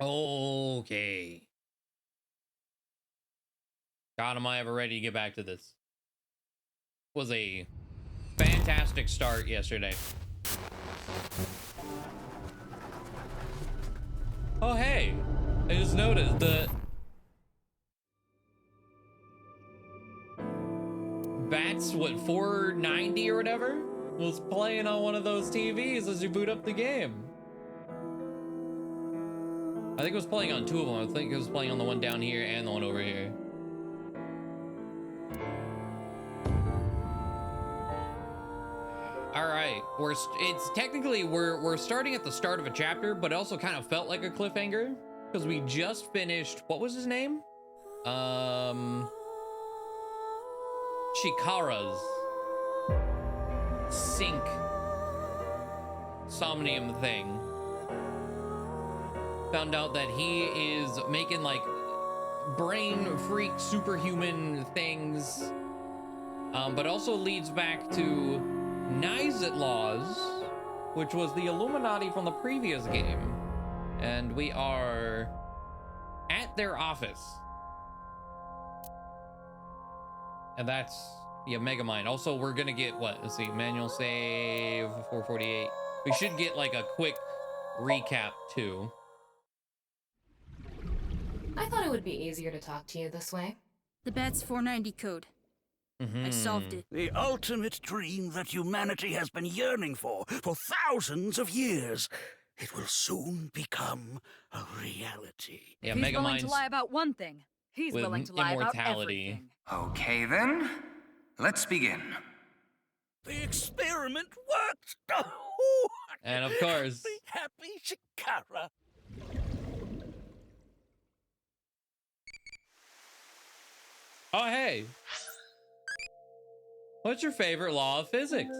Okay. God, am I ever ready to get back to this? Was a fantastic start yesterday. Oh, hey. I just noticed the Bats, what, 490 or whatever, was playing on one of those TVs as you boot up the game. I think it was playing on two of them. I think it was playing on the one down here and the one over here. All right, it's technically we're starting at the start of a chapter, but it also kind of felt like a cliffhanger because we just finished. What was his name? Chikara's sync Somnium thing. Found out that he is making like brain freak superhuman things, but also leads back to Nize Ideology, which was the Illuminati from the previous game, and we are at their office. And that's, yeah, Megamind. Also, we're gonna get, what? Let's see, manual save, 448. We should get, like, a quick recap, too. I thought it would be easier to talk to you this way. The Bat's 490 code. I solved it. The ultimate dream that humanity has been yearning for thousands of years. It will soon become a reality. Yeah, He's Megamind's willing to lie about one thing. He's willing to lie about everything. Okay then, let's begin. The experiment worked! And of course, Be happy, Chikara. oh, hey. What's your favorite law of physics?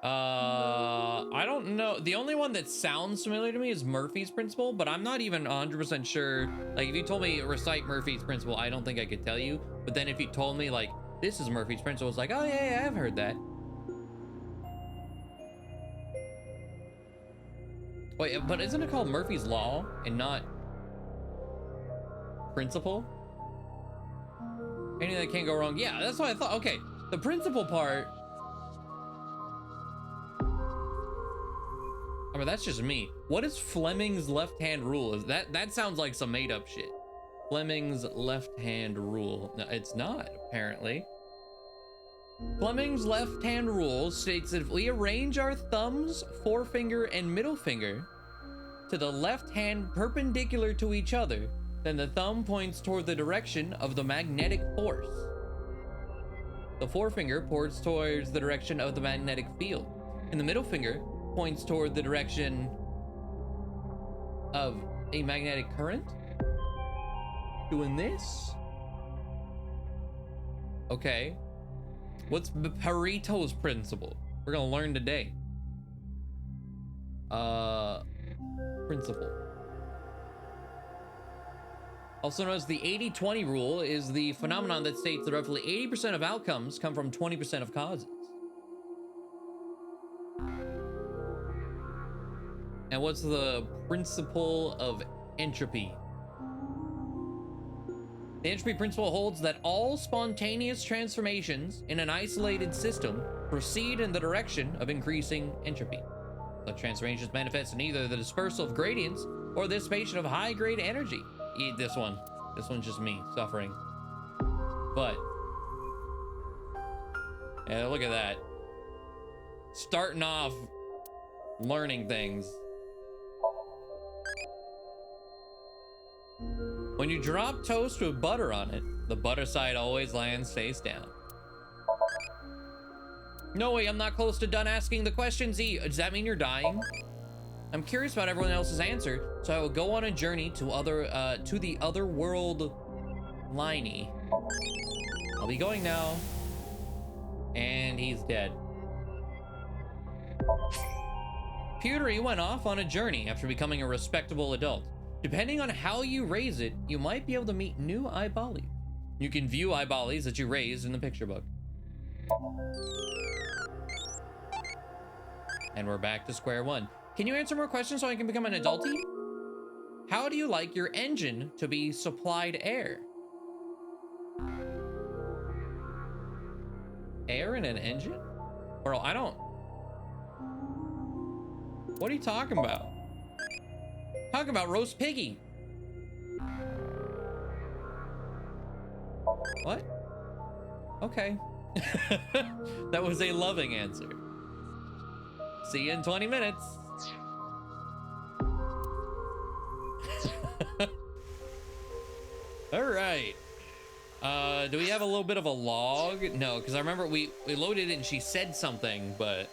I don't know. The only one that sounds familiar to me is Murphy's Principle, but I'm not even 100% sure. Like, if you told me recite Murphy's Principle, I don't think I could tell you. But then if you told me, like, this is Murphy's Principle, it's like, oh, yeah, I've heard that. Wait, but isn't it called Murphy's Law and not Principle? Anything that can't go wrong. Yeah, that's what I thought. Okay, the principle part. I mean, that's just me. What is Fleming's left-hand rule? Is that sounds like some made-up shit. Fleming's left-hand rule. No, it's not, apparently. Fleming's left-hand rule states that if we arrange our thumbs, forefinger, and middle finger to the left hand perpendicular to each other, then the thumb points toward the direction of the magnetic force. The forefinger points towards the direction of the magnetic field, and the middle finger points toward the direction of a magnetic current. Doing this? Okay. What's Pareto's principle? We're gonna learn today. Principle. Also known as the 80-20 rule, is the phenomenon that states that roughly 80% of outcomes come from 20% of causes. And what's the principle of entropy? The entropy principle holds that all spontaneous transformations in an isolated system proceed in the direction of increasing entropy. Such transformations manifest in either the dispersal of gradients or the dissipation of high-grade energy. This one's just me suffering. But yeah, look at that. Starting off learning things. When you drop toast with butter on it, the butter side always lands face down. No way, I'm not close to done asking the questions, E. Does that mean you're dying? I'm curious about everyone else's answer, so I will go on a journey to the other world, Liney. I'll be going now. And he's dead. Pewtery went off on a journey after becoming a respectable adult. Depending on how you raise it, you might be able to meet new eyeballies. You can view eyeballies that you raised in the picture book. And we're back to square one. Can you answer more questions so I can become an adultie? How do you like your engine to be supplied air? Air in an engine? Bro, I don't... What are you talking about? Talking about roast piggy. What? Okay. That was a loving answer. See you in 20 minutes. All right. Do we have a little bit of a log? No, because I remember we loaded it and she said something, but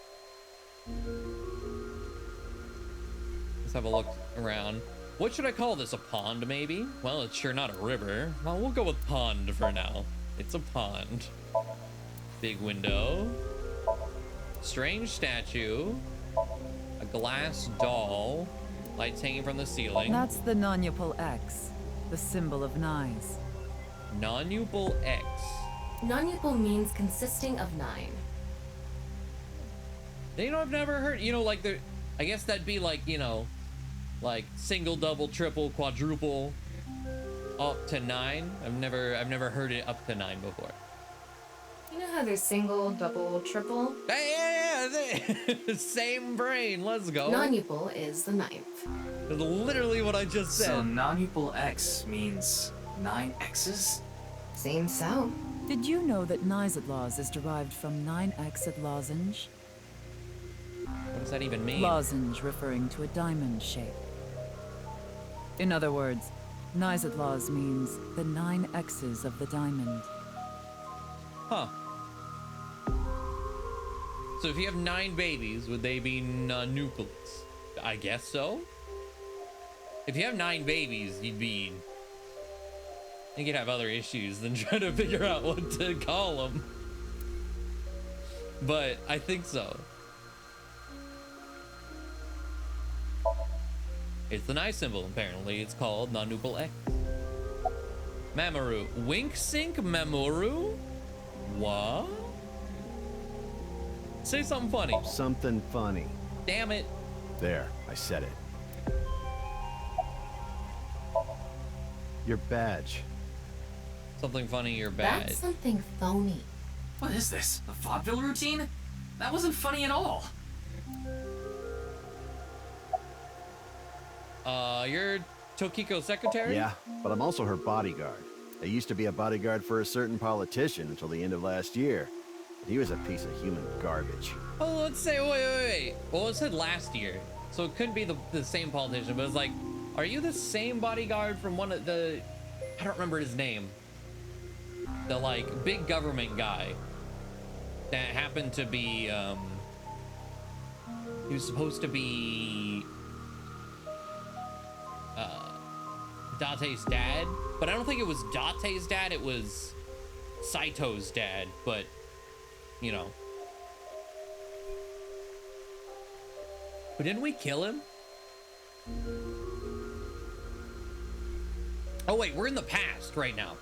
let's have a look around. What should I call this? A pond, maybe? Well, it's sure not a river. Well, we'll go with pond for now. It's a pond. Big window. Strange statue. A glass doll. Lights hanging from the ceiling. That's the Nanopube X, the symbol of Nize. Nanopube X. Nanopube means consisting of 9. You know, I've never heard, you know, like the, I guess that'd be like, you know, like single, double, triple, quadruple, up to 9. I've never heard it up to 9 before. You know how there's single, double, triple? Yeah, same brain. Let's go. Nanopube is the 9th. That's literally what I just said. So Nanopube X means 9 X's? Seems so. Did you know that Nize Ideology is derived from 9-exed lozenge? What does that even mean? Lozenge referring to a diamond shape. In other words, Nize Ideology means the 9 X's of the diamond. Huh. So if you have 9 babies, would they be nucleus? I guess so. If you have 9 babies, you'd be... I think you'd have other issues than trying to figure out what to call them. But I think so. It's the Nize symbol, apparently. It's called Nanopube X. Mamoru. Wink Sync Mamoru? What? Say something funny. Something funny. Damn it. There, I said it. Your badge. Something funny, you're bad. That's something phony. What is this? A vaudeville routine? That wasn't funny at all. You're Tokiko's secretary? Yeah, but I'm also her bodyguard. I used to be a bodyguard for a certain politician until the end of last year. He was a piece of human garbage. Oh, let's say, wait. Well, it said last year, so it couldn't be the same politician, but it's like, are you the same bodyguard from one of the, I don't remember his name. The, like, big government guy that happened to be, he was supposed to be, Date's dad, but I don't think it was Date's dad, it was Saito's dad, but, you know. But didn't we kill him? Oh wait, we're in the past right now.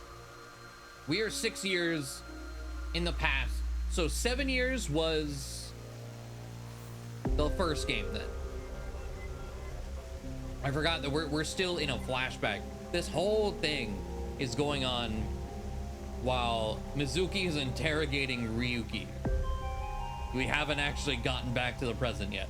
We are 6 years in the past. So 7 years was the first game then. I forgot that we're still in a flashback. This whole thing is going on while Mizuki is interrogating Ryuki. We haven't actually gotten back to the present yet.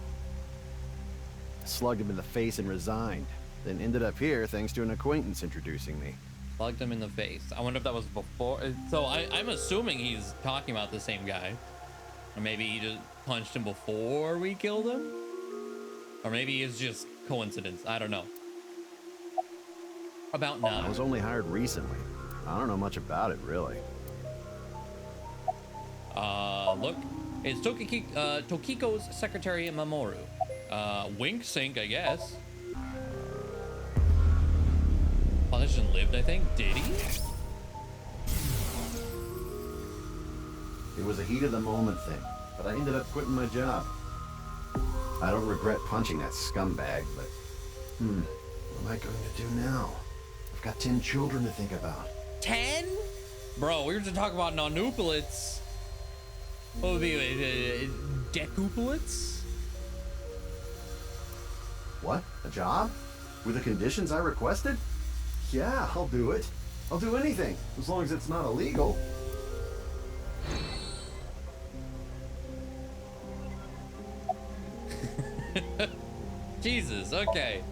I slugged him in the face and resigned. Then ended up here thanks to an acquaintance introducing me. Plugged him in the face. I wonder if that was before. So I'm assuming he's talking about the same guy. Or maybe he just punched him before we killed him. Or maybe it's just coincidence. I don't know. About now. I was only hired recently. I don't know much about it, really. Look. It's Tokiko's secretary, Mamoru. Wink Sync, I guess. Politician lived, I think. Did he? It was a heat of the moment thing, but I ended up quitting my job. I don't regret punching that scumbag, but... what am I going to do now? I've got 10 children to think about. 10? Bro, we were just talking about non-uplets. What would be decuplets? What? A job? With the conditions I requested? Yeah, I'll do it. I'll do anything, as long as it's not illegal. Jesus, okay.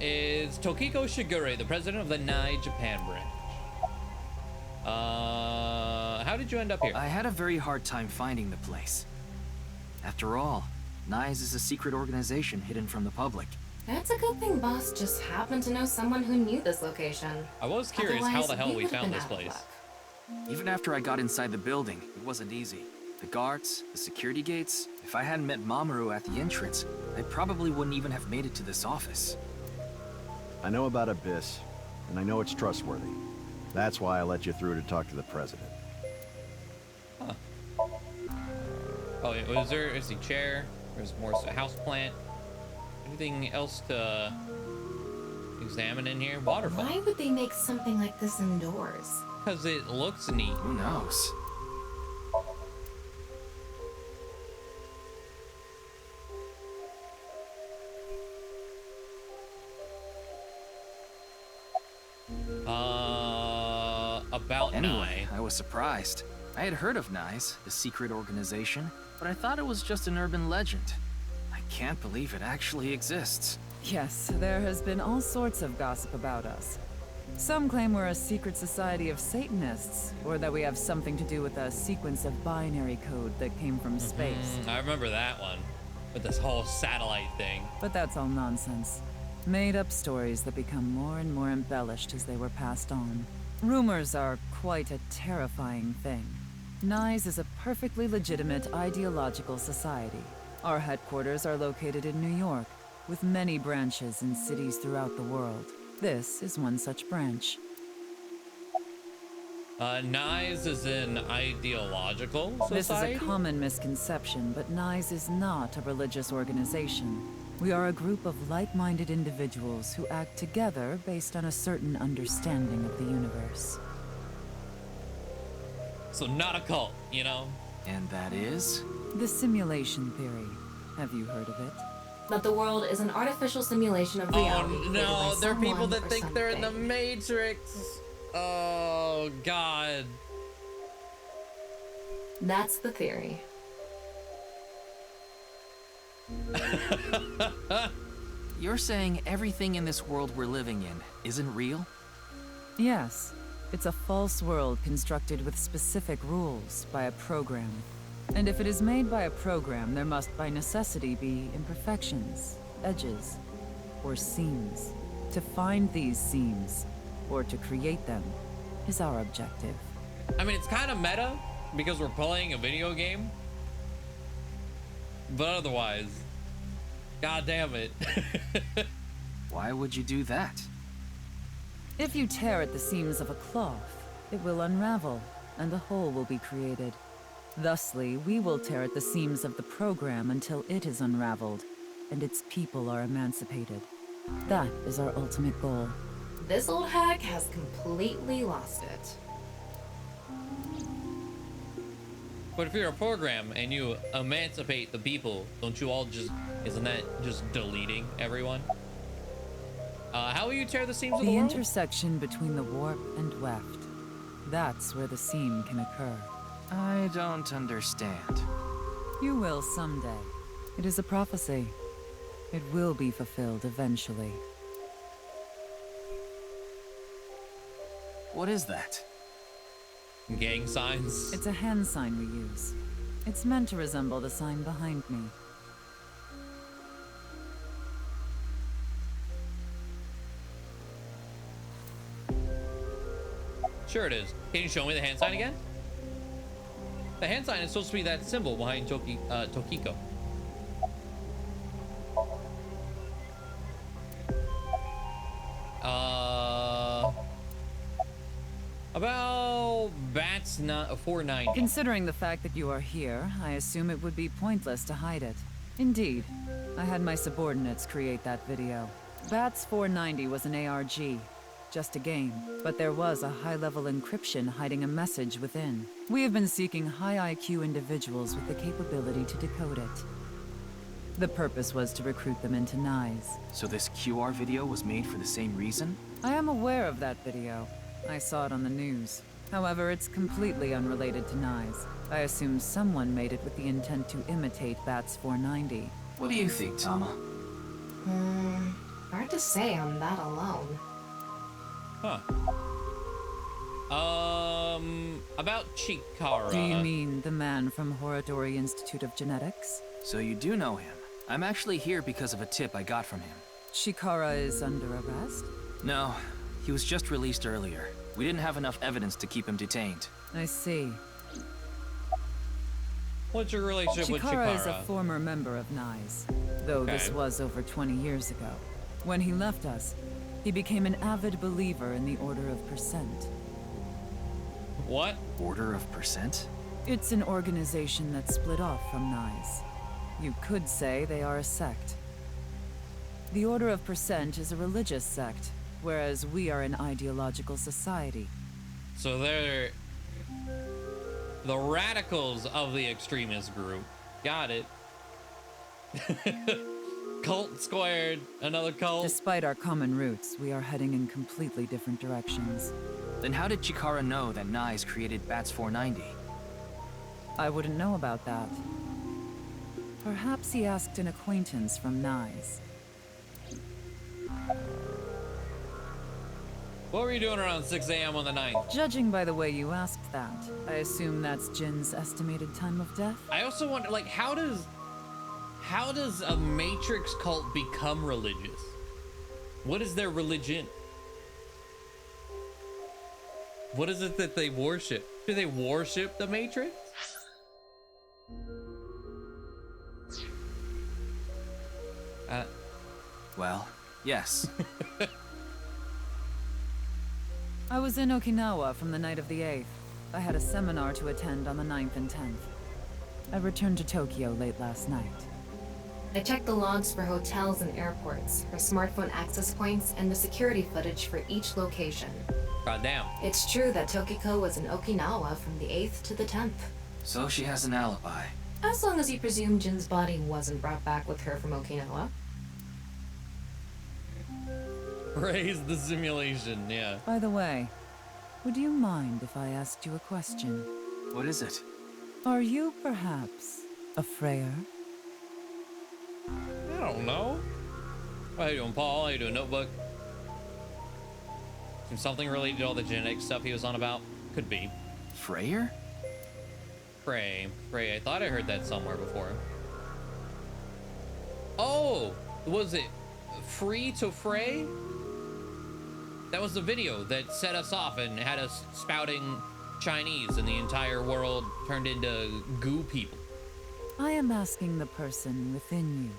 Is Tokiko Shigure, the president of the Nize Japan branch. How did you end up here? I had a very hard time finding the place. After all, Nize is a secret organization hidden from the public. That's a good thing Boss just happened to know someone who knew this location. I was curious how the hell we found this place. Even after I got inside the building, it wasn't easy. The guards, the security gates, if I hadn't met Mamoru at the entrance, I probably wouldn't even have made it to this office. I know about Abyss, and I know it's trustworthy. That's why I let you through to talk to the president. Huh. Oh, yeah, was there a chair? There's more house plant. Anything else to examine in here? Waterfall. Why would they make something like this indoors? Because it looks neat. Who knows? About anyway, Nize. I was surprised. I had heard of Nize, the secret organization, but I thought it was just an urban legend. I can't believe it actually exists. Yes, there has been all sorts of gossip about us. Some claim we're a secret society of Satanists, or that we have something to do with a sequence of binary code that came from space. I remember that one, with this whole satellite thing. But that's all nonsense. Made-up stories that become more and more embellished as they were passed on. Rumors are quite a terrifying thing. Nize is a perfectly legitimate ideological society. Our headquarters are located in New York, with many branches in cities throughout the world. This is one such branch. Nize is an ideological society? This is a common misconception, but Nize is not a religious organization. We are a group of like-minded individuals who act together based on a certain understanding of the universe. So not a cult, you know? And that is? The simulation theory. Have you heard of it? That the world is an artificial simulation of reality. Oh no, there are people that think something. they're in the Matrix. Oh God. That's the theory. You're saying everything in this world we're living in isn't real? Yes. It's a false world constructed with specific rules by a program. And if it is made by a program, there must by necessity be imperfections, edges, or seams. To find these seams, or to create them, is our objective. I mean, it's kind of meta because we're playing a video game. But otherwise, god damn it. Why would you do that? If you tear at the seams of a cloth, it will unravel, and a hole will be created. Thusly, we will tear at the seams of the program until it is unraveled, and its people are emancipated. That is our ultimate goal. This old hack has completely lost it. But if you're a program and you emancipate the people, don't you all just, isn't that just deleting everyone? How will you tear the seams of the The world? intersection between the warp and weft. That's where the seam can occur. I don't understand. You will someday. It is a prophecy. It will be fulfilled eventually. What is that? Gang signs. It's a hand sign we use. It's meant to resemble the sign behind me. Sure it is. Can you show me the hand sign again? The hand sign is supposed to be that symbol behind Tokiko. About bats 490. Considering the fact that you are here, I assume it would be pointless to hide it. Indeed. I had my subordinates create that video. Bats 490 was an ARG. Just a game. But there was a high-level encryption hiding a message within. We have been seeking high IQ individuals with the capability to decode it. The purpose was to recruit them into Nize. So this QR video was made for the same reason? I am aware of that video. I saw it on the news. However, it's completely unrelated to Nize. I assume someone made it with the intent to imitate Bats 490. What do you think, Tama? Hard to say on that alone. Huh. About Chikara. Do you mean the man from Horodori Institute of Genetics? So you do know him. I'm actually here because of a tip I got from him. Chikara is under arrest? No, he was just released earlier. We didn't have enough evidence to keep him detained. I see. What's your relationship with Chikara? Chikara is a former member of Nize, though this was over 20 years ago. When he left us, he became an avid believer in the Order of Percent. What? Order of Percent? It's an organization that split off from Nize. You could say they are a sect. The Order of Percent is a religious sect, whereas we are an ideological society. So they're the radicals of the extremist group. Got it. Cult squared, another cult. Despite our common roots, we are heading in completely different directions. Then how did Chikara know that Nize created Bats 490? I wouldn't know about that. Perhaps he asked an acquaintance from Nize. What were you doing around 6 a.m. on the 9th? Judging by the way you asked that, I assume that's Jin's estimated time of death? I also wonder, like, how does a Matrix cult become religious? What is their religion? What is it that they worship? Do they worship the Matrix? Well, yes. I was in Okinawa from the night of the 8th. I had a seminar to attend on the 9th and 10th. I returned to Tokyo late last night. I checked the logs for hotels and airports, for smartphone access points, and the security footage for each location. God damn. It's true that Tokiko was in Okinawa from the 8th to the 10th. So she has an alibi. As long as you presume Jin's body wasn't brought back with her from Okinawa. Praise the simulation, yeah. By the way, would you mind if I asked you a question? What is it? Are you perhaps a Freyer? I don't know. How you doing, Paul? How you doing, Notebook? Something related to all the genetic stuff he was on about? Could be. Freyer? Frey. I thought I heard that somewhere before. Oh! Was it Free to Frey? That was the video that set us off and had us spouting Chinese and the entire world turned into goo people. I am asking the person within you.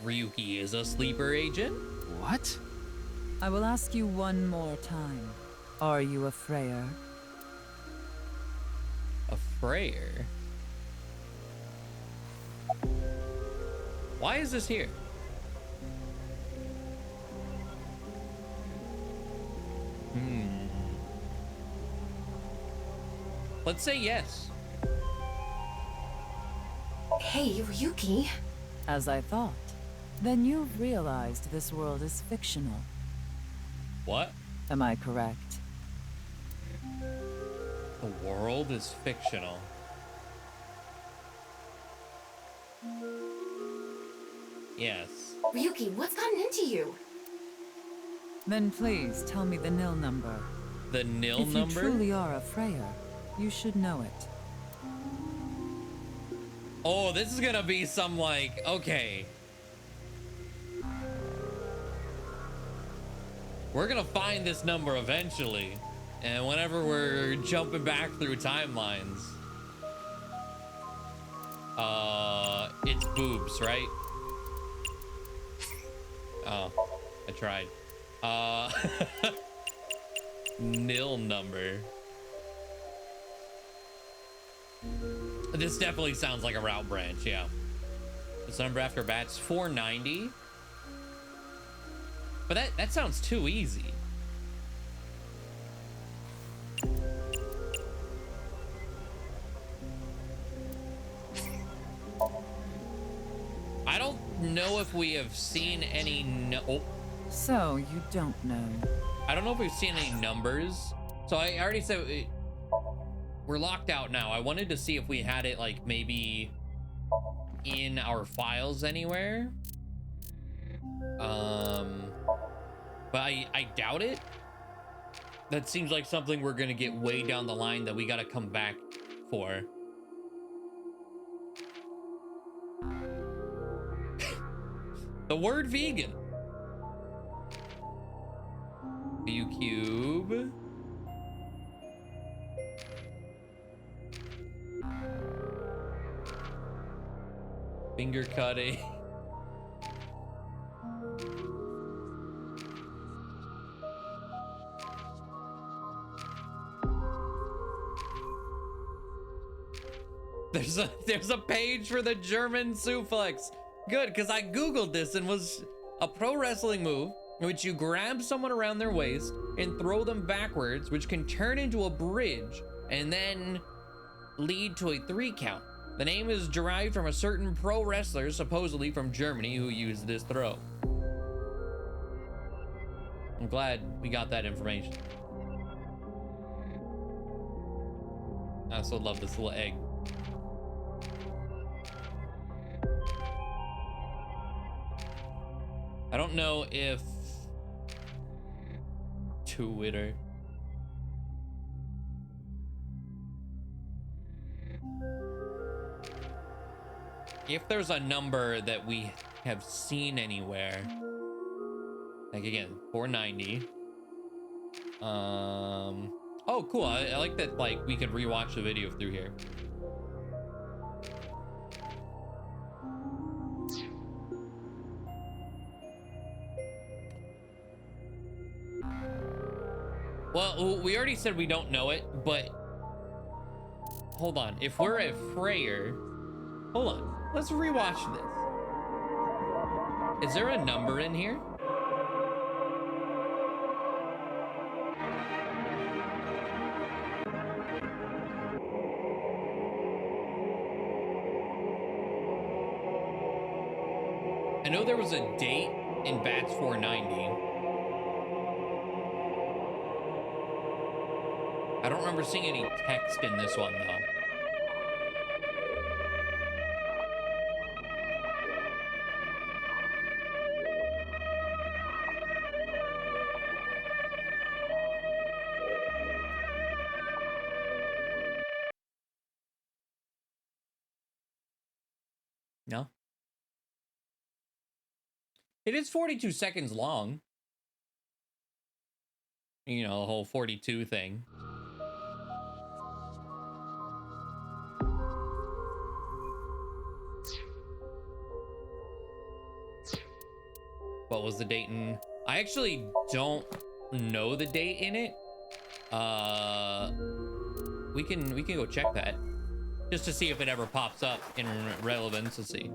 Ryuki is a sleeper agent? What? I will ask you one more time. Are you a Freyer? A Freyer? Why is this here? Let's say yes. Hey, Ryuki. As I thought. Then you've realized this world is fictional. What? Am I correct? The world is fictional. Yes. Ryuki, what's gotten into you? Then please tell me the nil number. The nil If number? you truly are a Freyer, you should know it. Oh, this is gonna be some like, okay. We're gonna find this number eventually. And whenever we're jumping back through timelines. It's boobs, right? Oh, I tried. Nil number. This definitely sounds like a route branch, yeah. This number after bats 490. But that sounds too easy. know if we have seen any So, you don't know. I don't know if we've seen any numbers. So I already said we're locked out now. I wanted to see if we had it like maybe in our files anywhere. But I doubt it. That seems like something we're gonna get way down the line that we gotta come back for. The word vegan. View cube. Finger cutting. There's a page for the German suplex. Good, because I googled this and was a pro wrestling move in which you grab someone around their waist and throw them backwards, which can turn into a bridge and then lead to a 3 count. The name is derived from a certain pro wrestler, supposedly from Germany, who used this throw. I'm glad we got that information. I also love this little egg. I don't know if Twitter. If there's a number that we have seen anywhere, like again, 490. Oh, cool. I like that. Like we could rewatch the video through here. Well, we already said we don't know it, but hold on. If we're at Freyr, hold on. Let's rewatch this. Is there a number in here? I know there was a date in Bats 490. I don't remember seeing any text in this one, though. No? It is 42 seconds long. You know, the whole 42 thing. What was the date in? I actually don't know the date in it. We can go check that just to see if it ever pops up in relevance. Let's see.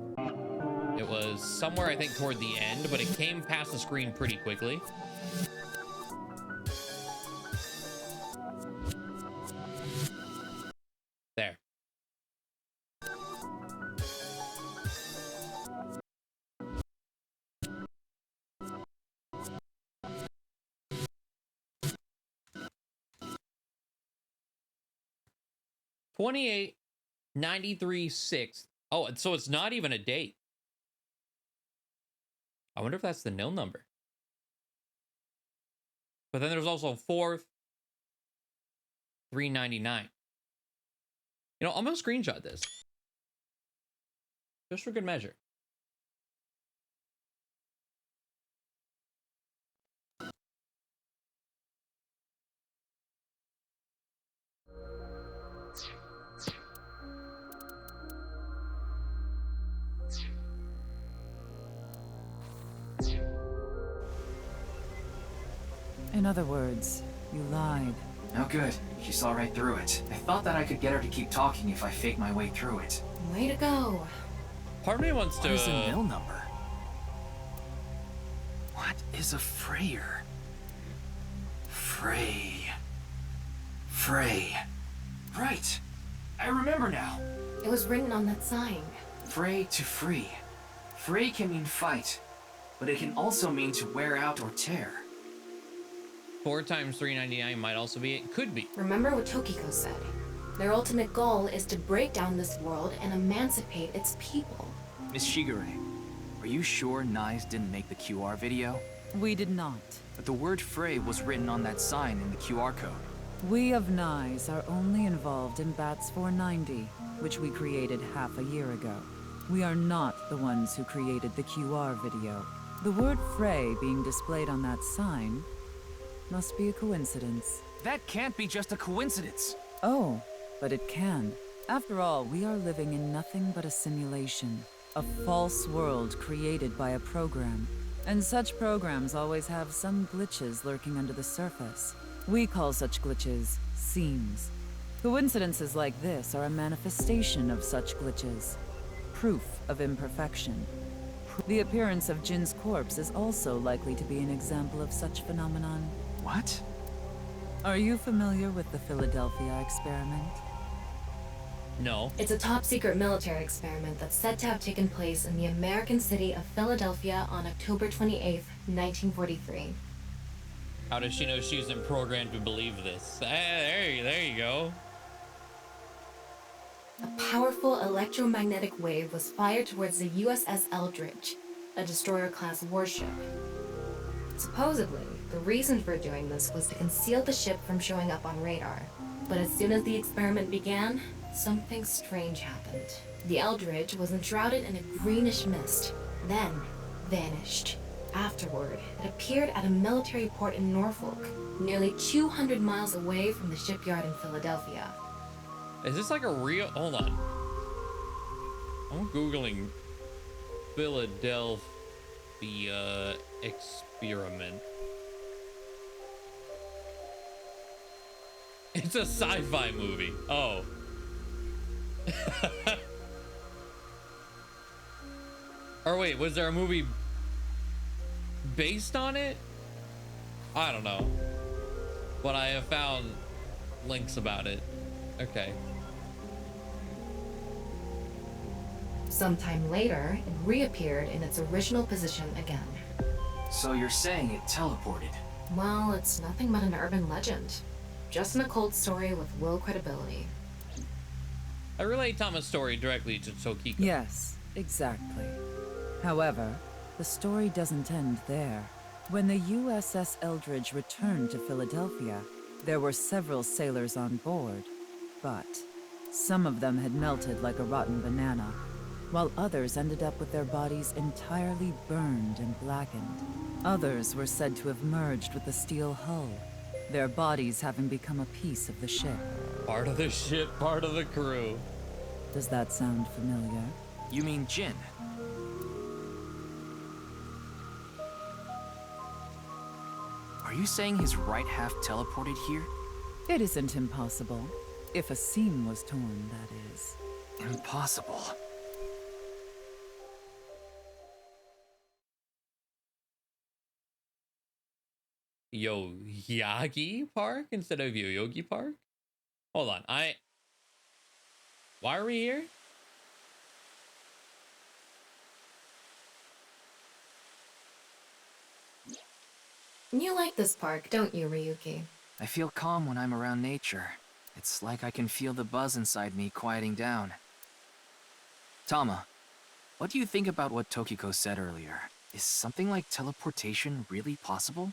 It was somewhere, I think, toward the end, but it came past the screen pretty quickly. There. $28.93.6. Oh, so it's not even a date. I wonder if that's the nil number. But then there's also 4th, 399. You know, I'm gonna screenshot this. Just for good measure. In other words, you lied. Oh good, she saw right through it. I thought that I could get her to keep talking if I faked my way through it. Way to go. Part of me wants to... What is a nil number? What is a Freyr? Frey. Right. I remember now. It was written on that sign. Frey to free. Fray can mean fight, but it can also mean to wear out or tear. 4 times 399 might also be it. Could be. Remember what Tokiko said. Their ultimate goal is to break down this world and emancipate its people. Miss Shigure, are you sure Nize didn't make the QR video? We did not. But the word Fray was written on that sign in the QR code. We of Nize are only involved in Bats 490, which we created half a year ago. We are not the ones who created the QR video. The word Fray being displayed on that sign must be a coincidence. That can't be just a coincidence. Oh, but it can. After all, we are living in nothing but a simulation. A false world created by a program. And such programs always have some glitches lurking under the surface. We call such glitches seams. Coincidences like this are a manifestation of such glitches. Proof of imperfection. The appearance of Jin's corpse is also likely to be an example of such phenomenon. What? Are you familiar with the Philadelphia experiment? No. It's a top-secret military experiment that's said to have taken place in the American city of Philadelphia on October 28th, 1943. How does she know she wasn't programmed to believe this? There you go. A powerful electromagnetic wave was fired towards the USS Eldridge, a destroyer-class warship. Supposedly, the reason for doing this was to conceal the ship from showing up on radar. But as soon as the experiment began, something strange happened. The Eldridge was enshrouded in a greenish mist, then vanished. Afterward, it appeared at a military port in Norfolk, nearly 200 miles away from the shipyard in Philadelphia. Is this like a real... Hold on. I'm Googling Philadelphia experiment. It's a sci-fi movie. Oh. Or wait, was there a movie based on it? I don't know. But I have found links about it. Okay. Sometime later, it reappeared in its original position again. So you're saying it teleported? Well, it's nothing but an urban legend. Just an occult story with low credibility. I relate Tama's story directly to Tokiko. Yes, exactly. However, the story doesn't end there. When the USS Eldridge returned to Philadelphia, there were several sailors on board, but some of them had melted like a rotten banana, while others ended up with their bodies entirely burned and blackened. Others were said to have merged with the steel hull, their bodies having become a piece of the ship. Part of the ship, part of the crew. Does that sound familiar? You mean Jin? Are you saying his right half teleported here? It isn't impossible. If a seam was torn, that is. Impossible. Yoyagi Park instead of Yoyogi Park? Hold on, why are we here? You like this park, don't you, Ryuki? I feel calm when I'm around nature. It's like I can feel the buzz inside me quieting down. Tama, what do you think about what Tokiko said earlier? Is something like teleportation really possible?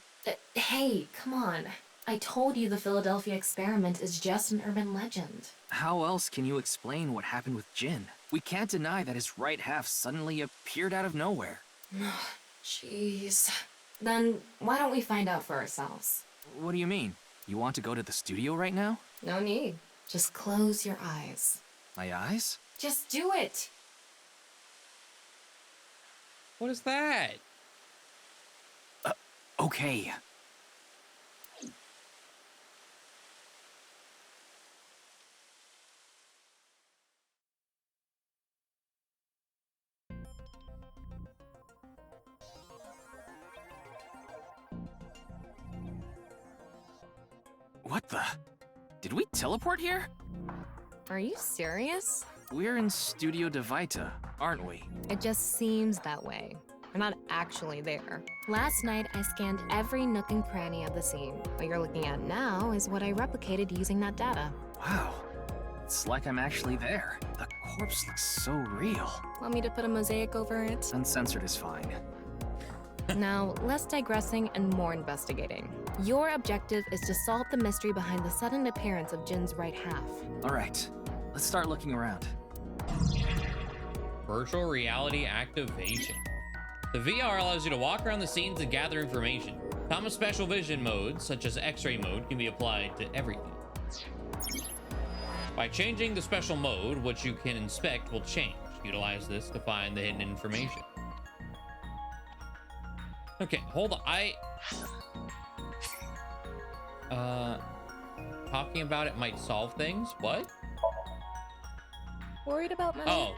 Hey, come on. I told you the Philadelphia experiment is just an urban legend. How else can you explain what happened with Jin? We can't deny that his right half suddenly appeared out of nowhere. Jeez. Then why don't we find out for ourselves? What do you mean? You want to go to the studio right now? No need. Just close your eyes. My eyes? Just do it! What is that? Okay. What the? Did we teleport here? Are you serious? we're in Studio Devita, aren't we? It just seems that way. We're not actually there. Last night, I scanned every nook and cranny of the scene. What you're looking at now is what I replicated using that data. Wow. It's like I'm actually there. The corpse looks so real. Want me to put a mosaic over it? Uncensored is fine. Now, less digressing and more investigating. Your objective is to solve the mystery behind the sudden appearance of Jin's right half. All right, let's start looking around. Virtual reality activation. The VR allows you to walk around the scenes and gather information. Common special vision modes, such as X-ray mode, can be applied to everything. By changing the special mode, what you can inspect will change. Utilize this to find the hidden information. Okay, hold on. Talking about it might solve things. What? Worried about money? Oh,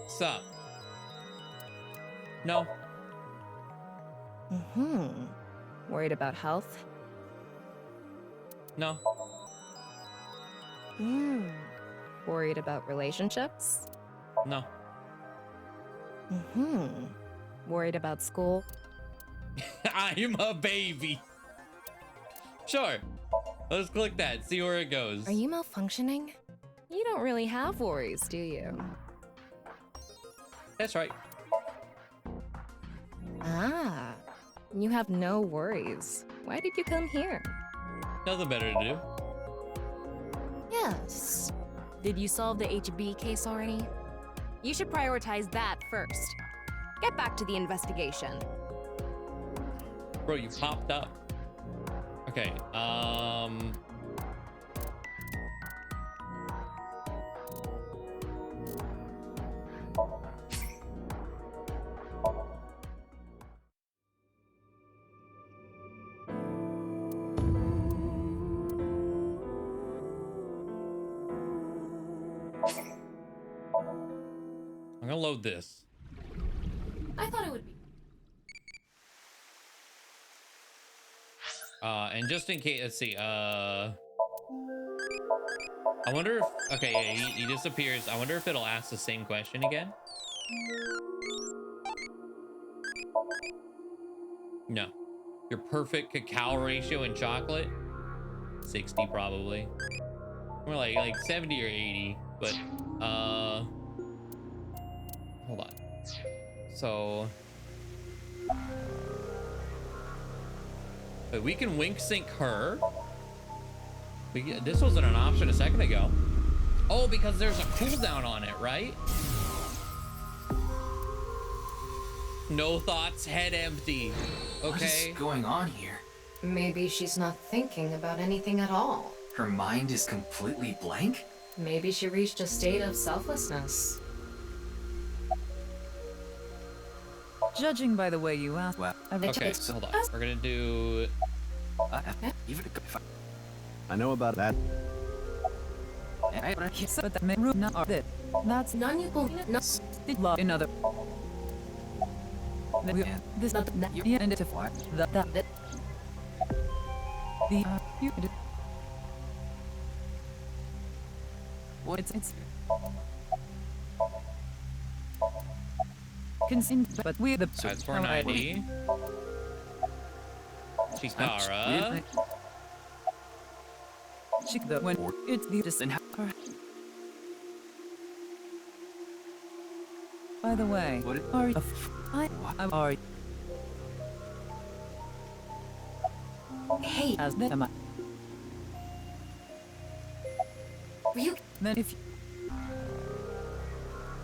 sup? No. Worried about health? No. Worried about relationships? No. Worried about school? I'm a baby. Sure. Let's click that, see where it goes. Are you malfunctioning? You don't really have worries, do you? That's right. Ah, you have no worries. Why did you come here? Nothing better to do. Yes. Did you solve the HB case already? You should prioritize that first. Get back to the investigation. Bro, you popped up. Okay, I'm gonna load this. I thought it would be. And just in case, let's see, I wonder if, okay, yeah, he disappears. I wonder if it'll ask the same question again. No. Your perfect cacao ratio in chocolate? 60 probably. More like 70 or 80, but, hold on. So... Wait, we can wink sync her? This wasn't an option a second ago. Oh, because there's a cooldown on it, right? No thoughts, head empty. Okay. What is going on here? Maybe she's not thinking about anything at all. Her mind is completely blank? Maybe she reached a state of selflessness. Judging by the way you asked, Well, Okay, so hold on. We're gonna do... even if I know about that. but that may not are this. That's None you will no. love in other. This Not that yeah, and if what? the you What? it's consent, but we're the That's 490. Chikara. She the when it's the distant. By the way, What? are you? I are. Hey, As them, were you? then if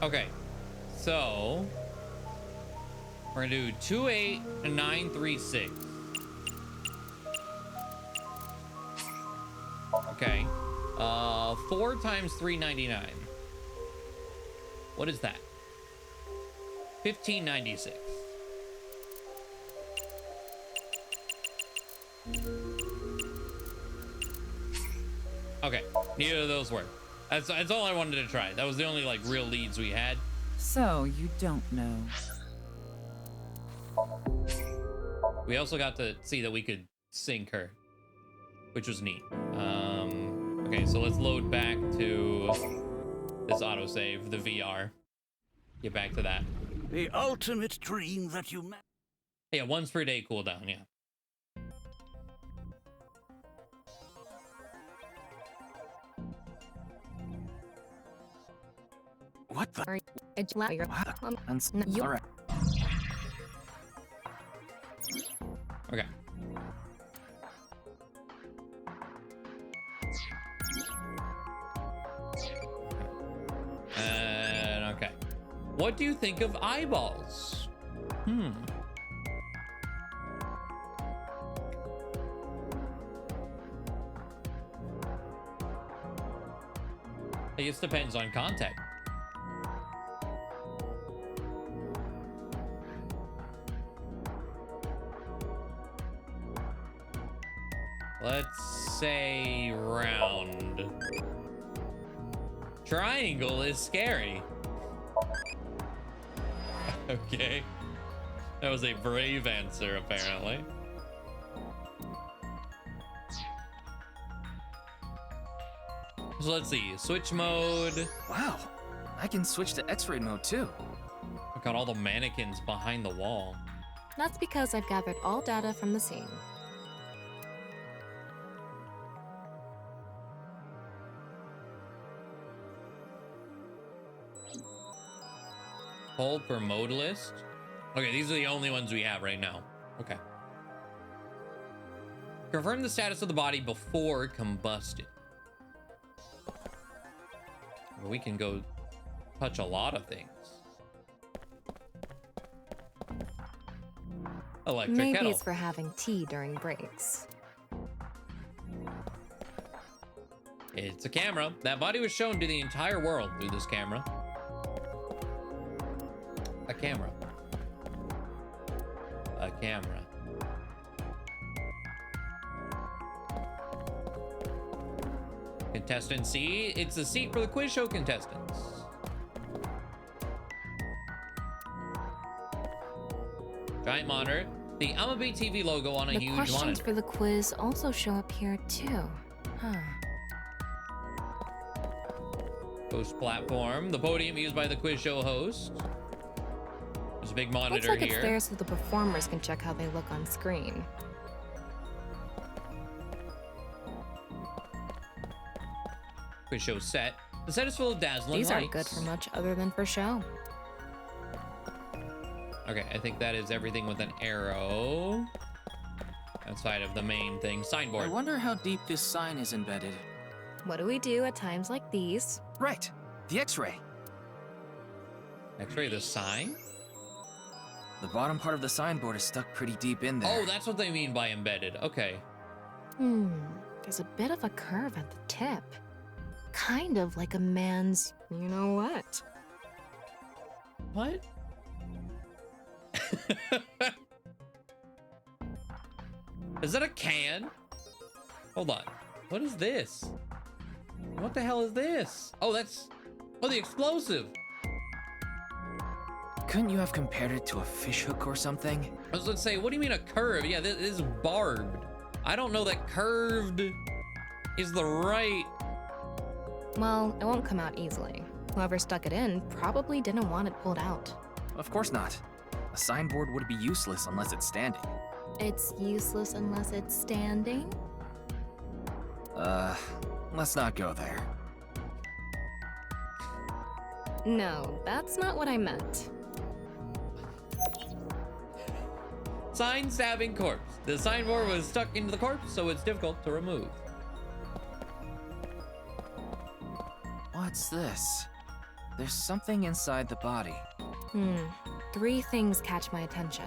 Okay, so... We're gonna do 28936. Okay. 4 times 399. What is that? 1596. Okay, neither of those work. That's all I wanted to try. That was the only like real leads we had. so you don't know. We also got to see that we could sync her, which was neat. Okay, so let's load back to This autosave, the VR. Get back to that. The ultimate dream that you... Yeah, once per day cooldown, yeah. What the? You- Alright. Okay. And okay. What do you think of eyeballs? I guess depends on context. Let's say round. Triangle is scary. Okay. That was a brave answer, apparently. So let's see. Switch mode. Wow. I can switch to X-ray mode too. I got all the mannequins behind the wall. That's because I've gathered all data from the scene. Hold for mode list. Okay, these are the only ones we have right now. Okay. Confirm the status of the body before combusted. Well, we can go touch a lot of things. Electric Maybe kettle. it's for having tea during breaks. It's a camera. That body was shown to the entire world through this camera. A camera. A camera. Contestant C, it's a seat for the quiz show contestants. Giant monitor, the Alibis TV logo on a The huge questions monitor. for the quiz also show up here too. Huh. Host platform, the podium used by the quiz show host. There's a big monitor Looks like here. it's there so the performers can check how they look on screen. Quiz show set. The set is full of dazzling These aren't lights. good for much other than for show. Okay, I think that is everything with an arrow. Outside of the main thing. I Signboard. wonder how deep this sign is embedded. What do we do at times like these? Right. The X-ray. X-ray the sign? The bottom part of the signboard is stuck pretty deep in there. Oh, that's what they mean by embedded. Okay. There's a bit of a curve at the tip. Kind of like a man's, you know what? What? Is that a can? Hold on. What is this? What the hell is this? Oh, that's... Oh, the explosive. Couldn't you have compared it to a fishhook or something? I was gonna say, what do you mean a curve? Yeah, this is barbed. I don't know that curved is the right... Well, it won't come out easily. Whoever stuck it in probably didn't want it pulled out. Of course not. A signboard would be useless unless it's standing. It's useless unless it's standing? Let's not go there. No, that's not what I meant. Sign stabbing corpse. The signboard was stuck into the corpse, so it's difficult to remove. What's this? There's something inside the body. 3 things catch my attention.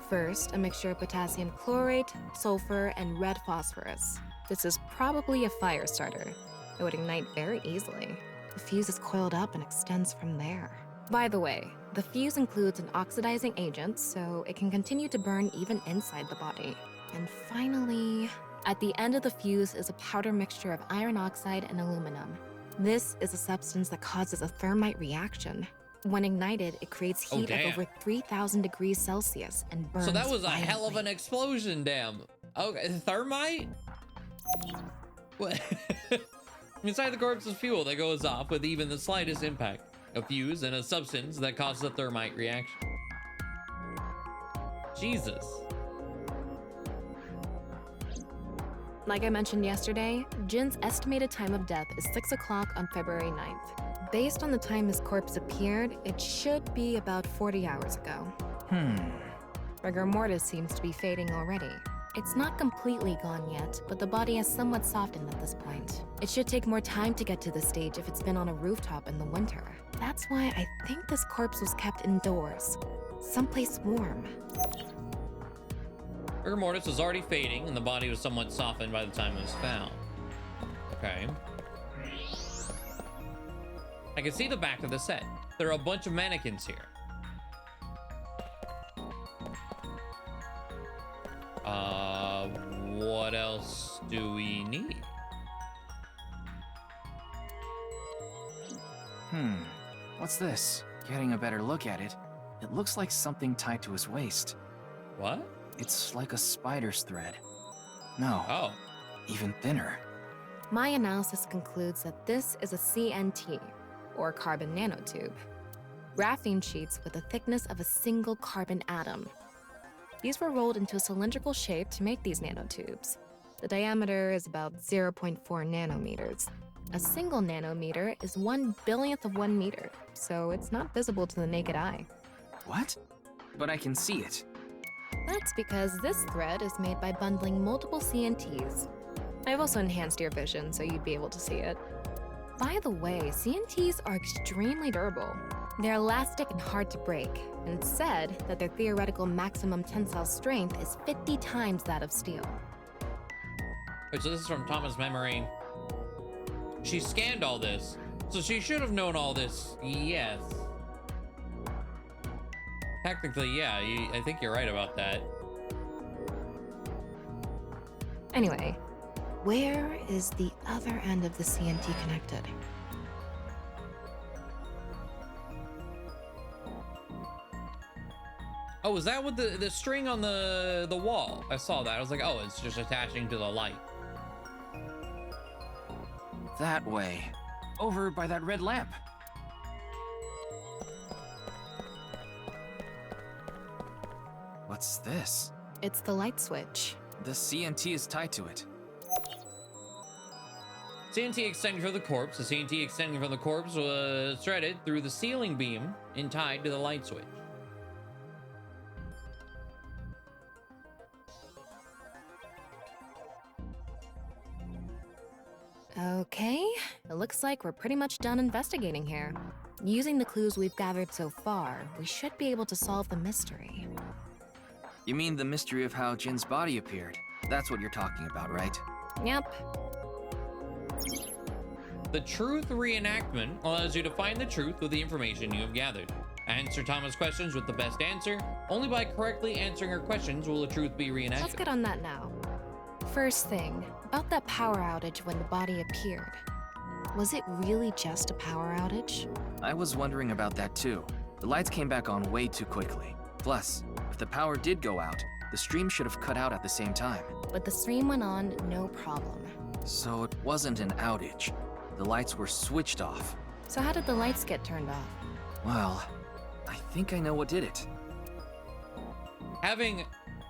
First, a mixture of potassium chlorate, sulfur, and red phosphorus. This is probably a fire starter. It would ignite very easily. The fuse is coiled up and extends from there. By the way, the fuse includes an oxidizing agent, so it can continue to burn even inside the body. And finally, at the end of the fuse is a powder mixture of iron oxide and aluminum. This is a substance that causes a thermite reaction. When ignited, it creates heat of over 3,000 degrees Celsius and burns So that was a hell of violently. an explosion, damn. Okay, thermite? What? Inside the corpse is fuel that goes off with even the slightest impact. A fuse and a substance that causes a thermite reaction. Jesus. Like I mentioned yesterday, Jin's estimated time of death is 6 o'clock on February 9th. Based on the time his corpse appeared, it should be about 40 hours ago. Rigor mortis seems to be fading already. It's not completely gone yet, but the body has somewhat softened at this point. It should take more time to get to this stage if it's been on a rooftop in the winter. That's why I think this corpse was kept indoors, someplace warm. Rigor mortis was already fading, and the body was somewhat softened by the time it was found. Okay. I can see the back of the set. There are a bunch of mannequins here. What else do we need? What's this? Getting a better look at it. It looks like something tied to his waist. What? It's like a spider's thread. No. Oh. Even thinner. My analysis concludes that this is a CNT, or carbon nanotube. Graphene sheets with the thickness of a single carbon atom. These were rolled into a cylindrical shape to make these nanotubes. The diameter is about 0.4 nanometers. A single nanometer is 1/1000th of 1 meter, so it's not visible to the naked eye. What? But I can see it. That's because this thread is made by bundling multiple CNTs. I've also enhanced your vision so you'd be able to see it. By the way, CNTs are extremely durable. They're elastic and hard to break, and it's said that their theoretical maximum tensile strength is 50 times that of steel. Wait, so this is from Thomas' memory. She scanned all this, so she should have known all this, yes. Technically, yeah, I think you're right about that. Anyway, where is the other end of the CNT connected? Oh, is that with the string on the wall? I saw that. I was like, oh, it's just attaching to the light. That way. Over by that red lamp. What's this? It's the light switch. The CNT is tied to it. CNT extending from the corpse. The CNT extending from the corpse was threaded through the ceiling beam and tied to the light switch. Okay, it looks like we're pretty much done investigating here. Using the clues we've gathered so far, we should be able to solve the mystery. You mean the mystery of how Jin's body appeared? That's what you're talking about, right? Yep. The truth reenactment allows you to find the truth with the information you have gathered. Answer Thomas' questions with the best answer. Only by correctly answering her questions will the truth be reenacted. Let's get on that now. First thing, about that power outage when the body appeared. Was it really just a power outage? I was wondering about that too. The lights came back on way too quickly. Plus, if the power did go out, the stream should have cut out at the same time. But the stream went on, no problem. So it wasn't an outage. The lights were switched off. So how did the lights get turned off? Well, I think I know what did it. Having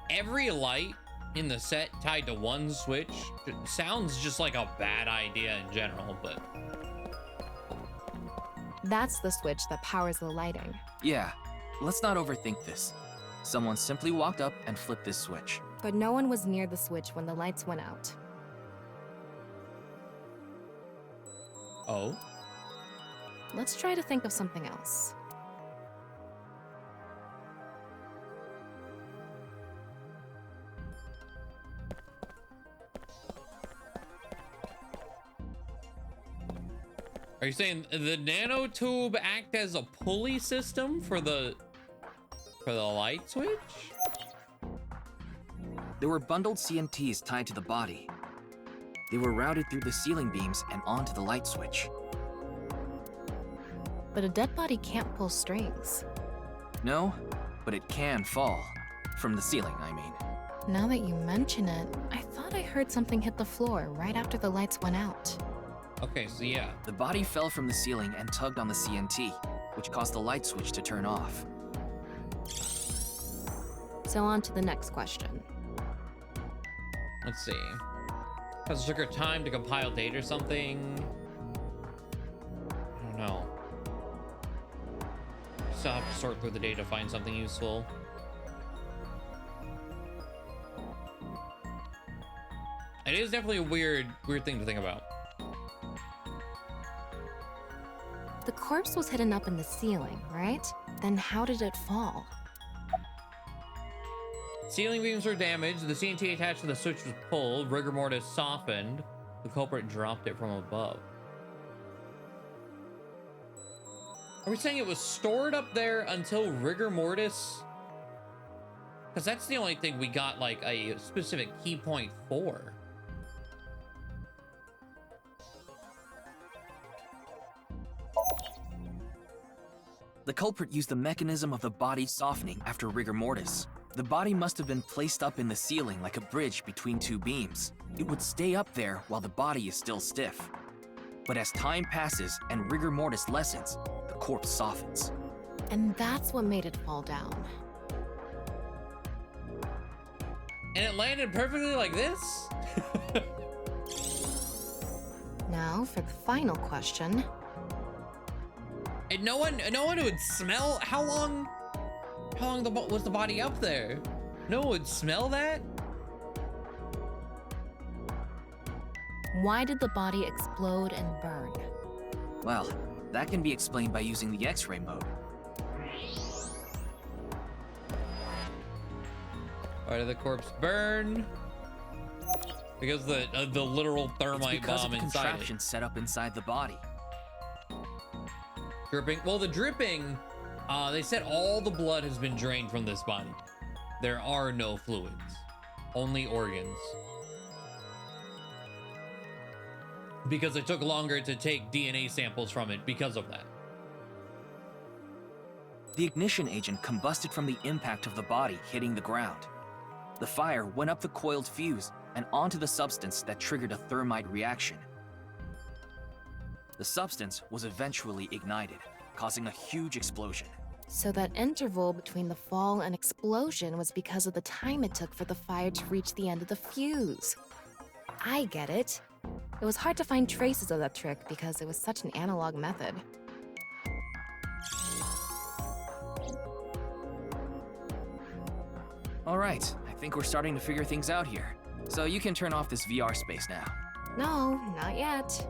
every light in the set tied to one switch sounds just like a bad idea in general, but... That's the switch that powers the lighting. Yeah, let's not overthink this. Someone simply walked up and flipped this switch. But no one was near the switch when the lights went out. Oh? Let's try to think of something else. Are you saying the nanotube act as a pulley system for the light switch? There were bundled CNTs tied to the body. They were routed through the ceiling beams and onto the light switch. But a dead body can't pull strings. No, but it can fall. From the ceiling, I mean. Now that you mention it, I thought I heard something hit the floor right after the lights went out. Okay, so yeah. The body fell from the ceiling and tugged on the CNT, which caused the light switch to turn off. So on to the next question. Let's see. Because it took her time to compile data or something. I don't know. Still have to sort through the data to find something useful. It is definitely a weird thing to think about. The corpse was hidden up in the ceiling, right? Then how did it fall? Ceiling beams were damaged. The CNT attached to the switch was pulled. Rigor mortis softened. The culprit dropped it from above. Are we saying it was stored up there until rigor mortis? Because that's the only thing we got like a specific key point for. The culprit used the mechanism of the body softening after rigor mortis. The body must have been placed up in the ceiling like a bridge between two beams. It would stay up there while the body is still stiff. But as time passes and rigor mortis lessens, the corpse softens. And that's what made it fall down. And it landed perfectly like this? Now for the final question. And no one would smell. How long was the body up there? No one would smell that? Why did the body explode and burn? Well, that can be explained by using the X-ray mode. Why did the corpse burn? Because the literal thermite because bomb of the inside contraption it. set up inside the body. Dripping. Well, the dripping, they said all the blood has been drained from this body. There are no fluids, only organs. Because it took longer to take DNA samples from it because of that. The ignition agent combusted from the impact of the body hitting the ground. The fire went up the coiled fuse and onto the substance that triggered a thermite reaction. The substance was eventually ignited, causing a huge explosion. So that interval between the fall and explosion was because of the time it took for the fire to reach the end of the fuse. I get it. It was hard to find traces of that trick because it was such an analog method. All right, I think we're starting to figure things out here. So you can turn off this VR space now. No, not yet.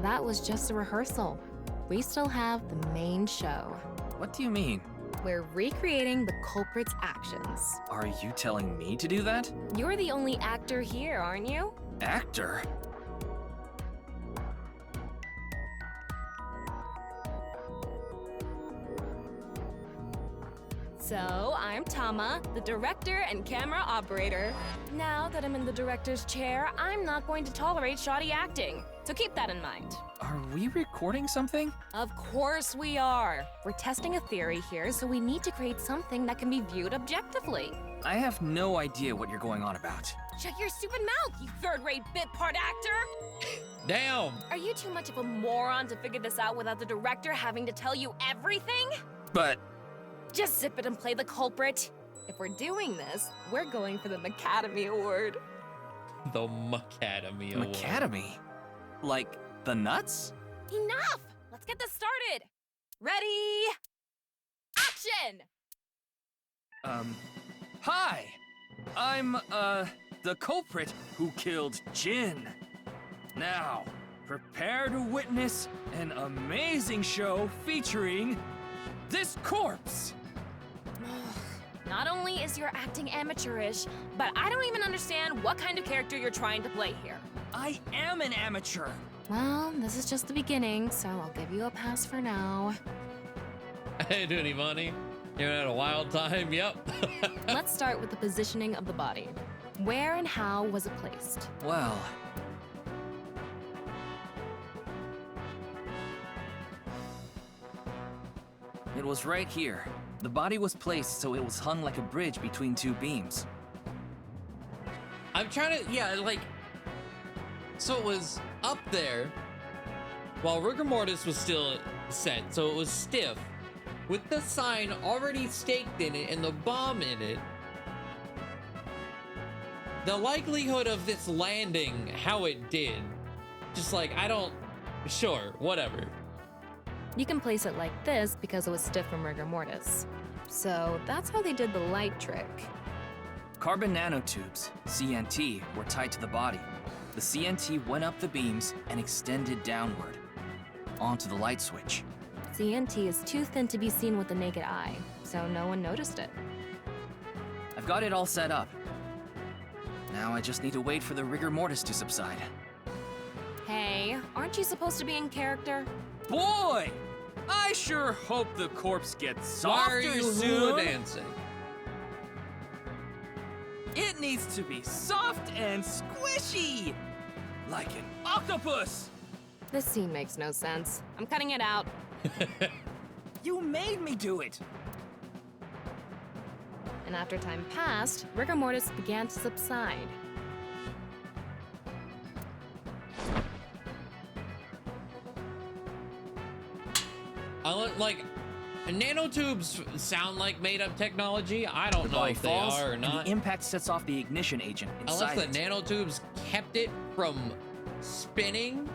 That was just a rehearsal. We still have the main show. What do you mean? We're recreating the culprit's actions. Are you telling me to do that? You're the only actor here, aren't you? Actor? So, I'm Tama, the director and camera operator. Now that I'm in the director's chair, I'm not going to tolerate shoddy acting. So keep that in mind. Are we recording something? Of course we are. We're testing a theory here, so we need to create something that can be viewed objectively. I have no idea what you're going on about. Shut your stupid mouth, you third-rate bit part actor! Damn! Are you too much of a moron to figure this out without the director having to tell you everything? But... Just zip it and play the culprit. If we're doing this, we're going for the Macademy Award. The Macademy Award. Macademy? Like, the nuts? Enough! Let's get this started! Ready? Action! Hi! I'm, the culprit who killed Jin. Now, prepare to witness an amazing show featuring this corpse! Not only is your acting amateurish, but I don't even understand what kind of character you're trying to play here. I am an amateur! Well, this is just the beginning, so I'll give you a pass for now. Hey, doing funny? You had a wild time? Yep. Let's start with the positioning of the body. Where and how was it placed? Well... It was right here. The body was placed so it was hung like a bridge between two beams. I'm trying to, yeah, like, so it was up there, while rigor mortis was still set, so it was stiff, with the sign already staked in it and the bomb in it, the likelihood of this landing how it did, just like, sure, whatever. You can place it like this because it was stiff from rigor mortis. So that's how they did the light trick. Carbon nanotubes, CNT, were tied to the body. The CNT went up the beams and extended downward, onto the light switch. CNT is too thin to be seen with the naked eye, so no one noticed it. I've got it all set up. Now I just need to wait for the rigor mortis to subside. Hey, aren't you supposed to be in character? Boy! I sure hope the corpse gets Why softer are you soon. hula dancing? It needs to be soft and squishy, like an octopus. This scene makes no sense. I'm cutting it out. You made me do it. And after time passed, rigor mortis began to subside. Like, nanotubes sound like made-up technology. I don't The know body if they falls, are or and not. the impact sets off the ignition agent inside Unless the it. nanotubes kept it from spinning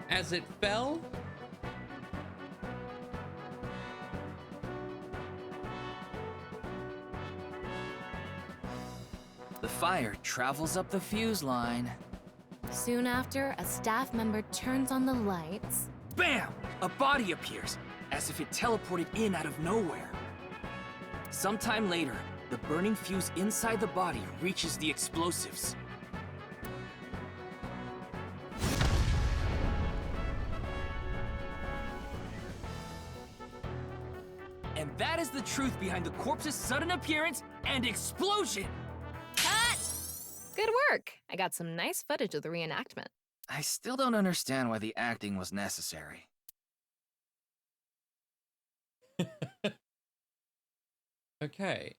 as it fell. The fire travels up the fuse line. Soon after, a staff member turns on the lights. Bam! A body appears, as if it teleported in out of nowhere. Sometime later, the burning fuse inside the body reaches the explosives. And that is the truth behind the corpse's sudden appearance and explosion! Cut! Good work! I got some nice footage of the reenactment. I still don't understand why the acting was necessary. Okay.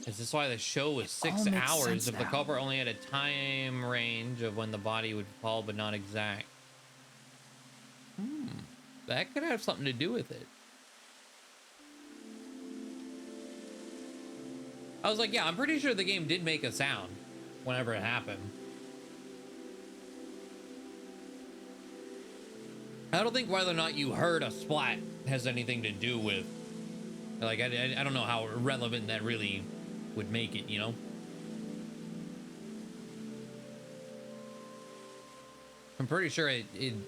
Is this why the show was It all 6 makes hours sense if the now. culprit only had a time range of when the body would fall but not exact? That could have something to do with it. I was like, yeah, I'm pretty sure the game did make a sound whenever it happened. I don't think whether or not you heard a splat has anything to do with, like, I don't know how relevant that really would make it, you know? I'm pretty sure it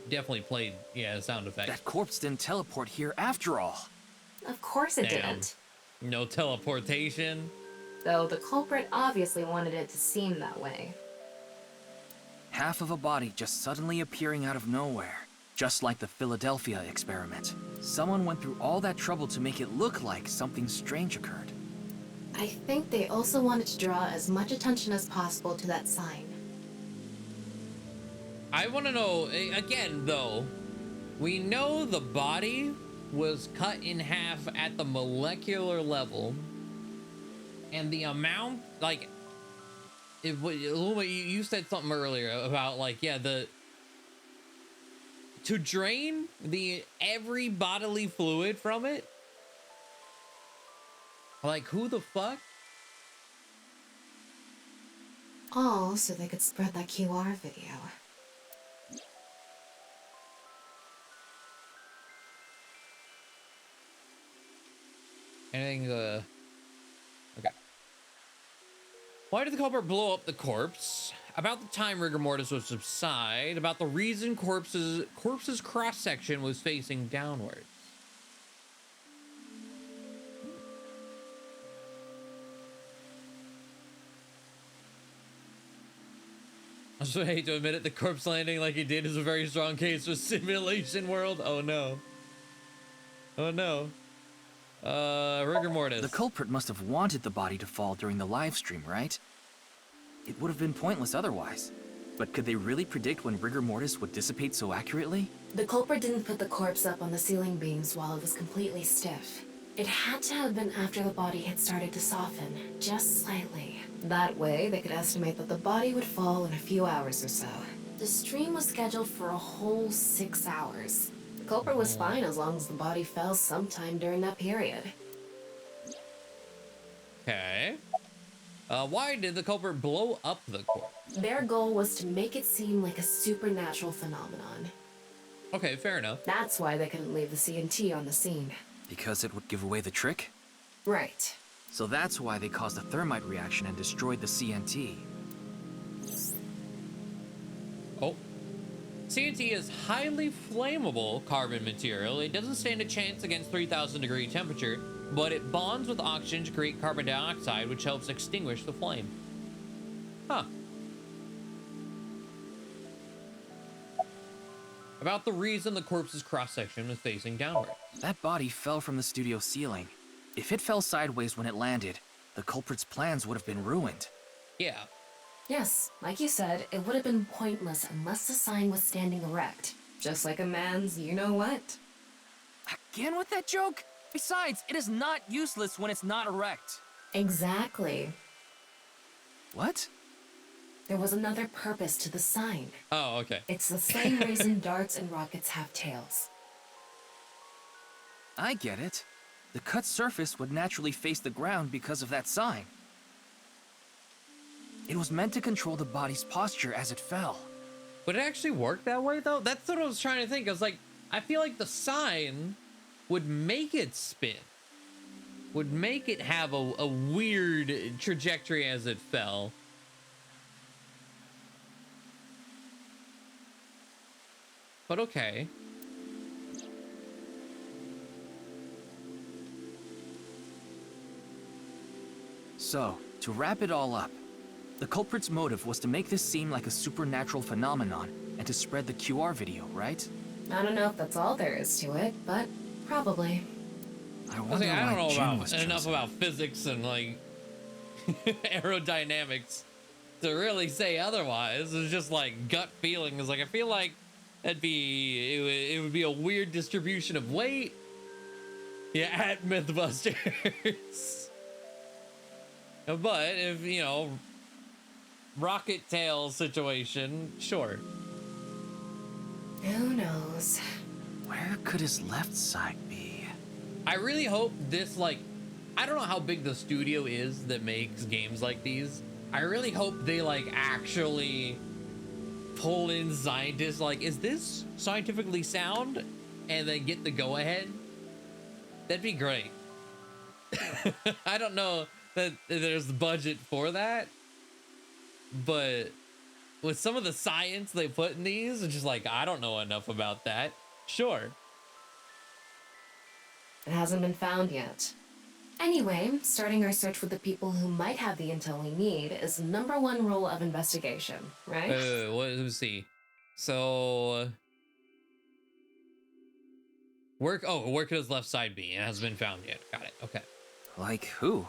definitely played, yeah, a sound effect. That corpse didn't teleport here after all. Of course it Damn. didn't. No teleportation. Though the culprit obviously wanted it to seem that way. Half of a body just suddenly appearing out of nowhere. Just like the Philadelphia experiment. Someone went through all that trouble to make it look like something strange occurred. I think they also wanted to draw as much attention as possible to that sign. I want to know, again, though, we know the body was cut in half at the molecular level, and the amount, like, you said something earlier about, like, yeah, to drain every bodily fluid from it, like, who the fuck? All so they could spread that QR video. Anything, okay. Why did the culprit blow up the corpse? About the time rigor mortis would subside. About the reason corpse's cross-section was facing downwards. I just hate to admit it, the corpse landing like he did is a very strong case for simulation world. Oh no. Oh no. Rigor mortis. The culprit must have wanted the body to fall during the live stream, right? It would have been pointless otherwise. But could they really predict when rigor mortis would dissipate so accurately? The culprit didn't put the corpse up on the ceiling beams while it was completely stiff. It had to have been after the body had started to soften, just slightly. That way, they could estimate that the body would fall in a few hours or so. The stream was scheduled for a whole 6 hours. The culprit was fine as long as the body fell sometime during that period. Okay. Why did the culprit blow up the corpse? Their goal was to make it seem like a supernatural phenomenon. Okay, fair enough. That's why they couldn't leave the CNT on the scene. Because it would give away the trick? Right. So that's why they caused a thermite reaction and destroyed the CNT. Oh. CNT is highly flammable carbon material. It doesn't stand a chance against 3,000 degree temperature, but it bonds with oxygen to create carbon dioxide, which helps extinguish the flame. Huh. About the reason the corpse's cross-section was facing downward. That body fell from the studio ceiling. If it fell sideways when it landed, the culprit's plans would have been ruined. Yeah. Yes, like you said, it would have been pointless unless the sign was standing erect. Just like a man's you-know-what. Again with that joke? Besides, it is not useless when it's not erect. Exactly. What? There was another purpose to the sign. Oh, okay. It's the same reason darts and rockets have tails. I get it. The cut surface would naturally face the ground because of that sign. It was meant to control the body's posture as it fell. Would it actually work that way, though? That's what I was trying to think. I was like, I feel like the sign would make it spin. Would make it have a weird trajectory as it fell. But okay. So, to wrap it all up, the culprit's motive was to make this seem like a supernatural phenomenon and to spread the QR video, right? I don't know if that's all there is to it, but probably. I don't know enough about physics and like aerodynamics to really say otherwise. It's just like gut feeling. It's like I feel like it would be a weird distribution of weight. Yeah, at Mythbusters. But if you know, rocket tail situation, sure. Who knows? Where could his left side be? I really hope this, like, I don't know how big the studio is that makes games like these. I really hope they, like, actually pull in scientists. Like, is this scientifically sound? And then get the go-ahead? That'd be great. I don't know that there's the budget for that. But with some of the science they put in these, it's just like, I don't know enough about that. Sure. It hasn't been found yet. Anyway, starting our search with the people who might have the intel we need is the #1 rule of investigation, right? Let's see. So, where could his left side be? It hasn't been found yet. Got it. Okay. Like who?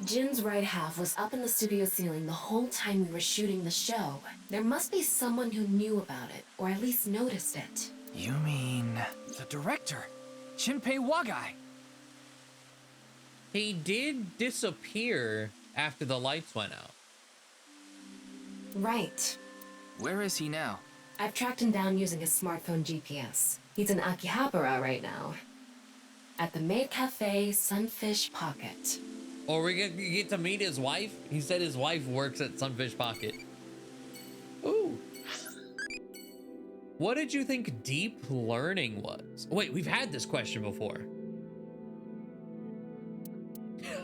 Jin's right half was up in the studio ceiling the whole time we were shooting the show. There must be someone who knew about it, or at least noticed it. You mean the director, Shinpei Wagai? He did disappear after the lights went out. Right. Where is he now? I've tracked him down using his smartphone GPS. He's in Akihabara right now. At the Maid Cafe Sunfish Pocket. Or we get to meet his wife? He said his wife works at Sunfish Pocket. Ooh. What did you think deep learning was? Wait, we've had this question before.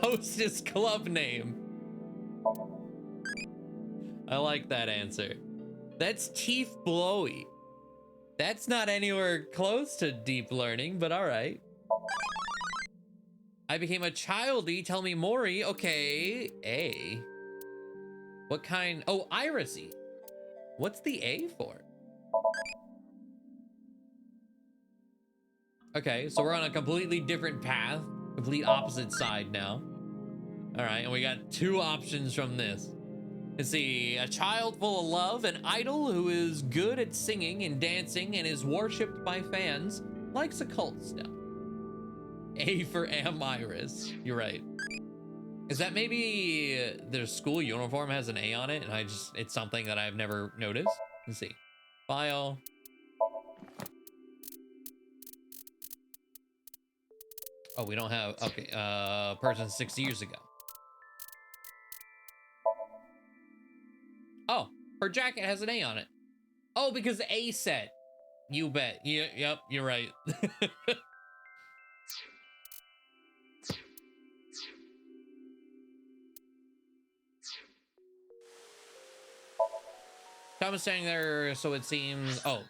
Hostess club name. I like that answer. That's Teeth Blowy. That's not anywhere close to deep learning, but all right. I became a childie. Tell me Mori. Okay, A. What kind? Oh, irisy. What's the A for? Okay, so we're on a completely different path, complete opposite side now. All right, and we got 2 options from this. Let's see, a child full of love, an idol who is good at singing and dancing and is worshipped by fans, likes occult stuff. A for Amiris. You're right. Is that maybe their school uniform has an A on it, and it's something that I've never noticed? Let's see. File. Oh, we don't have, okay, person 6 years ago. Oh, her jacket has an A on it. Oh, because A set. You bet. Yep, you're right. Tom is standing there, so it seems. Oh,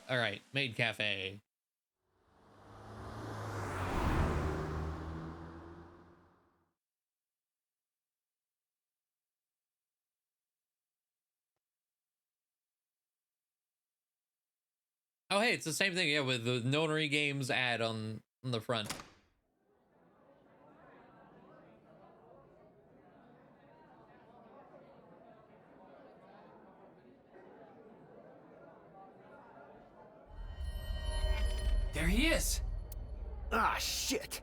all right, maid cafe. Oh, hey, it's the same thing, yeah, with the Notary Games ad on the front. There he is. Ah, shit.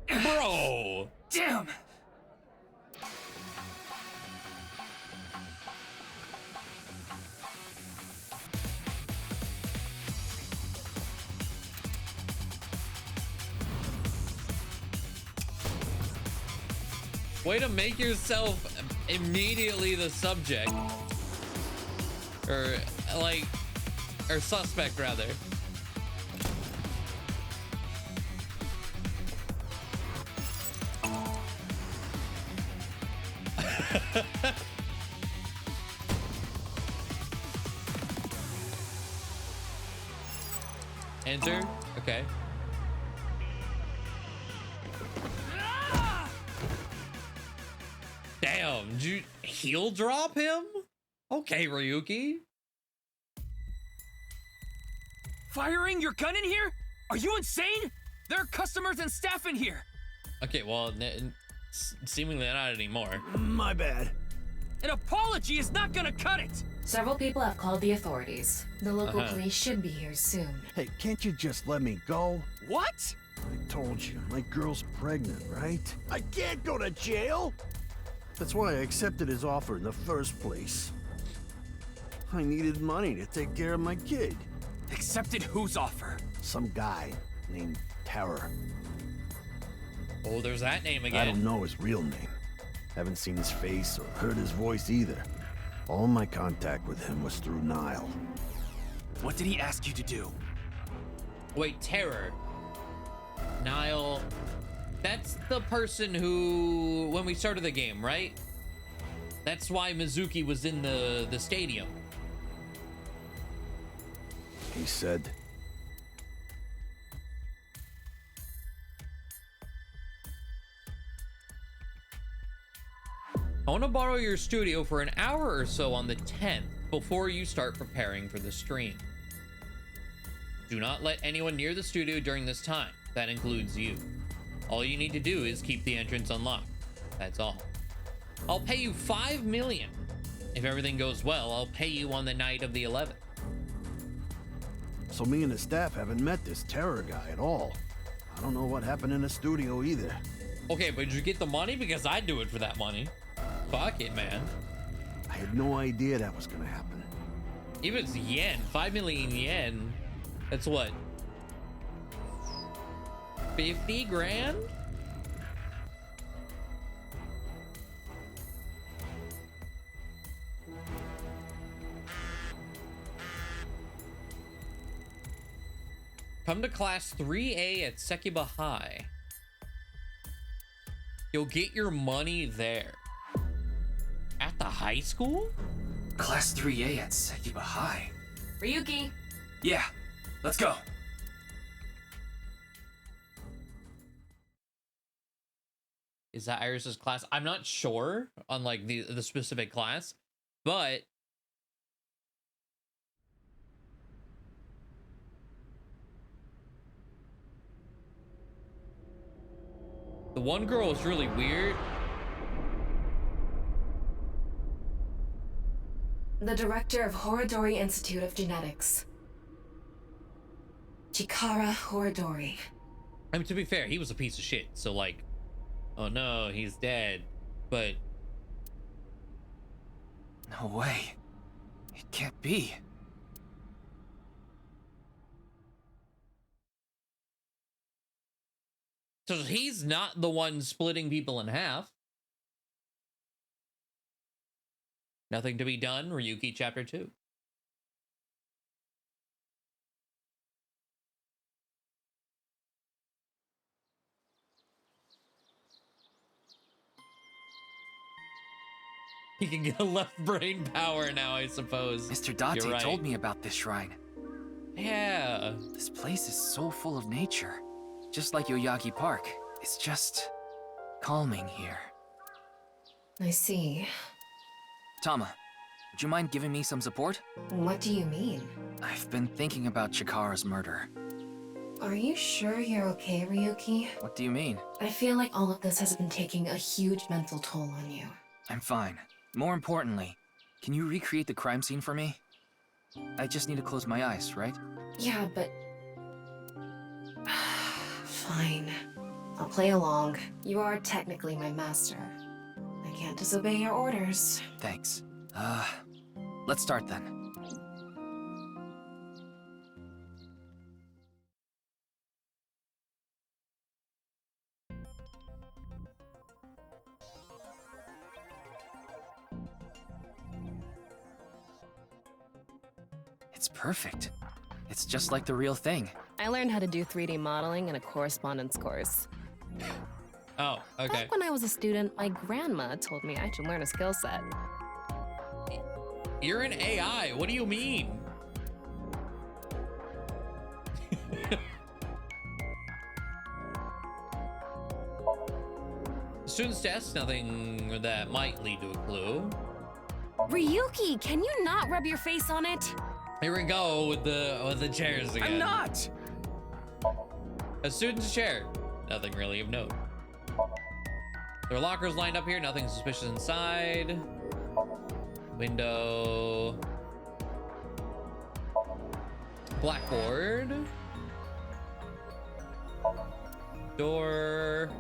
Bro! Damn! Way to make yourself immediately the subject. Or, like, or suspect, rather. Enter. Okay. Damn, did you heel drop him? Okay, Ryuki. Firing your gun in here? Are you insane? There are customers and staff in here. Okay, well, seemingly not anymore. My bad. An apology is not gonna cut it. Several people have called the authorities. The local police should be here soon. Hey, can't you just let me go? What? I told you, my girl's pregnant, right? I can't go to jail! That's why I accepted his offer in the first place. I needed money to take care of my kid. Accepted whose offer? Some guy named Terror. Oh, there's that name again. I don't know his real name. Haven't seen his face or heard his voice either. All my contact with him was through Nile. What did he ask you to do? Wait, Terror. Nile. That's the person who, when we started the game, right? That's why Mizuki was in the stadium. He said... I want to borrow your studio for an hour or so on the 10th before you start preparing for the stream. Do not let anyone near the studio during this time. That includes you. All you need to do is keep the entrance unlocked. That's all. I'll pay you $5 million. If everything goes well, I'll pay you on the night of the 11th. So me and the staff haven't met this Terror guy at all. I don't know what happened in the studio either. Okay, but did you get the money? Because I'd do it for that money. Fuck it, man. I had no idea that was gonna happen. Even if it's yen, 5 million yen, that's what? 50 grand? Come to class 3A at Sekiba High. You'll get your money there. At the high school? Class 3A at Sekiba High. Ryuki! Yeah, let's go. Is that Iris's class? I'm not sure on like the specific class, but the one girl is really weird. The director of Horodori Institute of Genetics. Chikara Horidori. I mean, to be fair, he was a piece of shit. So like, oh no, he's dead. But No way. It can't be. so he's not the one splitting people in half. Nothing to be done, Ryuki Chapter 2. He can get a left brain power now, I suppose. Mr. Date You're right. told me about this shrine. Yeah. This place is so full of nature. Just like Yoyagi Park. It's just calming here. I see. Tama, would you mind giving me some support? What do you mean? I've been thinking about Chikara's murder. Are you sure you're okay, Ryuki? What do you mean? I feel like all of this has been taking a huge mental toll on you. I'm fine. More importantly, can you recreate the crime scene for me? I just need to close my eyes, right? Yeah, but... Fine. I'll play along. You are technically my master. I can't disobey your orders. Thanks. Let's start then. It's perfect. It's just like the real thing. I learned how to do 3D modeling in a correspondence course. Oh, okay. Back when I was a student, my grandma told me I should learn a skill set. You're an AI. What do you mean? Student's test, nothing that might lead to a clue. Ryuki, can you not rub your face on it? Here we go with the chairs again. I'm not! A student's chair. Nothing really of note. There are lockers lined up here. Nothing suspicious inside. Window. Blackboard. Door.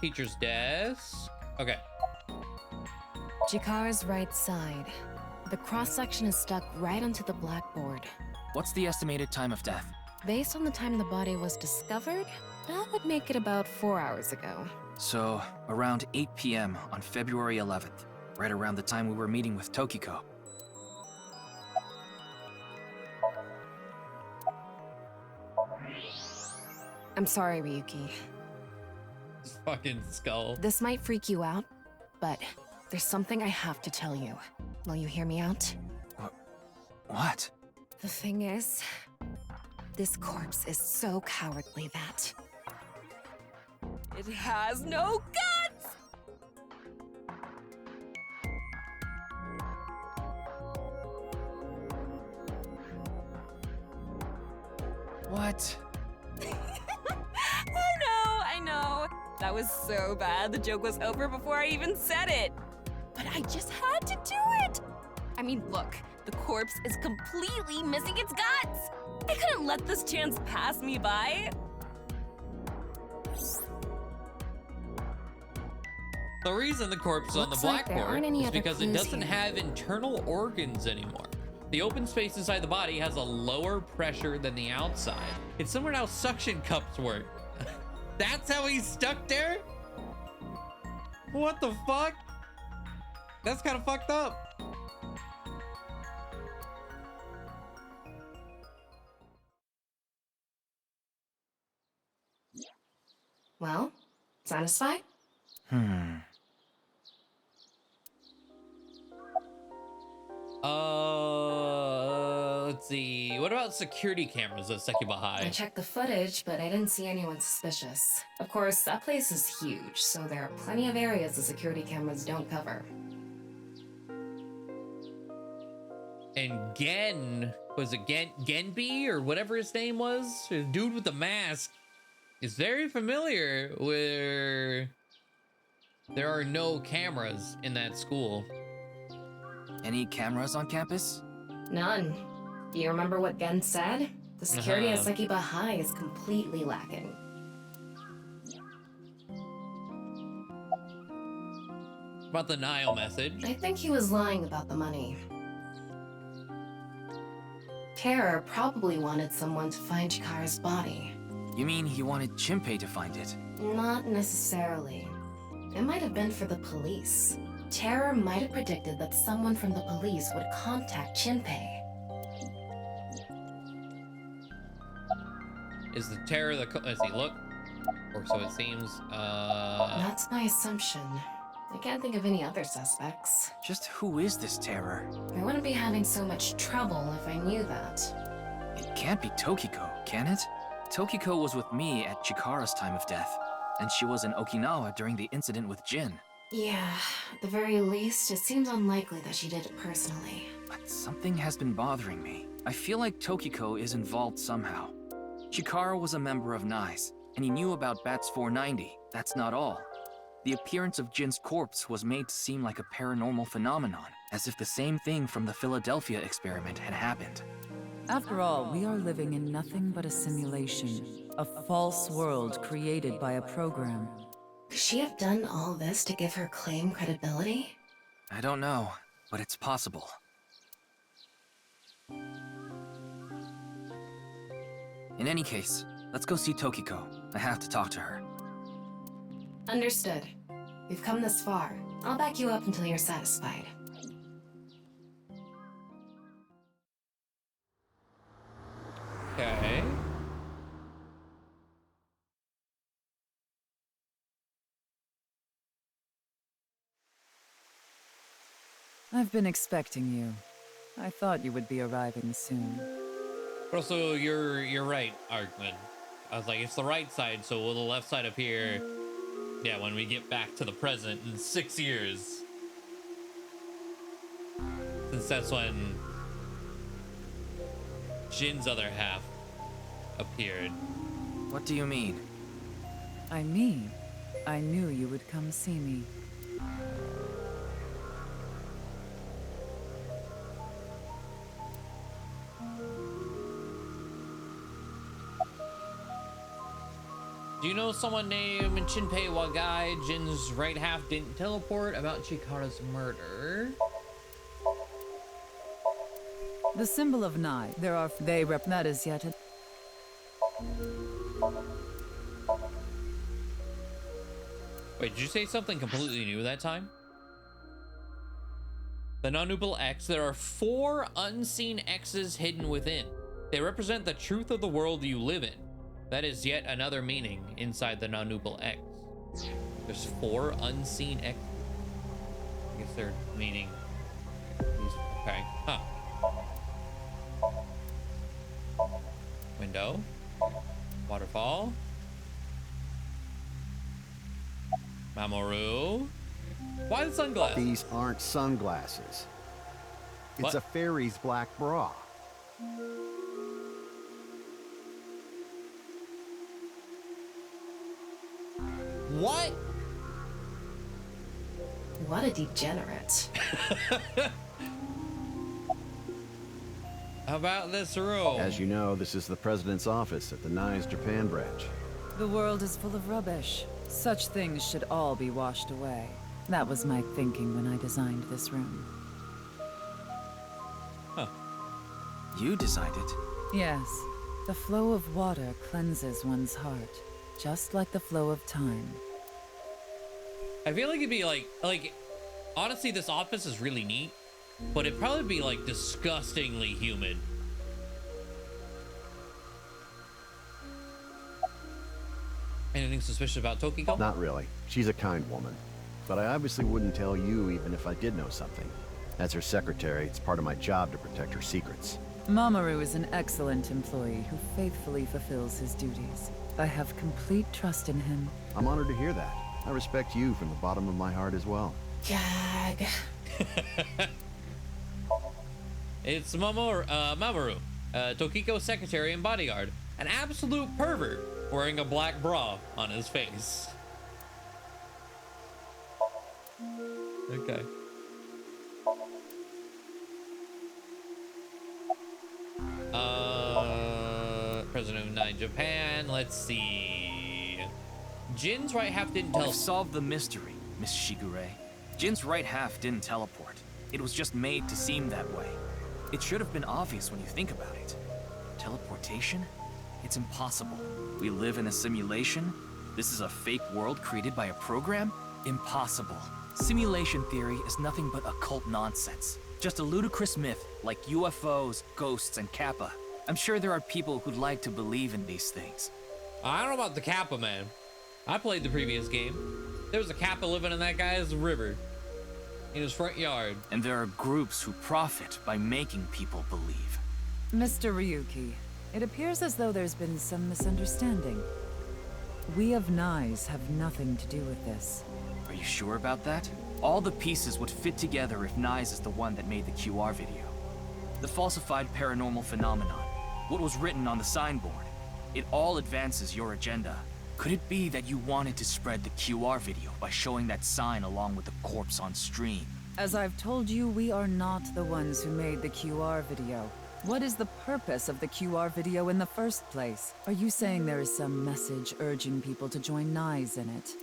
Teacher's desk. Okay. Chikara's right side. The cross-section is stuck right onto the blackboard. What's the estimated time of death? Based on the time the body was discovered, that would make it about 4 hours ago. So, around 8 p.m. on February 11th, right around the time we were meeting with Tokiko. I'm sorry, Ryuki. Fucking skull. This might freak you out, but there's something I have to tell you. Will you hear me out? What? The thing is, this corpse is so cowardly that It has no guts! What? I know. That was so bad, the joke was over before I even said it. But I just had to do it! I mean, look, the corpse is completely missing its guts! I couldn't let this chance pass me by. The reason the corpse is on the Looks like there blackboard aren't any is other because it clues doesn't here. have internal organs anymore. The open space inside the body has a lower pressure than the outside. It's similar to how suction cups work. That's how he's stuck there? What the fuck? That's kind of fucked up. well, satisfied? Let's see. What about security cameras at Sekiba I High? checked the footage, but I didn't see anyone suspicious. Of course, that place is huge, so there are plenty of areas the security cameras don't cover. And Gen, was it Genbi or whatever his name was? The dude with the mask is very familiar where there are no cameras in that school. Any cameras on campus? None. You remember what Gen said? The security at Sekiba High is completely lacking. About the Nile message. I think he was lying about the money. Terror probably wanted someone to find Chikara's body. You mean he wanted Chimpei to find it? Not necessarily. It might have been for the police. Terror might have predicted that someone from the police would contact Chimpei. Is the Terror the... Let's see, look. Or so it seems. That's my assumption. I can't think of any other suspects. Just who is this Terror? I wouldn't be having so much trouble if I knew that. It can't be Tokiko, can it? Tokiko was with me at Chikara's time of death, and she was in Okinawa during the incident with Jin. Yeah, at the very least, it seems unlikely that she did it personally. But something has been bothering me. I feel like Tokiko is involved somehow. Chikara was a member of Nize, and he knew about Bats 490. That's not all. The appearance of Jin's corpse was made to seem like a paranormal phenomenon, as if the same thing from the Philadelphia experiment had happened. After all, we are living in nothing but a simulation, a false world created by a program. Could she have done all this to give her claim credibility? I don't know, but it's possible. In any case, let's go see Tokiko. I have to talk to her. Understood. We've come this far. I'll back you up until you're satisfied. Okay. I've been expecting you. I thought you would be arriving soon. But also, you're right, Arkman. I was like, it's the right side, so will the left side appear? Yeah, when we get back to the present in 6 years. Since that's when Jin's other half appeared. What do you mean? I mean, I knew you would come see me. Do you know someone named Shinpei Wagai? Jin's right half didn't teleport about Chikara's murder. The symbol of Nai. They rep that as yet. Wait, did you say something completely new that time? The non-nuple X, there are 4 unseen X's hidden within. They represent the truth of the world you live in. That is yet another meaning inside the non-nuple X. There's 4 unseen X. I guess they're meaning these. Okay. Huh. Window. Waterfall. Mamoru. Why the sunglasses? These aren't sunglasses. It's What? a fairy's black bra. What? What a degenerate. How about this room? As you know, this is the president's office at the Nize Japan branch. The world is full of rubbish. Such things should all be washed away. That was my thinking when I designed this room. Huh. You designed it? Yes, the flow of water cleanses one's heart, just like the flow of time. I feel like it'd be like, honestly, this office is really neat, but it'd probably be like disgustingly humid. Anything suspicious about Tokiko? Not really. She's a kind woman. But I obviously wouldn't tell you even if I did know something. As her secretary, it's part of my job to protect her secrets. Mamoru is an excellent employee who faithfully fulfills his duties. I have complete trust in him. I'm honored to hear that. I respect you from the bottom of my heart as well. Gag. It's Mamoru, Tokiko's secretary and bodyguard. An absolute pervert wearing a black bra on his face. Okay. President of Nine Japan. Let's see. Jin's right half didn't tell. We've solved the mystery, Miss Shigure. Jin's right half didn't teleport. It was just made to seem that way. It should have been obvious when you think about it. Teleportation? It's impossible. We live in a simulation? This is a fake world created by a program? Impossible. Simulation theory is nothing but occult nonsense. Just a ludicrous myth like UFOs, ghosts, and Kappa. I'm sure there are people who'd like to believe in these things. I don't know about the Kappa, man. I played the previous game. There was a Kappa living in that guy's river. In his front yard. And there are groups who profit by making people believe. Mr. Ryuki, it appears as though there's been some misunderstanding. We of Nize have nothing to do with this. Are you sure about that? All the pieces would fit together if Nize is the one that made the QR video. The falsified paranormal phenomenon, what was written on the signboard, it all advances your agenda. Could it be that you wanted to spread the QR video by showing that sign along with the corpse on stream? As I've told you, we are not the ones who made the QR video. What is the purpose of the QR video in the first place? Are you saying there is some message urging people to join Nize in it?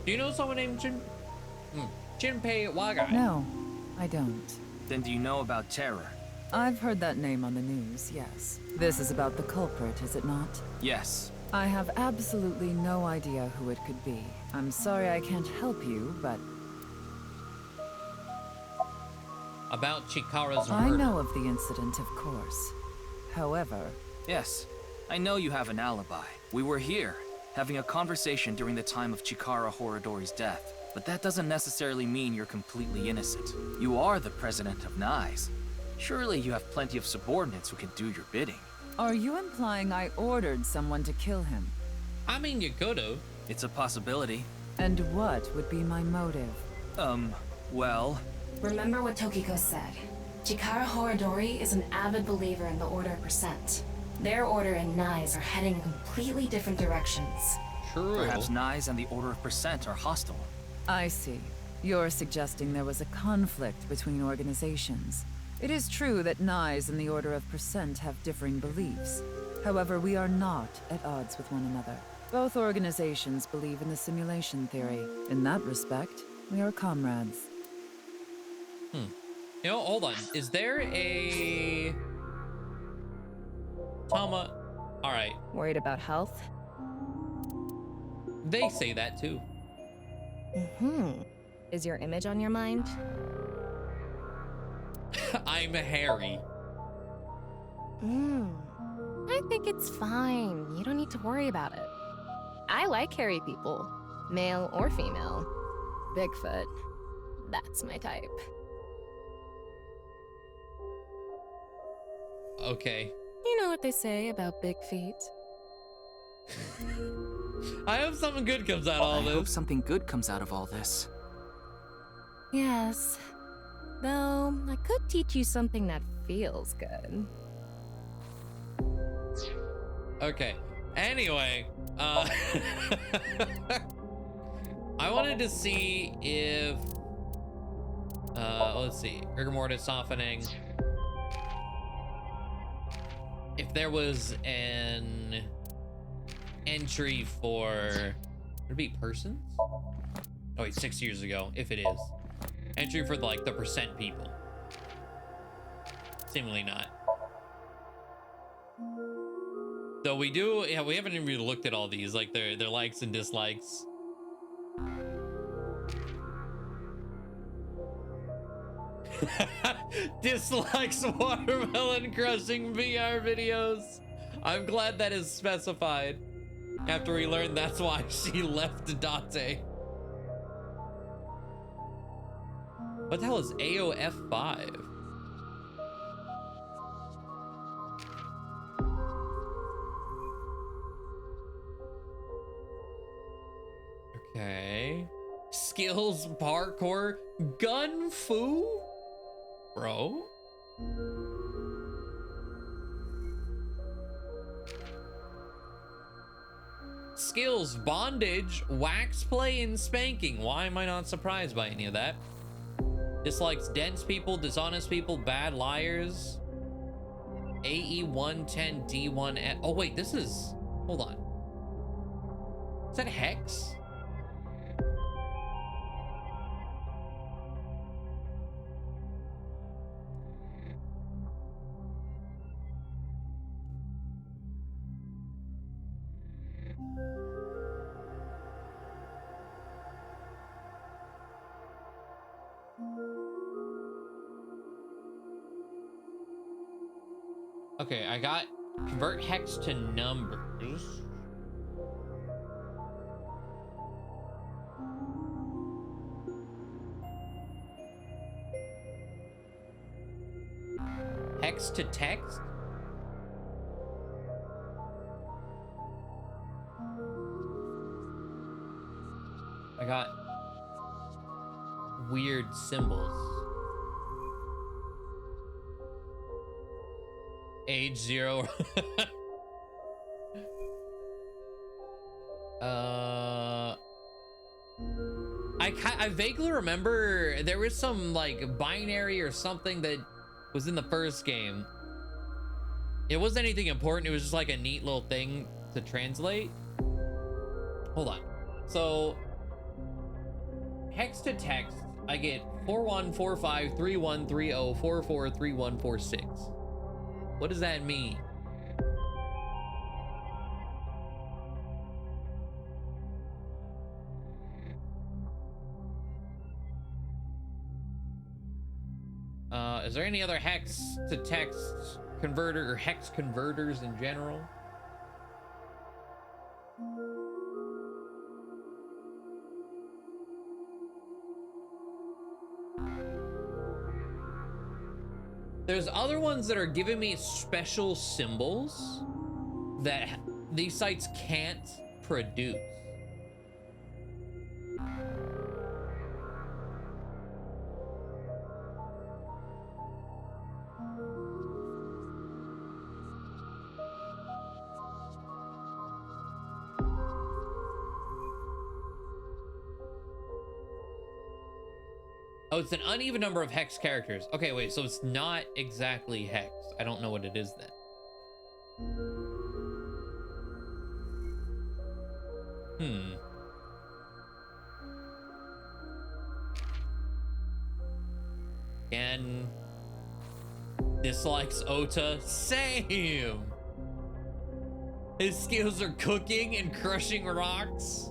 Do you know someone named Jinpei Wagai? No, I don't. Then do you know about Terror? I've heard that name on the news, yes. This is about the culprit, is it not? Yes. I have absolutely no idea who it could be. I'm sorry I can't help you, but... About Chikara's I murder. know of the incident, of course. However... Yes, I know you have an alibi. We were here, having a conversation during the time of Chikara Horadori's death. But that doesn't necessarily mean you're completely innocent. You are the president of Nize. Surely you have plenty of subordinates who can do your bidding. Are you implying I ordered someone to kill him? I mean, you could've. It's a possibility. And what would be my motive? Well... Remember what Tokiko said. Chikara Horadori is an avid believer in the Order of Percent. Their order and Nize are heading in completely different directions. True. Perhaps Nize and the Order of Percent are hostile. I see. You're suggesting there was a conflict between organizations. It is true that Nize and the Order of Percent have differing beliefs. However, we are not at odds with one another. Both organizations believe in the simulation theory. In that respect, we are comrades. You know, hold on. Is there a... Tama... Alright. Worried about health? They say that too. Is your image on your mind? I'm Harry. I think it's fine. You don't need to worry about it. I like hairy people, male or female. Bigfoot, that's my type. Okay. You know what they say about big feet? I hope something good comes out of all I hope this. something good comes out of all this. Yes. Though, I could teach you something that feels good. Okay. Anyway, I wanted to see if, let's see, rigor mortis softening. If there was an entry for, would it be persons? Oh wait, 6 years ago, if it is. Entry for like the percent people. Seemingly not. Though we do, yeah, we haven't even really looked at all these, like their likes and dislikes. Dislikes watermelon crushing VR videos. I'm glad that is specified. After we learned that's why she left Date. What the hell is AOF5? Okay. Skills, parkour, gun fu? Bro? Skills, bondage, wax play, and spanking. Why am I not surprised by any of that? Dislikes dense people, dishonest people, bad liars. AE110D1. Oh wait, this is. Hold on. Is that Hex? Okay, I got convert hex to numbers. Hex to text. I got weird symbols. Age 0. I vaguely remember there was some like binary or something that was in the first game. It wasn't anything important. It was just like a neat little thing to translate. Hold on. So hex to text, I get 41453130443146. What does that mean? Is there any other hex to text converter or hex converters in general? There's other ones that are giving me special symbols that these sites can't produce. Oh, it's an uneven number of hex characters. Okay, wait, so it's not exactly hex. I don't know what it is then. Again, dislikes Ota. Same. His skills are cooking and crushing rocks.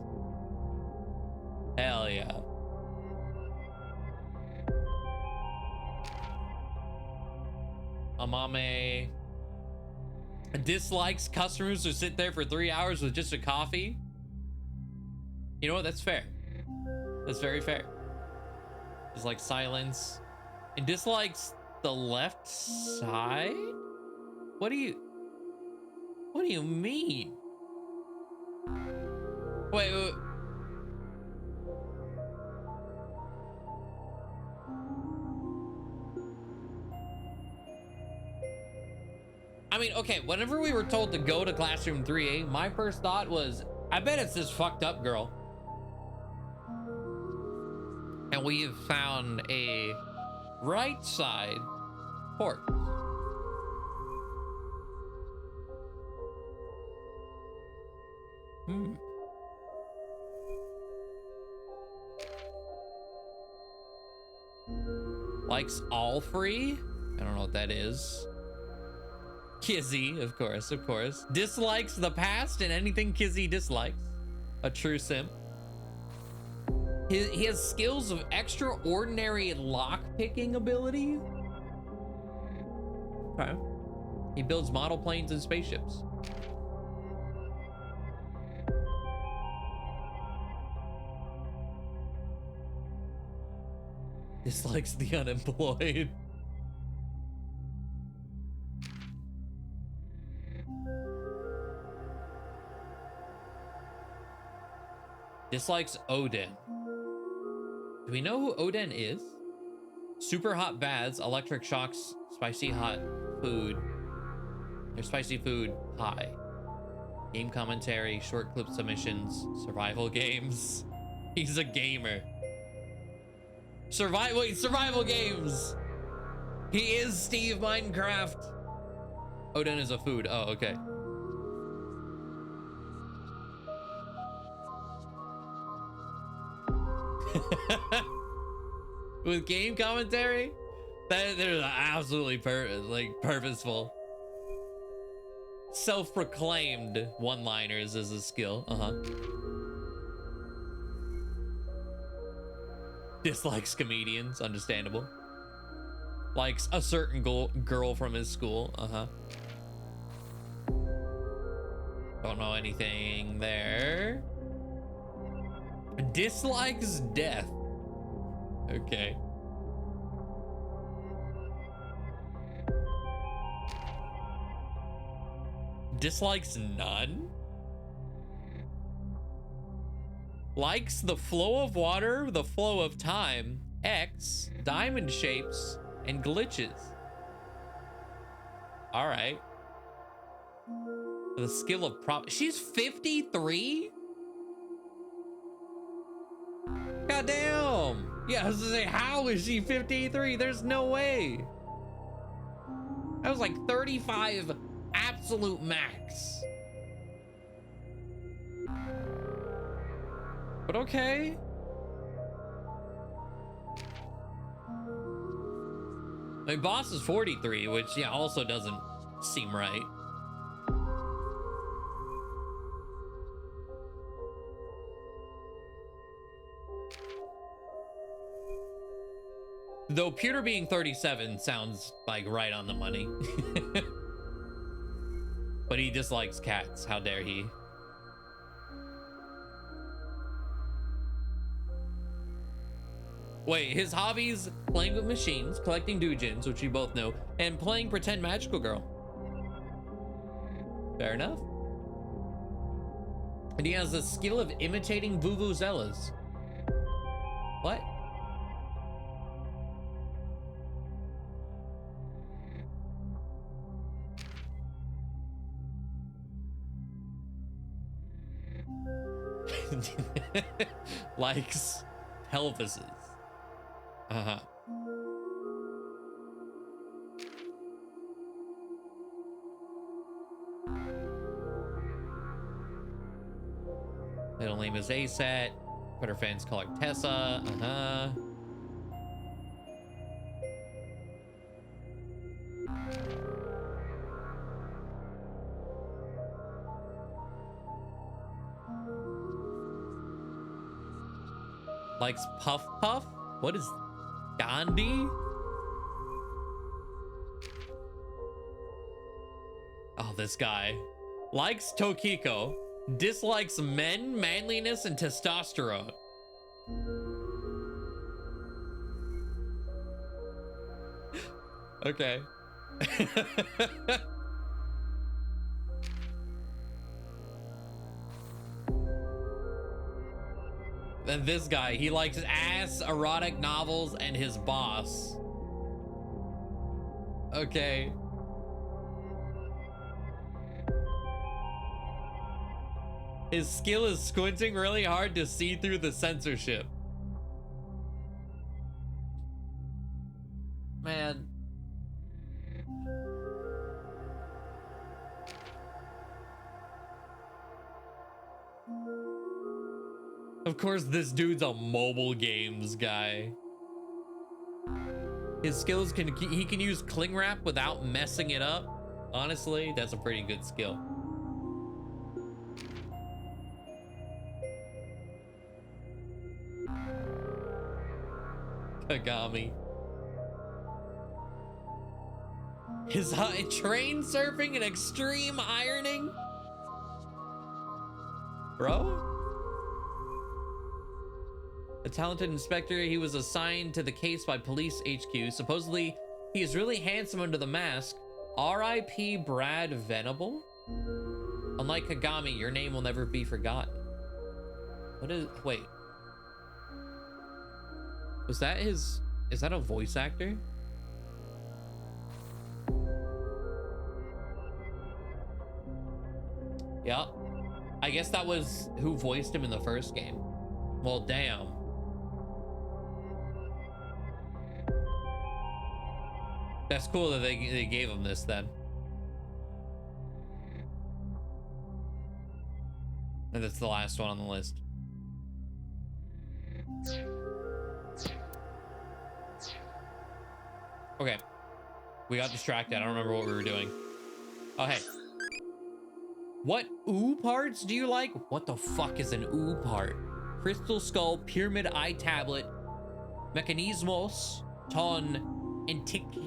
Hell yeah. Amame dislikes customers who sit there for 3 hours with just a coffee. You know what? That's fair. That's very fair. Just like silence. And dislikes the left side? What do you mean? Wait. I mean, okay, whenever we were told to go to classroom 3A, my first thought was, I bet it's this fucked up girl. And we have found a right side port. Likes all free? I don't know what that is. Kizzy, of course. Dislikes the past and anything Kizzy dislikes. A true simp. He has skills of extraordinary lock-picking ability. Okay. He builds model planes and spaceships. Dislikes the unemployed. Dislikes Odin. Do we know who Odin is? Super hot baths, electric shocks, spicy hot food. Or spicy food high. Game commentary, short clip submissions, survival games. He's a gamer. Survival games. He is Steve Minecraft. Odin is a food. Oh, okay. With game commentary, they're absolutely purposeful. Self-proclaimed one-liners is a skill. Dislikes comedians, understandable. Likes a certain girl from his school. Don't know anything there. Dislikes death. Okay. Dislikes none. Likes the flow of water, the flow of time, X, diamond shapes, and glitches. All right. The skill of she's 53? God damn. Yeah, I was gonna say, how is she 53? There's no way. I was like 35 absolute max. But okay. My boss is 43, which, yeah, also doesn't seem right. Though Pewter being 37 sounds like right on the money. But he dislikes cats. How dare he? Wait, his hobbies: playing with machines, collecting doujins, which we both know, and playing pretend magical girl. Fair enough. And he has the skill of imitating vuvuzelas. What? Likes pelvises. Middle name is ASAT. Twitter fans call her Tessa. Likes Puff Puff? What is Gandhi? Oh, this guy. Likes Tokiko. Dislikes men, manliness, and testosterone. Okay. Then this guy, he likes ass, erotic novels, and his boss. Okay. His skill is squinting really hard to see through the censorship. Man. Of course, this dude's a mobile games guy. His skills he can use cling wrap without messing it up. Honestly, that's a pretty good skill. Kagami. His train surfing and extreme ironing? Bro? A talented inspector, he was assigned to the case by police HQ. Supposedly, he is really handsome under the mask. R.I.P. Brad Venable? Unlike Kagami, your name will never be forgotten. What is... Wait. Was that his... Is that a voice actor? Yep. I guess that was who voiced him in the first game. Well, damn. That's cool that they gave him this then. And that's the last one on the list. Okay. We got distracted. I don't remember what we were doing. Oh, hey. What ooh parts do you like? What the fuck is an ooh part? Crystal Skull, Pyramid Eye Tablet, Mechanismos, Ton, Antikythera,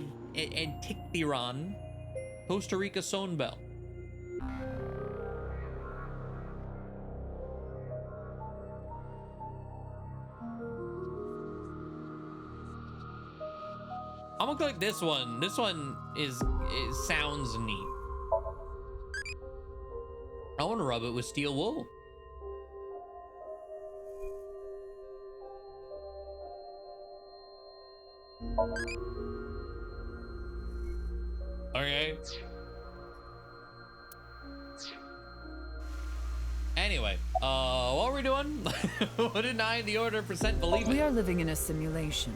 Costa Rica Stone Bell. I'm gonna click this one. This one sounds neat. I want to rub it with steel wool. Okay. Anyway, what are we doing? What did I, the order of percent, believe in? We are living in a simulation,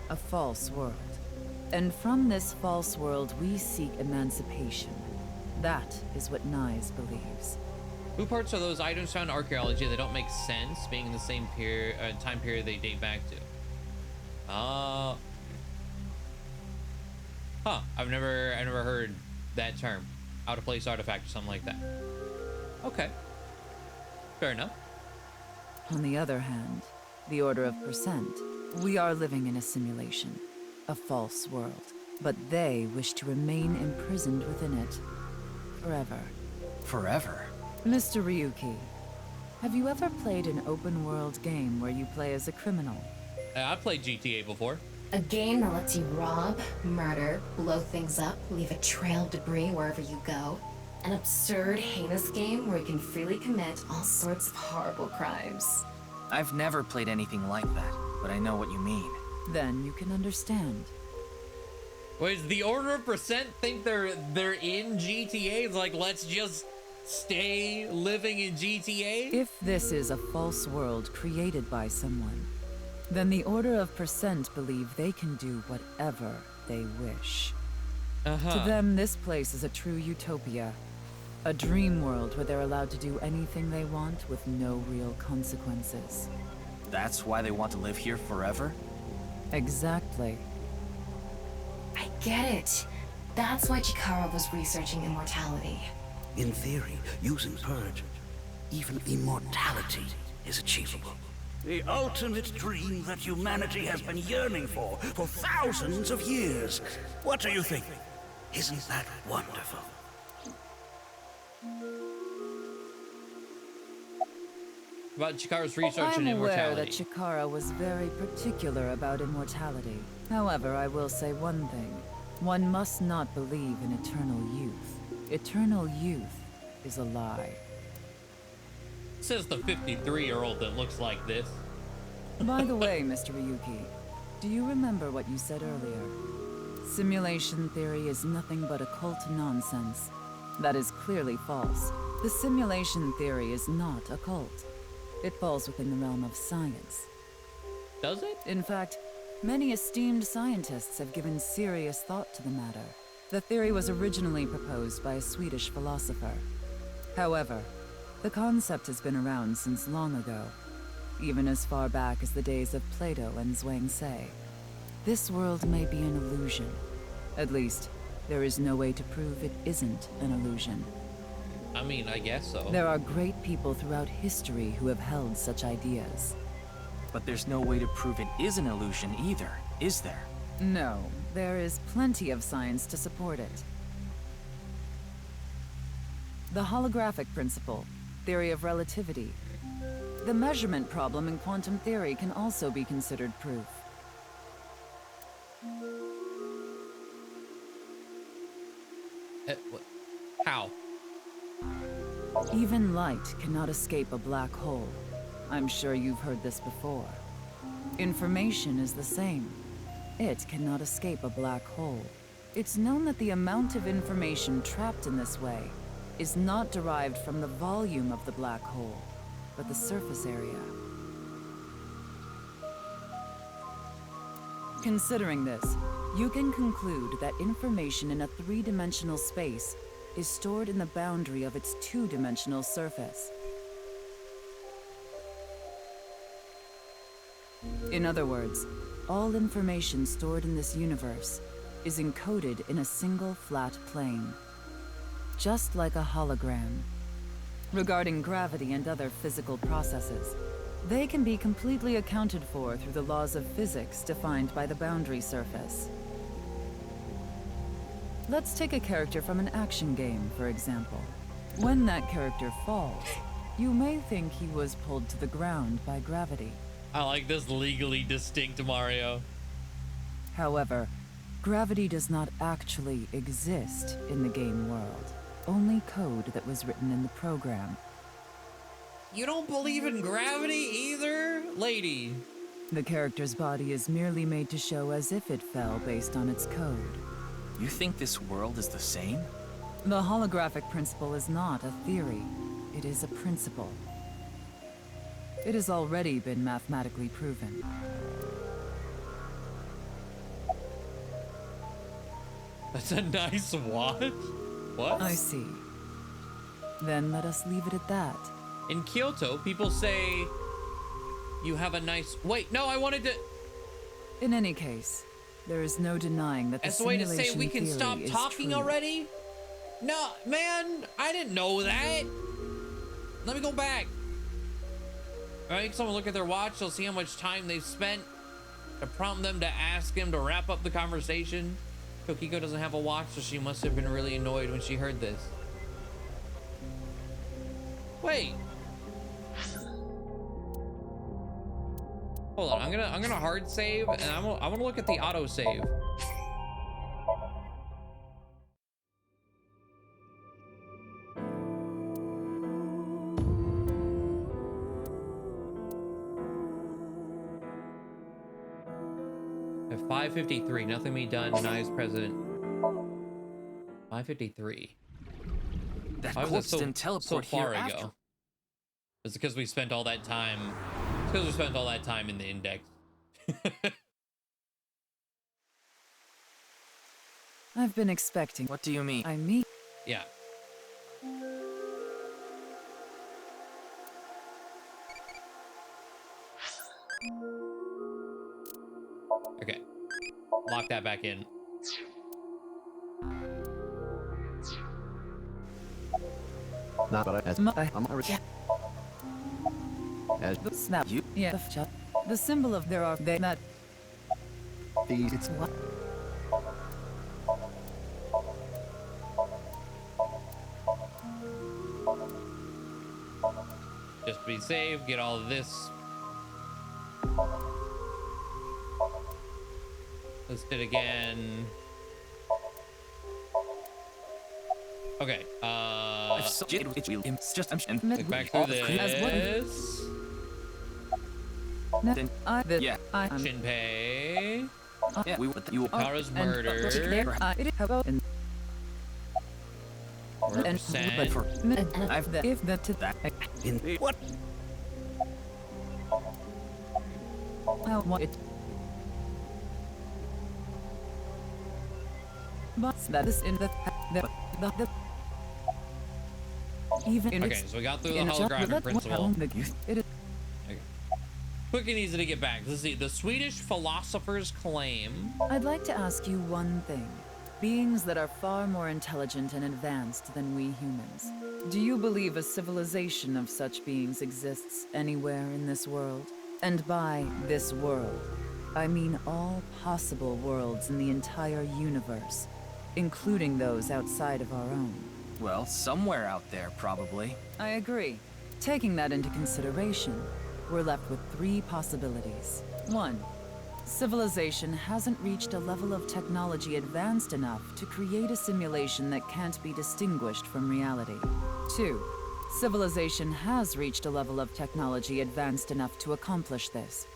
a false world. And from this false world, we seek emancipation. That is what Nize believes. Who parts are those items found in archaeology that don't make sense, being in the same time period they date back to? Huh. I've never heard that term. Out of place artifact or something like that. Okay. Fair enough. On the other hand, the order of percent, we are living in a simulation, a false world. But they wish to remain imprisoned within it. Forever. Forever? Mr. Ryuki, have you ever played an open-world game where you play as a criminal? I've played GTA before. A game that lets you rob, murder, blow things up, leave a trail of debris wherever you go. An absurd, heinous game where you can freely commit all sorts of horrible crimes. I've never played anything like that, but I know what you mean. Then you can understand. Wait, does the order of percent think they're in GTA? It's like, let's just stay living in GTA? If this is a false world created by someone, then the order of percent believe they can do whatever they wish. To them, this place is a true utopia. A dream world where they're allowed to do anything they want with no real consequences. That's why they want to live here forever? Exactly. I get it. That's why Chikara was researching immortality. In theory, using Purge, even immortality is achievable. The ultimate dream that humanity has been yearning for thousands of years. What do you think? Isn't that wonderful? About Chikara's research I'm in aware immortality. that Chikara was very particular about immortality. However, I will say one thing. One must not believe in eternal youth. Eternal youth is a lie. Says the 53-year-old that looks like this. By the way, Mr. Ryuki, do you remember what you said earlier? Simulation theory is nothing but occult nonsense. That is clearly false. The simulation theory is not occult. It falls within the realm of science. Does it? In fact, many esteemed scientists have given serious thought to the matter. The theory was originally proposed by a Swedish philosopher. However, the concept has been around since long ago, even as far back as the days of Plato and Zhuangzi. This world may be an illusion. At least, there is no way to prove it isn't an illusion. I mean, I guess so. There are great people throughout history who have held such ideas. But there's no way to prove it is an illusion either, is there? No, there is plenty of science to support it. The holographic principle, theory of relativity. The measurement problem in quantum theory can also be considered proof. How? Even light cannot escape a black hole. I'm sure you've heard this before. Information is the same. It cannot escape a black hole. It's known that the amount of information trapped in this way is not derived from the volume of the black hole, but the surface area. Considering this, you can conclude that information in a three-dimensional space is stored in the boundary of its two-dimensional surface. In other words, all information stored in this universe is encoded in a single flat plane, just like a hologram. Regarding gravity and other physical processes, they can be completely accounted for through the laws of physics defined by the boundary surface. Let's take a character from an action game, for example. When that character falls, you may think he was pulled to the ground by gravity. I like this legally distinct Mario. However, gravity does not actually exist in the game world, only code that was written in the program. You don't believe in gravity either, lady? The character's body is merely made to show as if it fell based on its code. You think this world is the same? The holographic principle is not a theory, it is a principle. It has already been mathematically proven. That's a nice watch. What? I see. Then let us leave it at that. In Kyoto, people say you have a nice... Wait, no, I wanted to... In any case, there is no denying that the That's the way to simulation say we can theory stop is talking true. already? No, man, I didn't know that. Let me go back. All right, someone look at their watch. They'll see how much time they've spent to prompt them to ask him to wrap up the conversation. Tokiko doesn't have a watch, so she must have been really annoyed when she heard this. Wait. Hold on, I'm gonna hard save, and I want to look at the auto save. At 5:53, nothing be done. Nize president. 5:53. That Why was corpse that didn't teleport so far here ago? after. It's because we spent all that time. It's because we spent all that time in the index. I've been expecting. What do you mean? I mean. Yeah. Okay. Lock that back in. Not but I'm already. As The snap. You. Yeah. The symbol of there are they not. these, it's What? Just be safe. Get all of this. Let's do it again. Okay. It's just Look back through this. Then yeah. Shinpei. Yeah, we were you. Kara's murder. But for I've the if the to That in what? I want it. But that is in the even in Okay, so we got through the holographic principle. It is Quick and easy to get back. Let's see. The Swedish philosophers claim. I'd like to ask you one thing. Beings that are far more intelligent and advanced than we humans. Do you believe a civilization of such beings exists anywhere in this world? And by this world, I mean all possible worlds in the entire universe, including those outside of our own. Well, somewhere out there, probably. I agree. Taking that into consideration, we're left with three possibilities. 1. Civilization hasn't reached a level of technology advanced enough to create a simulation that can't be distinguished from reality. 2. Civilization has reached a level of technology advanced enough to accomplish this,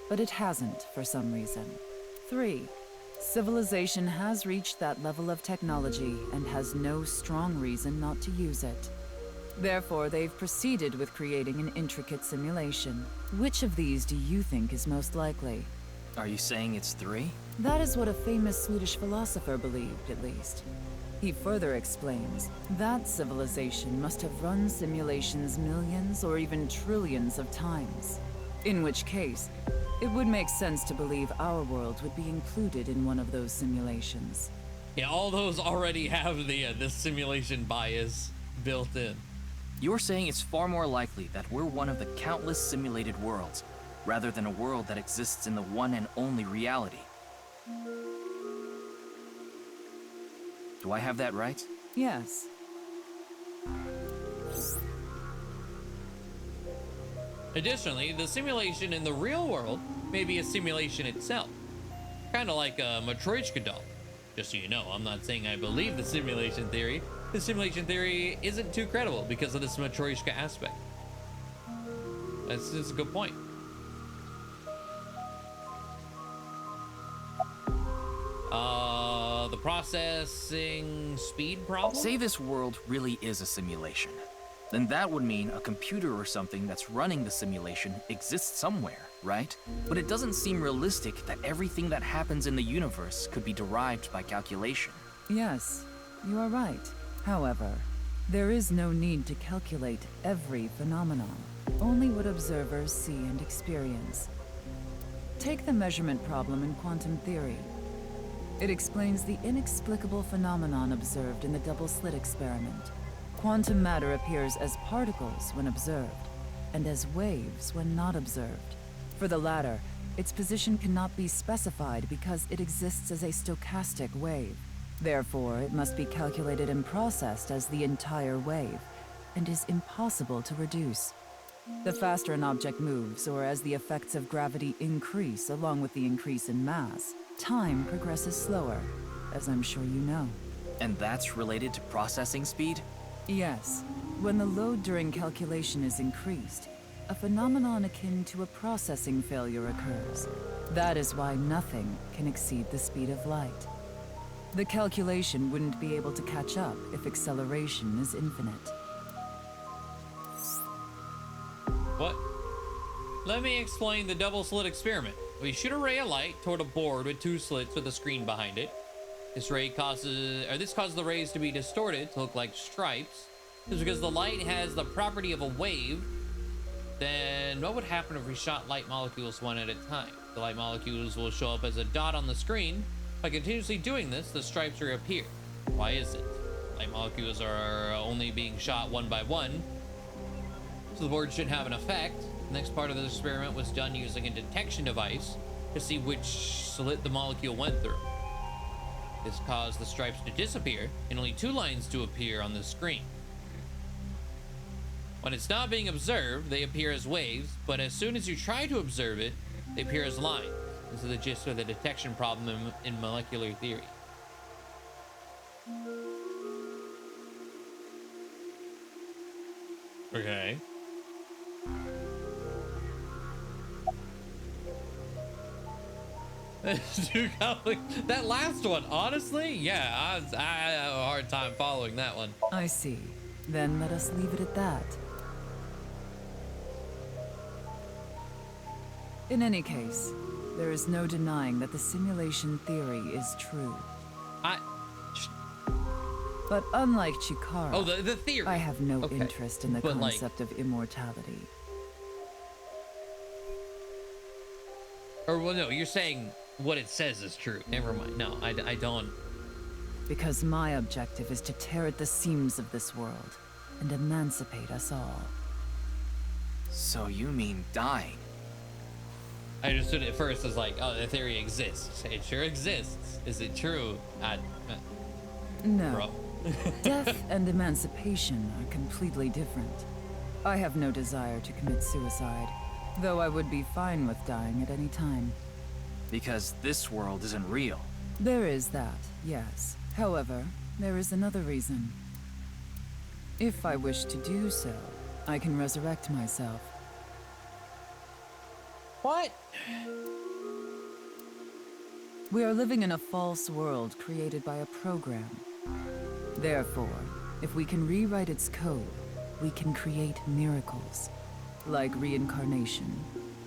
but it hasn't for some reason. 3. Civilization has reached that level of technology and has no strong reason not to use it. Therefore, they've proceeded with creating an intricate simulation. Which of these do you think is most likely? Are you saying it's 3? That is what a famous Swedish philosopher believed, at least. He further explains that civilization must have run simulations millions or even trillions of times. In which case, it would make sense to believe our world would be included in one of those simulations. Yeah, all those already have the simulation bias built in. You're saying it's far more likely that we're one of the countless simulated worlds, rather than a world that exists in the one and only reality. Do I have that right? Yes. Additionally, the simulation in the real world may be a simulation itself. Kind of like a Matryoshka doll. Just so you know, I'm not saying I believe the simulation theory. The simulation theory isn't too credible because of this Matryoshka aspect. That's a good point. The processing speed problem? Say this world really is a simulation. Then that would mean a computer or something that's running the simulation exists somewhere, right? But it doesn't seem realistic that everything that happens in the universe could be derived by calculation. Yes, you are right. However, there is no need to calculate every phenomenon, only what observers see and experience. Take the measurement problem in quantum theory. It explains the inexplicable phenomenon observed in the double-slit experiment. Quantum matter appears as particles when observed, and as waves when not observed. For the latter, its position cannot be specified because it exists as a stochastic wave. Therefore, it must be calculated and processed as the entire wave, and is impossible to reduce. The faster an object moves, or as the effects of gravity increase along with the increase in mass, time progresses slower, as I'm sure you know. And that's related to processing speed? Yes. When the load during calculation is increased, a phenomenon akin to a processing failure occurs. That is why nothing can exceed the speed of light. The calculation wouldn't be able to catch up if acceleration is infinite. What? Let me explain the double slit experiment. We shoot a ray of light toward a board with 2 slits with a screen behind it. This causes the rays to be distorted to look like stripes. This is because the light has the property of a wave. Then what would happen if we shot light molecules one at a time? The light molecules will show up as a dot on the screen. By continuously doing this, the stripes reappear. Why is it? Light molecules are only being shot one by one, so the board should have an effect. The next part of the experiment was done using a detection device to see which slit the molecule went through. This caused the stripes to disappear and only 2 lines to appear on the screen. When it's not being observed, they appear as waves, but as soon as you try to observe it, they appear as lines. This is the gist of the detection problem in molecular theory. Okay. That last one, honestly, yeah, I have a hard time following that one. I see. Then let us leave it at that. In any case, there is no denying that the simulation theory is true. But unlike Chikara, oh, the theory. I have no interest in the concept of immortality. Or, well, no, you're saying what it says is true. Never mind. No, I don't. Because my objective is to tear at the seams of this world and emancipate us all. So you mean dying? I understood it at first as like, oh, the theory exists. It sure exists. Is it true? No. Bro. Death and emancipation are completely different. I have no desire to commit suicide, though I would be fine with dying at any time. Because this world isn't real. There is that, yes. However, there is another reason. If I wish to do so, I can resurrect myself. What? We are living in a false world created by a program. Therefore, if we can rewrite its code, we can create miracles, like reincarnation,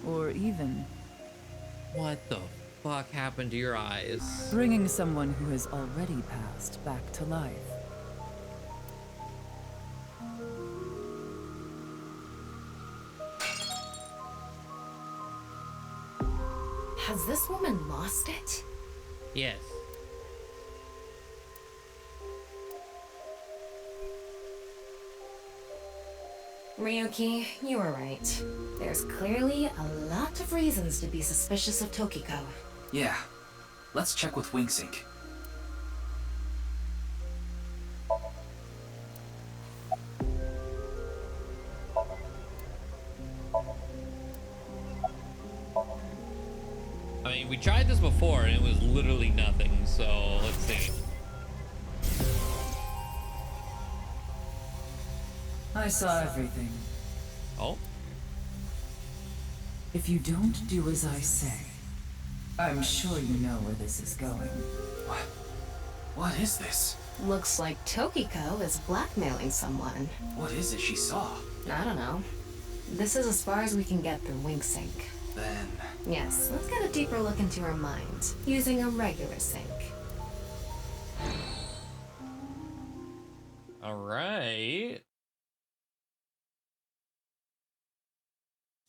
or even What the fuck happened to your eyes? Bringing someone who has already passed back to life. Has this woman lost it? Yes. Ryuki, you were right. There's clearly a lot of reasons to be suspicious of Tokiko. Yeah. Let's check with WingSync. I mean, we tried this before and it was literally nothing, so let's see. I saw everything. Oh? If you don't do as I say, I'm sure you know where this is going. What is this? Looks like Tokiko is blackmailing someone. What is it she saw? I don't know. This is as far as we can get through WingSync. Then... Yes, let's get a deeper look into her mind, using a regular sync. Alright.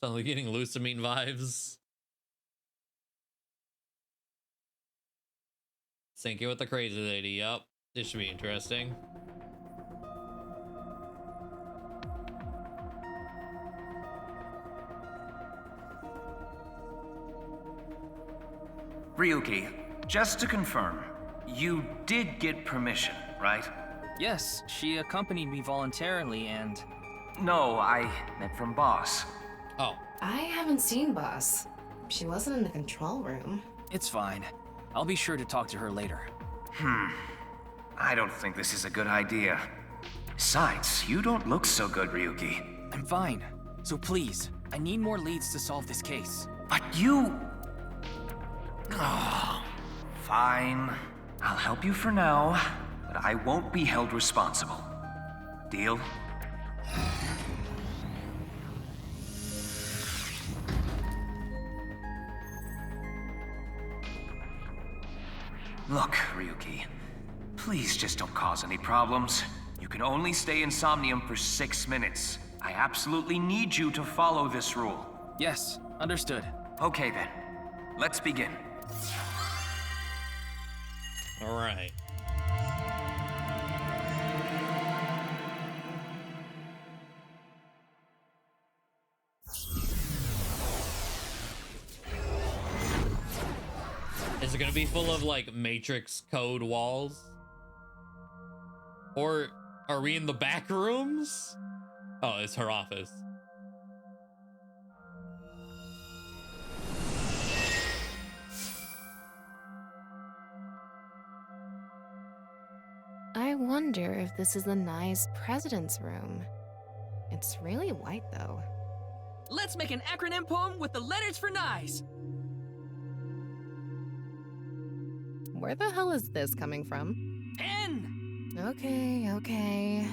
Suddenly getting Lusamine vibes. Syncing with the crazy lady, yup. This should be interesting. Ryuki, just to confirm, you did get permission, right? Yes, she accompanied me voluntarily and... No, I meant from Boss. Oh. I haven't seen Boss. She wasn't in the control room. It's fine. I'll be sure to talk to her later. I don't think this is a good idea. Besides, you don't look so good, Ryuki. I'm fine. So please, I need more leads to solve this case. But you... Oh, fine. I'll help you for now, but I won't be held responsible. Deal? Look, Ryuki, please just don't cause any problems. You can only stay in Somnium for 6 minutes. I absolutely need you to follow this rule. Yes, understood. Okay then, let's begin. Alright. Is it gonna be full of like Matrix code walls? Or are we in the back rooms? Oh, it's her office. I wonder if this is the Nize president's room. It's really white, though. Let's make an acronym poem with the letters for Nize. Where the hell is this coming from? N. Okay.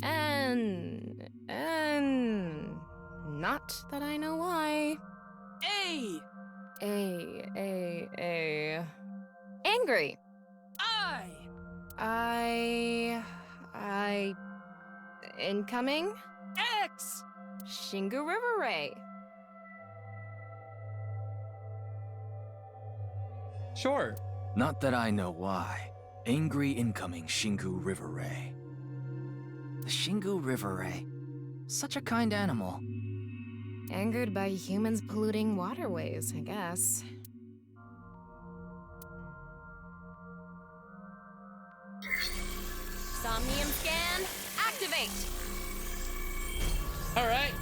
N. Not that I know why. A. Angry. I. Incoming? X. Shingu River Ray. Sure. Not that I know why. Angry incoming Shingu River Ray. The Shingu River Ray. Such a kind animal. Angered by humans polluting waterways, I guess. Somnium scan, activate! All right.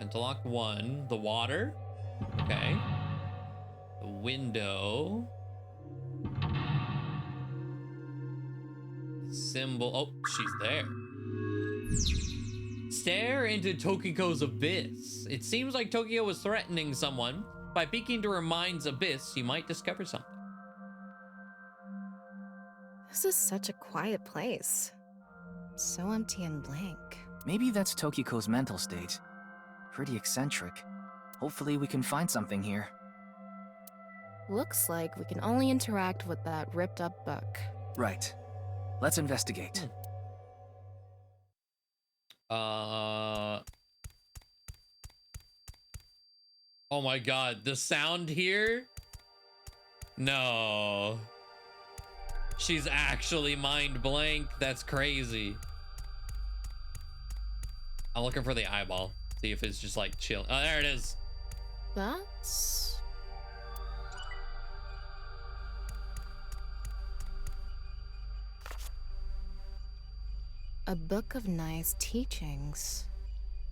Interlock 1, the water. Okay. The window. Symbol. Oh, she's there. Stare into Tokiko's abyss. It seems like Tokiko was threatening someone. By peeking to her mind's abyss, you might discover something. This is such a quiet place. So empty and blank. Maybe that's Tokiko's mental state. Pretty eccentric. Hopefully we can find something here. Looks like we can only interact with that ripped up book. Right. Let's investigate. Oh my god, the sound here? No. She's actually mind blank. That's crazy. I'm looking for the eyeball. See if it's just like chill. Oh, there it is. That's... a book of Nize teachings.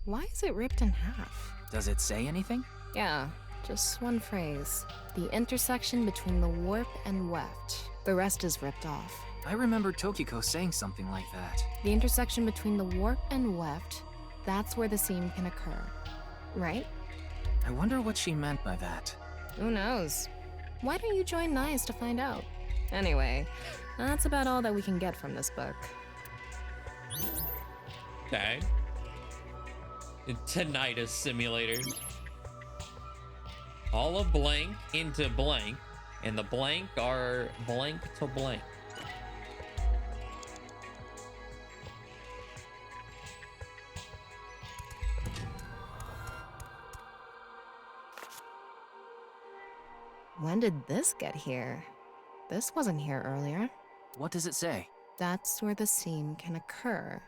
Why is it ripped in half? Does it say anything? Yeah, just one phrase. The intersection between the warp and weft. The rest is ripped off. I remember Tokiko saying something like that. The intersection between the warp and weft, that's where the seam can occur. Right? I wonder what she meant by that. Who knows? Why don't you join Nize to find out? Anyway, that's about all that we can get from this book. Okay. Tinnitus simulator. All of blank into blank, and the blank are blank to blank. When did this get here? This wasn't here earlier. What does it say? That's where the seam can occur.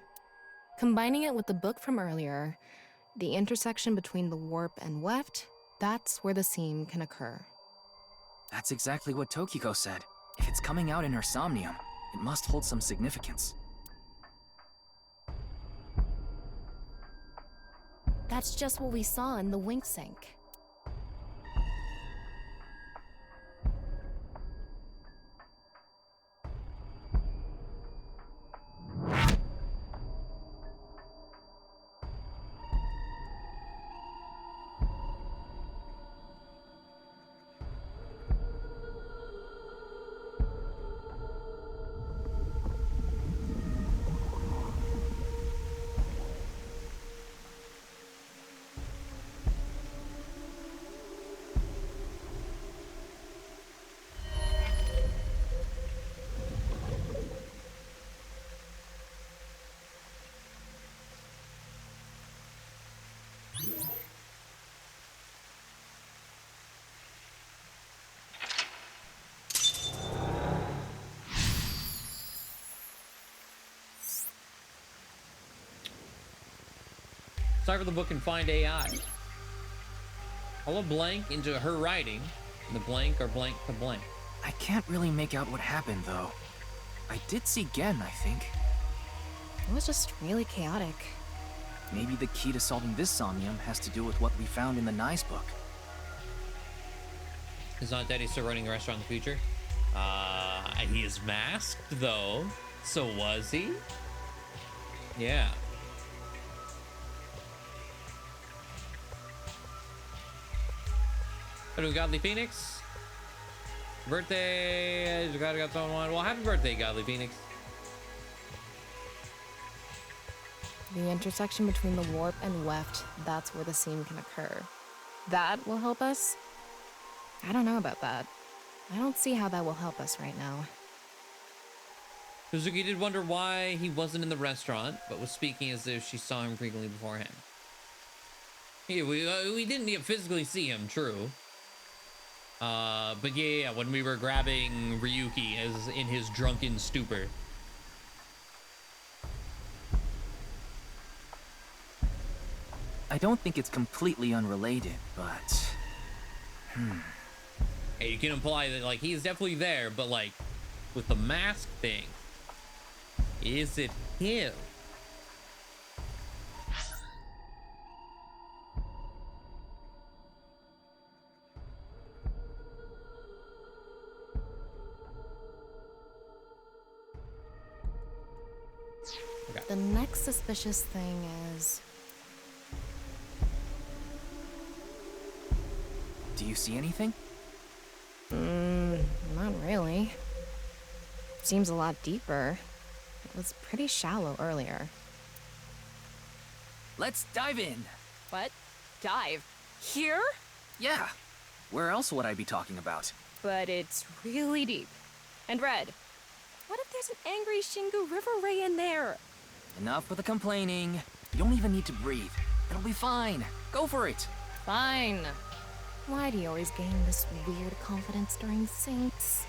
Combining it with the book from earlier, the intersection between the warp and weft, that's where the seam can occur. That's exactly what Tokiko said. If it's coming out in her somnium, it must hold some significance. That's just what we saw in the wink sink. Cipher the book and find AI. Pull a blank into her writing, and the blank are blank to blank. I can't really make out what happened, though. I did see Gen, I think. It was just really chaotic. Maybe the key to solving this somnium has to do with what we found in the Nize book. Is Aunt Daddy still running the restaurant in the future? He is masked, though. So was he? Yeah. Hello, Godly Phoenix. Birthday. Got someone. Well, happy birthday, Godly Phoenix. The intersection between the warp and weft, that's where the seam can occur. That will help us? I don't know about that. I don't see how that will help us right now. Suzuki did wonder why he wasn't in the restaurant, but was speaking as if she saw him frequently beforehand. Yeah, we didn't physically see him, true. But yeah, when we were grabbing Ryuki as in his drunken stupor. I don't think it's completely unrelated, but... Hey, you can imply that, like, he's definitely there, but, like, with the mask thing, is it him? Okay. The next suspicious thing is... Do you see anything? Not really. Seems a lot deeper. was pretty shallow earlier. Let's dive in. What? Dive? Here? Yeah. Where else would I be talking about? But it's really deep. And red. What if there's an angry Shingu River Ray in there? Enough with the complaining. You don't even need to breathe. It'll be fine. Go for it. Fine. Why do you always gain this weird confidence during syncs?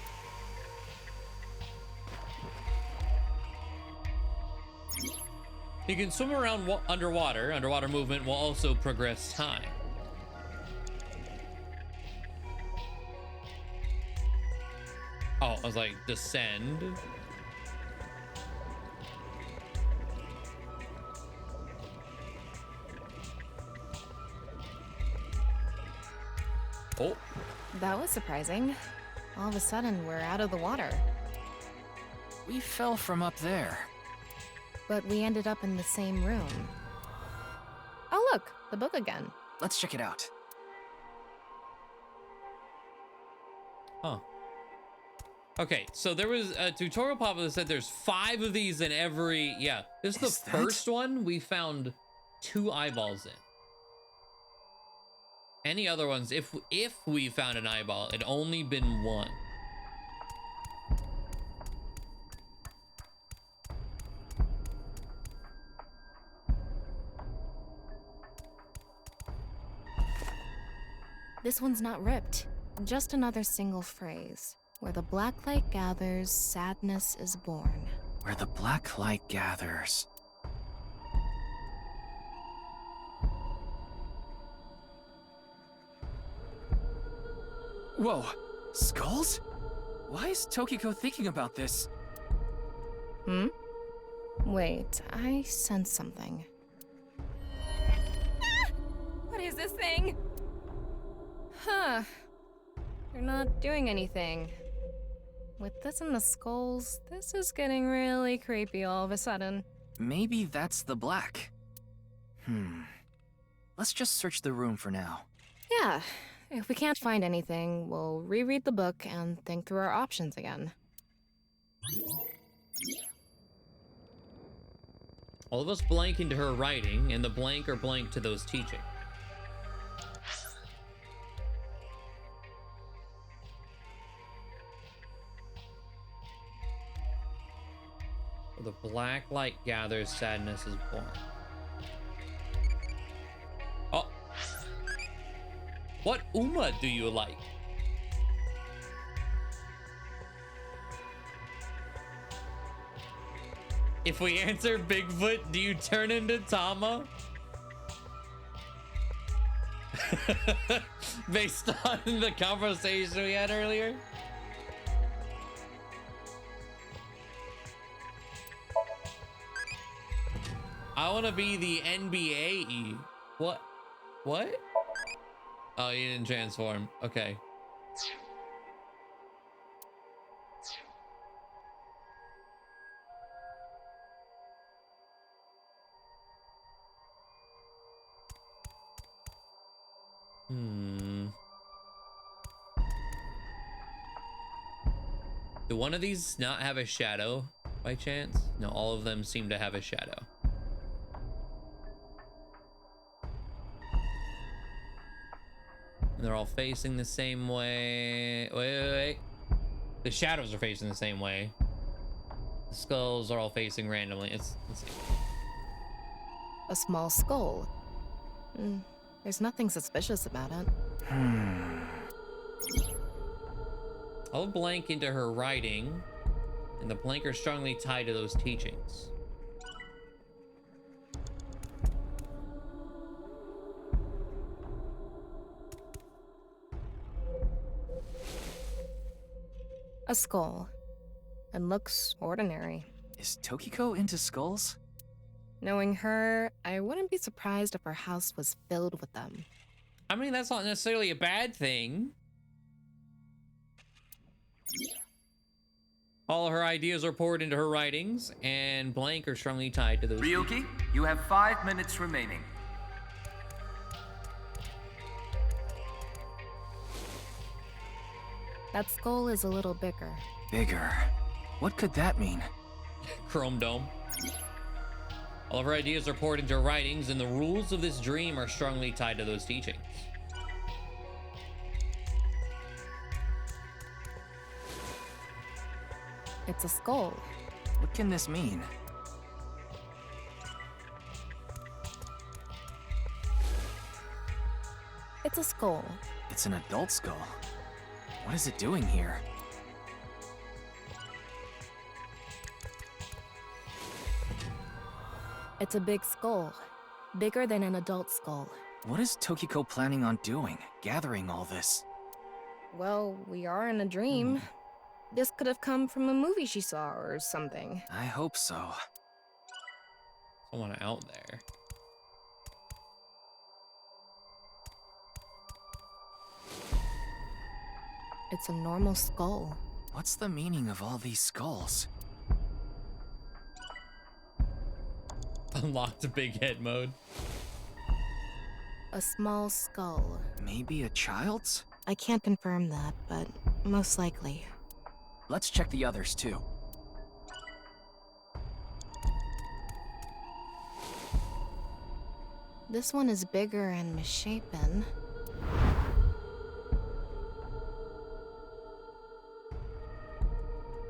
You can swim around underwater. Underwater movement will also progress time. Oh, I was like, descend. Oh. That was surprising. All of a sudden, we're out of the water. We fell from up there. But we ended up in the same room. Oh look, the book again. Let's check it out. Huh. Okay, so there was a tutorial pop that said there's 5 of these in every... Yeah, this is the first one we found 2 eyeballs in. Any other ones, if we found an eyeball, it'd only been 1. This one's not ripped. Just another single phrase. Where the black light gathers, sadness is born. Where the black light gathers. Whoa, skulls? Why is Tokiko thinking about this? Hmm? Wait, I sense something. What is this thing? Huh. You're not doing anything. With this and the skulls, this is getting really creepy all of a sudden. Maybe that's the black. Let's just search the room for now. Yeah. If we can't find anything, we'll reread the book and think through our options again. All of us blank into her writing, and the blank are blank to those teaching. Where the black light gathers, sadness is born. Oh. What Uma do you like? If we answer Bigfoot, do you turn into Tama? Based on the conversation we had earlier? I want to be the NBA. What? What? Oh, you didn't transform. Okay. Do one of these not have a shadow by chance? No, all of them seem to have a shadow. And they're all facing the same way. Wait. The shadows are facing the same way. The skulls are all facing randomly. Let's see. A small skull. There's nothing suspicious about it. I'll blank into her writing, and the blank are strongly tied to those teachings. A skull. It looks ordinary. Is Tokiko into skulls? Knowing her, I wouldn't be surprised if her house was filled with them. I mean, that's not necessarily a bad thing. All of her ideas are poured into her writings, and blank are strongly tied to those. Ryuki, you have 5 minutes remaining. That skull is a little bigger. Bigger. What could that mean? Chrome Dome. All of our ideas are poured into writings, and the rules of this dream are strongly tied to those teachings. It's a skull. What can this mean? It's a skull. It's an adult skull. What is it doing here? It's a big skull. Bigger than an adult skull. What is Tokiko planning on doing, gathering all this? Well, we are in a dream. This could have come from a movie she saw or something. I hope so. Someone out there. It's a normal skull. What's the meaning of all these skulls? Unlocked big head mode. A small skull. Maybe a child's? I can't confirm that, but most likely. Let's check the others too. This one is bigger and misshapen.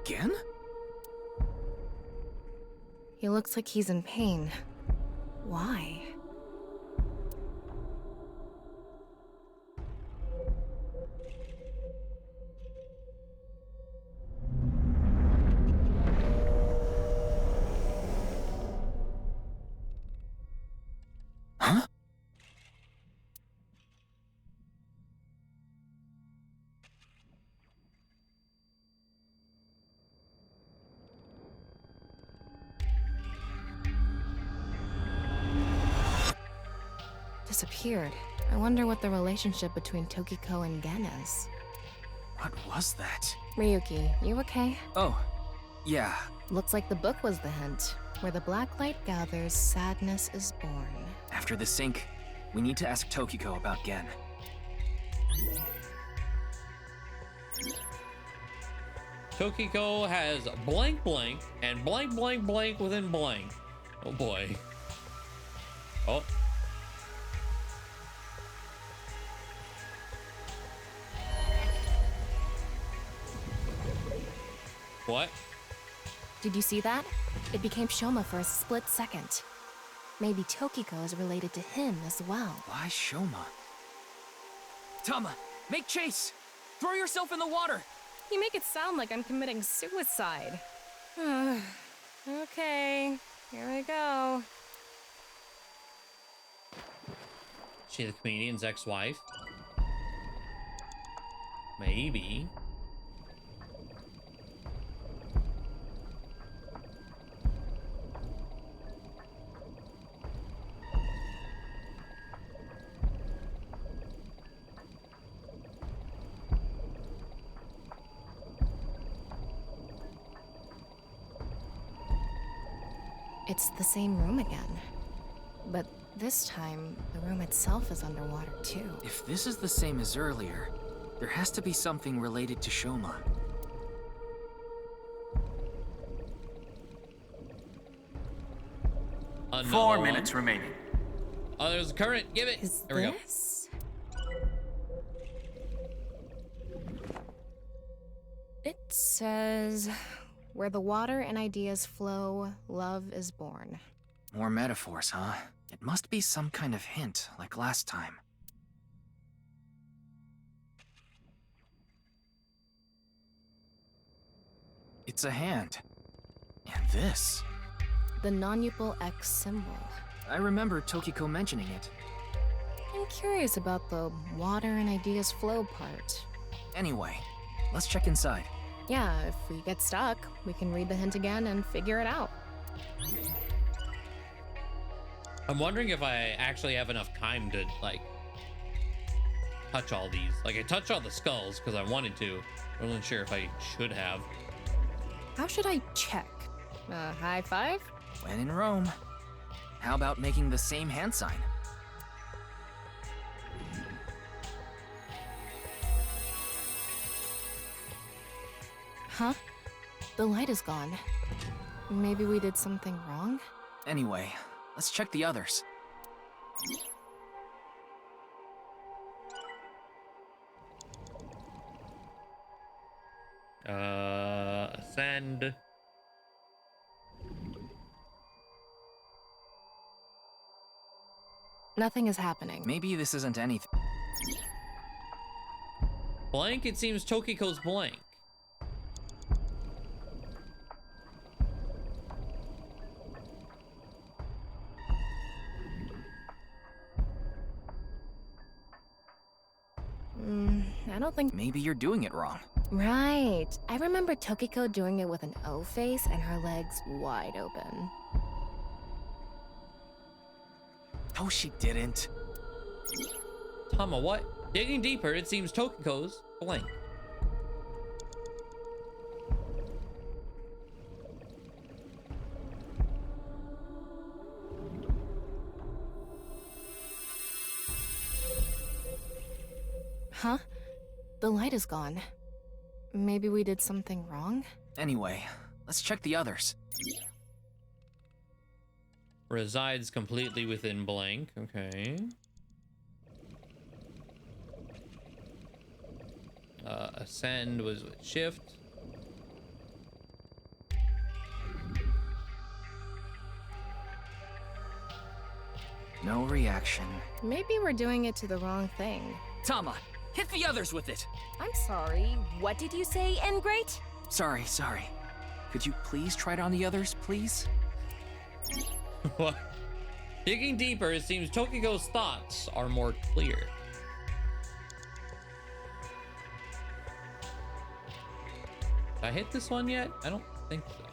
Again? He looks like he's in pain. Why? Huh? Disappeared. I wonder what the relationship between Tokiko and Gen is. What was that? Ryuki, you okay? Oh, yeah. Looks like the book was the hint. Where the black light gathers, sadness is born. After the sync, we need to ask Tokiko about Gen. Tokiko has blank blank and blank blank blank within blank. Oh boy. Oh. What? Did you see that? It became Shoma for a split second. Maybe Tokiko is related to him as well. Why Shoma? Tama, make chase! Throw yourself in the water! You make it sound like I'm committing suicide. Okay, here I go. She the comedian's ex-wife? Maybe. It's the same room again. But this time, the room itself is underwater too. If this is the same as earlier, there has to be something related to Shoma. Another 4 one. minutes remaining. Oh, there's a current. Give it. Is There we go. this? It says, where the water and ideas flow, love is born. More metaphors, huh? It must be some kind of hint, like last time. It's a hand. And this. The non-upal X symbol. I remember Tokiko mentioning it. I'm curious about the water and ideas flow part. Anyway, let's check inside. Yeah, if we get stuck, we can read the hint again and figure it out. I'm wondering if I actually have enough time to, like, touch all these. Like, I touched all the skulls because I wanted to. I wasn't sure if I should have. How should I check? High five? When in Rome. How about making the same hand sign? Huh? The light is gone. Maybe we did something wrong? Anyway, let's check the others. Ascend. Nothing is happening. Maybe this isn't anything. Blank, it seems Tokiko's blank. I don't think... Maybe you're doing it wrong. Right. I remember Tokiko doing it with an O face and her legs wide open. No, she didn't. Tama, what? Digging deeper, it seems Tokiko's blank. Huh? The light is gone. Maybe we did something wrong? Anyway, let's check the others. Resides completely within blank. Okay. Ascend was with shift. No reaction. Maybe we're doing it to the wrong thing. Tama, hit the others with it. I'm sorry. What did you say, N-Great? Sorry. Could you please try it on the others, please? What? Digging deeper, it seems Tokiko's thoughts are more clear. Did I hit this one yet? I don't think so.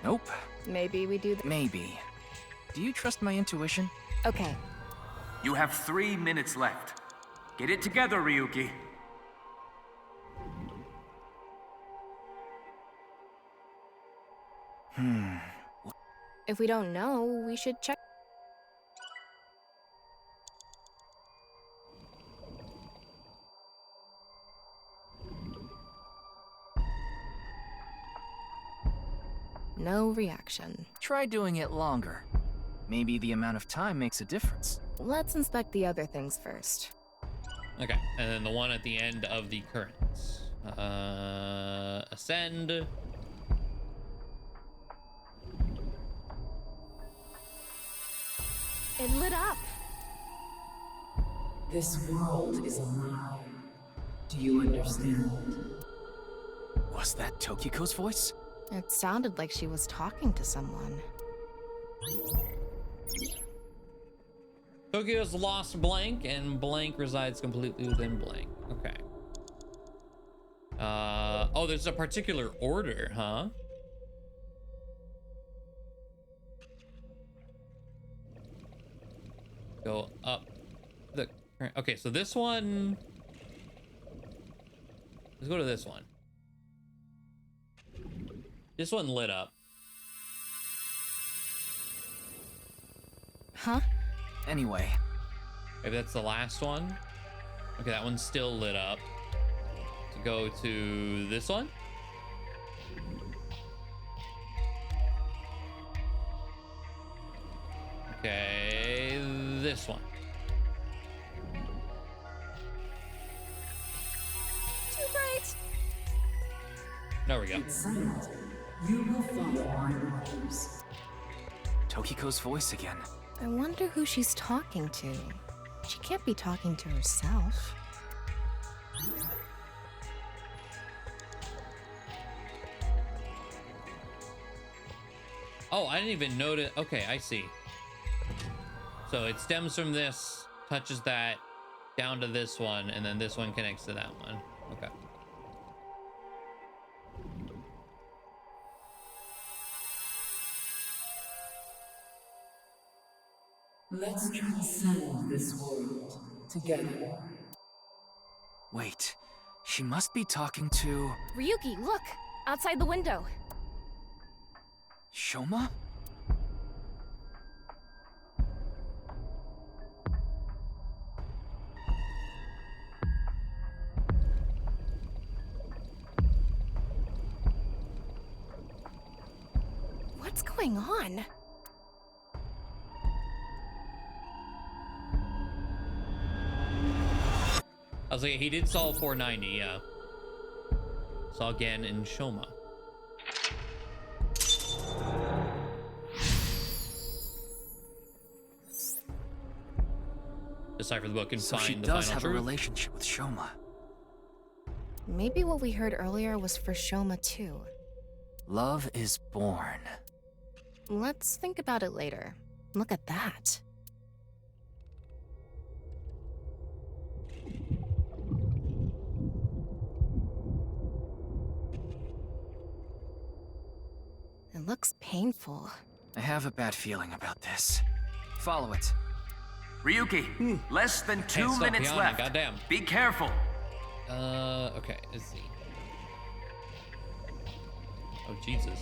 Nope. Maybe we do Maybe. Do you trust my intuition? Okay. You have 3 minutes left. Get it together, Ryuki. If we don't know, we should check. No reaction. Try doing it longer. Maybe the amount of time makes a difference. Let's inspect the other things first. Okay, and then the one at the end of the currents. Ascend. It lit up. This world is alive. Do you understand? Was that Tokiko's voice? It sounded like she was talking to someone. Tokiko's lost blank, and blank resides completely within blank. Okay. Oh, there's a particular order, huh? Go up the... Okay, so this one... Let's go to this one. This one lit up. Huh? Anyway. Maybe that's the last one. Okay, that one's still lit up. To go to this one. Okay, this one. Too bright. There we go. You will follow my orders. Tokiko's voice again. I wonder who she's talking to. She can't be talking to herself. Oh, I didn't even notice. Okay, I see. So it stems from this, touches that, down to this one, and then this one connects to that one. Okay. Let's transcend this world together. Wait, she must be talking to... Ryuki, look! Outside the window. What's going on? I was like, he did solve 490, yeah. Saw again in Shoma. Decipher the book and So find she the does final have truth. a relationship with Shoma. Maybe what we heard earlier was for Shoma too. Love is born. Let's think about it later. Look at that. It looks painful. I have a bad feeling about this. Follow it. Ryuki, less than 2 Can't stop minutes yawning, left. goddamn. Be careful. Okay, let's see. Oh, Jesus.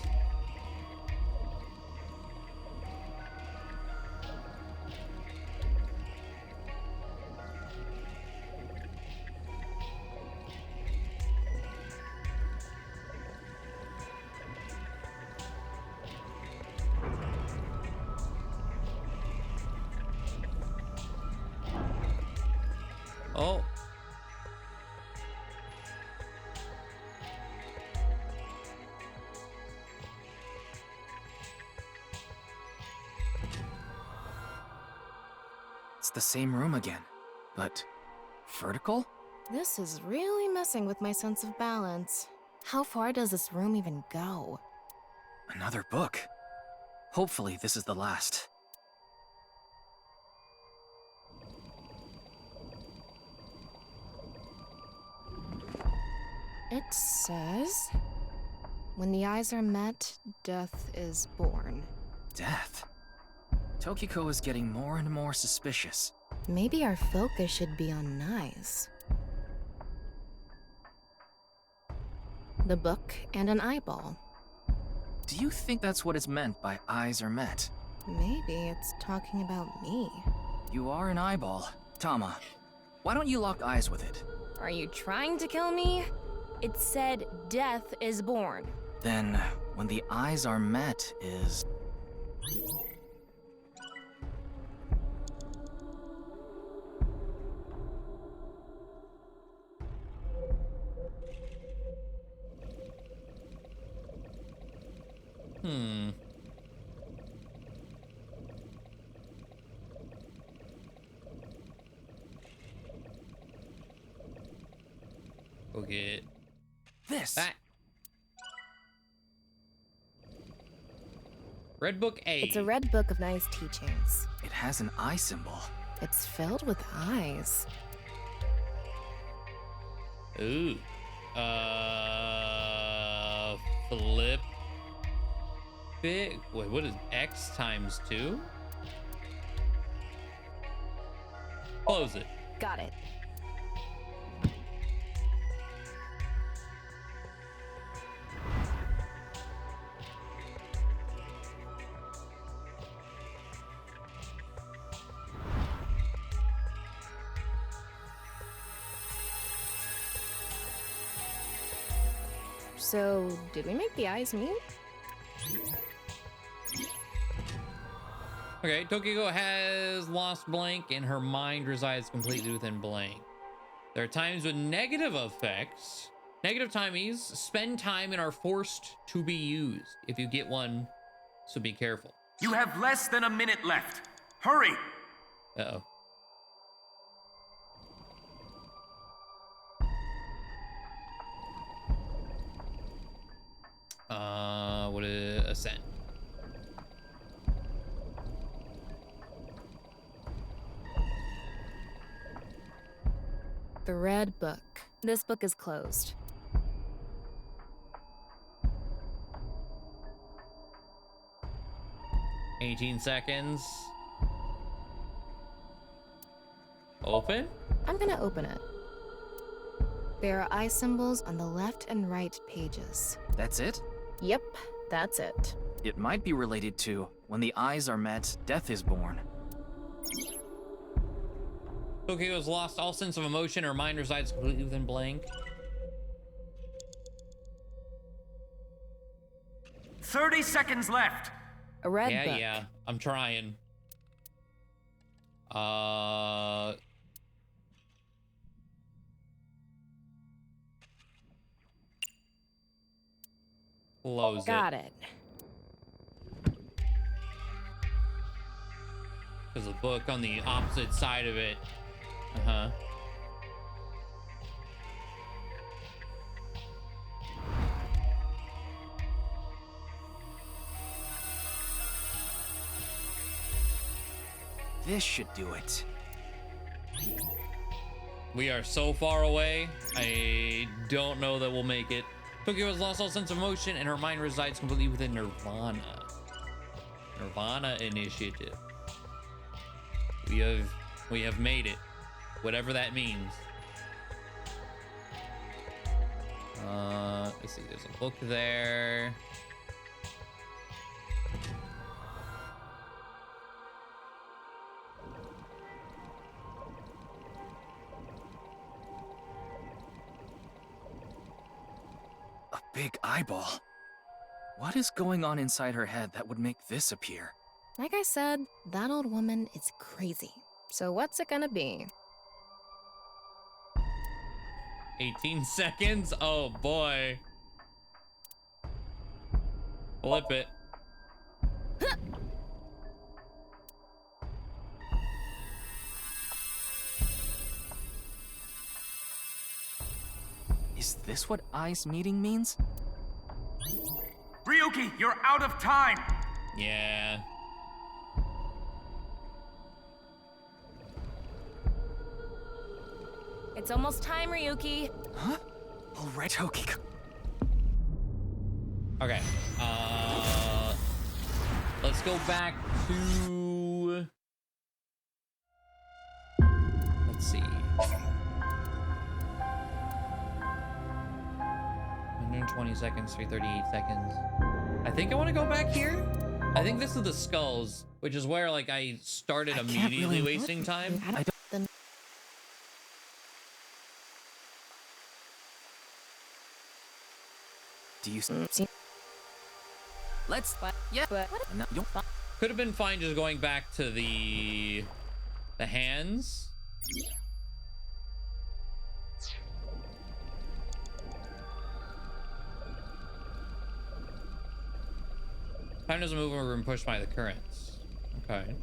Oh. It's the same room again, but vertical? This is really messing with my sense of balance. How far does this room even go? Another book. Hopefully this is the last. It says, when the eyes are met, death is born. Death? Tokiko is getting more and more suspicious. Maybe our focus should be on Nize. The book and an eyeball. Do you think that's what is meant by eyes are met? Maybe it's talking about me. You are an eyeball. Tama, why don't you lock eyes with it? Are you trying to kill me? It said death is born. Then, when the eyes are met is... Go get this. that. Red Book A. It's a red book of Nize teachings. It has an eye symbol. It's filled with eyes. Ooh. Flip it. Wait, what is X times 2? Close it. Got it. So, did we make the eyes meet? Okay, Tokiko has lost blank and her mind resides completely within blank. There are times with negative effects. Negative timies spend time and are forced to be used. If you get one, so be careful. You have less than a minute left. Hurry! Uh-oh. What is Ascent? The red book. This book is closed. $18 seconds. Open? I'm gonna open it. There are eye symbols on the left and right pages. That's it? Yep, that's it. It might be related to when the eyes are met, death is born. Tokiko has lost all sense of emotion. Her mind resides completely within blank. 30 seconds left. A red book. Yeah, I'm trying. Close it. Got it. There's a book on the opposite side of it. Uh-huh. This should do it. We are so far away. I don't know that we'll make it. Tokiko has lost all sense of motion, and her mind resides completely within Nirvana. Nirvana Initiative. We have made it, whatever that means. Let's see. There's a book there. A big eyeball. What is going on inside her head that would make this appear? Like I said, that old woman is crazy. So what's it gonna be? 18 seconds? Oh boy. Flip it. Is this what eyes meeting means? Ryuki, you're out of time! Yeah. It's almost time, Ryuki. Huh? All right, Tokiko. Okay. Let's go back to... Let's see. 120 seconds, 338 seconds. I think I want to go back here. I think this is the skulls, which is where like I started immediately wasting time. Do you see? Let's. Yeah. No, Could have been fine just going back to the hands. Time doesn't move when we're pushed by the currents. Okay.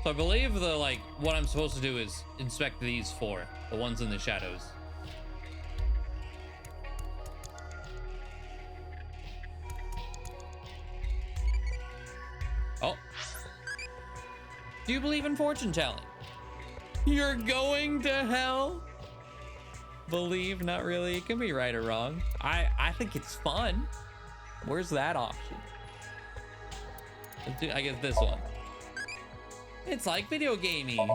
So I believe the what I'm supposed to do is inspect these four, the ones in the shadows. Oh. Do you believe in fortune telling? You're going to hell? Believe, not really. It can be right or wrong. I think it's fun. Where's that option? Let's do, I guess this one. It's like video gaming.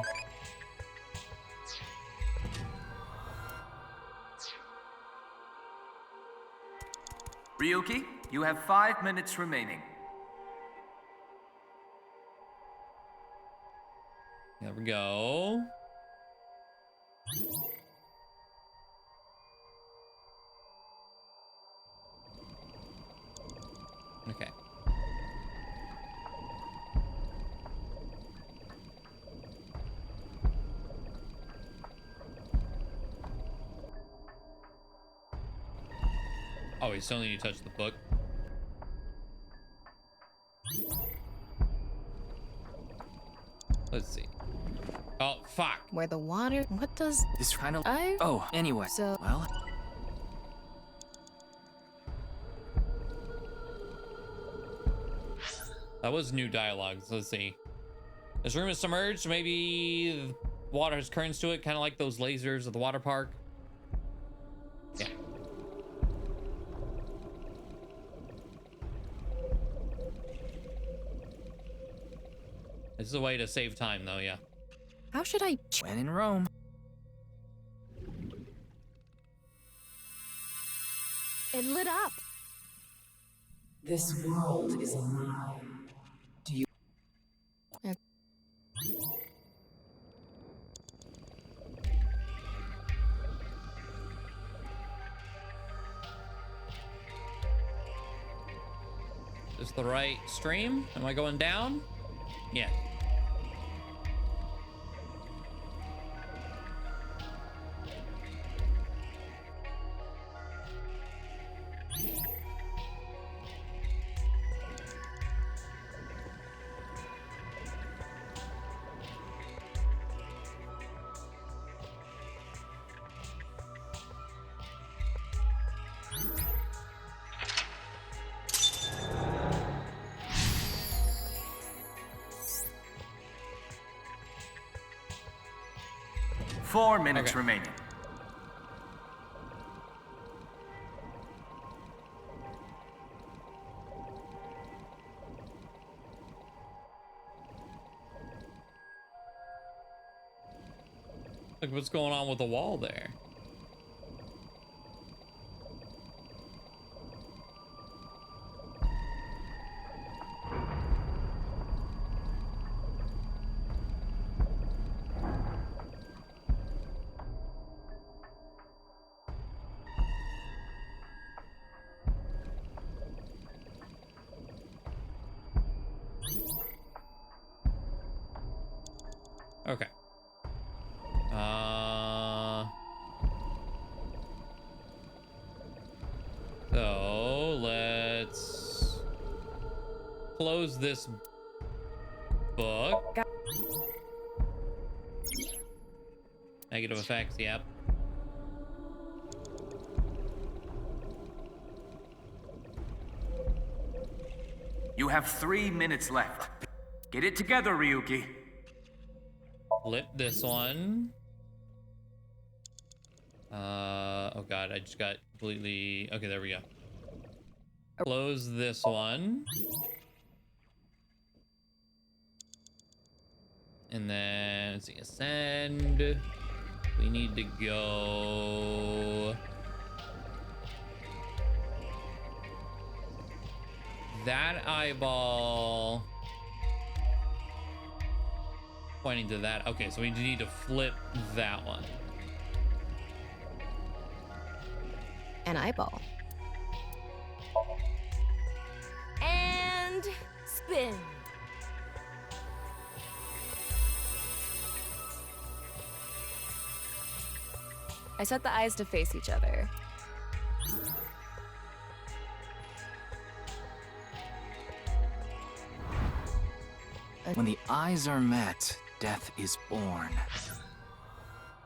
Ryuki, you have 5 minutes remaining. There we go. Okay. Oh, we still need to touch the book. Let's see. Oh, fuck. Where the water... What does... This kind of... I... Oh, anyway. So... Well... That was new dialogue. So let's see. This room is submerged. Maybe the water has currents to it, kind of like those lasers at the water park. Yeah. This is a way to save time, though, yeah. How should I... When in Rome. It lit up. This world is alive. Do you... Is the right stream? Am I going down? Yeah. Four minutes remaining. Look what's going on with the wall there. Okay. So let's close this book. Negative effects, yep. You have 3 minutes left. Get it together, Ryuki. Flip this one. Oh god, I just got completely... Okay, there we go. Close this one. And then, let's see, ascend. We need to go... That eyeball... Pointing to that. Okay, so we need to flip that one. An eyeball. And spin. I set the eyes to face each other. When the eyes are met, death is born.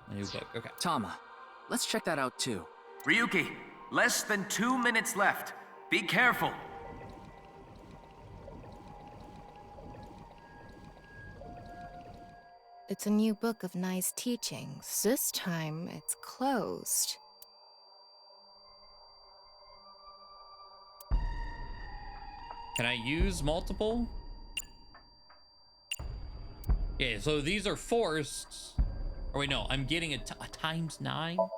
A new book, okay. Tama, let's check that out too. Ryuki, less than 2 minutes left. Be careful. It's a new book of Nize teachings. This time, it's closed. Can I use multiple? Yeah, so these are forced. Or wait, no, I'm getting a ×9.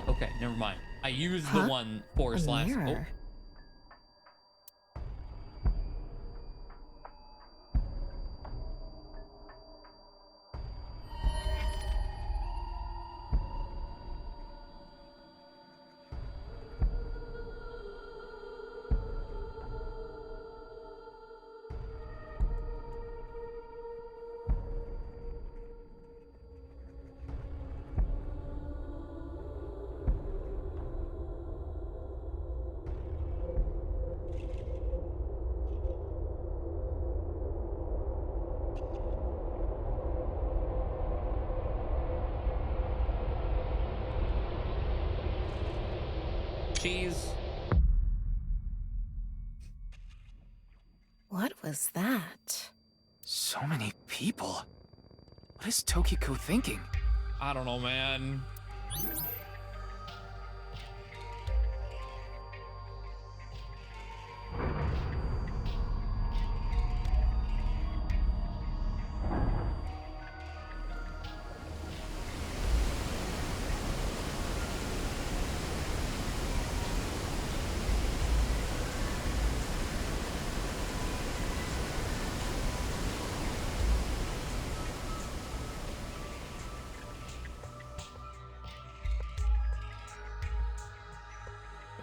Okay, never mind. I used the one forced last. Oh. Cheese. What was that? So many people. What is Tokiko thinking? I don't know, man.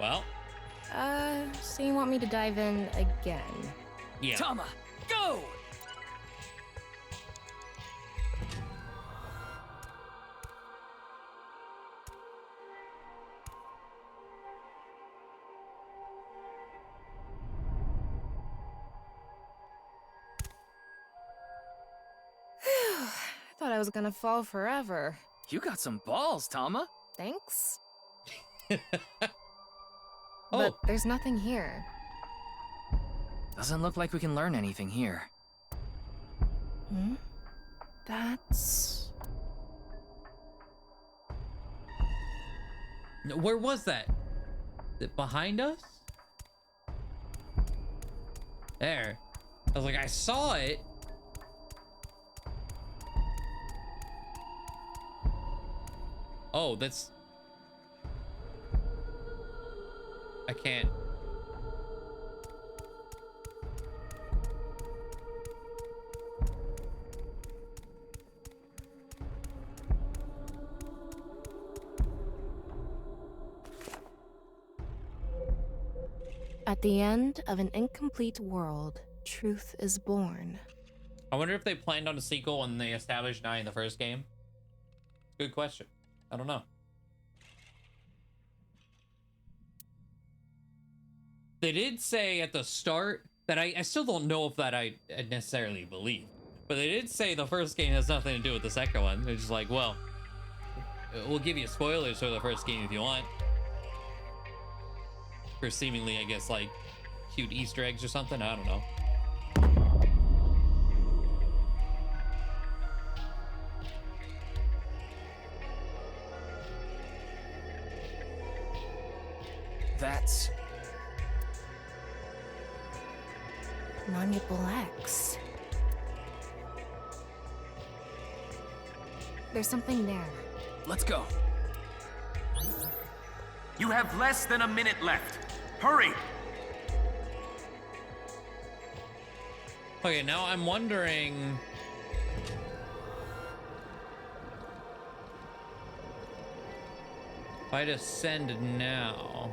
Well. So you want me to dive in again? Yeah. Tama, go! I thought I was gonna fall forever. You got some balls, Tama. Thanks. Oh. But there's nothing here. Doesn't look like we can learn anything here. Hmm? That's... Where was that? Is it behind us? There. I was like, I saw it. Oh, that's... I can't. At the end of an incomplete world, truth is born. I wonder if they planned on a sequel when they established Nye in the first game. Good question. I don't know. They did say at the start that I still don't know if that I necessarily believe, but they did say the first game has nothing to do with the second one. They're just like, well, we'll give you spoilers for the first game if you want. For seemingly, I guess, like cute Easter eggs or something. I don't know. That's... Manipul X. There's something there. Let's go. You have less than a minute left. Hurry! Okay, now I'm wondering... if I descend now...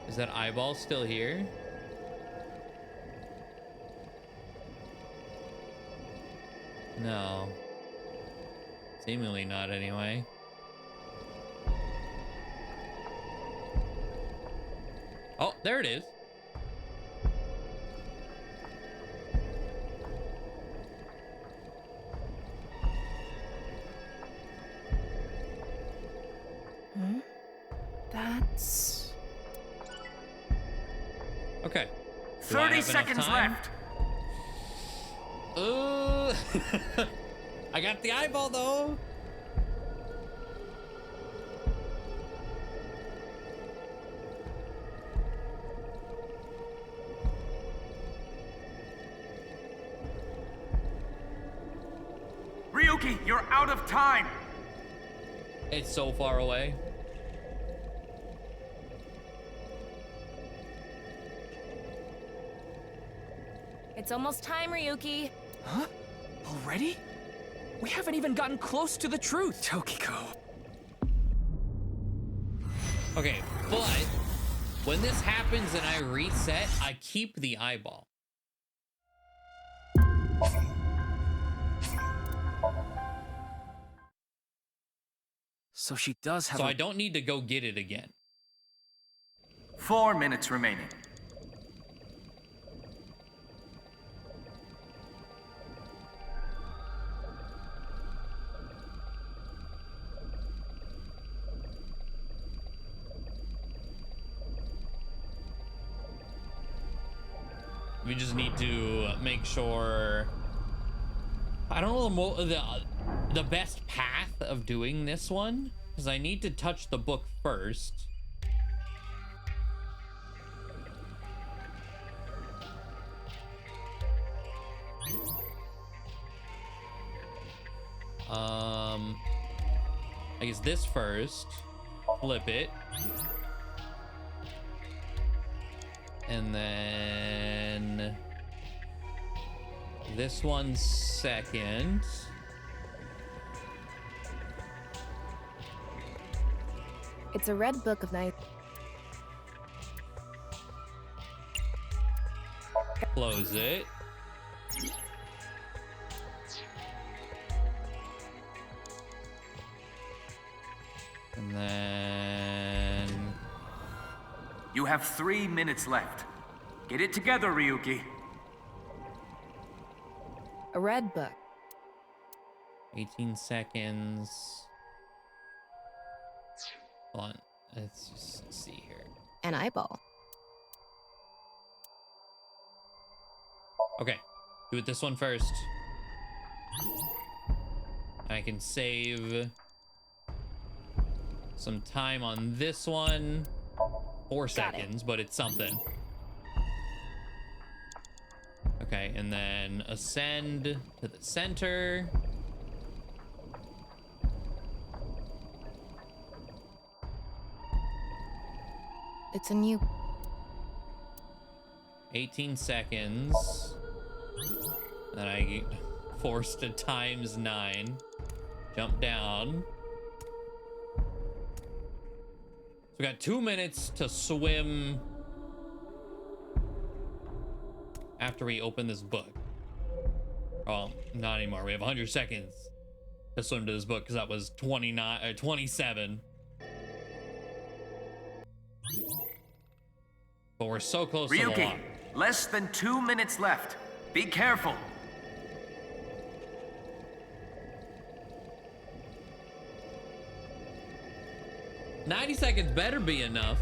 is that eyeball still here? No. Seemingly not, anyway. Oh, there it is. Hmm? That's... Okay. 30 seconds left. I got the eyeball though. Ryuki, you're out of time. It's so far away. It's almost time, Ryuki. Huh? Already? We haven't even gotten close to the truth. Tokiko. Okay, but when this happens and I reset, I keep the eyeball. So she does have So I don't need to go get it again. 4 minutes remaining. We just need to make sure. I don't know the best path of doing this one, because I need to touch the book first. I guess this first. Flip it. And then this one second. It's a red book of Nize. Close it. And then... You have 3 minutes left. Get it together, Ryuki. A red book. 18 seconds. Hold on. Let's just see here. An eyeball. Okay. Do it this one first. I can save some time on this one. 4 seconds, but it's something. Okay, and then ascend to the center. It's a new... 18 seconds. Then I forced to times 9. Jump down. So we got 2 minutes to swim after we open this book. Oh, not anymore. We have 100 seconds to swim to this book because that was 27. But we're so close to the Ryuki, lock. less than 2 minutes left. Be careful. "90 seconds better be enough."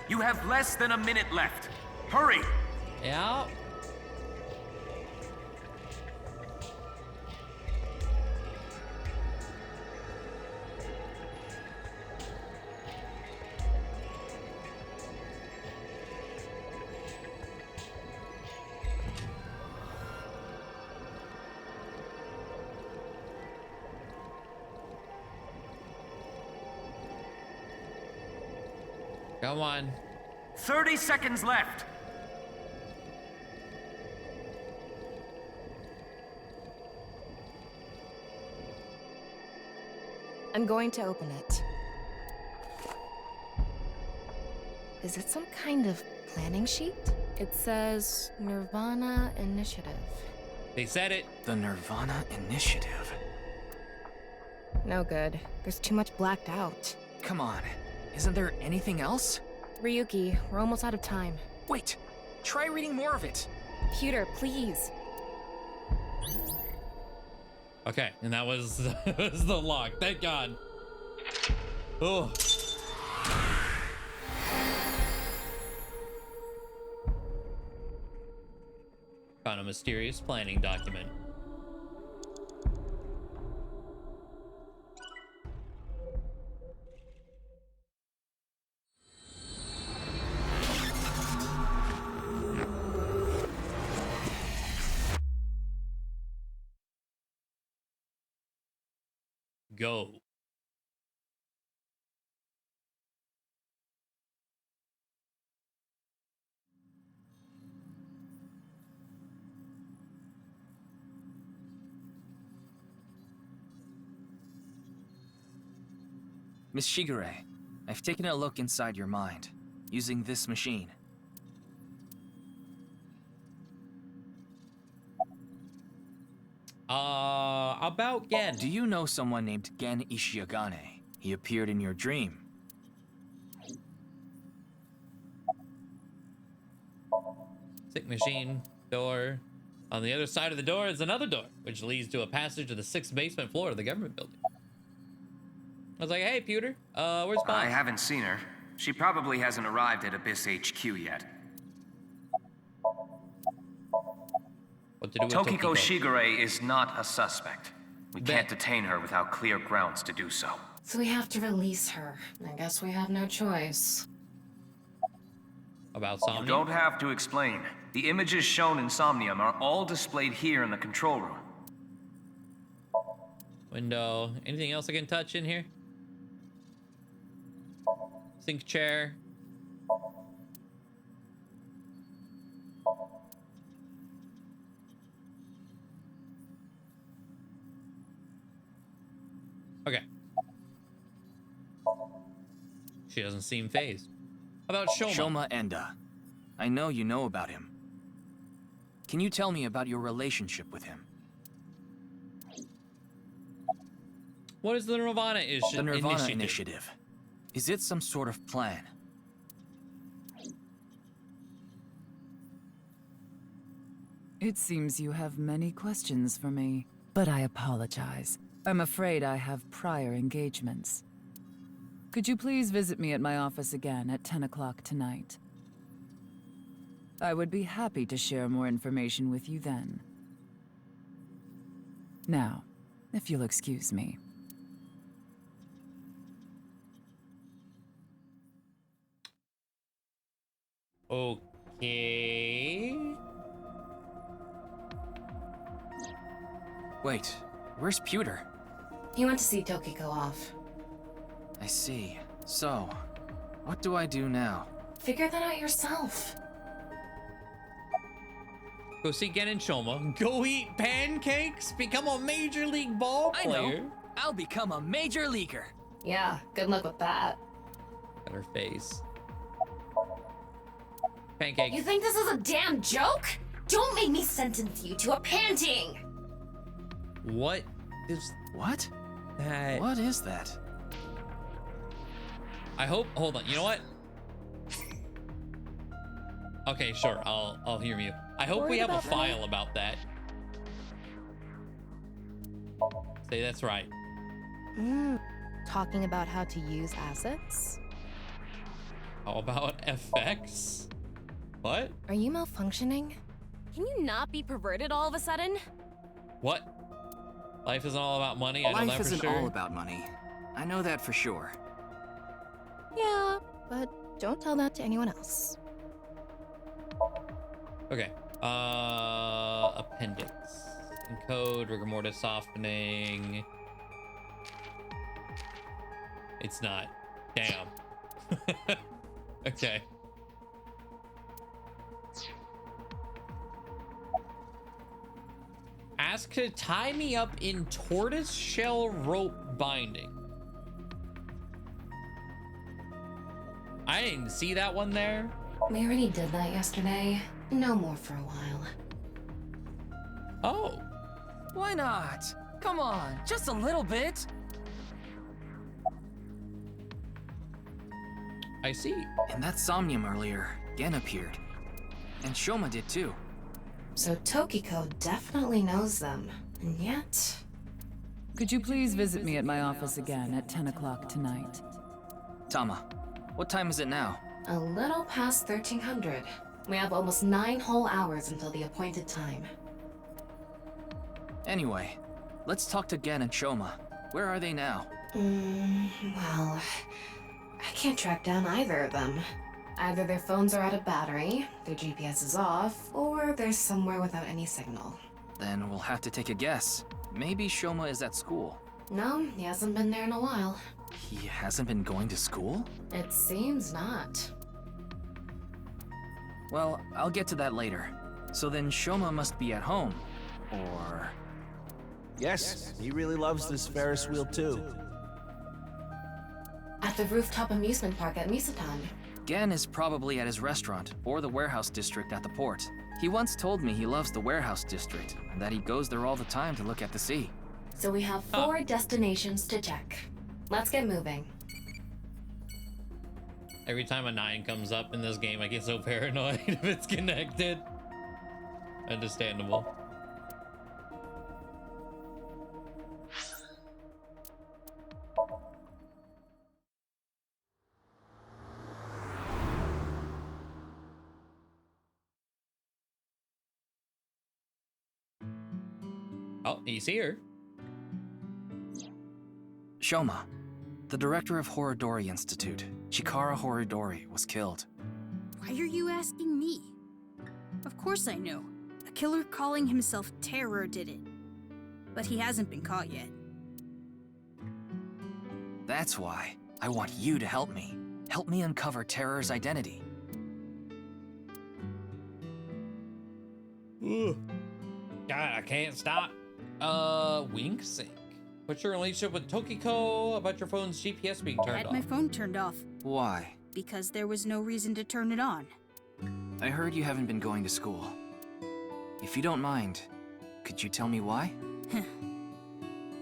You have less than a minute left. Hurry! Yeah. Come on. 30 seconds left. I'm going to open it. Is it some kind of planning sheet? It says Nirvana Initiative. They said it. The Nirvana Initiative. No good. There's too much blacked out. Come on. Isn't there anything else? Ryuki, we're almost out of time. Wait. Try reading more of it. Pewter, please. Okay, and that was, that was the lock. Thank God. Oh. Found a mysterious planning document. Go. Miss Shigure, I've taken a look inside your mind, using this machine. About Gen. Do you know someone named Gen Ishiagane? He appeared in your dream. Sick machine. Door. On the other side of the door is another door, which leads to a passage to the 6th basement floor of the government building. I was like, hey, Pewter, where's Bob? I haven't seen her. She probably hasn't arrived at Abyss HQ yet. What to do with Tokiko Shigure is not a suspect. We can't detain her without clear grounds to do so. So we have to release her. I guess we have no choice. About You Somnium? don't have to explain. The images shown in Somnium are all displayed here in the control room. Window. Anything else I can touch in here? Sink chair. Okay. She doesn't seem phased. How about Shoma? Shoma Enda. I know you know about him. Can you tell me about your relationship with him? What is the Nirvana The Nirvana Initiative? Initiative. Is it some sort of plan? It seems you have many questions for me, but I apologize. I'm afraid I have prior engagements. Could you please visit me at my office again at 10 o'clock tonight? I would be happy to share more information with you then. Now, if you'll excuse me. Okay. Wait, where's Pewter? He went to see Tokiko off. I see. So, what do I do now? Figure that out yourself. Go see Gen and Shoma. Go eat pancakes. Become a major league ball I player. know. I'll become a major leaguer. Yeah, good luck with that. At her face. Pancake. You think this is a damn joke? Don't make me sentence you to a panting! What is What? that? What is that? I hope. Hold on. You know what? Okay, sure. I'll hear you. I hope we Worried have a about that? file about that. Say that's right. Talking about how to use assets? How about FX? What? Are you malfunctioning? Can you not be perverted all of a sudden? What? Life isn't all about money. I know that Life for isn't sure. all about money. I know that for sure. Yeah, but don't tell that to anyone else. Okay. Appendix. Encode, rigor mortis softening. It's not. Damn. Okay. Ask to tie me up in tortoise shell rope binding. I didn't see that one there. We already did that yesterday. No more for a while. Oh. Why not? Come on, just a little bit. I see. In that Somnium earlier, Gen appeared. And Shoma did too. So Tokiko definitely knows them. And yet... Could you please visit me at my office again at 10 o'clock tonight? Tama, what time is it now? A little past 1300. We have almost 9 whole hours until the appointed time. Anyway, let's talk to Gen and Shoma. Where are they now? Well... I can't track down either of them. Either their phones are out of battery, their GPS is off, or they're somewhere without any signal. Then we'll have to take a guess. Maybe Shoma is at school. No, he hasn't been there in a while. He hasn't been going to school? It seems not. Well, I'll get to that later. So then Shoma must be at home. Or... Yes, he really loves this Ferris wheel too. At the rooftop amusement park at Misatan. Gen is probably at his restaurant, or the warehouse district at the port. He once told me he loves the warehouse district, and that he goes there all the time to look at the sea. So we have 4 destinations to check. Let's get moving. Every time a 9 comes up in this game, I get so paranoid if it's connected. Understandable. Oh, he's here. Shoma, the director of Horodori Institute, Chikara Horodori, was killed. Why are you asking me? Of course I know. A killer calling himself Terror did it. But he hasn't been caught yet. That's why I want you to help me. Help me uncover Terror's identity. Ugh. God, I can't stop. Wink sync. What's your relationship with Tokiko about your phone's GPS being I turned had off? my phone turned off. Why? Because there was no reason to turn it on. I heard you haven't been going to school. If you don't mind, could you tell me why?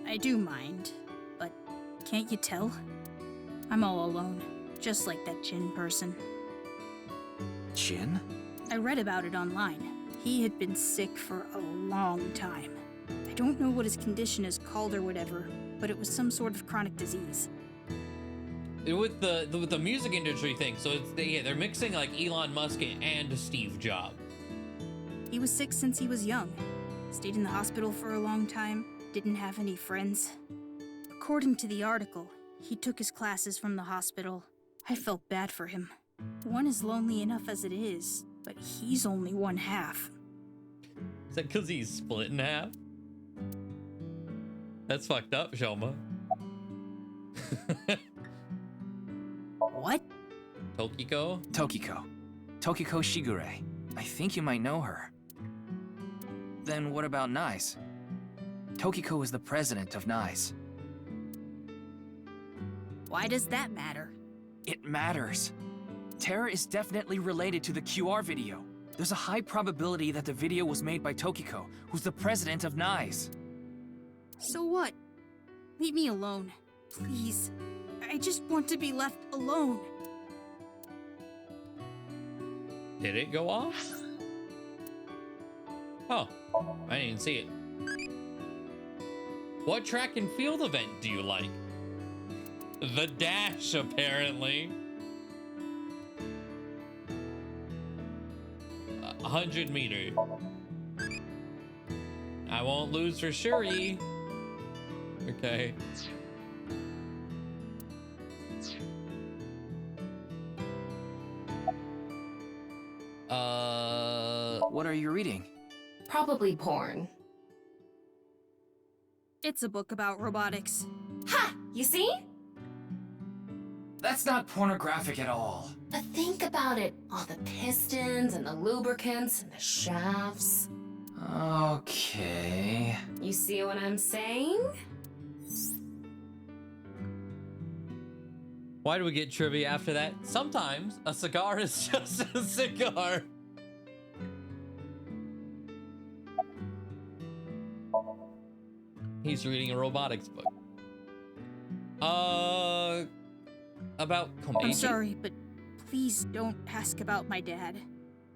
I do mind, but can't you tell? I'm all alone, just like that Jin person. Jin? I read about it online. He had been sick for a long time. I don't know what his condition is called or whatever, but it was some sort of chronic disease. With the music industry thing, so it's they're mixing like Elon Musk and Steve Jobs. He was sick since he was young. Stayed in the hospital for a long time. Didn't have any friends. According to the article, he took his classes from the hospital. I felt bad for him. One is lonely enough as it is, but he's only one half. Is that because he's split in half? That's fucked up, Shoma. What? Tokiko? Tokiko. Tokiko Shigure. I think you might know her. Then what about Nize? Tokiko is the president of Nize. Why does that matter? It matters. Terror is definitely related to the QR video. There's a high probability that the video was made by Tokiko, who's the president of Nize. So what? Leave me alone, please. I just want to be left alone. Did it go off? Oh, I didn't see it. What track and field event do you like? The dash, apparently. 100 meter. I won't lose for Shuri. Okay. What are you reading? Probably porn. It's a book about robotics. Ha! You see? That's not pornographic at all. But think about it. All the pistons and the lubricants and the shafts. Okay. You see what I'm saying? Why do we get trivia after that? Sometimes a cigar is just a cigar. He's reading a robotics book. About Komeiji? I'm sorry, but please don't ask about my dad.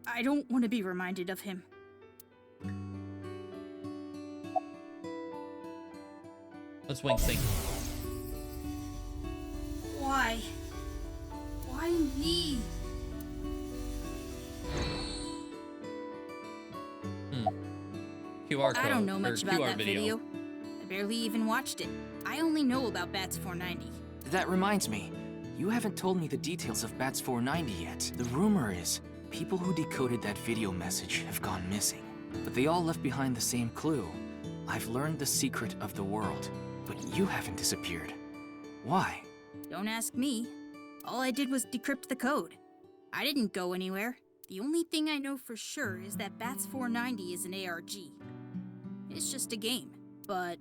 I don't want to be reminded of him. Let's wink sync. Why? Why me? QR code. I don't know much about QR that video. I barely even watched it. I only know about Bats 490. That reminds me. You haven't told me the details of Bats 490 yet. The rumor is, people who decoded that video message have gone missing. But they all left behind the same clue. I've learned the secret of the world, but you haven't disappeared. Why? Don't ask me. All I did was decrypt the code. I didn't go anywhere. The only thing I know for sure is that Bats 490 is an ARG. It's just a game. But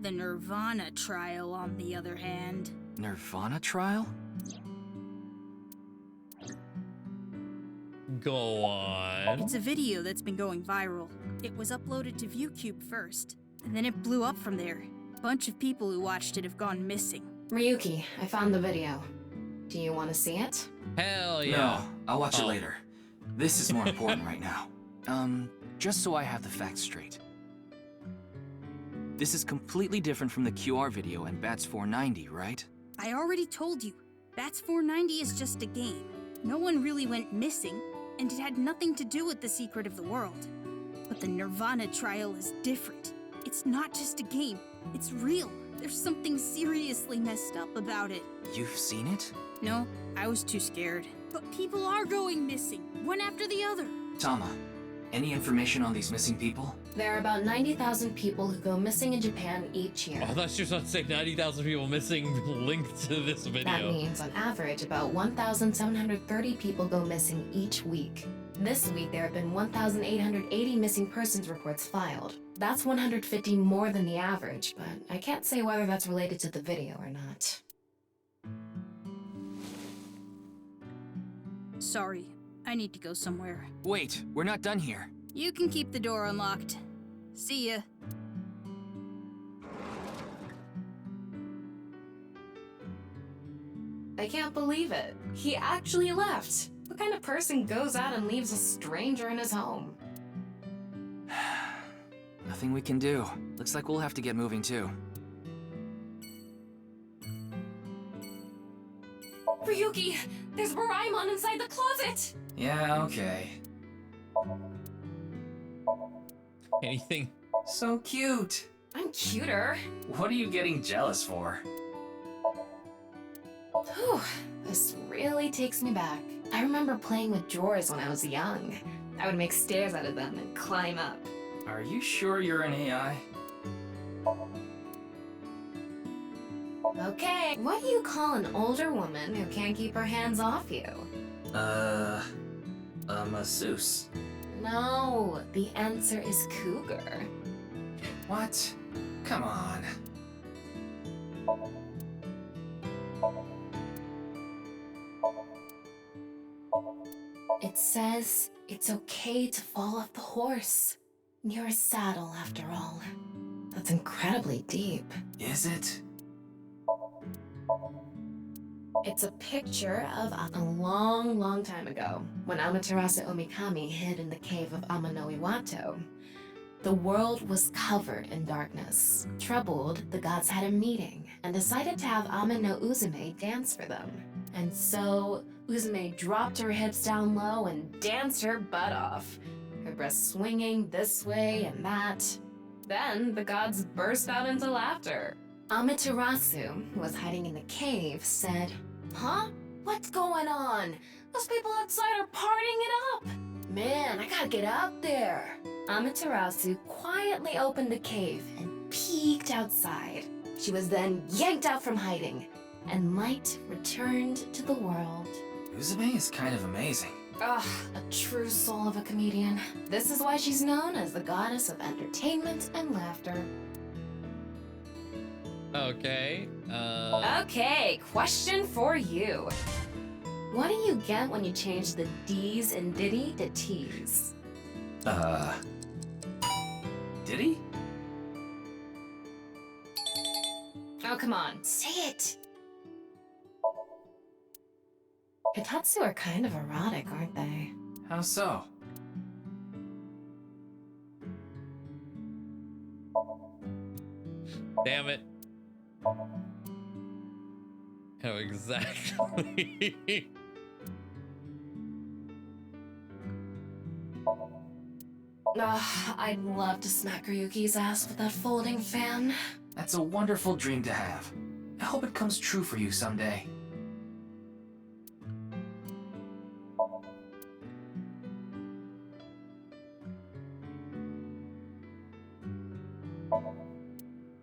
the Nirvana trial, on the other hand... Nirvana trial? Go on. It's a video that's been going viral. It was uploaded to ViewCube first, and then it blew up from there. A bunch of people who watched it have gone missing. Ryuki, I found the video. Do you want to see it? Hell yeah. No, I'll watch it later. This is more important right now. Just so I have the facts straight. This is completely different from the QR video and Bats 490, right? I already told you, Bats 490 is just a game. No one really went missing, and it had nothing to do with the secret of the world. But the Nirvana trial is different. It's not just a game, it's real. There's something seriously messed up about it. You've seen it? No, I was too scared. But people are going missing, one after the other. Tama, any information on these missing people? There are about 90,000 people who go missing in Japan each year. Oh, I thought you were about to say 90,000 people missing linked to this video. That means, on average, about 1,730 people go missing each week. This week, there have been 1,880 missing persons reports filed. That's 150 more than the average, but I can't say whether that's related to the video or not. Sorry, I need to go somewhere. Wait, we're not done here. You can keep the door unlocked. See ya. I can't believe it. He actually left. What kind of person goes out and leaves a stranger in his home? Nothing we can do. Looks like we'll have to get moving too. Ryuki, there's Doraemon inside the closet! Yeah, okay. Anything? So cute. I'm cuter. What are you getting jealous for? Whew, this really takes me back. I remember playing with drawers when I was young. I would make stairs out of them and climb up. Are you sure you're an AI? Okay, what do you call an older woman who can't keep her hands off you? A masseuse. No, the answer is cougar. What? Come on. It says it's okay to fall off the horse. You're a saddle, after all. That's incredibly deep. Is it? It's a picture of a long, long time ago, when Amaterasu Omikami hid in the cave of Amano Iwato. The world was covered in darkness. Troubled, the gods had a meeting and decided to have Amano Uzume dance for them. And so, Uzume dropped her hips down low and danced her butt off, her breasts swinging this way and that. Then, the gods burst out into laughter. Amaterasu, who was hiding in the cave, said, "Huh? What's going on? Those people outside are partying it up! Man, I gotta get out there!" Amaterasu quietly opened the cave and peeked outside. She was then yanked out from hiding, and light returned to the world. Uzume is kind of amazing. Ugh, a true soul of a comedian. This is why she's known as the goddess of entertainment and laughter. Okay, Okay, question for you. What do you get when you change the D's in Diddy to T's? Diddy? Oh, come on, say it! Hitatsu are kind of erotic, aren't they? How so? damn it. Oh, exactly. I'd love to smack Ryuki's ass with that folding fan. That's a wonderful dream to have. I hope it comes true for you someday.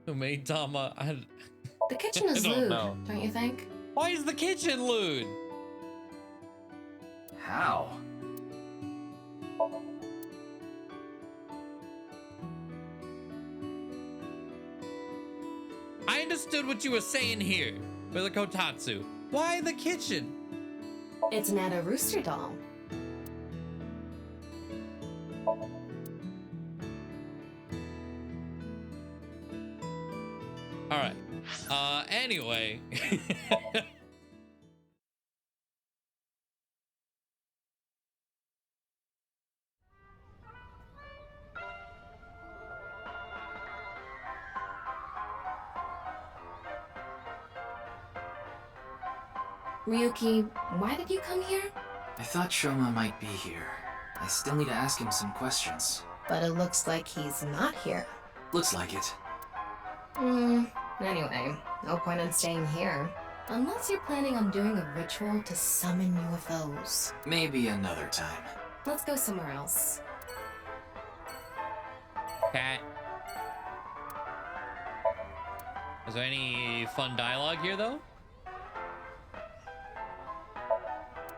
Who made Tama? The kitchen is I don't lewd, know. don't you think? Why is the kitchen lewd? How? I understood what you were saying here with the kotatsu. Why the kitchen? It's not a rooster doll. All right. Anyway. Ryuki, why did you come here? I thought Shoma might be here. I still need to ask him some questions. But it looks like he's not here. Looks like it. Anyway, no point in staying here. Unless you're planning on doing a ritual to summon UFOs. Maybe another time. Let's go somewhere else. Cat. Is there any fun dialogue here, though?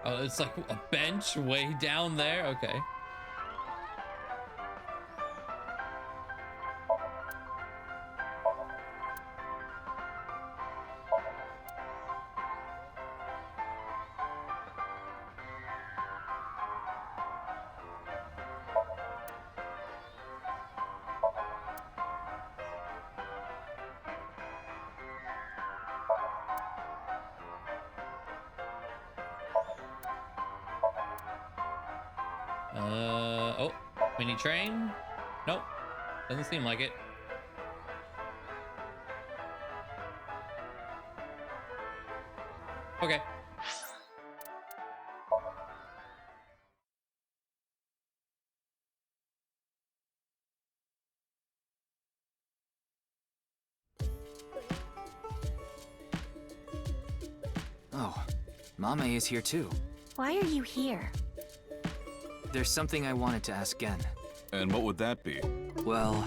Oh, it's like a bench way down there? Okay. Oh, mini train? Nope, doesn't seem like it. Okay. Oh, Mame is here too. Why are you here? There's something I wanted to ask Gen. And what would that be? Well...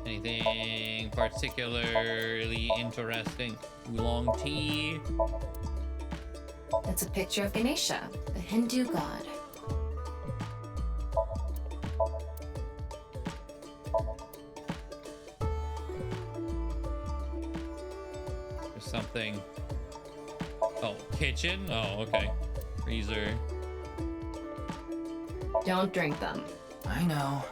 Anything particularly interesting? Oolong tea? It's a picture of Ganesha, the Hindu god. There's something... Oh, kitchen? Oh, okay. Freezer. Don't drink them. I know.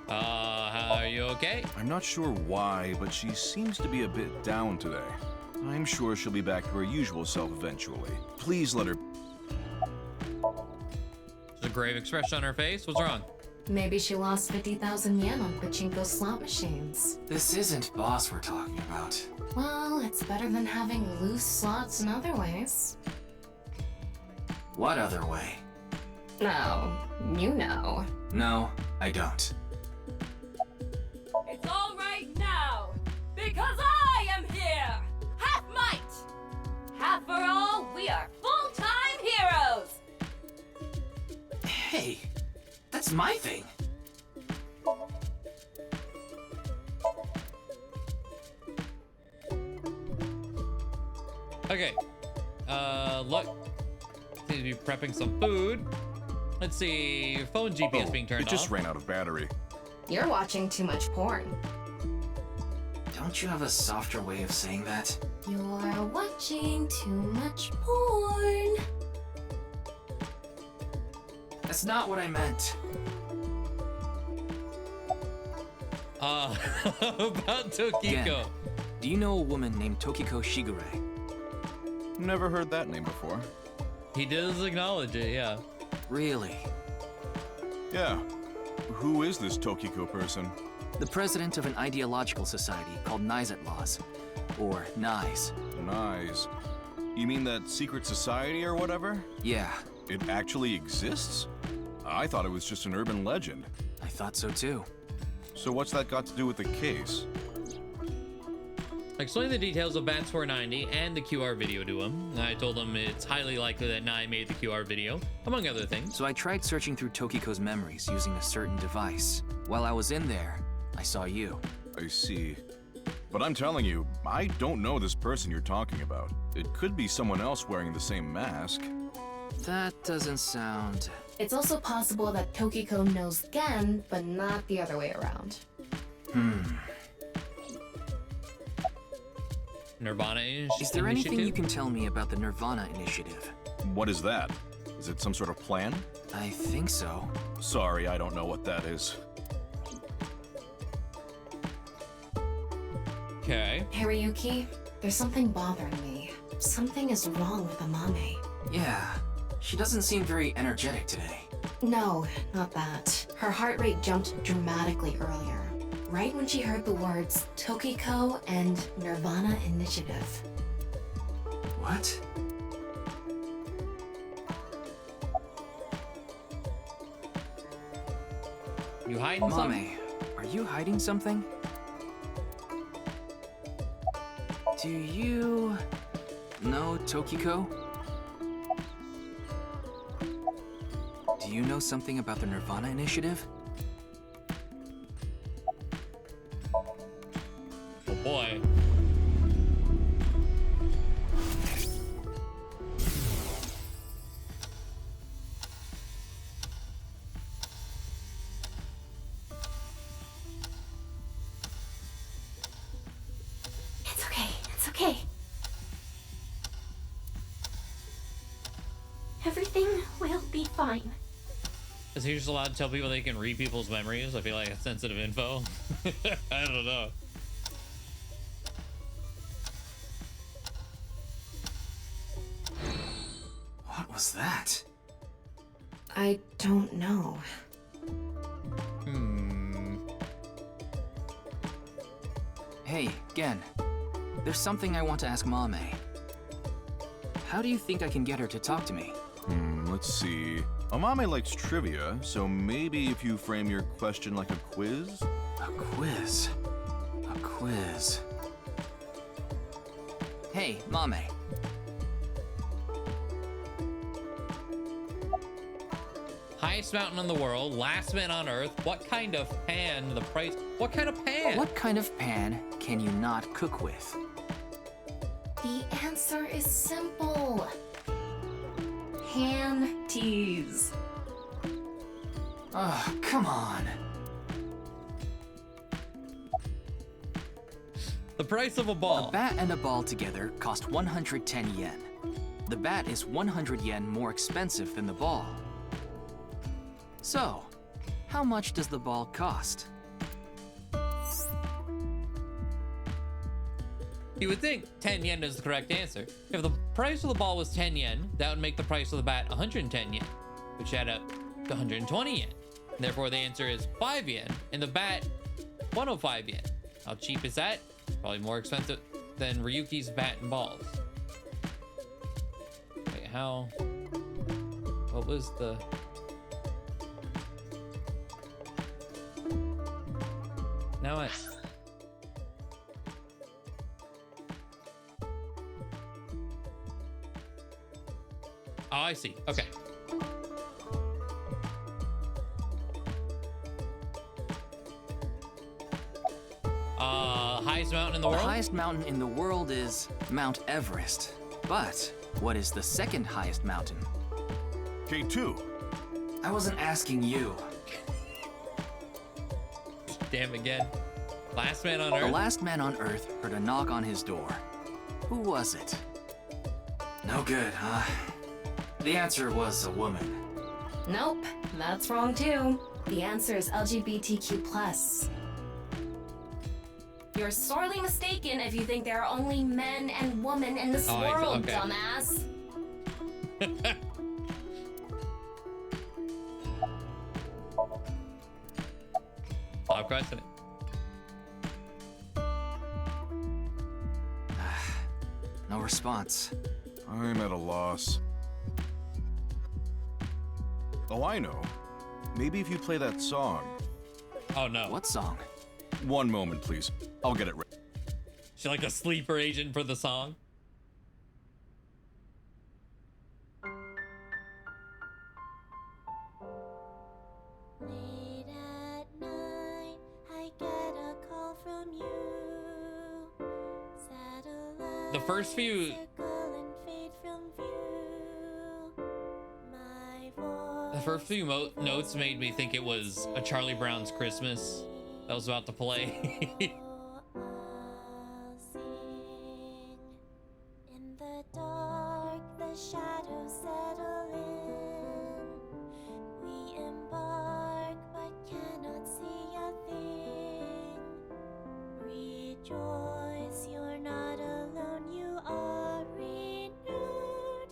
Are you okay? I'm not sure why, but she seems to be a bit down today. I'm sure she'll be back to her usual self eventually. Please let her... There's a grave expression on her face. What's wrong? Maybe she lost 50,000 yen on pachinko slot machines. This isn't boss we're talking about. Well, it's better than having loose slots in other ways. What other way? No, you know. No, I don't. It's all right now, because I am here! Half might! Half for all, we are full-time heroes! Hey, that's my thing. Okay. Look. Seems to be prepping some food. Let's see. Phone GPS being turned off. It just ran out of battery. You're watching too much porn. Don't you have a softer way of saying that? You're watching too much porn. That's not what I meant. About Tokiko. Again, do you know a woman named Tokiko Shigure? Never heard that name before. He does acknowledge it, yeah. Really? Yeah. Who is this Tokiko person? The president of an ideological society called Nize Laws, or Nize. Nice. You mean that secret society or whatever? Yeah. It actually exists? I thought it was just an urban legend. I thought so too. So what's that got to do with the case? I explained the details of Bats 490 and the QR video to him. I told him it's highly likely that Nai made the QR video, among other things. So I tried searching through Tokiko's memories using a certain device. While I was in there, I saw you. I see. But I'm telling you, I don't know this person you're talking about. It could be someone else wearing the same mask. That doesn't sound... It's also possible that Tokiko knows Gen, but not the other way around. Nirvana Initiative. Is there anything you can tell me about the Nirvana Initiative? What is that? Is it some sort of plan? I think so. Sorry, I don't know what that is. Okay. Hariyuki, there's something bothering me. Something is wrong with Amame. Yeah, she doesn't seem very energetic today. No, not that. Her heart rate jumped dramatically earlier. Right when she heard the words Tokiko and Nirvana Initiative. What? You hiding something? Mame, are you hiding something? Do you know Tokiko? Do you know something about the Nirvana Initiative? Oh boy. It's okay. It's okay. Everything will be fine. Is he just allowed to tell people they can read people's memories? I feel like it's sensitive info. I don't know. What was that? I don't know. Hey, Gen. There's something I want to ask Mame. How do you think I can get her to talk to me? Let's see. Amame likes trivia, so maybe if you frame your question like a quiz? A quiz. A quiz. Hey, Mame. Highest mountain in the world, last man on earth. What kind of pan? The price. What kind of pan? What kind of pan can you not cook with? The answer is simple. Panties. Oh, come on. The price of a ball. A bat and a ball together cost 110 yen. The bat is 100 yen more expensive than the ball. So, how much does the ball cost? You would think 10 yen is the correct answer. If the price of the ball was 10 yen, that would make the price of the bat 110 yen, which add up to 120 yen. Therefore, the answer is 5 yen, and the bat 105 yen. How cheap is that? Probably more expensive than Ryuki's bat and balls. Wait, how? What was the? Now what? Oh, I see. Okay. Highest mountain in the world? The highest mountain in the world is Mount Everest. But what is the second highest mountain? K2. I wasn't asking you. Damn again. Last man on Earth? The last man on Earth heard a knock on his door. Who was it? No good, huh? The answer was a woman. Nope, that's wrong too. The answer is LGBTQ+. You're sorely mistaken if you think there are only men and women in this world, okay. Dumbass. Stop questioning. No response. I'm at a loss. Oh, I know. Maybe if you play that song. Oh no. What song? One moment, please. I'll get it ready. She like a sleeper agent for the song? Late at night, I get a call from you. Satellite The first few circle and fade from view. My voice The first few notes made me think it was a Charlie Brown's Christmas that was about to play. I'll sing. In the dark, the shadows settle in. We embark, but cannot see a thing. Rejoice, you're not alone, you are renewed.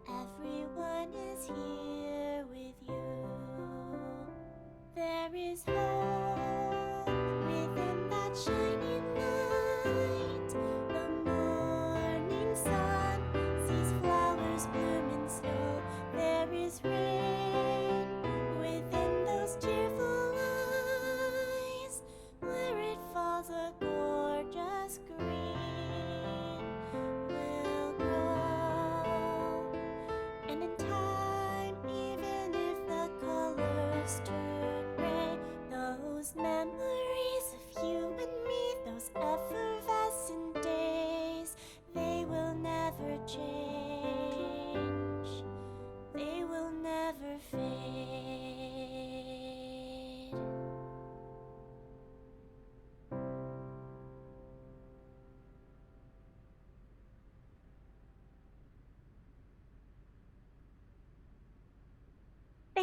Everyone is here with you. There is hope within that shadow.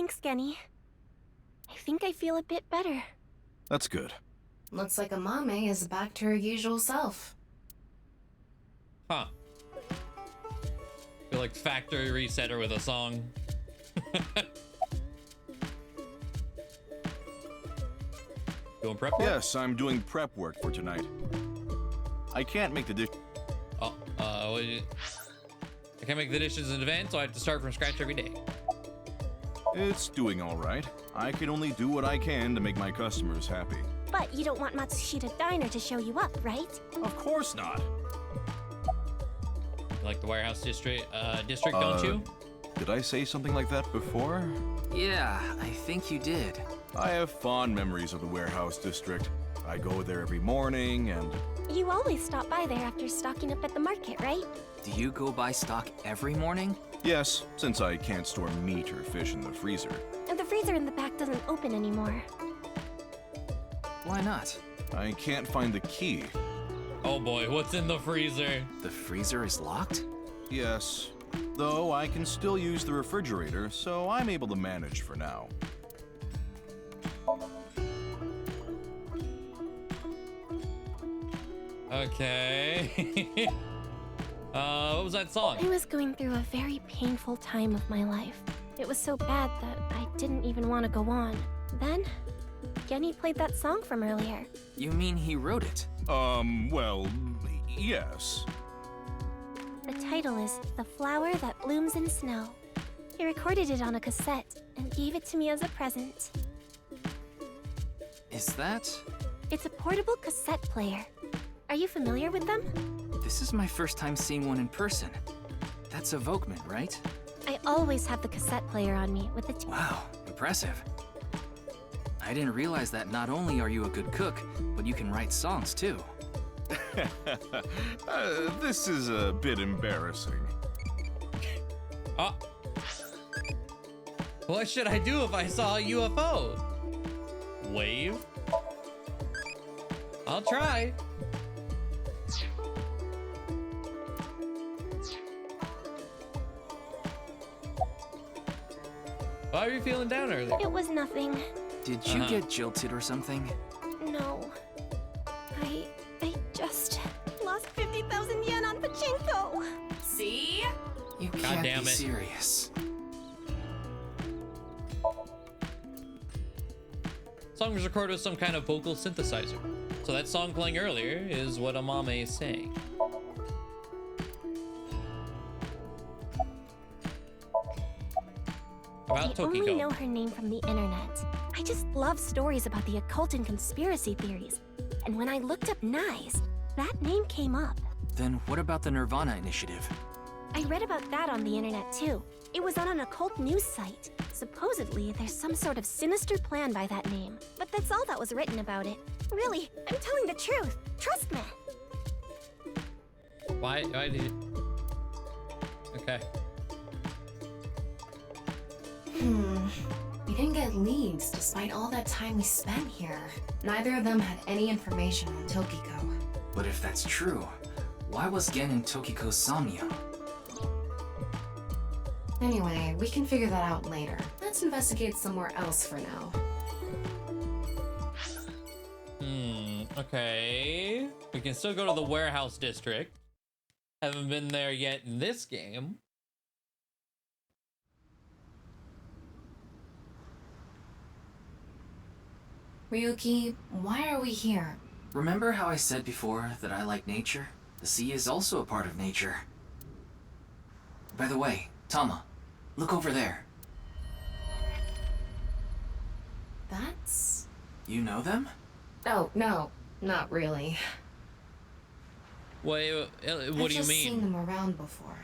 Thanks, Genny. I think I feel a bit better. That's good. Looks like Amame is back to her usual self. Huh. Feel like factory reset her with a song. Doing prep work? Yes, I'm doing prep work for tonight. I can't make the dish. I can't make the dishes in advance, so I have to start from scratch every day. It's doing all right. I can only do what I can to make my customers happy. But you don't want Matsushita Diner to show you up, right? Of course not. You like the warehouse district, don't you? Did I say something like that before? Yeah, I think you did. I have fond memories of the warehouse district. I go there every morning and... You always stop by there after stocking up at the market, right? Do you go buy stock every morning? Yes, since I can't store meat or fish in the freezer. And the freezer in the back doesn't open anymore. Why not? I can't find the key. Oh boy, what's in the freezer? The freezer is locked? Yes. Though I can still use the refrigerator, so I'm able to manage for now. Okay. What was that song? I was going through a very painful time of my life. It was so bad that I didn't even want to go on. Then, Genny played that song from earlier. You mean he wrote it? Well, yes. The title is The Flower That Blooms in Snow. He recorded it on a cassette and gave it to me as a present. Is that? It's a portable cassette player. Are you familiar with them? This is my first time seeing one in person. That's a Volkman, right? I always have the cassette player on me with the Wow, impressive. I didn't realize that not only are you a good cook, but you can write songs too. This is a bit embarrassing. What should I do if I saw a UFO? Wave? I'll try. Why were you feeling down earlier? It was nothing. Did you get jilted or something? No. I just lost 50,000 yen on pachinko. See? You God can't damn be it. serious. Song was recorded with some kind of vocal synthesizer. So that song playing earlier is what Amame is saying. About I only Tokiko. know her name from the internet. I just love stories about the occult and conspiracy theories. And when I looked up Nize, that name came up. Then what about the Nirvana Initiative? I read about that on the internet too. It was on an occult news site. Supposedly, there's some sort of sinister plan by that name. But that's all that was written about it. Really, I'm telling the truth. Trust me. Why did you... Okay. We didn't get leads despite all that time we spent here. Neither of them had any information on Tokiko. But if that's true, why was Gen in Tokiko's Somnium? Anyway, we can figure that out later. Let's investigate somewhere else for now. Okay. We can still go to the warehouse district. Haven't been there yet in this game. Ryuki, why are we here? Remember how I said before that I like nature? The sea is also a part of nature. By the way, Tama, look over there. That's... You know them? Oh, no, not really. Wait, what do you I've just mean? seen them around before.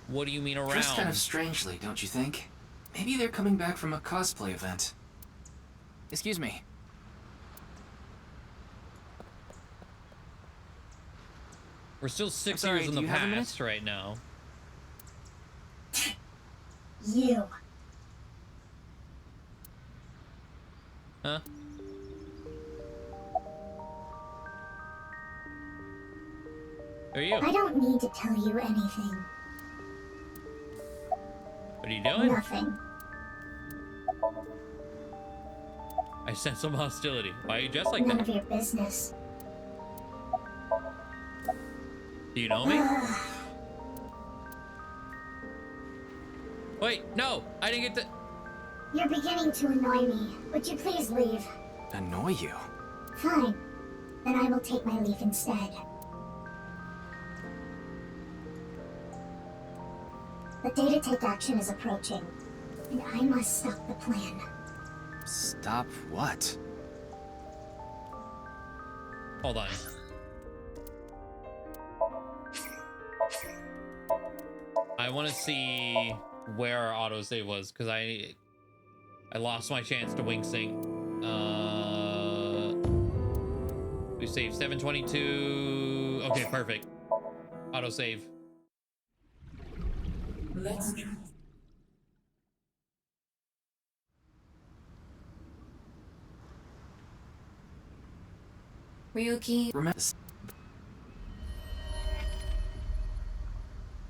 What do you mean around? Dressed kind of strangely, don't you think? Maybe they're coming back from a cosplay event. Excuse me. We're still 6 sorry, years in do the you have a minute? past right now. You. Huh? Who are you? I don't need to tell you anything. What are you doing? Nothing. I sense some hostility. Why are you dressed like None that? of your business. Do you know me? Wait, no, I didn't get to. You're beginning to annoy me. Would you please leave? Annoy you? Fine. Then I will take my leave instead. The day to take action is approaching, and I must stop the plan. Stop what? Hold on. I want to see where our autosave was, because I lost my chance to wing sync. We saved 722. Okay, perfect. Autosave. Let's Ryuki. Remember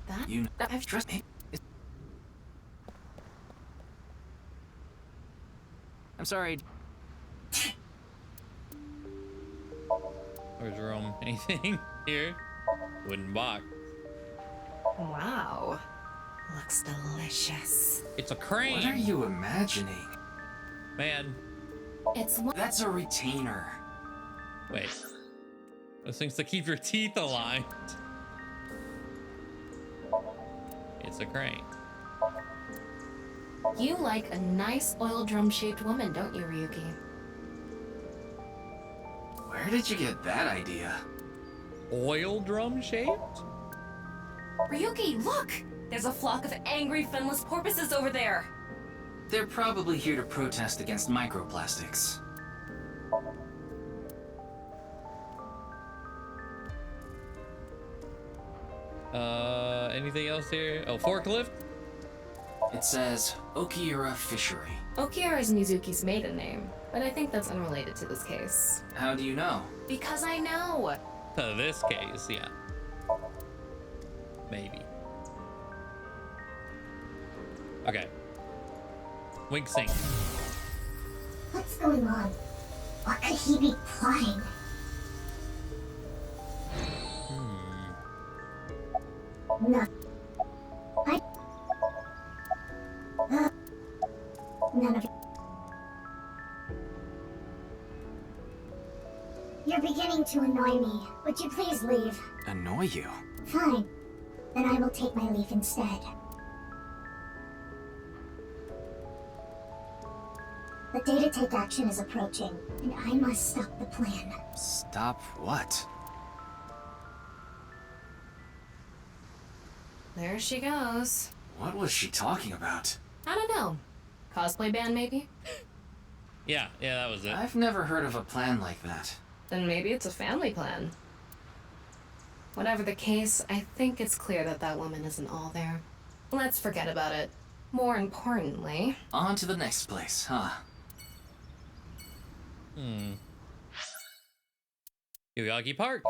That? you know, I've trust me. I'm sorry. Where's room? Anything here? Wooden box. Wow. Looks delicious. It's a crane. What are you imagining? Man. That's a retainer. Wait. Those things to keep your teeth aligned. It's a crane. You like a nice oil drum-shaped woman, don't you, Ryuki? Where did you get that idea? Oil drum shaped? Ryuki, look! There's a flock of angry, finless porpoises over there! They're probably here to protest against microplastics. Anything else here? Oh, forklift? It says Okiura Fishery. Okiura is Mizuki's maiden name, but I think that's unrelated to this case. How do you know? Because I know! To this case, yeah. Maybe. Okay. Wink sync. What's going on? What could he be plotting? No. None of it. You're beginning to annoy me. Would you please leave? Annoy you? Fine. Then I will take my leave instead. The day to take action is approaching, and I must stop the plan. Stop what? There she goes. What was she talking about? I don't know. Cosplay band, maybe? Yeah, that was it. I've never heard of a plan like that. Then maybe it's a family plan. Whatever the case, I think it's clear that that woman isn't all there. Let's forget about it. More importantly... On to the next place, huh? Yuyagi Park.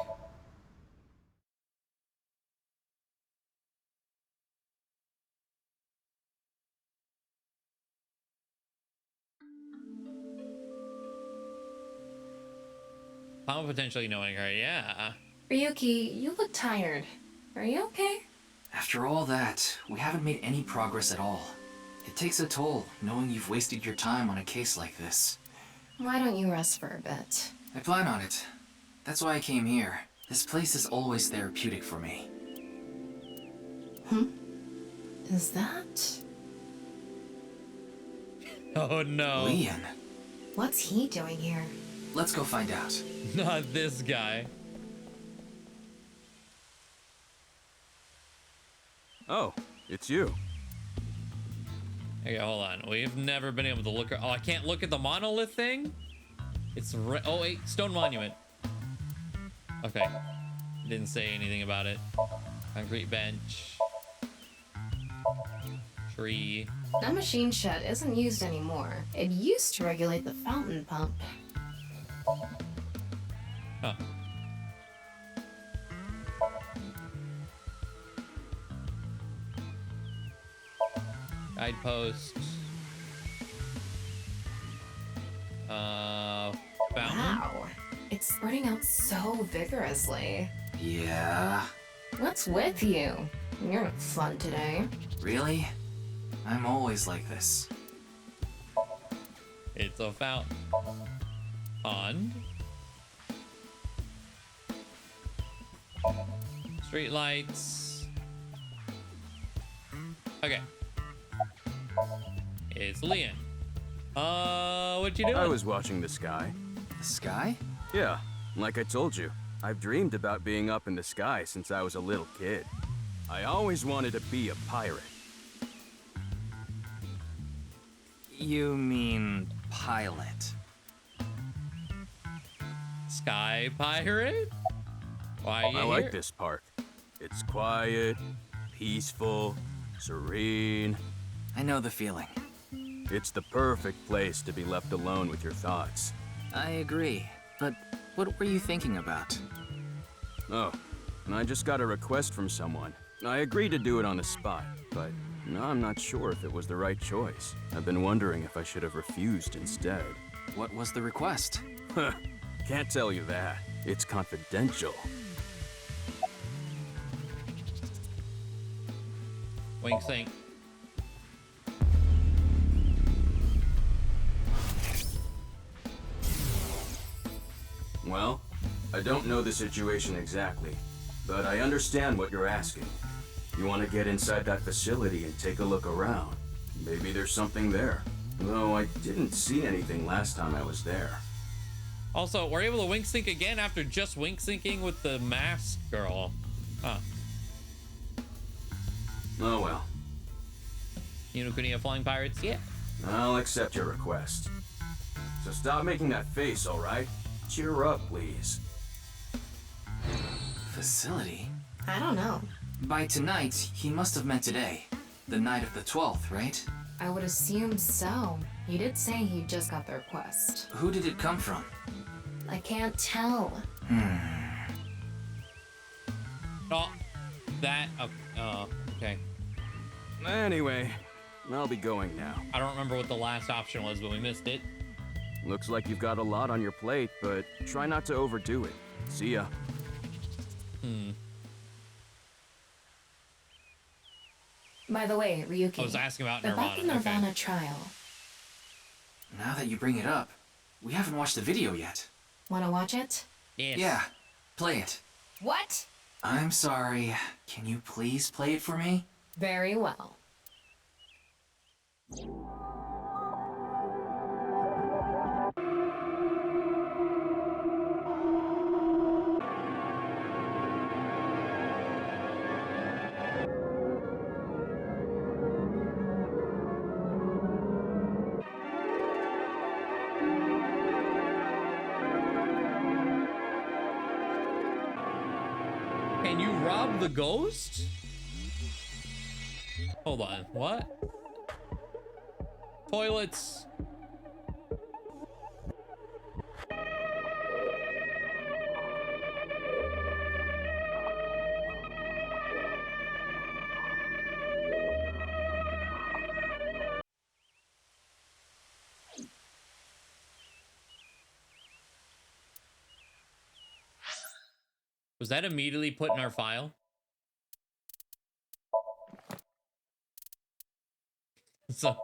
I'm potentially knowing her, yeah. Ryuki, you look tired. Are you okay? After all that, we haven't made any progress at all. It takes a toll, knowing you've wasted your time on a case like this. Why don't you rest for a bit? I plan on it. That's why I came here. This place is always therapeutic for me. Is that... Oh no. Leon. What's he doing here? Let's go find out. Not this guy. Oh, it's you. Okay, hold on. We've never been able to look. Oh, I can't look at the monolith thing? It's oh wait, stone monument. Okay. Didn't say anything about it. Concrete bench. Tree. That machine shed isn't used anymore. It used to regulate the fountain pump. Huh. Guidepost. Fountain. Wow. It's spreading out so vigorously. Yeah. What's with you? You're not fun today. Really? I'm always like this. It's a fountain. Pond. Street lights. Okay. It's Leon. What you doing? I was watching the sky. The sky? Yeah, like I told you. I've dreamed about being up in the sky since I was a little kid. I always wanted to be a pirate. You mean pilot? Sky pirate? Why are you I here? like this park. It's quiet, peaceful, serene. I know the feeling. It's the perfect place to be left alone with your thoughts. I agree, but what were you thinking about? Oh, and I just got a request from someone. I agreed to do it on the spot, but now I'm not sure if it was the right choice. I've been wondering if I should have refused instead. What was the request? Huh, can't tell you that. It's confidential. Wink sink. Well, I don't know the situation exactly, but I understand what you're asking. You want to get inside that facility and take a look around. Maybe there's something there. Though I didn't see anything last time I was there. Also, we're able to wink sync again after just wink syncing with the mask girl. Huh. Oh well. Unicornia flying pirates? Yeah. I'll accept your request. So stop making that face, alright? Cheer up, please. Facility? I don't know. By tonight, he must have meant today. The night of the 12th, right? I would assume so. He did say he just got the request. Who did it come from? I can't tell. Oh, that. Okay. Anyway, I'll be going now. I don't remember what the last option was, but we missed it. Looks like you've got a lot on your plate, but try not to overdo it. See ya. By the way, Ryuki. I was asking about About the Nirvana. Nirvana trial. Now that you bring it up, we haven't watched the video yet. Wanna watch it? Yes. Yeah, play it. What? I'm sorry. Can you please play it for me? Very well. Can you rob the ghost? Hold on, what? Toilets. Was that immediately put in our file? So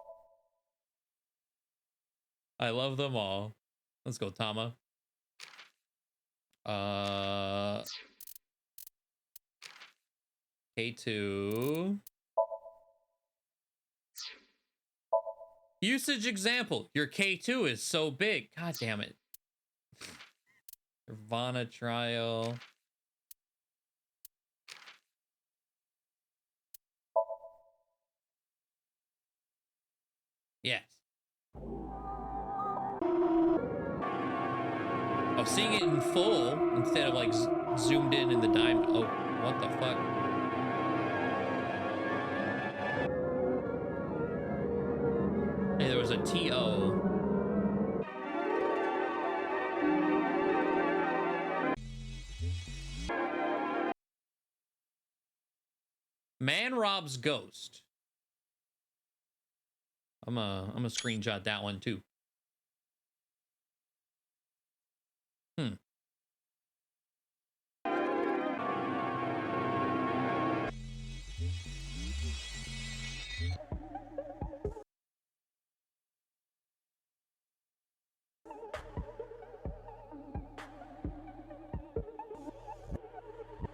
I love them all. Let's go, Tama. K2. Usage example. Your K2 is so big. God damn it. Nirvana trial. Yes. Oh, seeing it in full instead of like zoomed in the diamond. Oh, what the fuck? Hey, there was a TO. Man robs ghost. I'm a screenshot that one too. Hmm.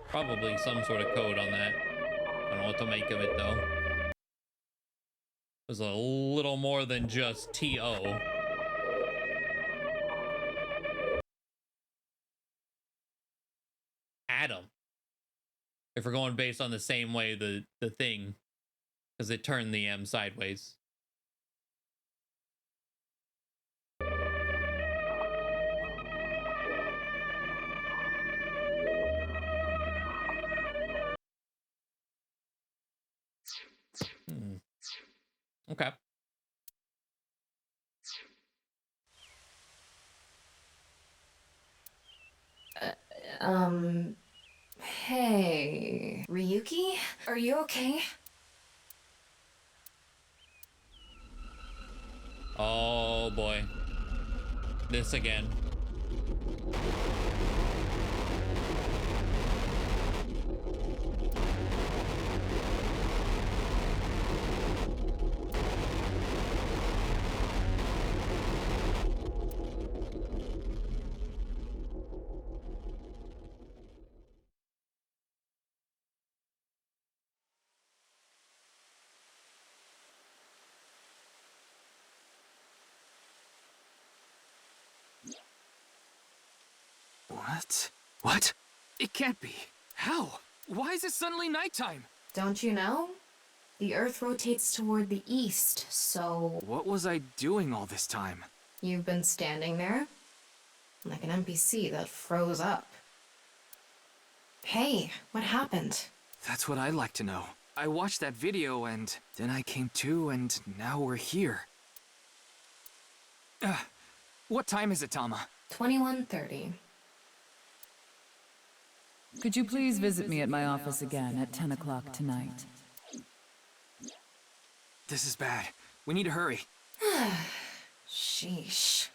Probably some sort of code on that. I don't know what to make of it though. There's a little more than just TO. Adam. If we're going based on the same way the thing, because it turned the M sideways. Okay. Hey, Ryuki? Are you okay? Oh boy. This again. What? What? It can't be. How? Why is it suddenly nighttime? Don't you know? The Earth rotates toward the east, so... What was I doing all this time? You've been standing there? Like an NPC that froze up. Hey, what happened? That's what I'd like to know. I watched that video and then I came to and now we're here. What time is it, Tama? 21:30. Could you please visit me at my office again at 10 o'clock tonight? This is bad. We need to hurry. Sheesh.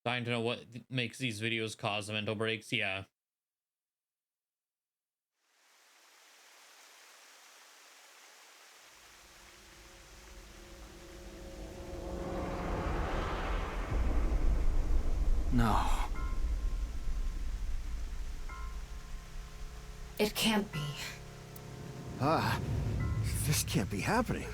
Dying to know what makes these videos cause mental breaks. Yeah. No. It can't be. This can't be happening.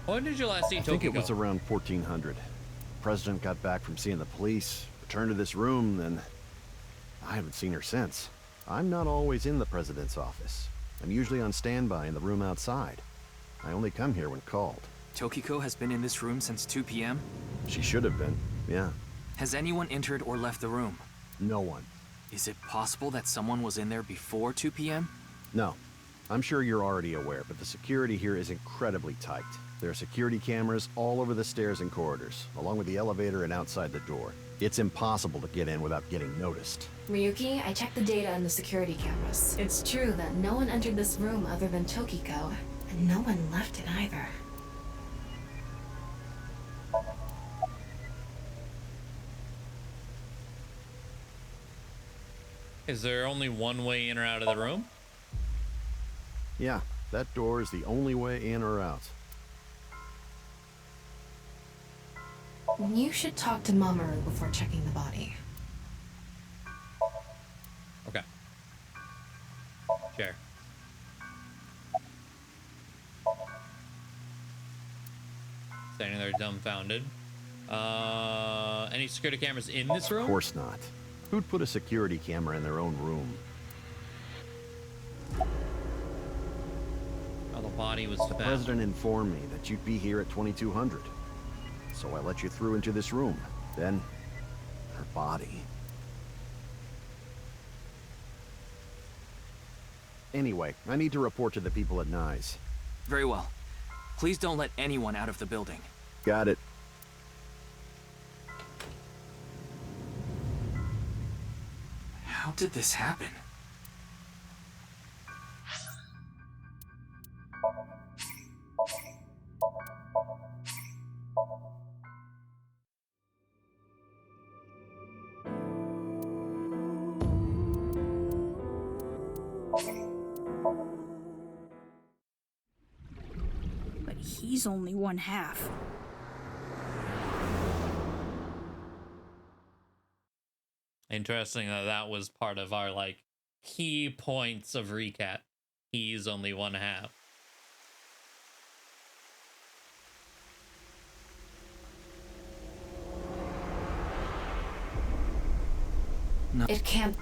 When did you last see Tokiko? I think it was around 1400. The president got back from seeing the police, returned to this room, then I haven't seen her since. I'm not always in the president's office. I'm usually on standby in the room outside. I only come here when called. Tokiko has been in this room since 2 p.m.? She should have been, yeah. Has anyone entered or left the room? No one. Is it possible that someone was in there before 2 p.m.? No. I'm sure you're already aware, but the security here is incredibly tight. There are security cameras all over the stairs and corridors, along with the elevator and outside the door. It's impossible to get in without getting noticed. Ryuki, I checked the data on the security cameras. It's true that no one entered this room other than Tokiko, and no one left it either. Is there only one way in or out of the room? Yeah, that door is the only way in or out. You should talk to Mamoru before checking the body. Okay. Sure. Standing there dumbfounded. Any security cameras in this room? Of course not. Who'd put a security camera in their own room? Oh, the body was The found. president informed me that you'd be here at 2200. So I let you through into this room. Then, her body. Anyway, I need to report to the people at Nize. Very well. Please don't let anyone out of the building. Got it. How did this happen? But he's only one half. Interesting that that was part of our, like, key points of recap. He's only one half. No. It can't.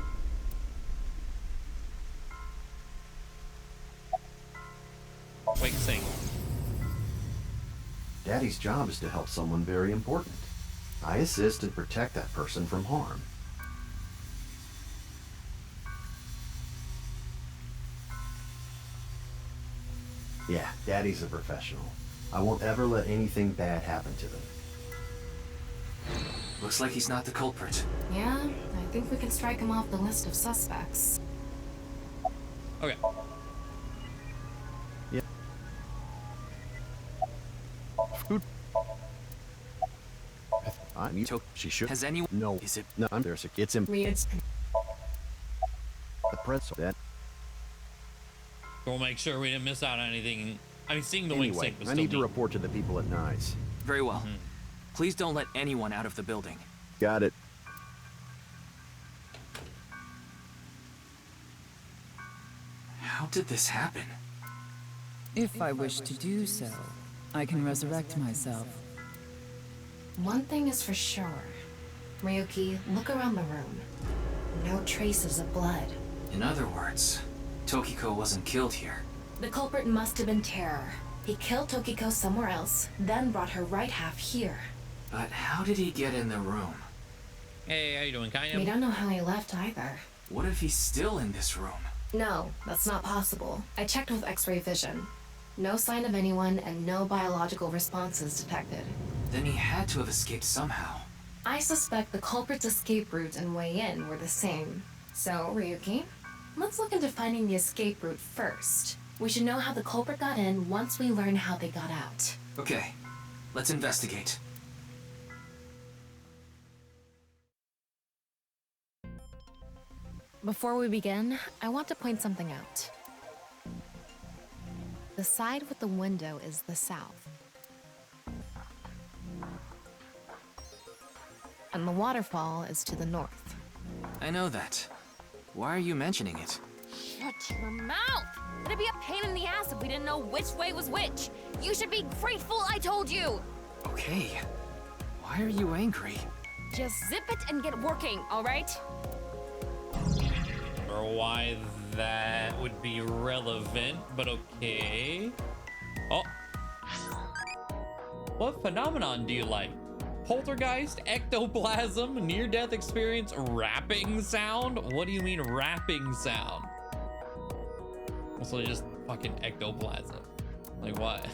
Wait, sing. Daddy's job is to help someone very important. I assist and protect that person from harm. Yeah, Daddy's a professional. I won't ever let anything bad happen to them. Looks like he's not the culprit. Yeah, I think we can strike him off the list of suspects. Okay. Yeah. Food. I need to. She should. Has anyone? No. Is it? No, I'm there. It's him. Reads. The press. That. We'll make sure we didn't miss out on anything. I mean, seeing the wing Anyway, sink was I still need to neat. report to the people at Nize. Very well. Please don't let anyone out of the building. Got it. How did this happen? If I wish to do so, I can resurrect myself. One thing is for sure. Ryuki, look around the room. No traces of blood. In other words, Tokiko wasn't killed here. The culprit must have been Terror. He killed Tokiko somewhere else, then brought her right half here. But how did he get in the room? Hey, how you doing, We Kayam? don't know how he left either. What if he's still in this room? No, that's not possible. I checked with X-ray vision. No sign of anyone and no biological responses detected. Then he had to have escaped somehow. I suspect the culprit's escape route and way in were the same. So, Ryuki, let's look into finding the escape route first. We should know how the culprit got in once we learn how they got out. Okay, let's investigate. Before we begin, I want to point something out. The side with the window is the south. And the waterfall is to the north. I know that. Why are you mentioning it? Shut your mouth! It'd be a pain in the ass if we didn't know which way was which. You should be grateful I told you. Okay. Why are you angry? Just zip it and get working, all right? Or why that would be relevant, but okay. Oh. What phenomenon do you like? Poltergeist, ectoplasm, near-death experience, rapping sound? What do you mean rapping sound? Also just fucking ectoplasm. Like what?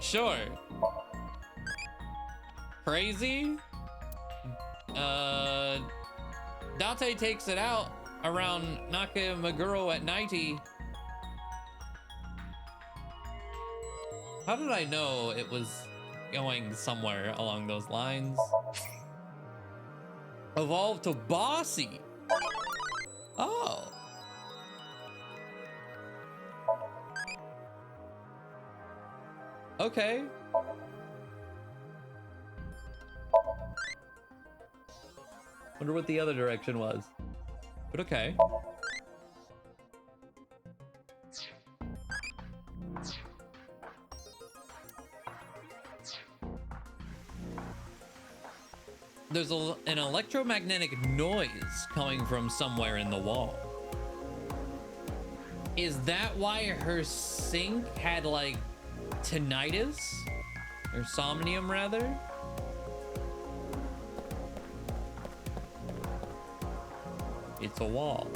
Sure. Crazy? Date takes it out around Nakamaguro at 90. How did I know it was going somewhere along those lines? Evolved to bossy. Oh. Okay. Wonder what the other direction was. But okay. there's an electromagnetic noise coming from somewhere in the wall. Is that why her sink had like tinnitus? Or somnium rather? It's a wall.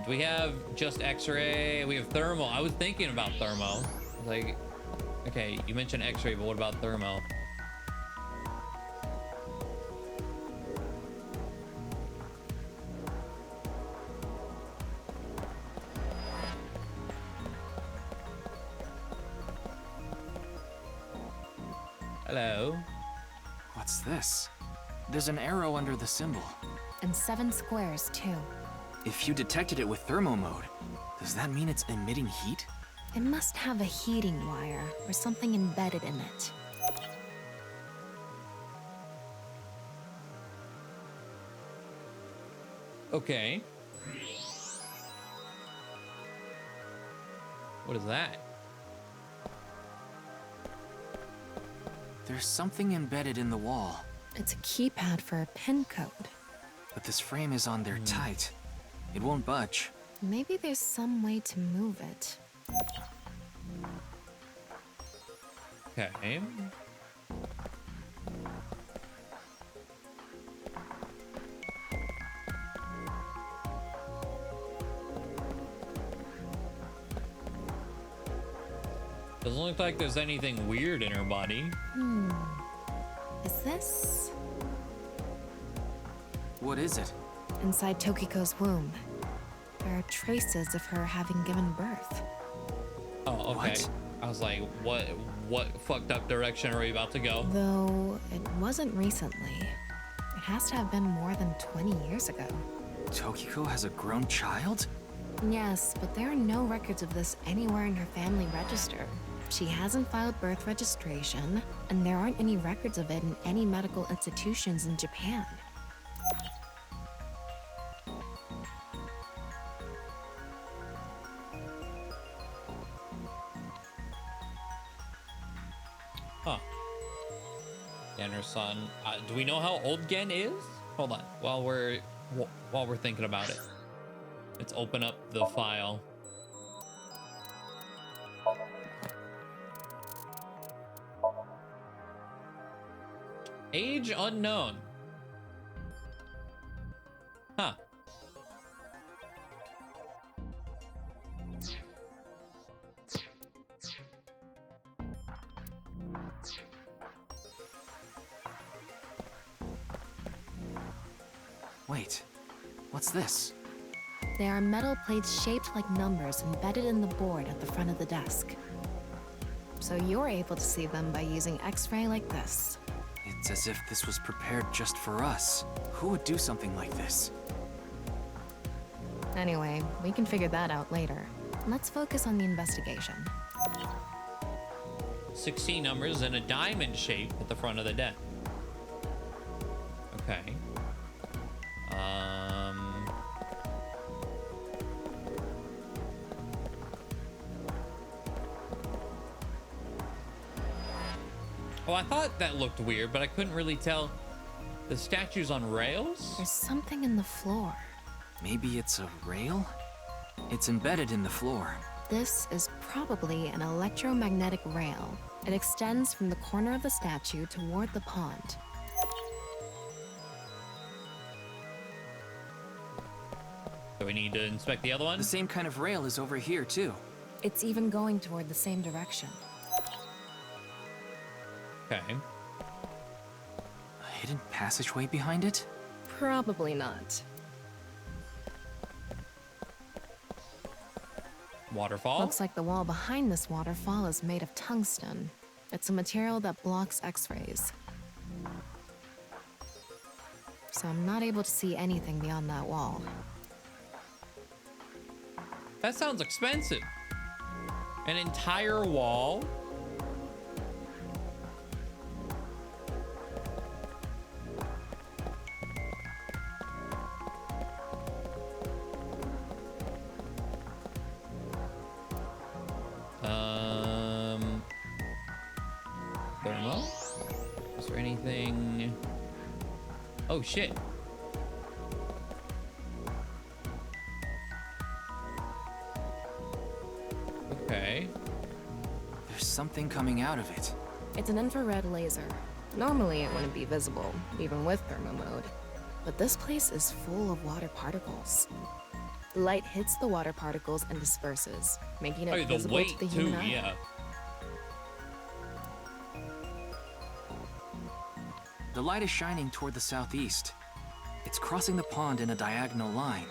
Do we have just X-ray? We have thermal. I was thinking about thermo. Like, okay, you mentioned X-ray, but what about thermo? Hello. What's this? There's an arrow under the symbol. And 7 squares, too. If you detected it with thermo mode, does that mean it's emitting heat? It must have a heating wire or something embedded in it. Okay. What is that? There's something embedded in the wall. It's a keypad for a pin code. But this frame is on there tight. It won't budge. Maybe there's some way to move it. Okay. Doesn't look like there's anything weird in her body. Is this? What is it? Inside Tokiko's womb. There are traces of her having given birth. Oh, okay. What? I was like, what fucked up direction are we about to go? Though it wasn't recently. It has to have been more than 20 years ago. Tokiko has a grown child? Yes, but there are no records of this anywhere in her family register. She hasn't filed birth registration, and there aren't any records of it in any medical institutions in Japan. Huh. Gen, her son. Do we know how old Gen is? Hold on. While we're thinking about it, let's open up the file. Age unknown. Huh. Wait, what's this? There are metal plates shaped like numbers embedded in the board at the front of the desk. So you're able to see them by using X-ray like this. It's as if this was prepared just for us. Who would do something like this? Anyway, we can figure that out later. Let's focus on the investigation. 16 numbers and a diamond shape at the front of the deck. Okay. Oh, I thought that looked weird, but I couldn't really tell. The statue's on rails? There's something in the floor. Maybe it's a rail? It's embedded in the floor. This is probably an electromagnetic rail. It extends from the corner of the statue toward the pond. So we need to inspect the other one? The same kind of rail is over here, too. It's even going toward the same direction. Okay. A hidden passageway behind it? Probably not. Waterfall? Looks like the wall behind this waterfall is made of tungsten. It's a material that blocks X-rays. So I'm not able to see anything beyond that wall. That sounds expensive. An entire wall? Thermo? Is there Oh shit. Okay. There's something coming out of it. It's an infrared laser. Normally it wouldn't be visible, even with thermo mode. But this place is full of water particles. Light hits the water particles and disperses, making it the visible weight to the too, human eye. yeah. The light is shining toward the southeast. It's crossing the pond in a diagonal line.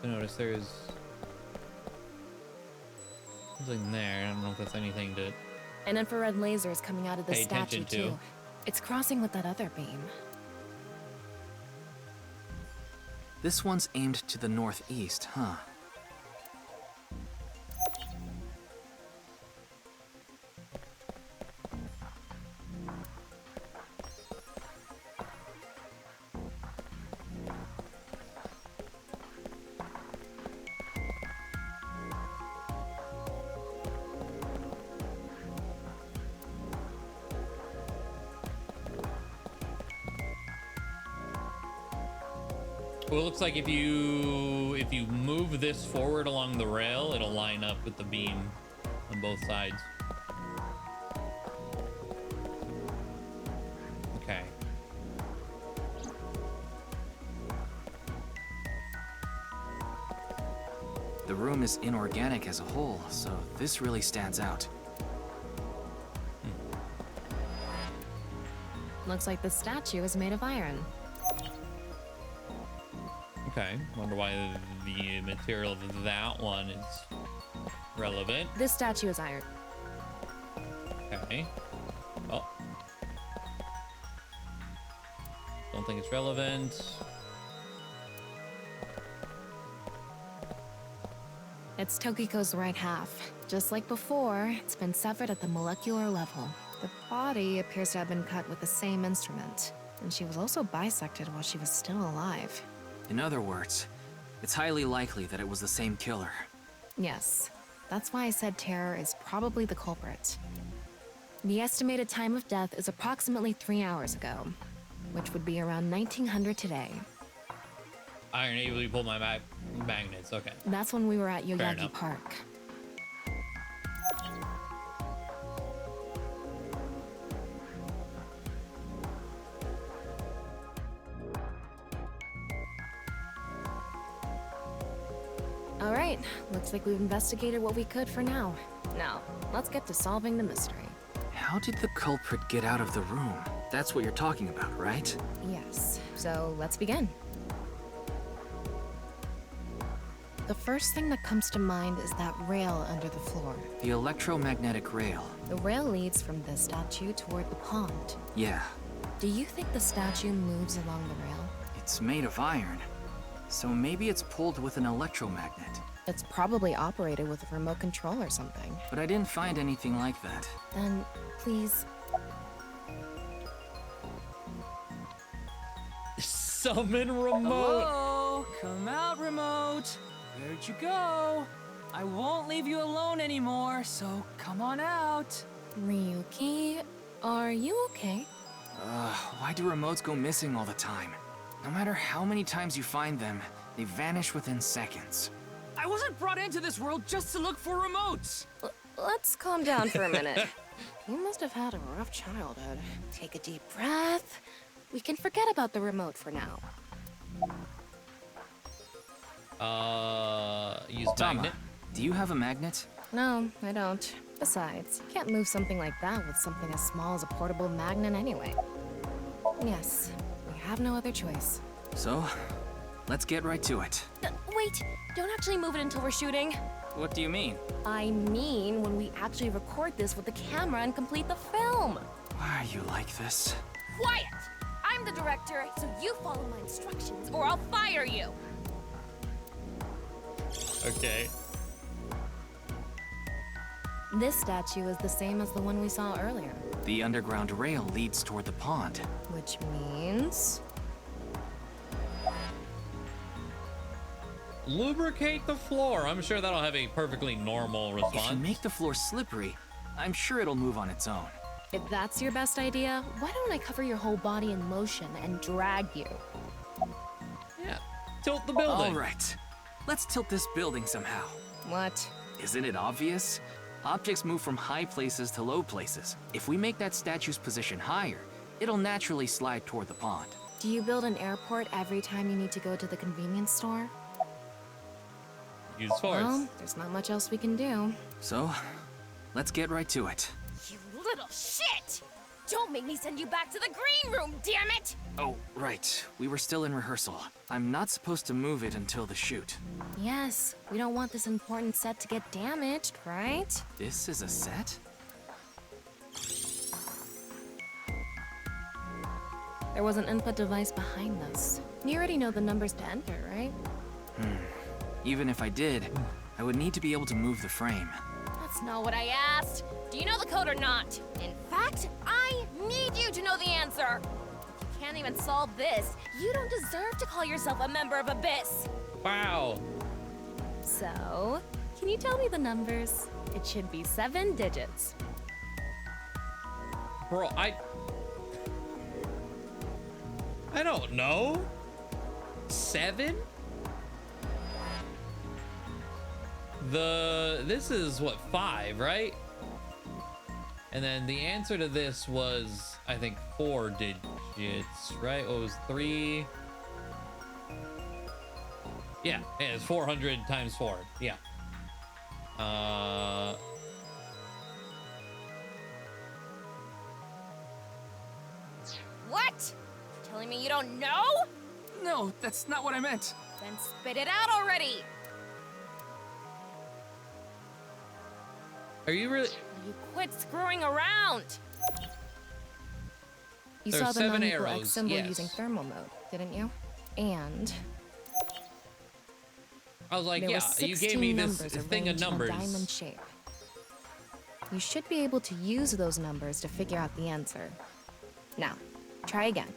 So notice there's something there. I don't know if that's anything to An infrared laser is coming out of the pay statue attention to. too. It's crossing with that other beam. This one's aimed to the northeast, huh? Well, it looks like if you move this forward along the rail, it'll line up with the beam on both sides. Okay. The room is inorganic as a whole, so this really stands out. Looks like the statue is made of iron. Okay. Wonder why the material of that one is relevant. This statue is iron. Okay. Oh. Don't think it's relevant. It's Tokiko's right half. Just like before, it's been severed at the molecular level. The body appears to have been cut with the same instrument, and she was also bisected while she was still alive. In other words, it's highly likely that it was the same killer. Yes, that's why I said Terror is probably the culprit. The estimated time of death is approximately 3 hours ago, which would be around 1900 today. Iron able to pull my magnets. Okay. That's when we were at Fair Yoyagi enough. Park. All right, looks like we've investigated what we could for now. Now, let's get to solving the mystery. How did the culprit get out of the room? That's what you're talking about, right? Yes, so let's begin. The first thing that comes to mind is that rail under the floor. The electromagnetic rail. The rail leads from the statue toward the pond. Yeah, Do you think the statue moves along the rail? it's made of iron. So maybe it's pulled with an electromagnet. It's probably operated with a remote control or something. But I didn't find anything like that. Then, please. Summon remote. Hello? Come out, remote. Where'd you go? I won't leave you alone anymore, so come on out. Ryuki, are you okay? Why do remotes go missing all the time? No matter how many times you find them, they vanish within seconds. I wasn't brought into this world just to look for remotes. Let's calm down for a minute. You must have had a rough childhood. Take a deep breath. We can forget about the remote for now. Use Tama, magnet. do you have a magnet? No, I don't. Besides, you can't move something like that with something as small as a portable magnet anyway. Yes, we have no other choice. So, let's get right to it. Wait, don't actually move it until we're shooting. What do you mean? I mean when we actually record this with the camera and complete the film. Why are you like this? Quiet! I'm the director, so you follow my instructions or I'll fire you. Okay. This statue is the same as the one we saw earlier. The underground rail leads toward the pond. Which means... Lubricate the floor. I'm sure that'll have a perfectly normal If you response. make the floor slippery, I'm sure it'll move on its own. If that's your best idea, why don't I cover your whole body in motion and drag you? Yeah, tilt the building. All right, let's tilt this building somehow. What? Isn't it obvious? Objects move from high places to low places. If we make that statue's position higher, it'll naturally slide toward the pond. Do you build an airport every time you need to go to the convenience store? Use force. Well, there's not much else we can do. So, let's get right to it. You little shit! Don't make me send you back to the green room, damn it! Oh, right. We were still in rehearsal. I'm not supposed to move it until the shoot. Yes, we don't want this important set to get damaged, right? This is a set? There was an input device behind this. You already know the numbers to enter, right? Even if I did, I would need to be able to move the frame. That's not what I asked. Do you know the code or not? In fact, I need you to know the answer. If you can't even solve this, you don't deserve to call yourself a member of Abyss. Wow. So, can you tell me the numbers? It should be 7 digits. Bro, I don't know. 7? This is what, 5, right? And then the answer to this was, I think, 4 digits, right? What was 3? Yeah, it's 400 times 4. Yeah. What? You're telling me you don't know? No, that's not what I meant. Then spit it out already. Are you really? You quit screwing around. You There's saw the 7 non-equal arrows, X symbol yes. using thermal mode, didn't you? And I was like, there yeah, were you gave me 16 this numbers thing of arranged in a numbers. diamond shape. You should be able to use those numbers to figure out the answer. Now, try again.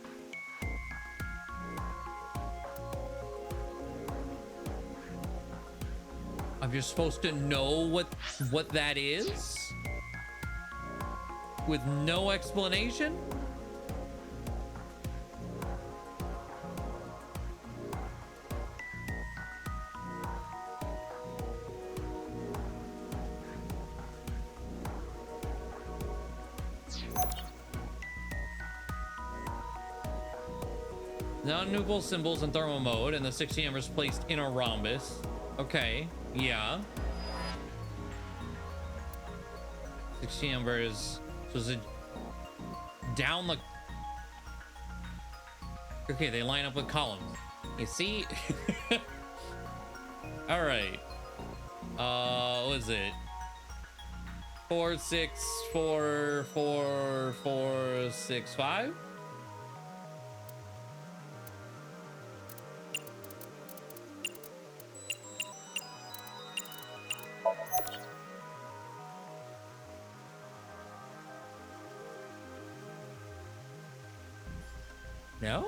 I'm just supposed to know what that is? With no explanation? Non-nuclear symbols in thermal mode, and the 60 numbers placed in a rhombus. Okay, yeah. 60 numbers. So is it down the... Okay, they line up with columns. You see? All right. What is it? 4, 6, 4, 4, 4, 6, 5? No?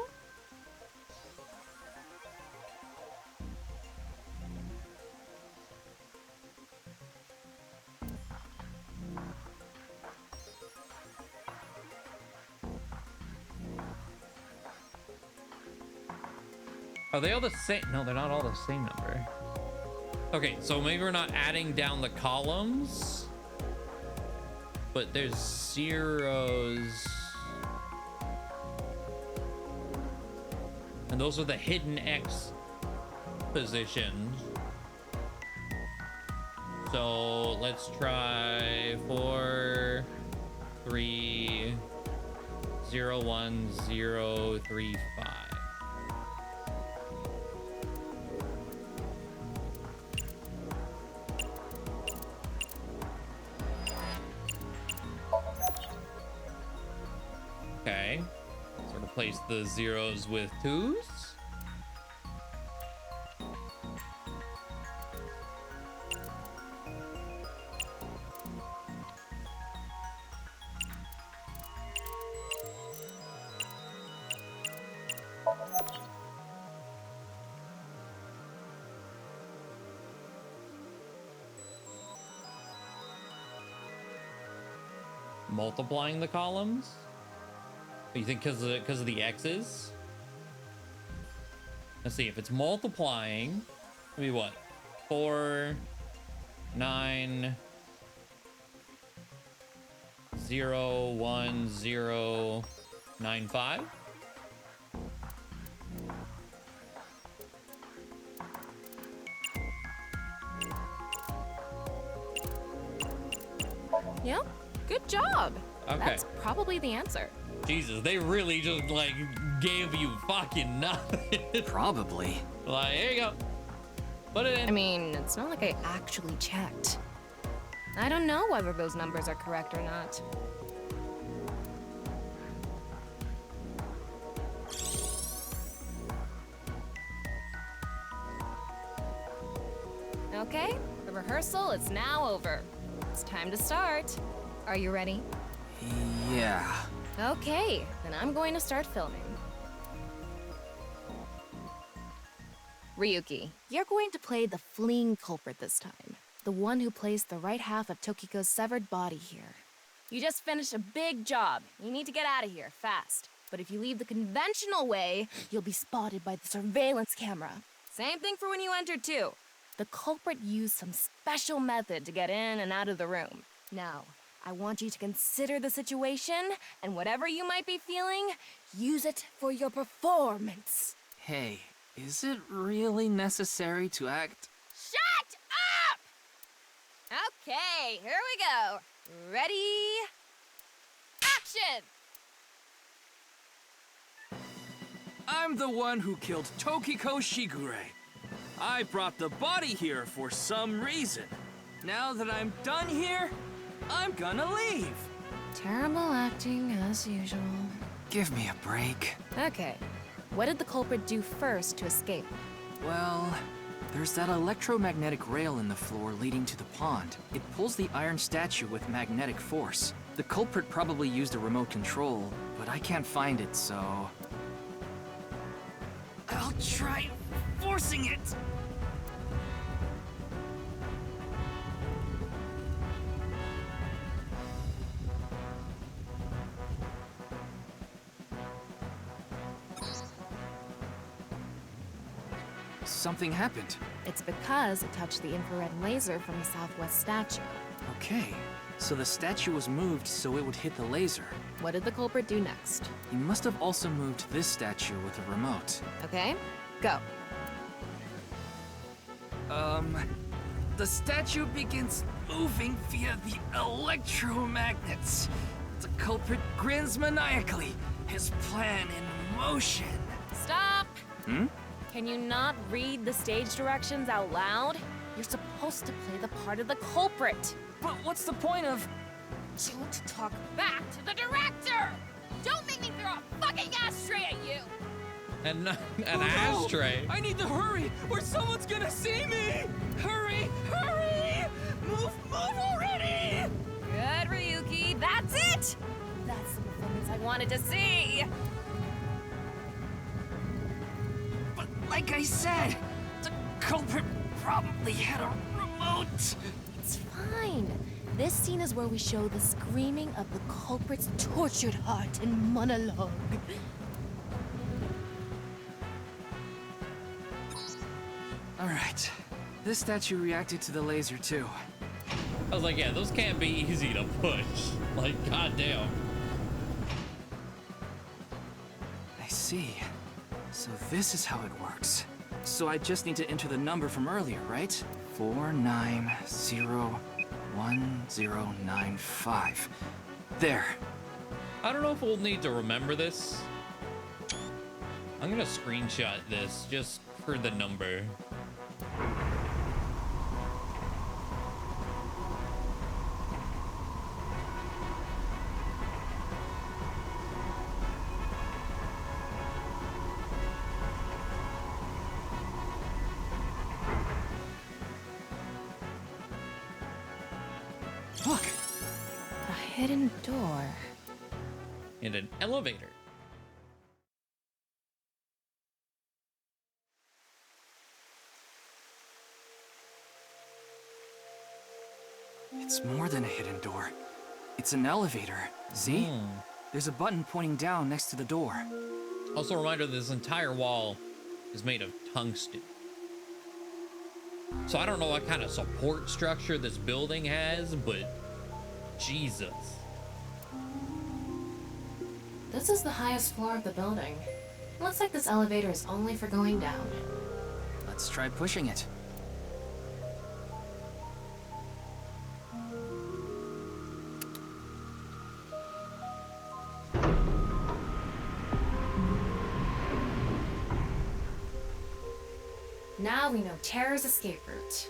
Are they all the same? No, they're not all the same number. Okay, so maybe we're not adding down the columns, but there's zeros. And those are the hidden X positions. So let's try 4, 3, 0, 1, 0, 3, 5. Okay. So replace the zeros with 2s. multiplying the columns? You think because of the X's? Let's see, if it's multiplying, it'll be what? 4, 9, 0, 1, 0, 9, 5. Yep, good job. Okay. That's probably the answer. Jesus, they really just like gave you fucking nothing. Probably. Like, here you go. Put it in. I mean, it's not like I actually checked. I don't know whether those numbers are correct or not. Okay, the rehearsal is now over. It's time to start. Are you ready? Yeah. Okay, then I'm going to start filming. Ryuki, you're going to play the fleeing culprit this time. The one who placed the right half of Tokiko's severed body here. You just finished a big job. You need to get out of here, fast. But if you leave the conventional way, you'll be spotted by the surveillance camera. Same thing for when you entered, too. The culprit used some special method to get in and out of the room. Now, I want you to consider the situation, and whatever you might be feeling, use it for your performance. Hey, is it really necessary to act? Shut up! Okay, here we go. Ready? Action! I'm the one who killed Tokiko Shigure. I brought the body here for some reason. Now that I'm done here, I'm gonna leave. Terrible acting, as usual. Give me a break. Okay, what did the culprit do first to escape? Well, there's that electromagnetic rail in the floor leading to the pond. It pulls the iron statue with magnetic force. The culprit probably used a remote control, but I can't find it, so... I'll try forcing it! Something happened. It's because it touched the infrared laser from the southwest statue. Okay, so the statue was moved so it would hit the laser. What did the culprit do next? He must have also moved this statue with a remote. Okay, go. The statue begins moving via the electromagnets. The culprit grins maniacally, his plan in motion. Stop! Hmm? Can you not read the stage directions out loud? You're supposed to play the part of the culprit. But what's the point of... Don't talk back to the director! Don't make me throw a fucking ashtray at you! An ashtray? I need to hurry, or someone's gonna see me! Hurry! Hurry! Move already! Good, Ryuki. That's it! That's the performance I wanted to see! But like I said, the culprit probably had a remote. It's fine. This scene is where we show the screaming of the culprit's tortured heart in monologue. All right. This statue reacted to the laser too. I was like, yeah, those can't be easy to push. Like, goddamn. I see. So this is how it works. So I just need to enter the number from earlier, right? 49011095. There. I don't know if we'll need to remember this. I'm gonna screenshot this just for the number. Look! A hidden door. And an elevator. It's more than a hidden door. It's an elevator. See? There's a button pointing down next to the door. Also a reminder that this entire wall is made of tungsten. So I don't know what kind of support structure this building has, but Jesus. This is the highest floor of the building. Looks like this elevator is only for going down. Let's try pushing it. Now we know Terror's escape route.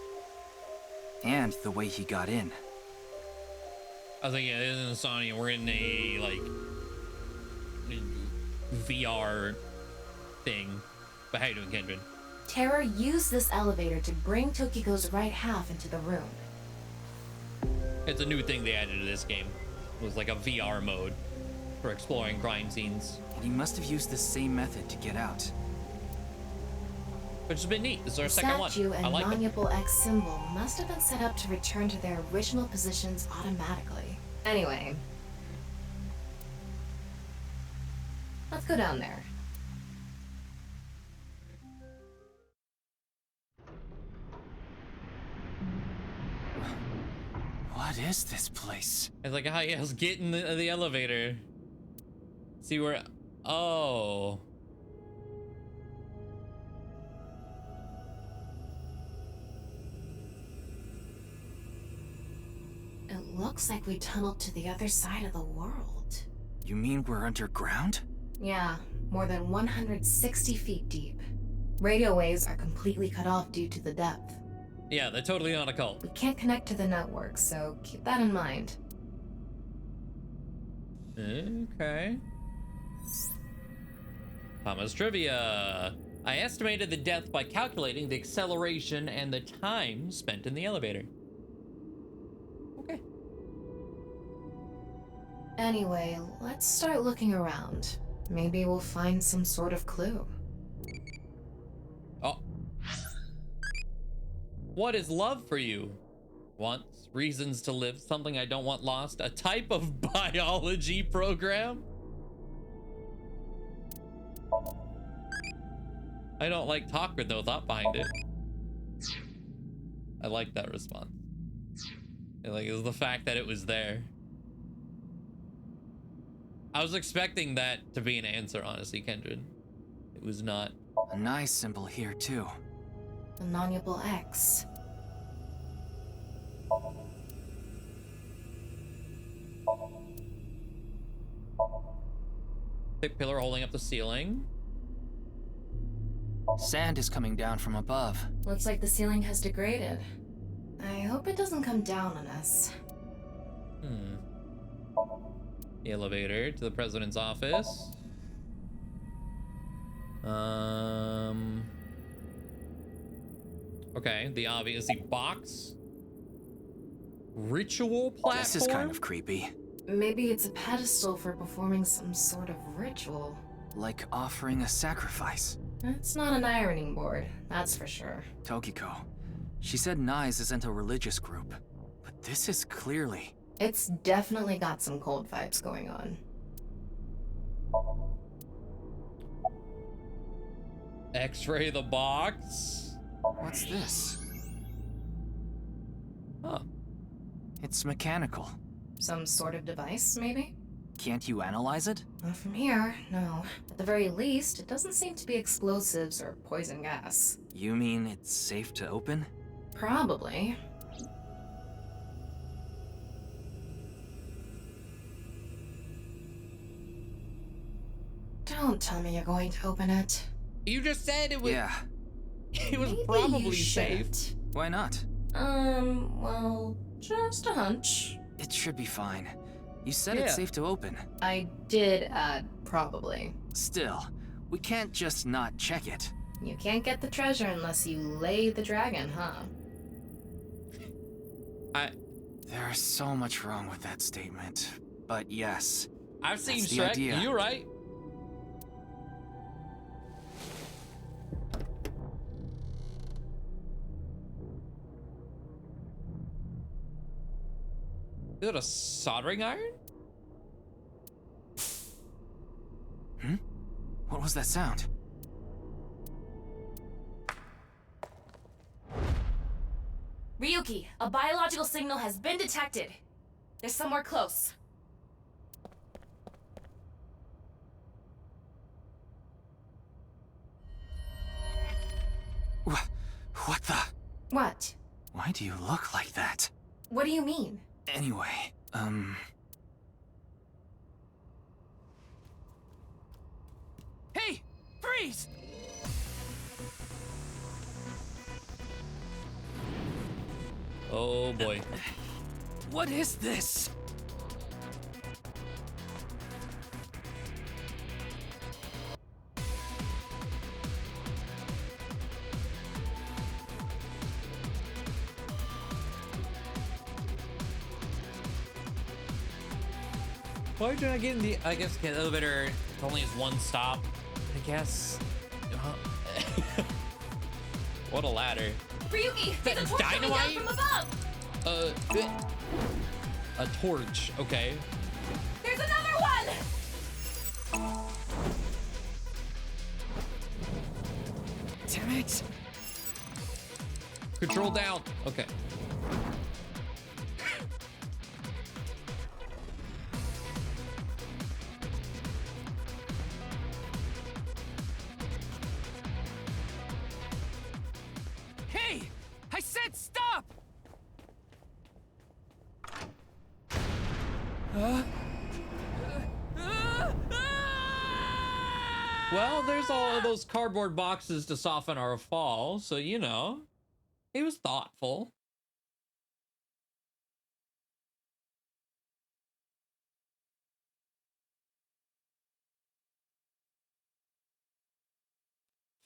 And the way he got in. I was like, yeah, this is Insomnia. We're in a, like, VR thing. But how you doing, Kendra? Terror used this elevator to bring Tokiko's right half into the room. It's a new thing they added to this game. It was like a VR mode for exploring crime scenes. And he must have used the same method to get out. Which has been neat. This is our The second one. statue I and like it. non-Yable X symbol must have been set up to return to their original positions automatically. Anyway, let's go down there. What is this place? It's like, oh yeah, let's get in the elevator. See where, oh. It looks like we tunneled to the other side of the world. You mean we're underground? Yeah, more than 160 feet deep. Radio waves are completely cut off due to the depth. Yeah, they're totally on a cult. We can't connect to the network, so keep that in mind. Okay. Thomas Trivia. I estimated the depth by calculating the acceleration and the time spent in the elevator. Okay. Anyway, let's start looking around. Maybe we'll find some sort of clue. Oh. What is love for you? Wants, reasons to live, something I don't want lost, a type of biology program? I don't like talk with no thought behind it. I like that response. Like, it was the fact that it was there. I was expecting that to be an answer, honestly, Kendra. It was not. A Nize symbol here, too. The non-Yable X. Thick pillar holding up the ceiling. Sand is coming down from above. Looks like the ceiling has degraded. I hope it doesn't come down on us. The elevator to the president's office. Okay, the obviously box. Ritual platform? This is kind of creepy. Maybe it's a pedestal for performing some sort of ritual. Like offering a sacrifice. It's not an ironing board, that's for sure. Tokiko. She said Nize isn't a religious group, but this is clearly... It's definitely got some cold vibes going on. X-ray the box. What's this? Huh. It's mechanical. Some sort of device, maybe? Can't you analyze it? Not from here, no. At the very least, it doesn't seem to be explosives or poison gas. You mean it's safe to open? Probably. Don't tell me you're going to open it. You just said it was... Yeah. It was Maybe probably you safe. shouldn't. Why not? Well, just a hunch. It should be fine. You said Yeah. it's safe to open. I did add probably. Still, we can't just not check it. You can't get the treasure unless you lay the dragon, huh? There's so much wrong with that statement. But yes. I've seen that's the Shrek. idea. You're right. Is it a soldering iron? What was that sound? Ryuki, a biological signal has been detected. They're somewhere close. What the? What? Why do you look like that? What do you mean? Anyway, Hey! Freeze! Oh boy. What is this? Why did I get in the, I guess, the elevator it only has one stop, I guess. What a ladder. Ryuki, there's a torch coming down from above! A torch, okay. There's another one! damn it! Control down, okay. Hey! I said stop! Well, there's all of those cardboard boxes to soften our fall, so you know, he was thoughtful.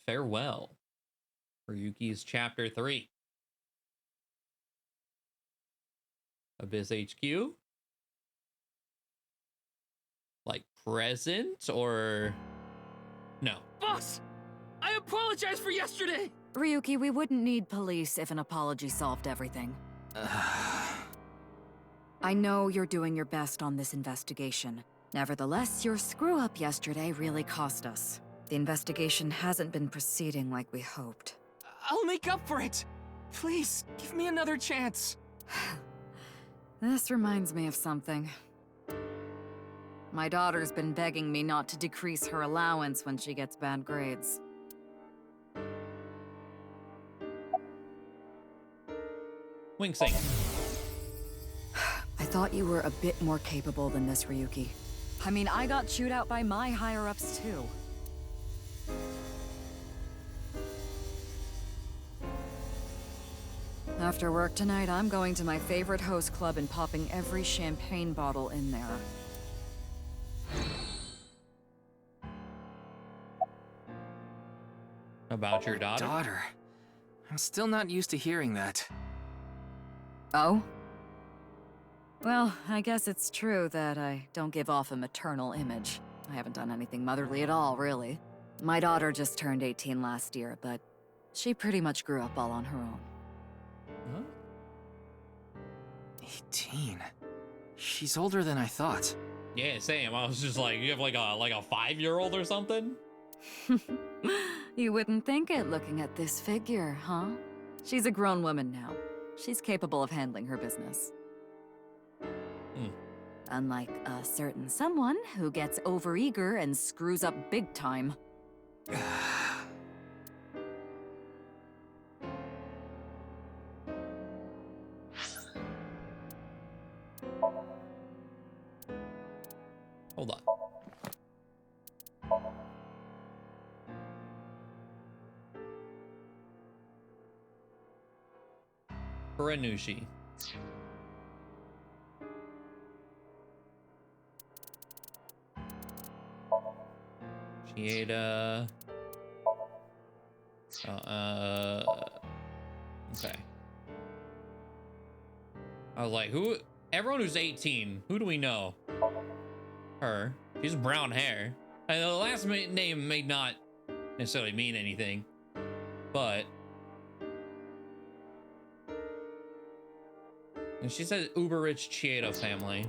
Farewell. Ryuki's Chapter 3. Abyss HQ? Like present or no? Boss! I apologize for yesterday! Ryuki, we wouldn't need police if an apology solved everything. I know you're doing your best on this investigation. Nevertheless, your screw-up yesterday really cost us. The investigation hasn't been proceeding like we hoped. I'll make up for it! Please, give me another chance. This reminds me of something. My daughter's been begging me not to decrease her allowance when she gets bad grades. Wing Sing. I thought you were a bit more capable than this, Ryuki. I mean, I got chewed out by my higher-ups, too. After work tonight, I'm going to my favorite host club and popping every champagne bottle in there. About your daughter? Daughter? I'm still not used to hearing that. Oh? Well, I guess it's true that I don't give off a maternal image. I haven't done anything motherly at all, really. My daughter just turned 18 last year, but she pretty much grew up all on her own. Huh? 18? She's older than I thought. Yeah, same. I was just like, you have like a 5-year-old or something? You wouldn't think it looking at this figure, huh? She's a grown woman now. She's capable of handling her business. Unlike a certain someone who gets overeager and screws up big time. Hold on. Kuranushi. Shieda. Okay. I was like, who? Everyone who's 18, who do we know? Her. She's brown hair. And the last name may not necessarily mean anything, but And she said uber rich Chieda family.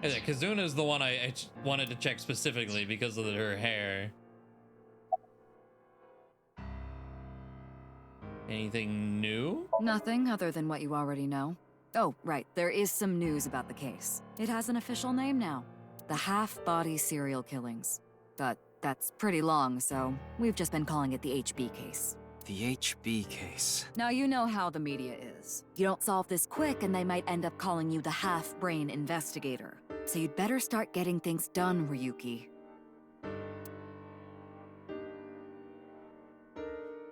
Yeah, Kazuna's the one I wanted to check specifically because of her hair. Anything new? Nothing other than what you already know. Oh, right, there is some news about the case. It has an official name now. The half-body serial killings. But that's pretty long, so we've just been calling it the HB case. The HB case. Now you know how the media is. You don't solve this quick and they might end up calling you the half-brain investigator. So you'd better start getting things done, Ryuki.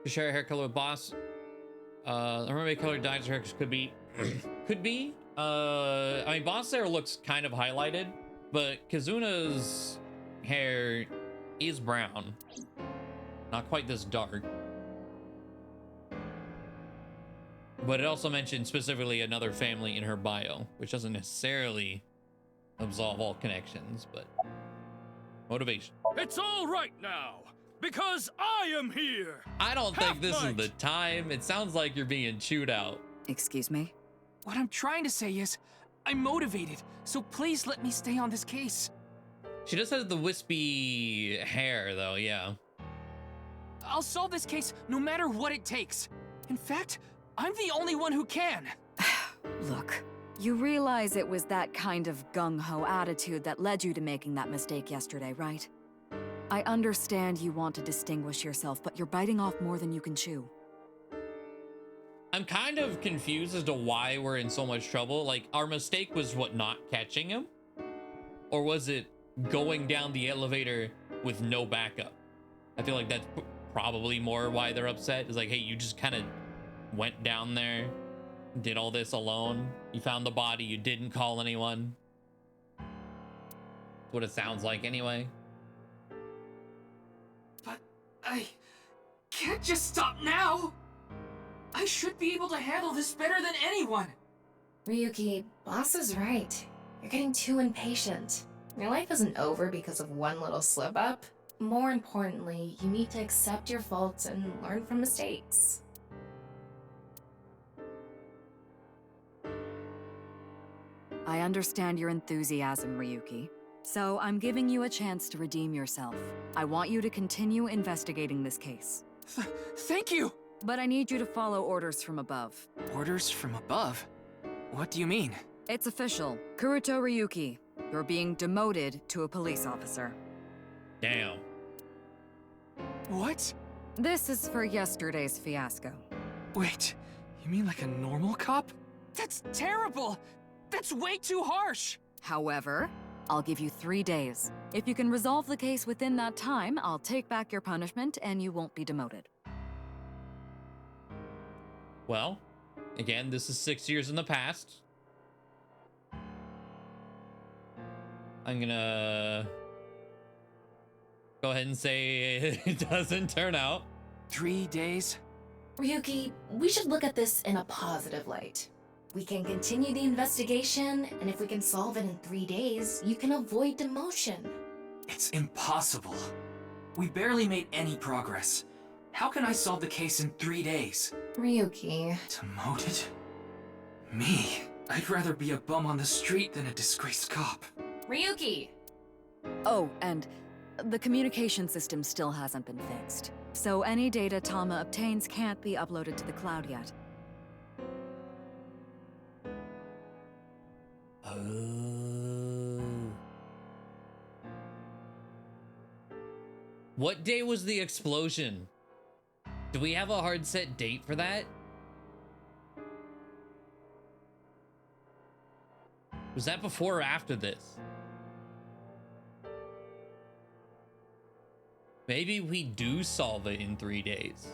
To share a hair color with boss. The mermaid color dyes her hair could be. Could be. I mean, boss hair looks kind of highlighted, but Kazuna's hair is brown. Not quite this dark. But it also mentioned specifically another family in her bio, which doesn't necessarily absolve all connections, but motivation. It's all right now, because I am here. I don't think this is the time. It sounds like you're being chewed out. Excuse me? What I'm trying to say is, I'm motivated, so please let me stay on this case. She just has the wispy hair, though, yeah. I'll solve this case no matter what it takes. In fact, I'm the only one who can. Look, you realize it was that kind of gung-ho attitude that led you to making that mistake yesterday, right? I understand you want to distinguish yourself, but you're biting off more than you can chew. I'm kind of confused as to why we're in so much trouble. Like, our mistake was what, not catching him? Or was it going down the elevator with no backup? I feel like that's probably more why they're upset. Is like, hey, you just kind of went down there, did all this alone. You found the body, you didn't call anyone. That's what it sounds like anyway. But I can't just stop now. I should be able to handle this better than anyone. Ryuki, boss is right. You're getting too impatient. Your life isn't over because of one little slip up. More importantly, you need to accept your faults and learn from mistakes. I understand your enthusiasm, Ryuki. So I'm giving you a chance to redeem yourself. I want you to continue investigating this case. Thank you! But I need you to follow orders from above. Orders from above? What do you mean? It's official. Kuruto Ryuki, you're being demoted to a police officer. Damn. What? This is for yesterday's fiasco. Wait, you mean like a normal cop? That's terrible! That's way too harsh! However, I'll give you 3 days. If you can resolve the case within that time, I'll take back your punishment and you won't be demoted. Well, again, this is 6 years in the past. I'm gonna go ahead and say it doesn't turn out. 3 days? Ryuki, we should look at this in a positive light. We can continue the investigation, and if we can solve it in 3 days, you can avoid demotion. It's impossible. We barely made any progress. How can I solve the case in 3 days? Ryuki. Demoted? Me? I'd rather be a bum on the street than a disgraced cop. Ryuki! Oh, and the communication system still hasn't been fixed. So any data Tama obtains can't be uploaded to the cloud yet. Oh. What day was the explosion? Do we have a hard set date for that? Was that before or after this? Maybe we do solve it in 3 days.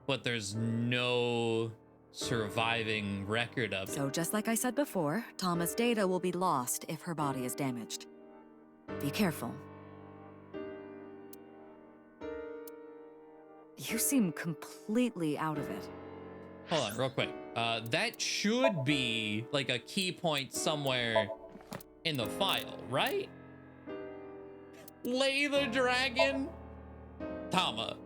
But there's no surviving record of it. So just like I said before, Tama's data will be lost if her body is damaged. Be careful. You seem completely out of it. Hold on, real quick. That should be like a key point somewhere in the file, right? Lay the dragon? Tama.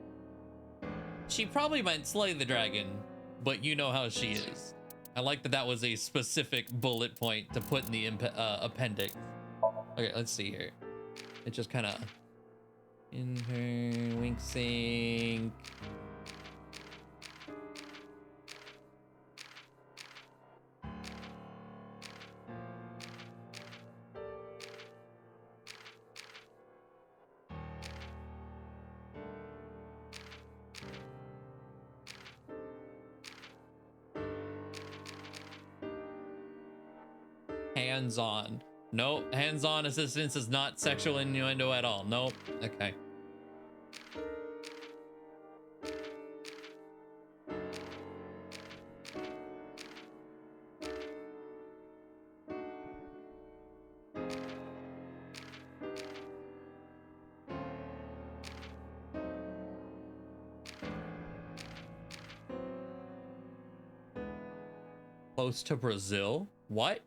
She probably meant slay the dragon, but you know how she is. I like that that was a specific bullet point to put in the appendix. Okay, let's see here. It just kind of wink sync. Hands-on. Nope, hands-on assistance is not sexual innuendo at all. Nope. Okay. Close to Brazil? What?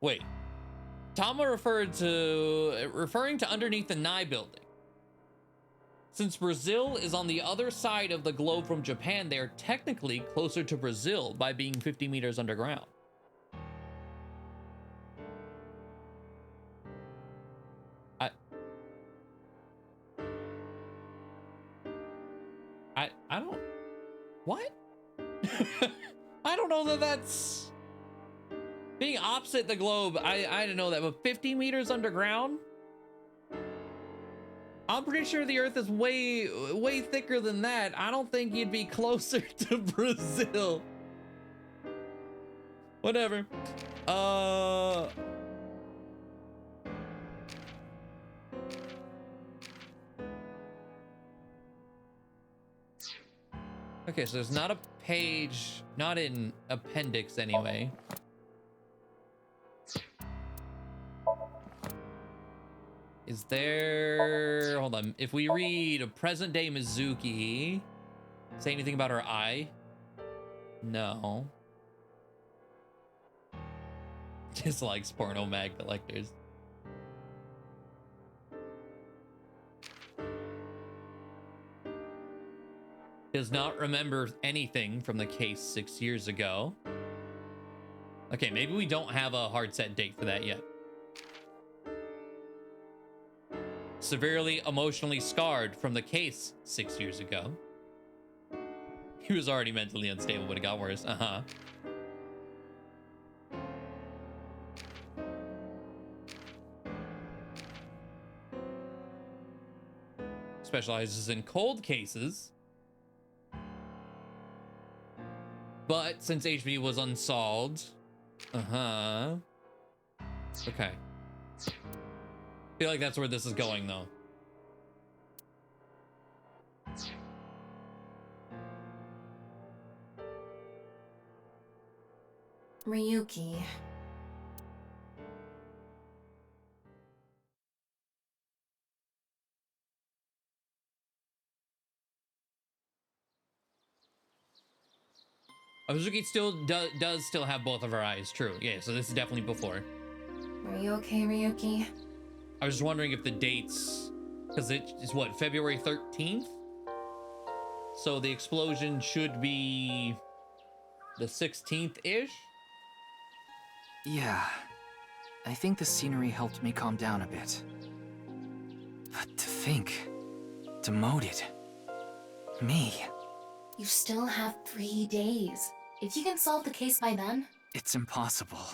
Wait, Tama referring to underneath the Nye building. Since Brazil is on the other side of the globe from Japan, they are technically closer to Brazil by being 50 meters underground. I don't, what? I don't know that that's being opposite the globe. I didn't know that, but 50 meters underground? I'm pretty sure the Earth is way thicker than that. I don't think you'd be closer to Brazil. Whatever. Okay, so there's not a page, not in appendix anyway. Is there, hold on, if we read a present day Mizuki, say anything about her eye? No. Just like porno mag collectors. Does not remember anything from the case 6 years ago. Okay, maybe we don't have a hard set date for that yet. Severely emotionally scarred from the case 6 years ago. He was already mentally unstable, but it got worse. Specializes in cold cases. But since HB was unsolved, okay. Feel like that's where this is going, though. Ryuki. Mizuki still does still have both of her eyes, true. Yeah, so this is definitely before. Are you okay, Ryuki? I was just wondering if the dates, because it is what, February 13th? So the explosion should be the 16th-ish? Yeah, I think the scenery helped me calm down a bit. But to think, demoted, me. You still have 3 days. If you can solve the case by then. It's impossible.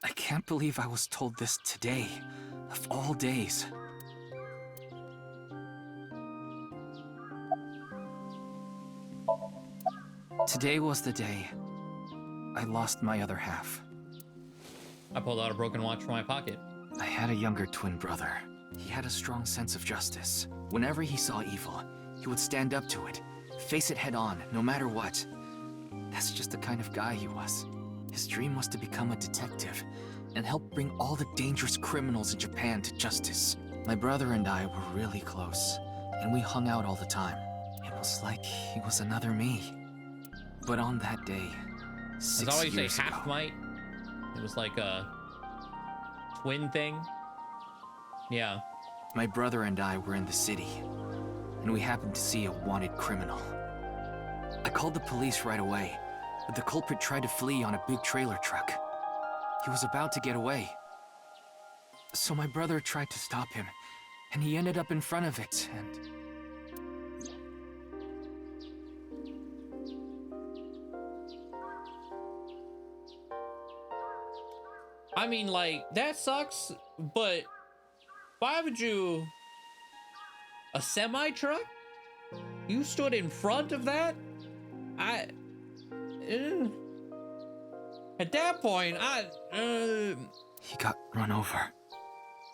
I can't believe I was told this today, of all days. Today was the day I lost my other half. I pulled out a broken watch from my pocket. I had a younger twin brother. He had a strong sense of justice. Whenever he saw evil, he would stand up to it, face it head on, no matter what. That's just the kind of guy he was. His dream was to become a detective, and help bring all the dangerous criminals in Japan to justice. My brother and I were really close, and we hung out all the time. It was like he was another me. But on that day, 6 That's always years say ago... half might. It was like a twin thing. Yeah. My brother and I were in the city, and we happened to see a wanted criminal. I called the police right away, but the culprit tried to flee on a big trailer truck. He was about to get away. So my brother tried to stop him, and he ended up in front of it, and... I mean, like, that sucks, but why would you... A semi-truck? You stood in front of that? At that point, He got run over.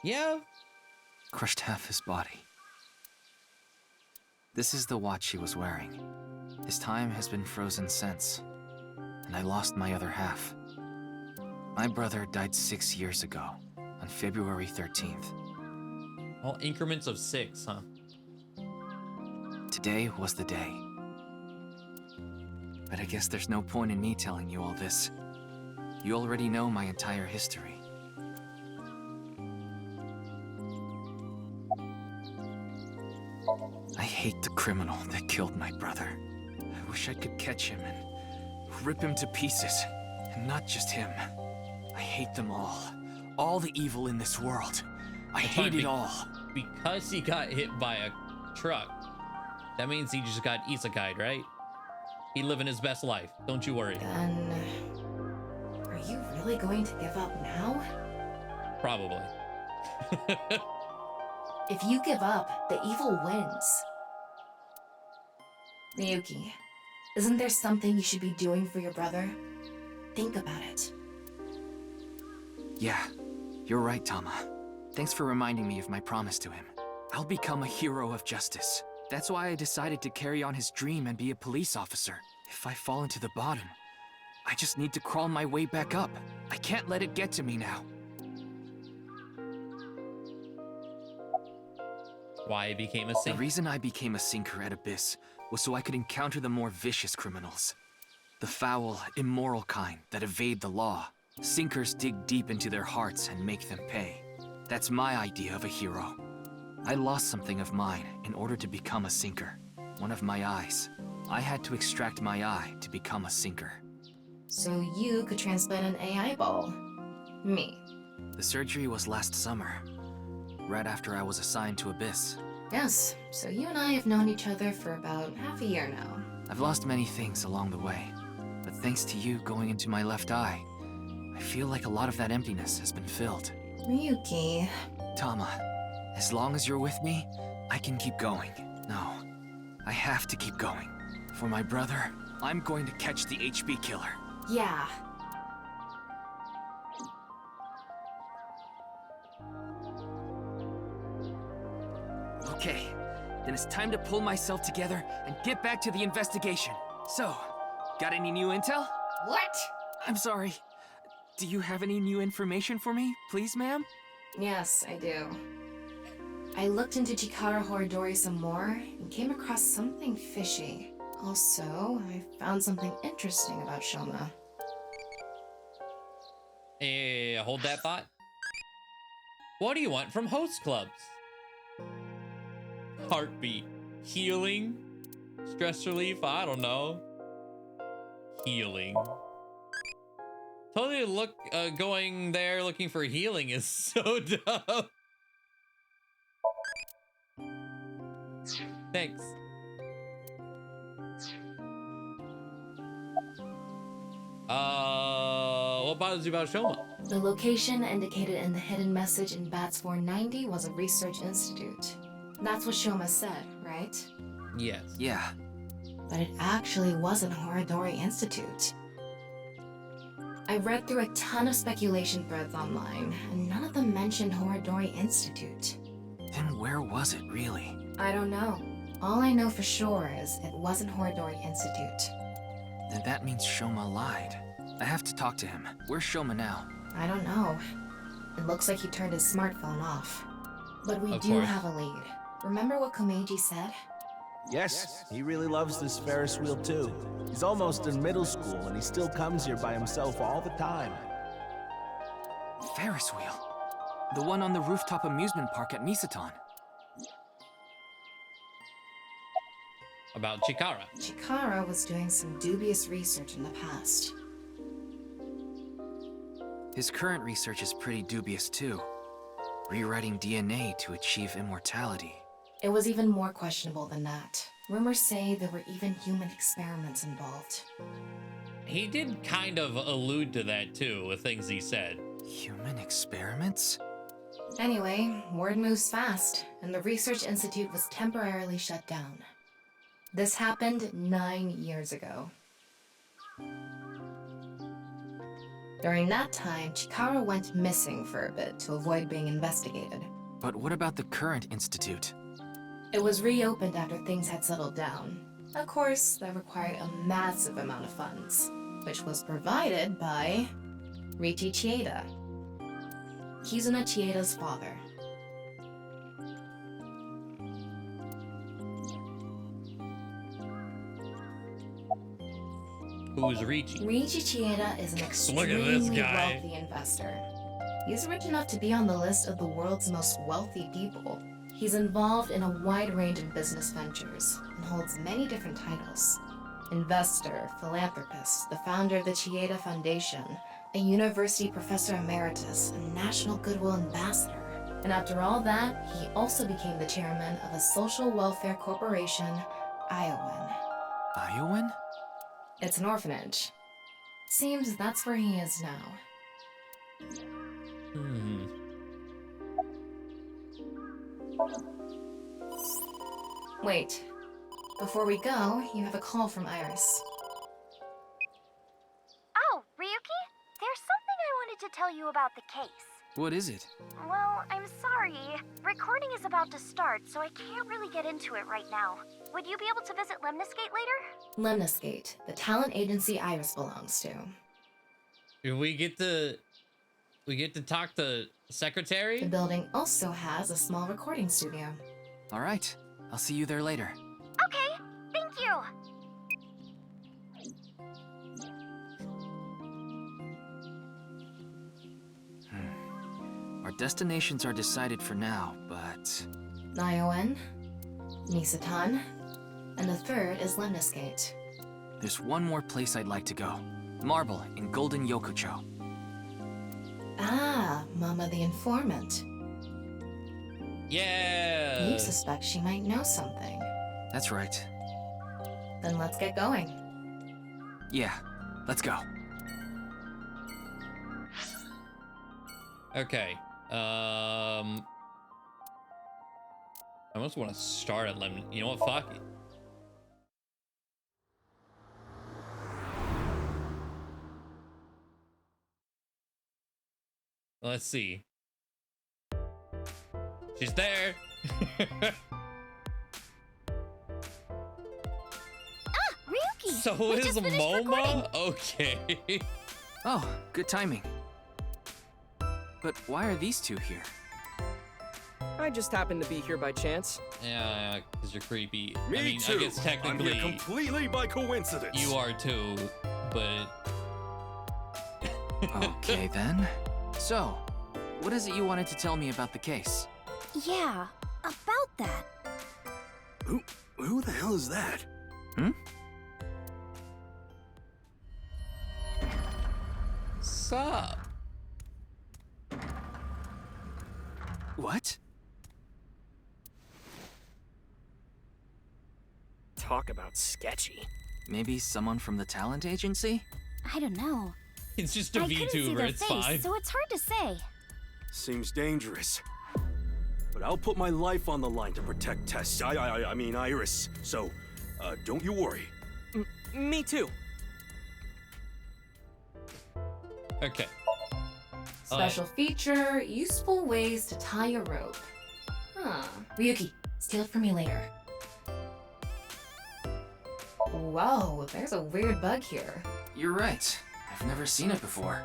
Yeah? Crushed half his body. This is the watch he was wearing. His time has been frozen since, and I lost my other half. My brother died 6 years ago, on February 13th. All increments of 6, huh? Today was the day. But I guess there's no point in me telling you all this. You already know my entire history. I hate the criminal that killed my brother. I wish I could catch him and rip him to pieces. And not just him. I hate them all. All the evil in this world. I hate it all. Because he got hit by a truck, that means he just got isekai'd, right? He living his best life. Don't you worry. Then, are you really going to give up now? Probably. If you give up, the evil wins. Miyuki, isn't there something you should be doing for your brother? Think about it. Yeah, you're right, Tama. Thanks for reminding me of my promise to him. I'll become a hero of justice. That's why I decided to carry on his dream and be a police officer. If I fall into the bottom, I just need to crawl my way back up. I can't let it get to me now. Why he became a sinker? The reason I became a sinker at Abyss was so I could encounter the more vicious criminals. The foul, immoral kind that evade the law. Sinkers dig deep into their hearts and make them pay. That's my idea of a hero. I lost something of mine in order to become a sinker. One of my eyes. I had to extract my eye to become a sinker. So you could transplant an AI ball. Me. The surgery was last summer, right after I was assigned to Abyss. Yes, so you and I have known each other for about half a year now. I've lost many things along the way, but thanks to you going into my left eye, I feel like a lot of that emptiness has been filled. Miyuki. Tama, as long as you're with me, I can keep going. No, I have to keep going. For my brother, I'm going to catch the HB killer. Yeah. Okay, then it's time to pull myself together and get back to the investigation. So, got any new intel? What? I'm sorry. Do you have any new information for me, please, ma'am? Yes, I do. I looked into Chikara Horidori some more and came across something fishy. Also, I found something interesting about Shoma. Hold that thought. What do you want from host clubs? Heartbeat. Healing? Stress relief? I don't know. Healing. Totally going there looking for healing is so dumb. Thanks. What bothers you about Shoma? The location indicated in the hidden message in Bats 490 was a research institute. That's what Shoma said, right? Yes. Yeah. But it actually wasn't Horidori Institute. I read through a ton of speculation threads online, and none of them mentioned Horidori Institute. Then where was it, really? I don't know. All I know for sure is it wasn't Horidori Institute. Then that means Shoma lied. I have to talk to him. Where's Shoma now? I don't know. It looks like he turned his smartphone off. But we Of do course. have a lead. Remember what Komeiji said? Yes, he really loves this Ferris wheel too. He's almost in middle school and he still comes here by himself all the time. Ferris wheel. The one on the rooftop amusement park at Misaton. About Chikara. Chikara was doing some dubious research in the past. His current research is pretty dubious too. Rewriting DNA to achieve immortality. It was even more questionable than that. Rumors say there were even human experiments involved. He did kind of allude to that too, with things he said. Human experiments? Anyway, word moves fast, and the Research Institute was temporarily shut down. This happened 9 years ago. During that time, Chikara went missing for a bit to avoid being investigated. But what about the current institute? It was reopened after things had settled down. Of course, that required a massive amount of funds, which was provided by Riichi Chieda, Kizuna Chieda's father. Who's Riichi? Riichi Chieda is an Look at extremely this guy. wealthy investor. He's rich enough to be on the list of the world's most wealthy people. He's involved in a wide range of business ventures and holds many different titles. Investor, philanthropist, the founder of the Chieda Foundation, a university professor emeritus, and national goodwill ambassador. And after all that, he also became the chairman of a social welfare corporation, Iowan. Iowan? It's an orphanage. Seems that's where he is now. Wait. Before we go, you have a call from Iris. Oh, Ryuki? There's something I wanted to tell you about the case. What is it? Well, I'm sorry. Recording is about to start, so I can't really get into it right now. Would you be able to visit Lemniscate later? Lemniscate, the talent agency Iris belongs to. We get to talk to secretary? The building also has a small recording studio. All right, I'll see you there later. Okay, thank you. Our destinations are decided for now, but... Iowan, Misaton, and the third is Lemniscate. there's one more place I'd like to go. Marble in Golden Yokocho. Ah, Mama the informant. Yeah! You suspect she might know something. That's right. Then let's get going. Yeah, let's go. Okay. I almost want to start at Lemon. You know what? Fuck it. Let's see. She's there. Ryuki! So we is just finished recording. MoMA? Okay. Oh, good timing. But why are these two here? I just happened to be here by chance. Yeah, because you're creepy. Me I mean, too. I guess I'm technically here completely by coincidence. you are too, but Okay then. So, what is it you wanted to tell me about the case? Yeah, about that. Who the hell is that? Hmm? Sup? What? Talk about sketchy. Maybe someone from the talent agency? I don't know. It's just a I couldn't see VTuber, their it's face, fine. so it's hard to say. Seems dangerous. But I'll put my life on the line to protect Tess. I mean Iris. So, don't you worry. Me too. Okay. Special feature, useful ways to tie a rope. Huh. Ryuki, steal it for me later. Whoa, there's a weird bug here. You're right. I've never seen it before.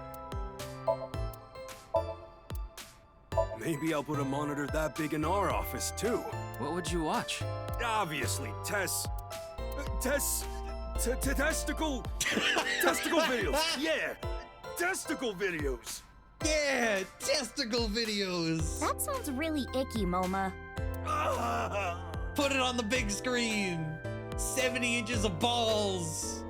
Maybe I'll put a monitor that big in our office, too. What would you watch? Obviously, testicle videos. Yeah, testicle videos. Yeah, testicle videos. That sounds really icky, Moma. Put it on the big screen. 70 inches of balls.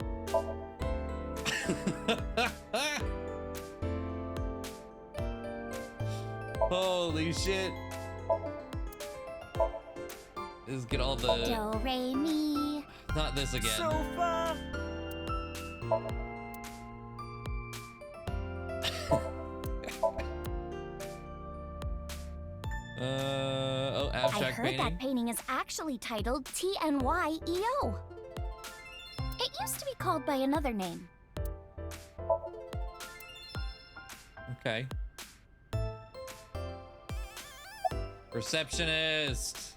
Holy shit. Let's get all the... Do, re, mi. Not this again. Sofa. Oh, I abstract heard painting. that painting is actually titled TNYEO. It used to be called by another name. Okay. Receptionist.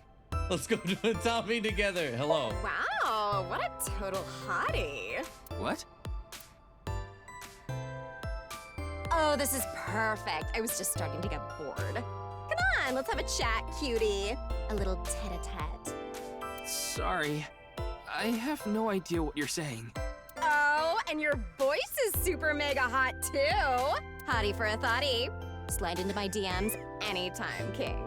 Let's go to a Tommy together. Hello. Wow, what a total hottie. What? Oh, this is perfect. I was just starting to get bored. Come on, let's have a chat, cutie. A little tete-a-tete. Sorry. I have no idea what you're saying. Oh, and your voice is super mega hot too. Hottie for a thottie. Slide into my DMs anytime, King.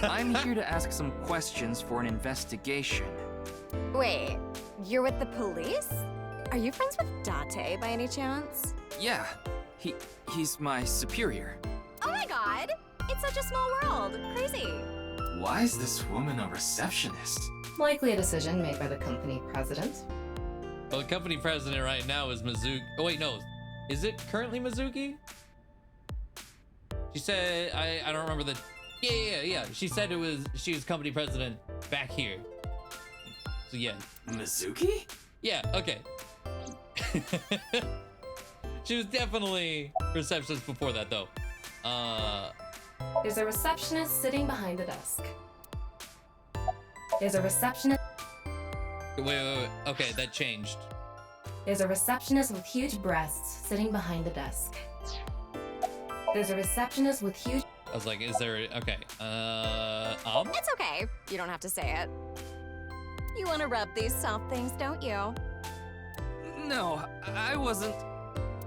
I'm here to ask some questions for an investigation. Wait, you're with the police? Are you friends with Date by any chance? Yeah, he's my superior. Oh my god! It's such a small world. Crazy. Why is this woman a receptionist? Likely a decision made by the company president. Well, the company president right now is Mizuki. Oh wait, no. Is it currently Mizuki? She said, I don't remember the... Yeah. She said she was company president back here. So yeah. Mizuki? Yeah, okay. She was definitely receptionist before that though. There's a receptionist sitting behind the desk. There's a receptionist. Wait. Okay, that changed. There's a receptionist with huge breasts sitting behind the desk. There's a receptionist with huge... I was like, is there... Okay. It's okay. You don't have to say it. You want to rub these soft things, don't you? No, I wasn't.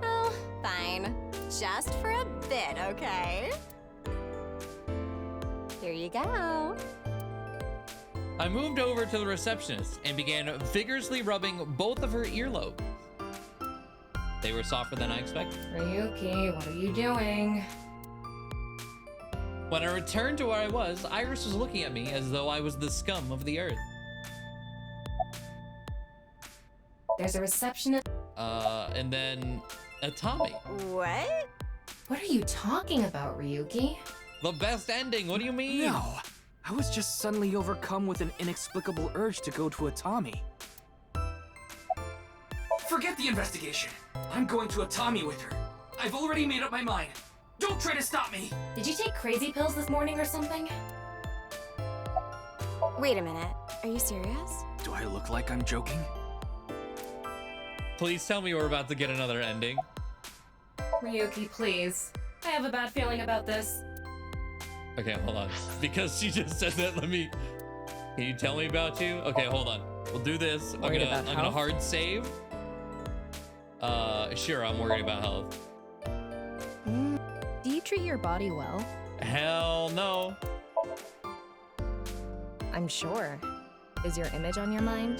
Oh, fine. Just for a bit, okay? Here you go. I moved over to the receptionist and began vigorously rubbing both of her earlobes. They were softer than I expected. Ryuki, what are you doing? When I returned to where I was, Iris was looking at me as though I was the scum of the earth. There's a receptionist... And then a Tommy. What? What are you talking about, Ryuki? The best ending, what do you mean? No, I was just suddenly overcome with an inexplicable urge to go to a Tommy. Forget the investigation. I'm going to a Tommy with her. I've already made up my mind. Don't try to stop me! Did you take crazy pills this morning or something? Wait a minute. Are you serious? Do I look like I'm joking? Please tell me we're about to get another ending. Ryuki, please. I have a bad feeling about this. Okay, hold on. Because she just said that, can you tell me about you? Okay, hold on. We'll do this. I'm gonna hard save. Sure, I'm worried about health. Do you treat your body well? Hell no. I'm sure. Is your image on your mind?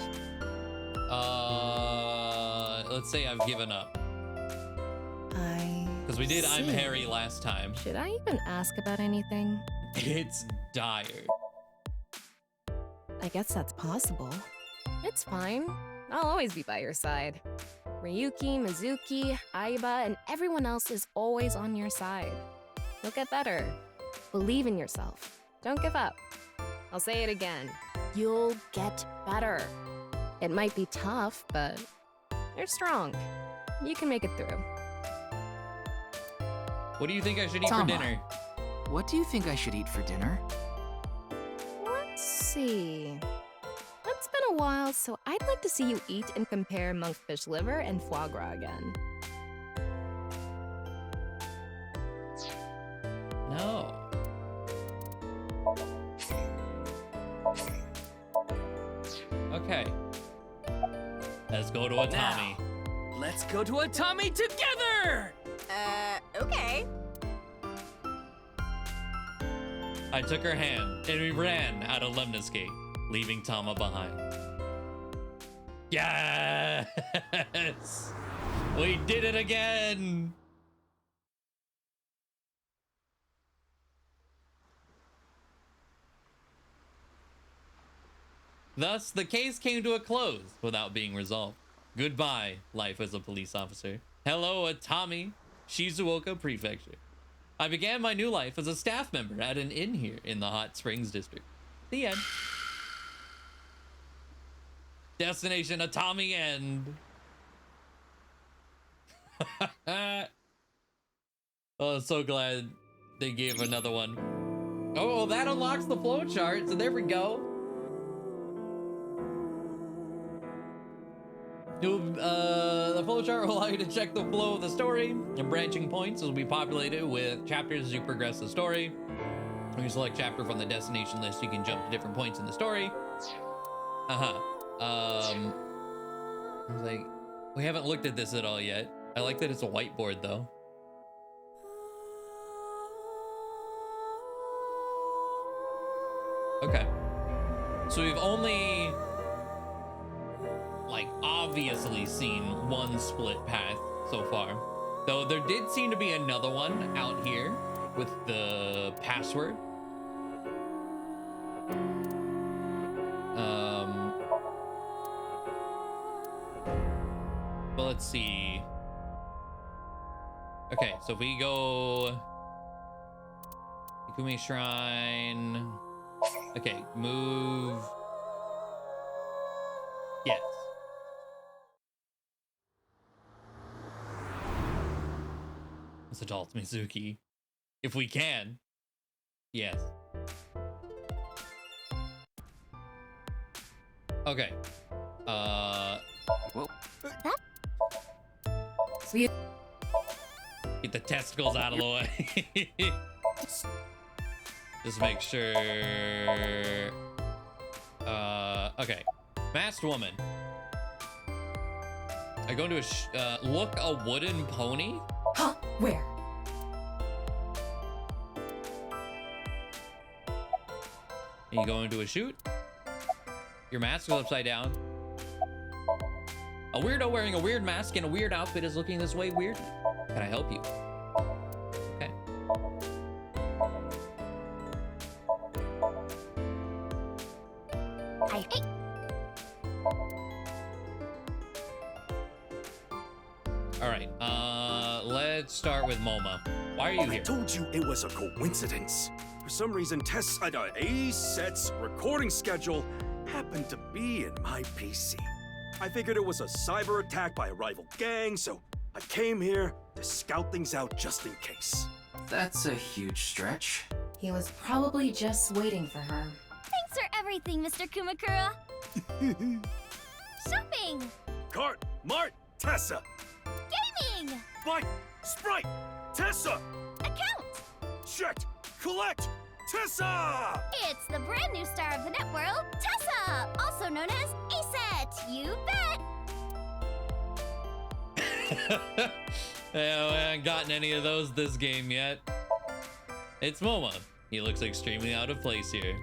Let's say I've given up. Because we did I'm Harry last time. Should I even ask about anything? It's dire. I guess that's possible. It's fine. I'll always be by your side. Ryuki, Mizuki, Aiba, and everyone else is always on your side. You'll get better. Believe in yourself. Don't give up. I'll say it again. You'll get better. It might be tough, but you're strong. You can make it through. What do you think I should eat Tama, for dinner? What do you think I should eat for dinner? Let's see. It's been a while, so I'd like to see you eat and compare monkfish liver and foie gras again. Okay. Let's go to Atami. Let's go to Atami together! Okay. I took her hand and we ran out of Lemnis Gate, leaving Tama behind. Yes! We did it again! Thus, the case came to a close without being resolved. Goodbye, life as a police officer. Hello, Atami, Shizuoka Prefecture. I began my new life as a staff member at an inn here in the Hot Springs District. The end. Destination Atami End. Oh, I'm so glad they gave another one. Oh, that unlocks the flowchart, so there we go. The flowchart will allow you to check the flow of the story, and branching points will be populated with chapters as you progress the story. When you select chapter from the destination list, you can jump to different points in the story. I was like, we haven't looked at this at all yet. I like that it's a whiteboard though. Okay. So we've only like obviously seen one split path so far, though there did seem to be another one out here with the password. Well, let's see. Okay, so if we go Ikumi Shrine. Okay, move. Yes. It's adult Mizuki. If we can. Yes. Okay. Whoa. Get the testicles out of the way. Just make sure. Okay. Masked woman. I go into a look a wooden pony. Huh? Where? And you go into a shoot. Your mask is upside down. A weirdo wearing a weird mask and a weird outfit is looking this way weird. Can I help you? Okay. All right. Let's start with MoMA. Why are you here? I told you it was a coincidence. For some reason, Tess' A-Set's recording schedule happened to be in my PC. I figured it was a cyber attack by a rival gang, so I came here to scout things out just in case. That's a huge stretch. He was probably just waiting for her. Thanks for everything, Mr. Kumakura. Shopping! Cart, Mart, Tessa! Gaming! Bite, Sprite, Tessa! Account! Check, collect, Tessa! It's the brand new star of the networld, Tessa! Also known as A-Set, you bet! Yeah, we haven't gotten any of those this game yet. It's MoMA. He looks extremely out of place here.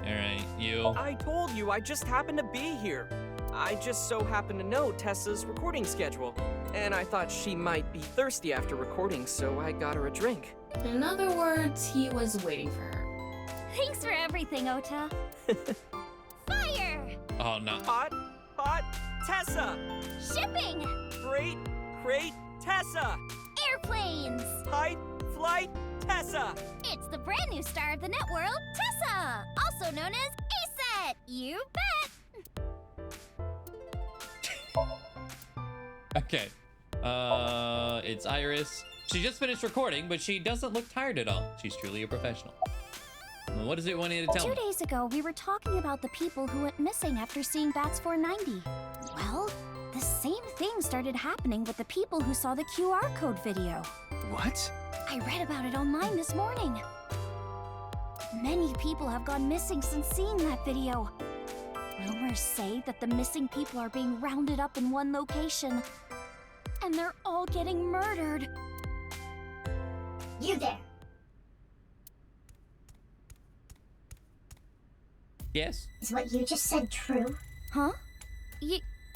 Alright, you. I told you, I just happened to be here. I just so happen to know Tessa's recording schedule. And I thought she might be thirsty after recording, so I got her a drink. In other words, he was waiting for her. Thanks for everything, Ota. Fire! Oh, no. Hot, Tessa! Shipping! Crate, Tessa! Airplanes! Height, flight, Tessa! It's the brand new star of the networld, Tessa! Also known as A-Set, you bet! Okay. It's Iris. She just finished recording, but she doesn't look tired at all. She's truly a professional. What does it want you to tell me? 2 days ago, we were talking about the people who went missing after seeing Bats 490. Well, the same thing started happening with the people who saw the QR code video. What? I read about it online this morning. Many people have gone missing since seeing that video. Rumors rumors say that the missing people are being rounded up in one location. And they're all getting murdered. You there. Yes? Is what you just said true? Huh?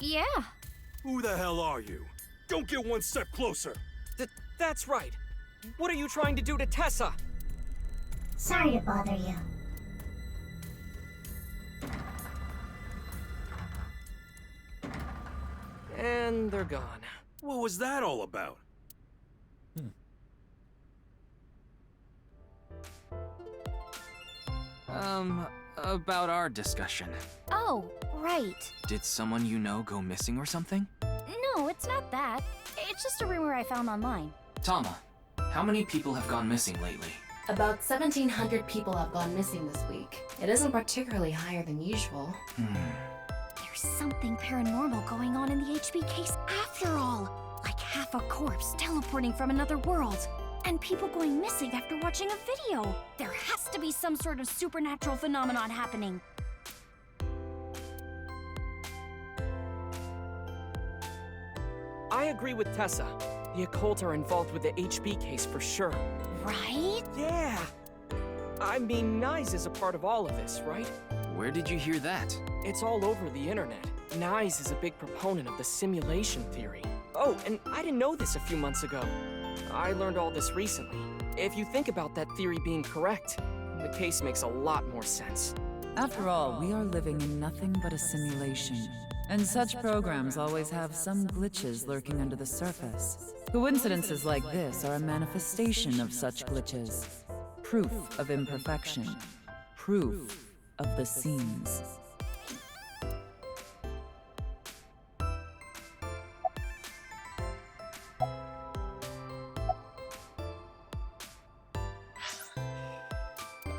Yeah. Who the hell are you? Don't get one step closer. That's right. What are you trying to do to Tessa? Sorry to bother you. And they're gone. What was that all about? About our discussion. Oh, right. Did someone you know go missing or something? No, it's not that. It's just a rumor I found online. Tama, how many people have gone missing lately? About 1,700 people have gone missing this week. It isn't particularly higher than usual. There's something paranormal going on in the HB case after all. Like half a corpse teleporting from another world. And people going missing after watching a video. There has to be some sort of supernatural phenomenon happening. I agree with Tessa. The occult are involved with the HB case for sure. Right? Yeah. I mean, Nize is a part of all of this, right? Where did you hear that? It's all over the internet. Nize is a big proponent of the simulation theory. Oh, and I didn't know this a few months ago. I learned all this recently. If you think about that theory being correct, the case makes a lot more sense. After all, we are living in nothing but a simulation. And such programs always have some glitches lurking under the surface. Coincidences like this are a manifestation of such glitches. Proof of imperfection. Proof of the seams.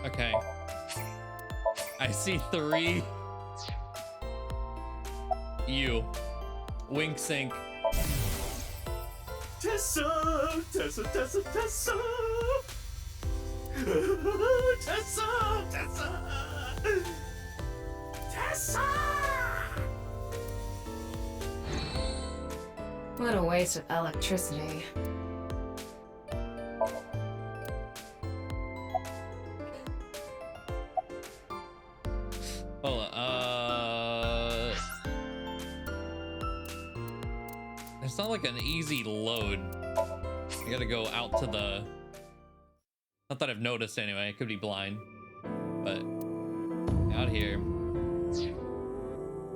Okay. I see 3. You. Wink sync. Tessa! Tessa, Tessa, Tessa! Tessa! Tessa! Tessa! What a waste of electricity. Hold on, it's not like an easy load. You gotta go out to the... Not that I've noticed anyway, it could be blind. But, out here.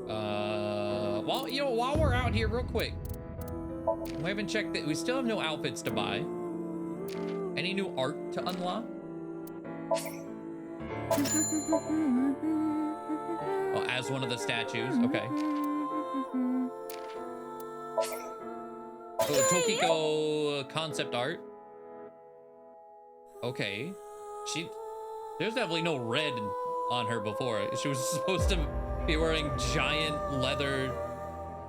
Well, you know, while we're out here real quick. We haven't checked that, we still have no outfits to buy. Any new art to unlock? Oh, as one of the statues, okay. Oh, Tokiko concept art. Okay. There's definitely no red on her before. She was supposed to be wearing giant leather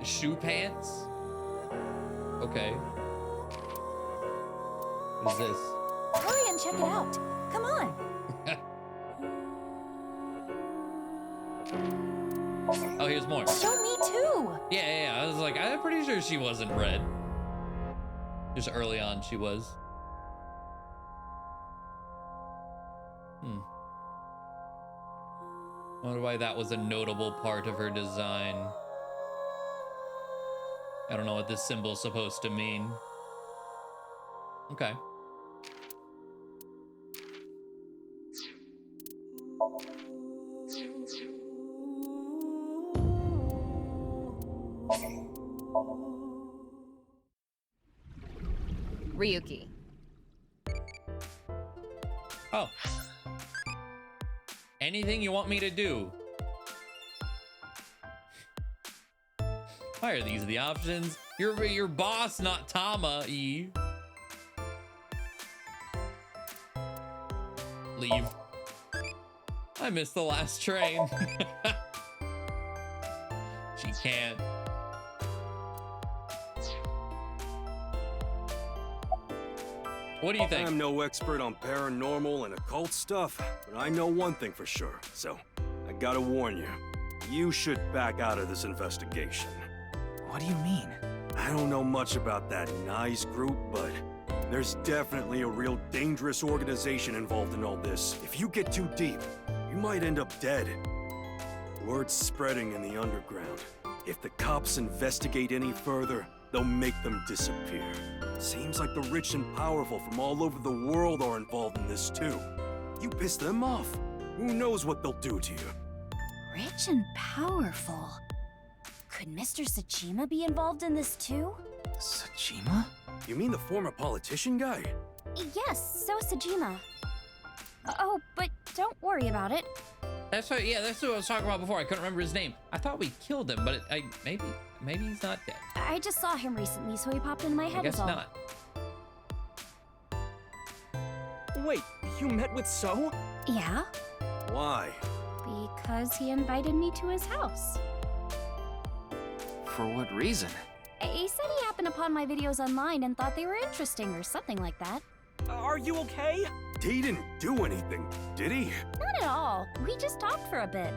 shoe pants. Okay. What is this? Hurry and check it out. Come on. Oh, here's more. Show me too. Yeah. I was like, I'm pretty sure she wasn't red. Just early on, she was. Wonder why that was a notable part of her design. I don't know what this symbol's supposed to mean. Okay. Ryuki. Oh. Anything you want me to do? Why are these the options? You're your boss, not Tama-e. Leave. I missed the last train. She can't. What do you think? I'm no expert on paranormal and occult stuff, but I know one thing for sure, so I gotta warn you. You should back out of this investigation. What do you mean? I don't know much about that Nize group, but there's definitely a real dangerous organization involved in all this. If you get too deep, you might end up dead. Word's spreading in the underground. If the cops investigate any further, they'll make them disappear. Seems like the rich and powerful from all over the world are involved in this too. You piss them off, who knows what they'll do to you? Rich and powerful. Could Mr. Sajima be involved in this too? Sajima? You mean the former politician guy? Yes, so Sajima. Oh, but don't worry about it. That's what, yeah, that's what I was talking about before. I couldn't remember his name. I thought we killed him, but maybe he's not dead. I just saw him recently, so he popped into my head I guess is all. not. Wait, you met with So? Yeah, Why? because he invited me to his house. For what reason? He said he happened upon my videos online and thought they were interesting or something like that. Are you okay? He didn't do anything, did he? Not at all. We just talked for a bit.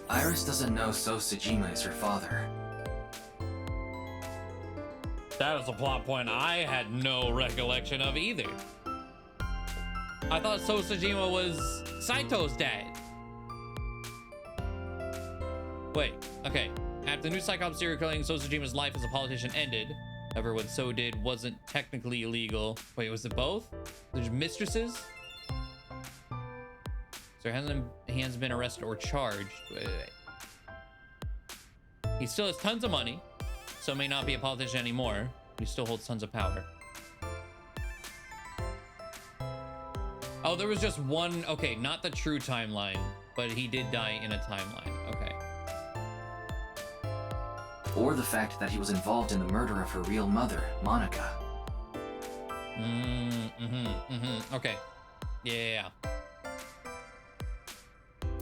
Iris doesn't know So Sajima is her father. That was a plot point I had no recollection of either. I thought So Sajima was Saito's dad. Wait, okay. After the new Psychops serial killing, So Sajima's life as a politician ended. However, what So did wasn't technically illegal. Wait, was it both? There's mistresses? So he hasn't been arrested or charged. Wait. He still has tons of money, so may not be a politician anymore, but he still holds tons of power. Oh, there was just one, okay, not the true timeline, but he did die in a timeline, okay. Or the fact that he was involved in the murder of her real mother, Monica. Okay. Yeah.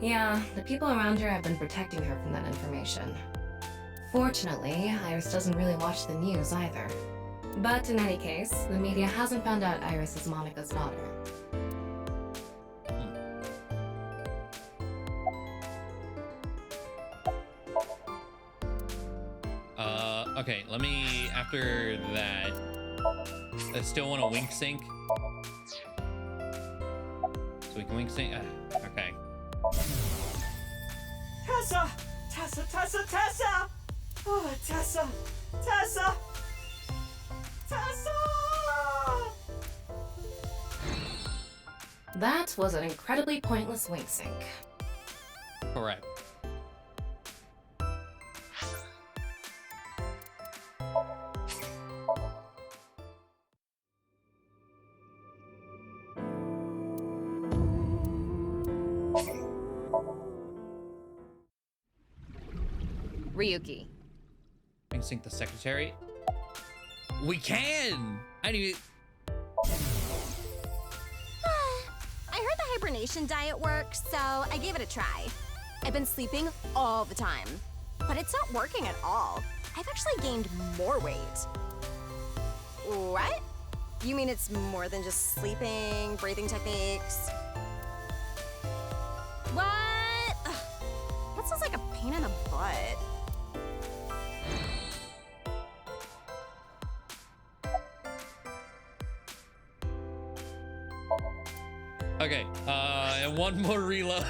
Yeah, the people around her have been protecting her from that information. Fortunately, Iris doesn't really watch the news either. But in any case, the media hasn't found out Iris is Monica's daughter. Okay, let me, after that, I still want to wink sync. So we can wink sync, okay. Tessa! Tessa, Tessa, Tessa! Oh, Tessa! Tessa! Tessa! That was an incredibly pointless wink sync. Correct. Ryuki. We can sync the secretary. We can! I didn't even... I heard the hibernation diet works, so I gave it a try. I've been sleeping all the time, but it's not working at all. I've actually gained more weight. What? You mean it's more than just sleeping, breathing techniques? What? Ugh, that sounds like a pain in the butt. Okay, and one more reload.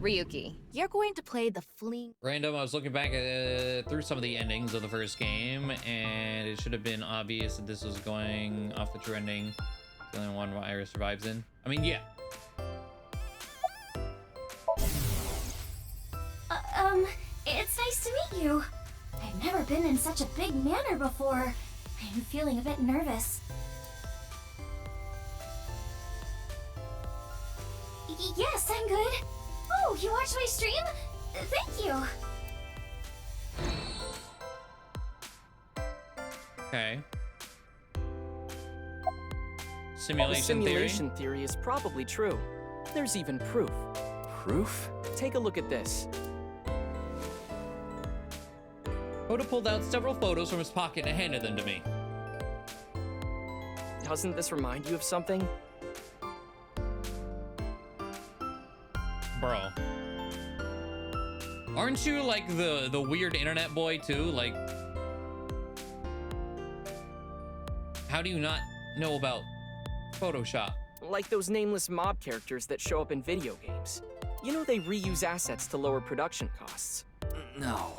Ryuki, you're going to play the fleeing. Random, I was looking back through some of the endings of the first game, and it should have been obvious that this was going off the true ending. It's the only one where Iris survives in. I mean, yeah. It's nice to meet you. I've never been in such a big manor before. I'm feeling a bit nervous. Yes, I'm good. Oh, you watched my stream? Thank you. Okay. The Simulation simulation theory is probably true. There's even proof. proof? Take a look at this. Oda pulled out several photos from his pocket and handed them to me. Doesn't this remind you of something? Bro. Aren't you like the weird internet boy too? Like, how do you not know about Photoshop? Like those nameless mob characters that show up in video games. You know they reuse assets to lower production costs. No.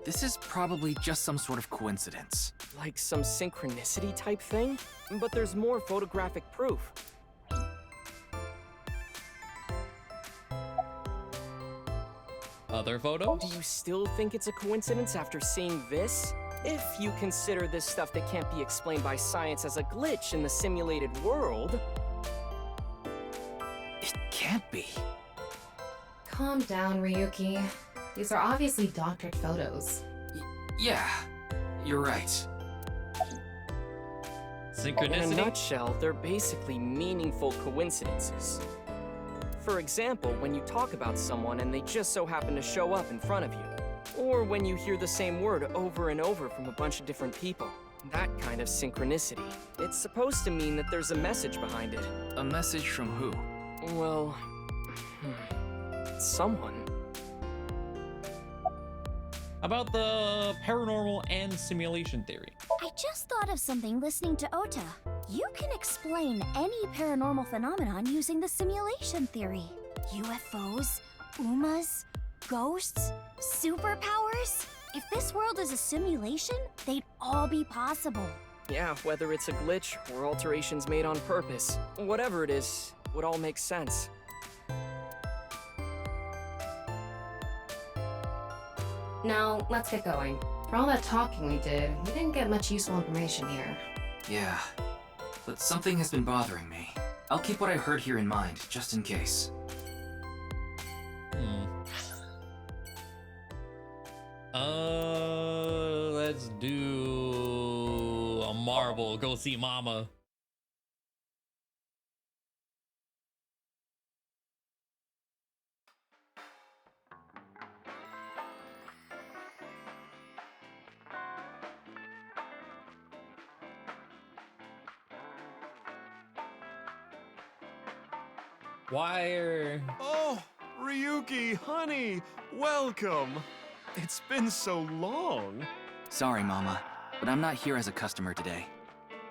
This is probably just some sort of coincidence. Like some synchronicity type thing? But there's more photographic proof. Other photos? Do you still think it's a coincidence after seeing this? If you consider this stuff that can't be explained by science as a glitch in the simulated world... It can't be. Calm down, Ryuki. These are obviously doctored photos. Yeah, you're right. Synchronicity? In a nutshell, they're basically meaningful coincidences. For example, when you talk about someone and they just so happen to show up in front of you. Or when you hear the same word over and over from a bunch of different people. That kind of synchronicity. It's supposed to mean that there's a message behind it. A message from who? Well... someone. About the paranormal and simulation theory. I just thought of something listening to Ota. You can explain any paranormal phenomenon using the simulation theory. UFOs, UMAs, ghosts, superpowers. If this world is a simulation, they'd all be possible. Yeah, whether it's a glitch or alterations made on purpose, whatever it is, would all make sense. Now, let's get going. For all that talking we did, we didn't get much useful information here. Yeah, but something has been bothering me. I'll keep what I heard here in mind, just in case. Let's do a marble. Go see Mama. Wire. Oh, Ryuki, honey, welcome. It's been so long. Sorry, Mama, but I'm not here as a customer today.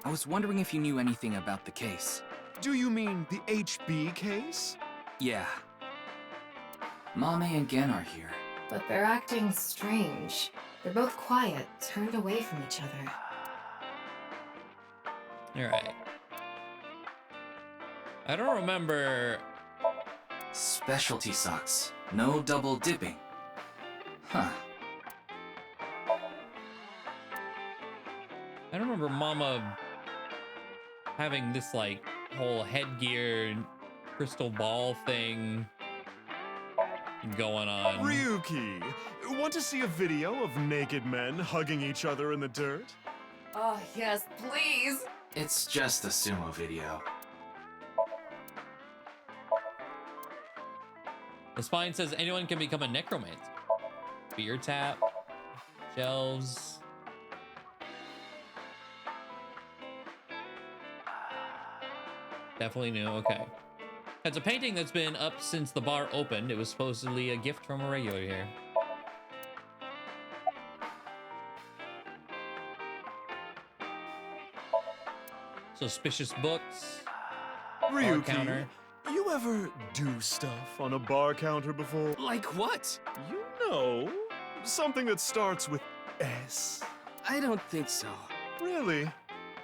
I was wondering if you knew anything about the case. Do you mean the HB case? Yeah. Mame and Gen are here. But they're acting strange. They're both quiet, turned away from each other. All right. I don't remember. Specialty socks. No double dipping. Huh. I don't remember Mama having this like whole headgear crystal ball thing going on. Ryuki, want to see a video of naked men hugging each other in the dirt? Oh, yes, please. It's just a sumo video. The spine says anyone can become a necromancer. Beer tap, shelves. Definitely new, okay. It's a painting that's been up since the bar opened. It was supposedly a gift from a regular here. Suspicious books. Ryuki, bar counter. you ever do stuff on a bar counter before? Like what? You know, something that starts with S. I don't think so. Really?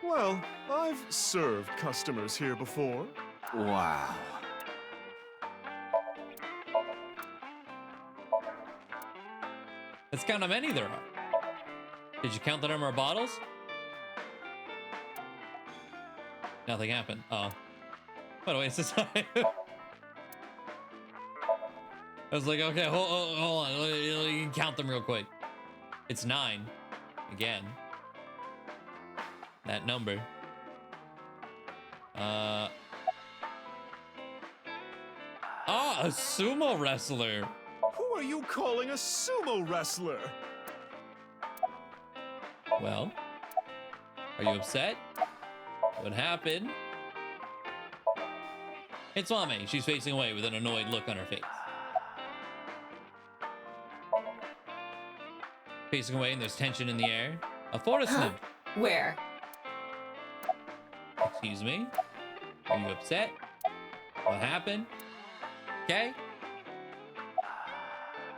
Well, I've served customers here before. Wow. Let's count how many there are. Did you count the number of bottles? Nothing happened. Oh. By the way, it's this time. I was like, okay, hold on. Let me count them real quick. It's 9. Again. That number. Ah, a sumo wrestler. Who are you calling a sumo wrestler? Well, are you upset? What happened? It's Mame. She's facing away with an annoyed look on her face. Facing away and there's tension in the air. A forest nymph. Where? Excuse me? Are you upset? What happened? Okay?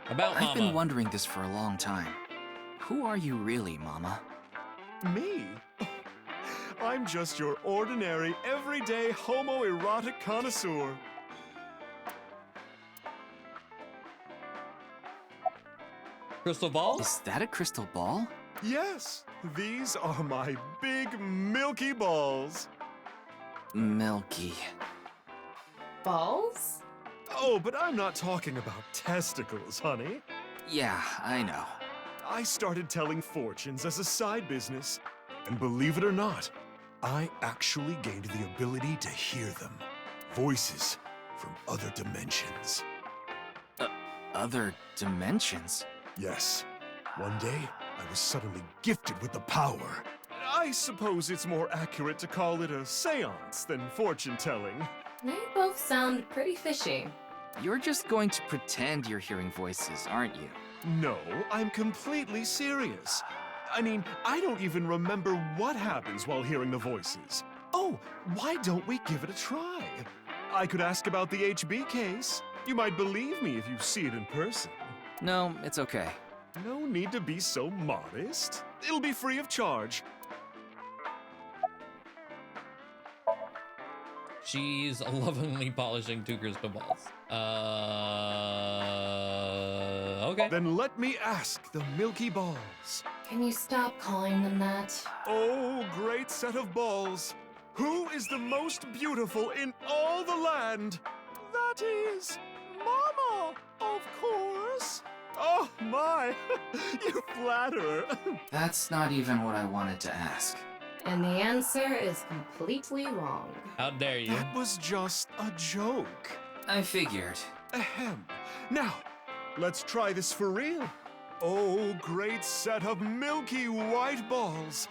About Mama. I've been wondering this for a long time. Who are you really, Mama? Me? I'm just your ordinary, everyday homoerotic connoisseur. Crystal ball? Is that a crystal ball? Yes, these are my big milky balls. Milky. Balls? Oh, but I'm not talking about testicles, honey. Yeah, I know. I started telling fortunes as a side business, and believe it or not, I actually gained the ability to hear them. Voices from other dimensions. Other dimensions? Yes. One day, I was suddenly gifted with the power. I suppose it's more accurate to call it a seance than fortune-telling. They both sound pretty fishy. You're just going to pretend you're hearing voices, aren't you? No, I'm completely serious. I mean, I don't even remember what happens while hearing the voices. Oh, why don't we give it a try? I could ask about the HB case. You might believe me if you see it in person. No, it's okay. No need to be so modest. It'll be free of charge. She's lovingly polishing two crystal balls. Okay. Then let me ask the Milky Balls. Can you stop calling them that? Oh, great set of balls. Who is the most beautiful in all the land? That is Mama, of course. Oh my, you flatterer. That's not even what I wanted to ask. And the answer is completely wrong. How dare you? That was just a joke. I figured. Ahem. Now, let's try this for real. Oh, great set of milky white balls.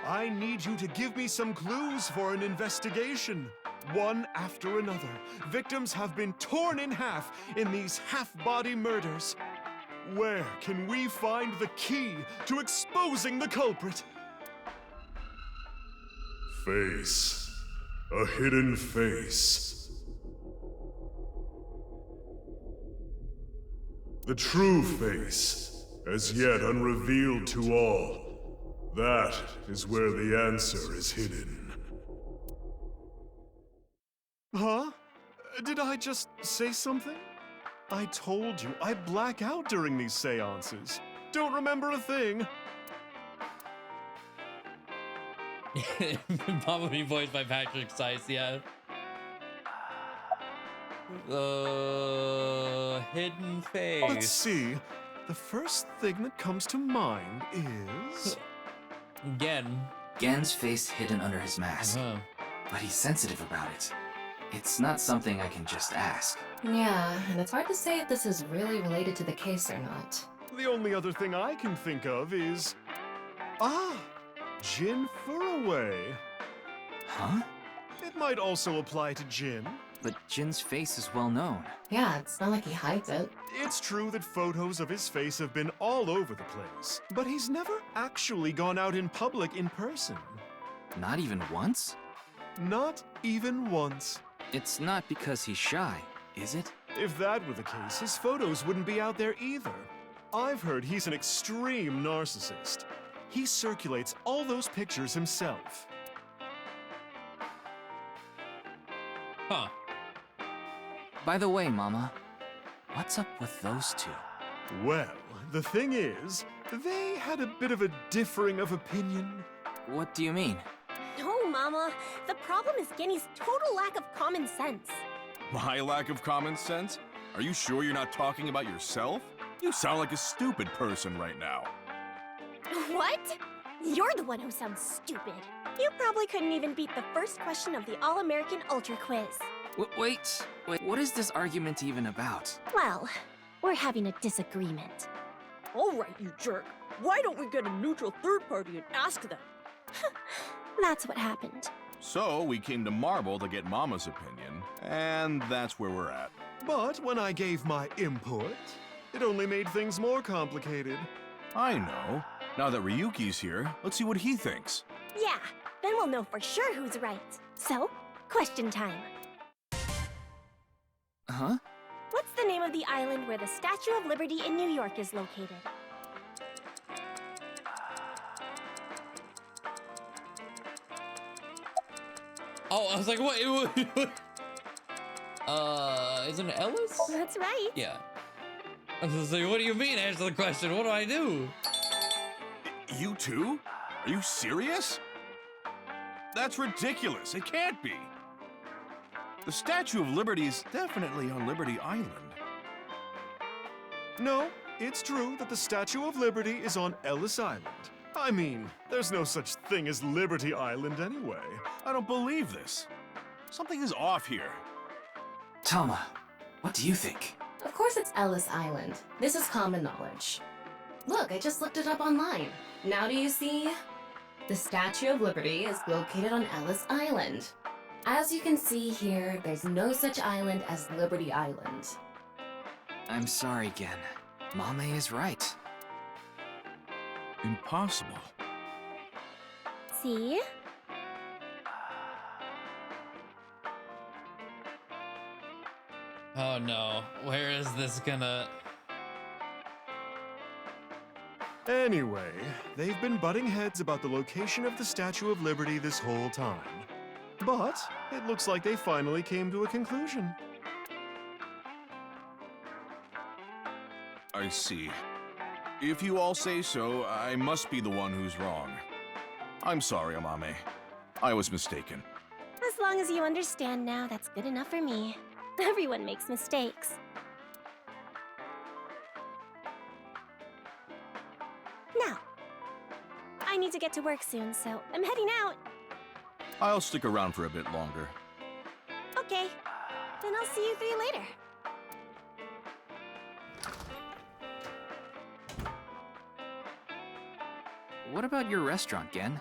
I need you to give me some clues for an investigation. One after another, victims have been torn in half in these half-body murders. Where can we find the key to exposing the culprit? Face. A hidden face. The true face, as yet unrevealed to all. That is where the answer is hidden. Huh? Did I just say something? I told you, I black out during these seances. Don't remember a thing. Probably voiced by Patrick Seiss, yeah. Hidden face. Let's see. The first thing that comes to mind is... Gen's face hidden under his mask. But he's sensitive about it. It's not something I can just ask. Yeah, and it's hard to say if this is really related to the case or not. The only other thing I can think of is... Jin Furraway. Huh? It might also apply to Jin. But Jin's face is well known. Yeah, it's not like he hides it. It's true that photos of his face have been all over the place, but he's never actually gone out in public in person. Not even once? Not even once. It's not because he's shy, is it? If that were the case, his photos wouldn't be out there either. I've heard he's an extreme narcissist. He circulates all those pictures himself. Huh. By the way, Mama, what's up with those two? Well, the thing is, they had a bit of a differing of opinion. What do you mean? No, Mama. The problem is Genny's total lack of common sense. My lack of common sense? Are you sure you're not talking about yourself? You sound like a stupid person right now. What? You're the one who sounds stupid. You probably couldn't even beat the first question of the All-American Ultra Quiz. Wait, what is this argument even about? Well, we're having a disagreement. All right, you jerk. Why don't we get a neutral third party and ask them? That's what happened. So we came to Marble to get Mama's opinion, and that's where we're at. But when I gave my input, it only made things more complicated. I know. Now that Ryuki's here, let's see what he thinks. Yeah, then we'll know for sure who's right. So, question time. Huh? What's the name of the island where the Statue of Liberty in New York is located? Oh, I was like, what? Isn't it Ellis? That's right. Yeah. I was just like, what do you mean? Answer the question. What do I do? You too? Are you serious? That's ridiculous. It can't be. The Statue of Liberty is definitely on Liberty Island. No, it's true that the Statue of Liberty is on Ellis Island. I mean, there's no such thing as Liberty Island anyway. I don't believe this. Something is off here. Tama, what do you think? Of course it's Ellis Island. This is common knowledge. Look, I just looked it up online. Now do you see? The Statue of Liberty is located on Ellis Island. As you can see here, there's no such island as Liberty Island. I'm sorry again. Mame is right. Impossible. See? Oh no, where is this gonna... Anyway, they've been butting heads about the location of the Statue of Liberty this whole time. But it looks like they finally came to a conclusion. I see. If you all say so, I must be the one who's wrong. I'm sorry, Amame. I was mistaken. As long as you understand now, that's good enough for me. Everyone makes mistakes. Now, I need to get to work soon, so I'm heading out. I'll stick around for a bit longer. Okay, then I'll see you three later. What about your restaurant, Gen?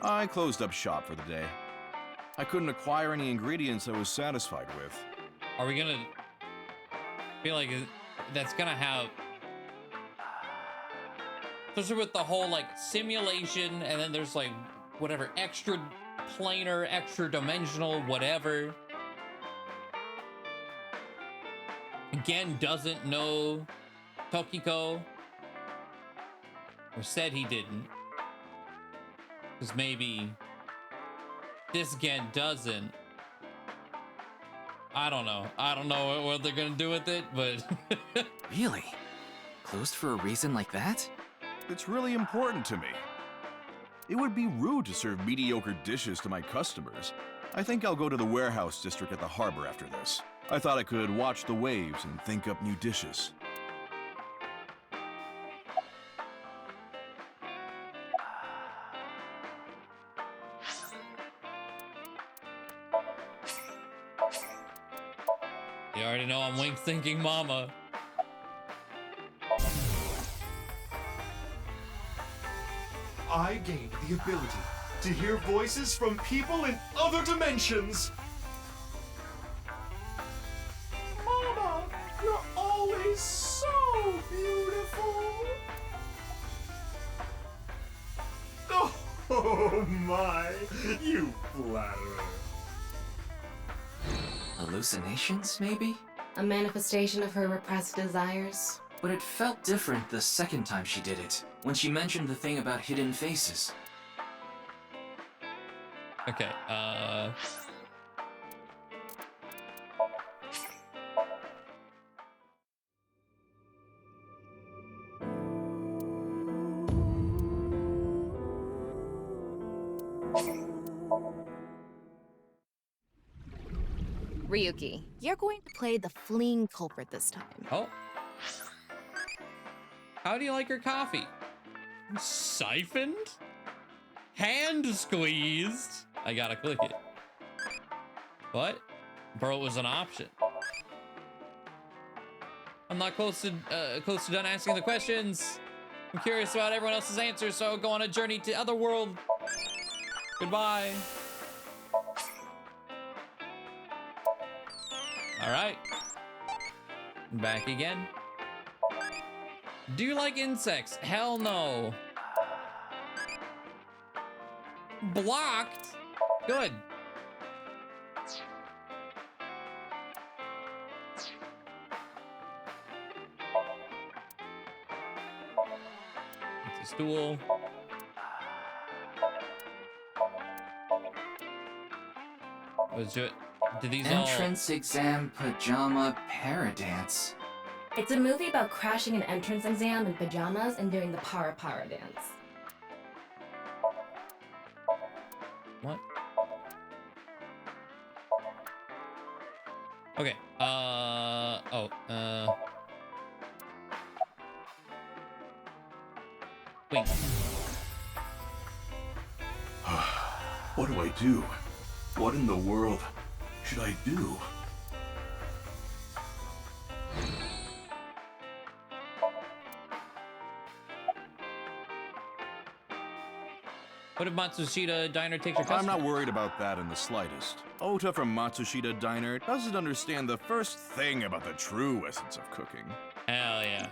I closed up shop for the day. I couldn't acquire any ingredients I was satisfied with. Are we gonna... feel like that's gonna have... especially with the whole, like, simulation, and then there's, like, whatever, extra planar, extra dimensional, whatever. Gen doesn't know Tokiko. Or said he didn't. Because maybe this Gen doesn't. I don't know. I don't know what they're gonna do with it, but... Really? Closed for a reason like that? It's really important to me. It would be rude to serve mediocre dishes to my customers. I think I'll go to the warehouse district at the harbor after this. I thought I could watch the waves and think up new dishes. You already know I'm wink thinking mama. I gained the ability to hear voices from people in other dimensions. Mama, you're always so beautiful. Oh my, you flatterer. Hallucinations, maybe? A manifestation of her repressed desires. But it felt different the second time she did it, when she mentioned the thing about hidden faces. Okay, Ryuki, you're going to play the fleeing culprit this time. Oh. How do you like your coffee? Siphoned? Hand squeezed? I gotta click it. What? Bro, it was an option. I'm not close to done asking the questions. I'm curious about everyone else's answers, so I'll go on a journey to Otherworld. Goodbye. All right. Back again. Do you like insects? Hell no. Blocked? Good. It's a stool. Was it? Did these Entrance exam pajama paradance. It's a movie about crashing an entrance exam in pajamas and doing the para dance. What? Okay. Wait. What do I do? What in the world should I do? What if Matsushita Diner takes your customer? I'm not worried about that in the slightest. Ota from Matsushita Diner doesn't understand the first thing about the true essence of cooking. Hell yeah.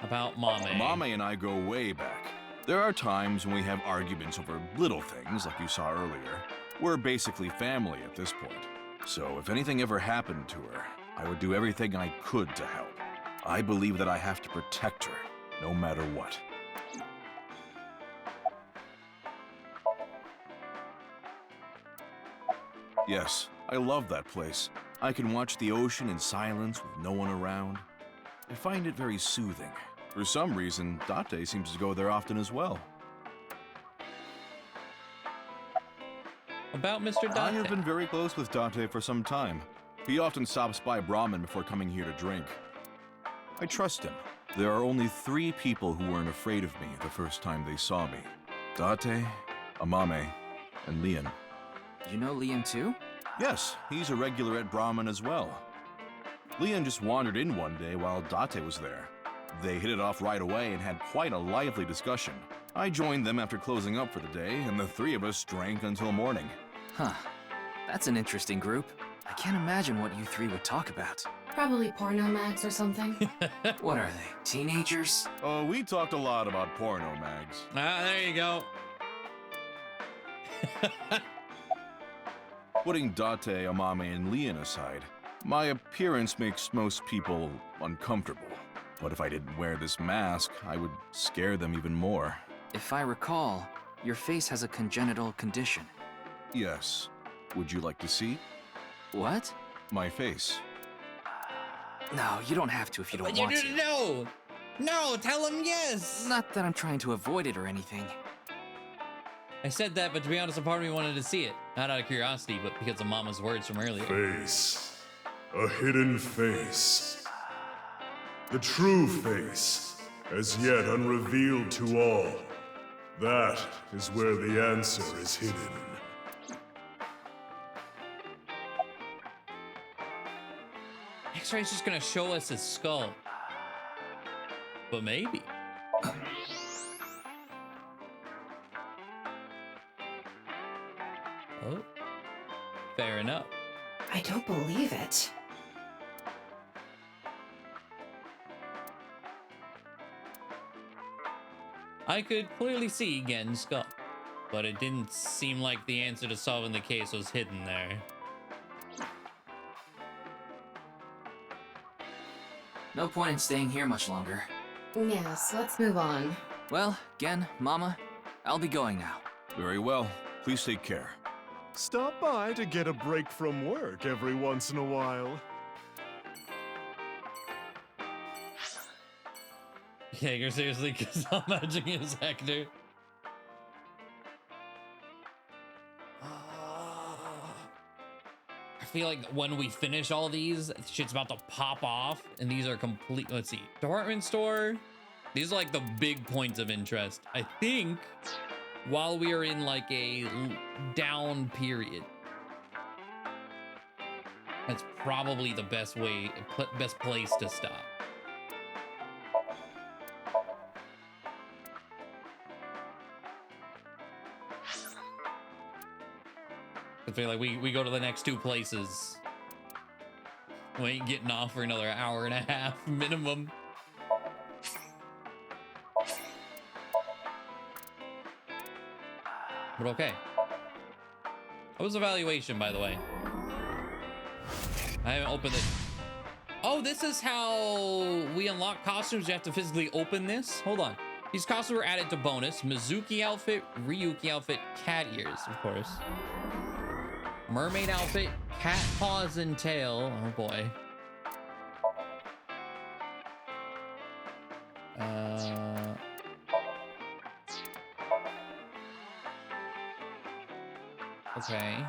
About Mame. Mame and I go way back. There are times when we have arguments over little things, like you saw earlier. We're basically family at this point. So if anything ever happened to her, I would do everything I could to help. I believe that I have to protect her, no matter what. Yes, I love that place. I can watch the ocean in silence with no one around. I find it very soothing. For some reason, Date seems to go there often as well. About Mr. Date. I have been very close with Date for some time. He often stops by Brahmin before coming here to drink. I trust him. There are only 3 people who weren't afraid of me the first time they saw me. Date, Amame, and Leon. You know Leon too? Yes, he's a regular at Brahmin as well. Leon just wandered in one day while Date was there. They hit it off right away and had quite a lively discussion. I joined them after closing up for the day, and the 3 of us drank until morning. Huh. That's an interesting group. I can't imagine what you 3 would talk about. Probably porno mags or something. What are they, teenagers? Oh, we talked a lot about porno mags. Ah, there you go. Putting Date, Amame, and Leon aside, my appearance makes most people uncomfortable. But if I didn't wear this mask, I would scare them even more. If I recall, your face has a congenital condition. Yes. Would you like to see? What? My face. No, you don't have to if you don't want to. No! No, tell him yes! Not that I'm trying to avoid it or anything. I said that, but to be honest, a part of me wanted to see it. Not out of curiosity, but because of Mama's words from earlier. Face. A hidden face. The true face, as yet unrevealed to all. That is where the answer is hidden. X-Ray's just gonna show us his skull. But maybe. Oh. Fair enough. I don't believe it. I could clearly see Gen's skull, but it didn't seem like the answer to solving the case was hidden there. No point in staying here much longer. Yes, let's move on. Well, Gen, Mama, I'll be going now. Very well. Please take care. Stop by to get a break from work every once in a while. Jaeger, seriously, because I'm imagining his Hector. I feel like when we finish all these, shit's about to pop off, and these are complete. Let's see, department store. These are like the big points of interest. I think while we are in like a down period, that's probably the best place to stop. I feel like we go to the next two places. We ain't getting off for another hour and a half minimum. But okay. How was evaluation, by the way? I haven't opened it. Oh, this is how we unlock costumes. You have to physically open this. Hold on. These costumes were added to bonus. Mizuki outfit, Ryuki outfit, cat ears, of course. Mermaid outfit, cat paws and tail. Oh boy. Okay.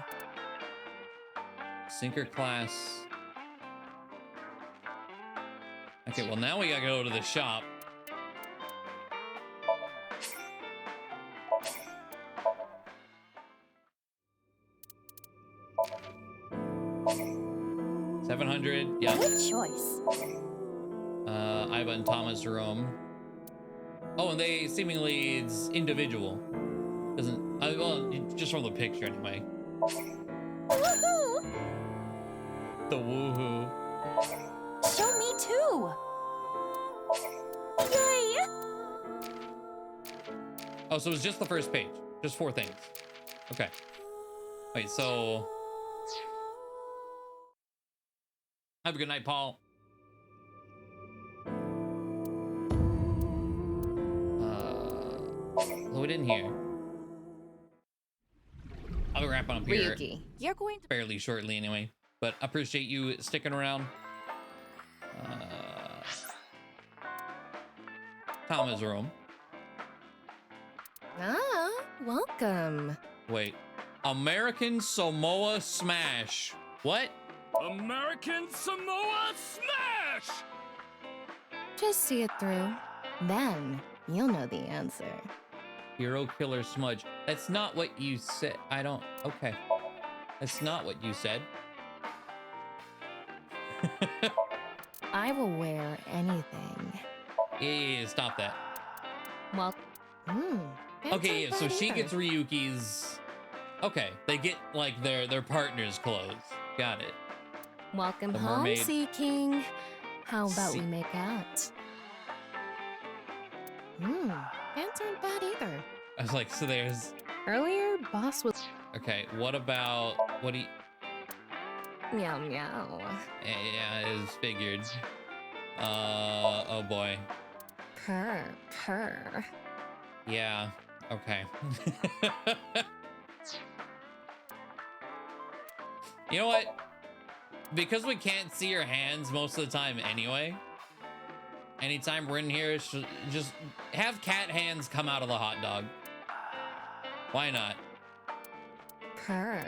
Sinker class. Okay, well now we gotta go to the shop. $700. Yeah. Good choice. Iva and Thomas room. Oh, and they seemingly it's individual. Doesn't well just from the picture anyway. Woohoo! The woohoo. Show me too. Yay! Oh, so it's just the first page. Just 4 things. Okay. Wait, so have a good night, Paul. Load in here. I'll be wrapping up here. Ryuki, you're going to fairly shortly anyway, but I appreciate you sticking around. Thomas room. Ah, welcome. Wait, American Samoa Smash. What? American Samoa Smash! Just see it through. Then you'll know the answer. Hero Killer Smudge. That's not what you said. I don't. Okay. That's not what you said. I will wear anything. Yeah, stop that. Well, okay, yeah, so she gets Ryuki's. Okay, they get like their partner's clothes. Got it. Welcome The home, mermaid. Sea King. How about we make out? Pants aren't bad either. I was like, so there's. Earlier, boss was. Okay, what about what do you? Meow meow. Yeah, it was figured. Oh boy. Purr, purr. Yeah. Okay. You know what? Because we can't see your hands most of the time anyway, anytime we're in here, just have cat hands come out of the hot dog. Why not? Purr.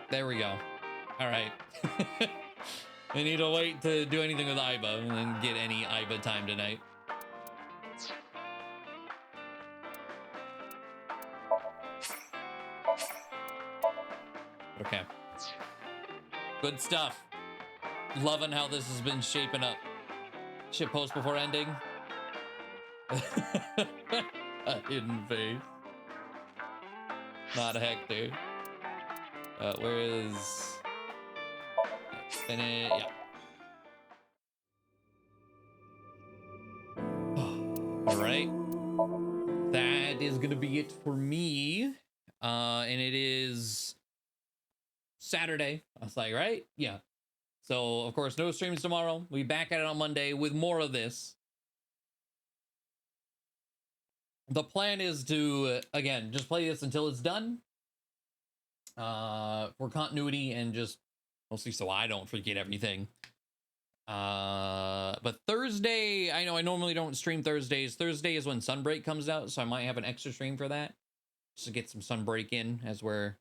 There we go. All right. We need to wait to do anything with Iba and then get any Iba time tonight. Okay. Good stuff. Loving how this has been shaping up. Shit post before ending. A hidden face. Not a Hector. Where is... Yeah. All right. That is gonna be it for me. And it is Saturday. I was like, right? Yeah. So, of course, no streams tomorrow. We'll be back at it on Monday with more of this. The plan is to, again, just play this until it's done. For continuity and just mostly so I don't forget everything. But Thursday, I know I normally don't stream Thursdays. Thursday is when Sunbreak comes out, so I might have an extra stream for that. Just to get some Sunbreak in as we're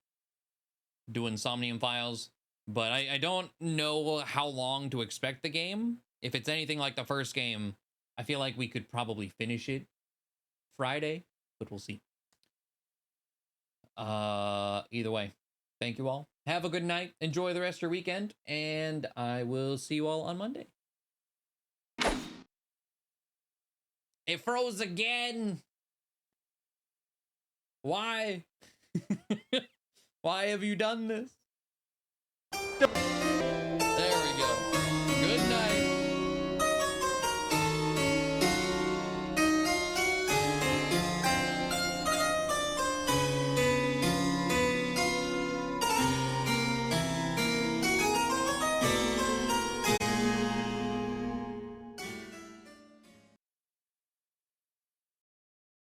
doing Somnium Files. But I don't know how long to expect the game. If it's anything like the first game, I feel like we could probably finish it Friday, but we'll see. Either way, thank you all. Have a good night. Enjoy the rest of your weekend, and I will see you all on Monday. It froze again. Why? Why have you done this?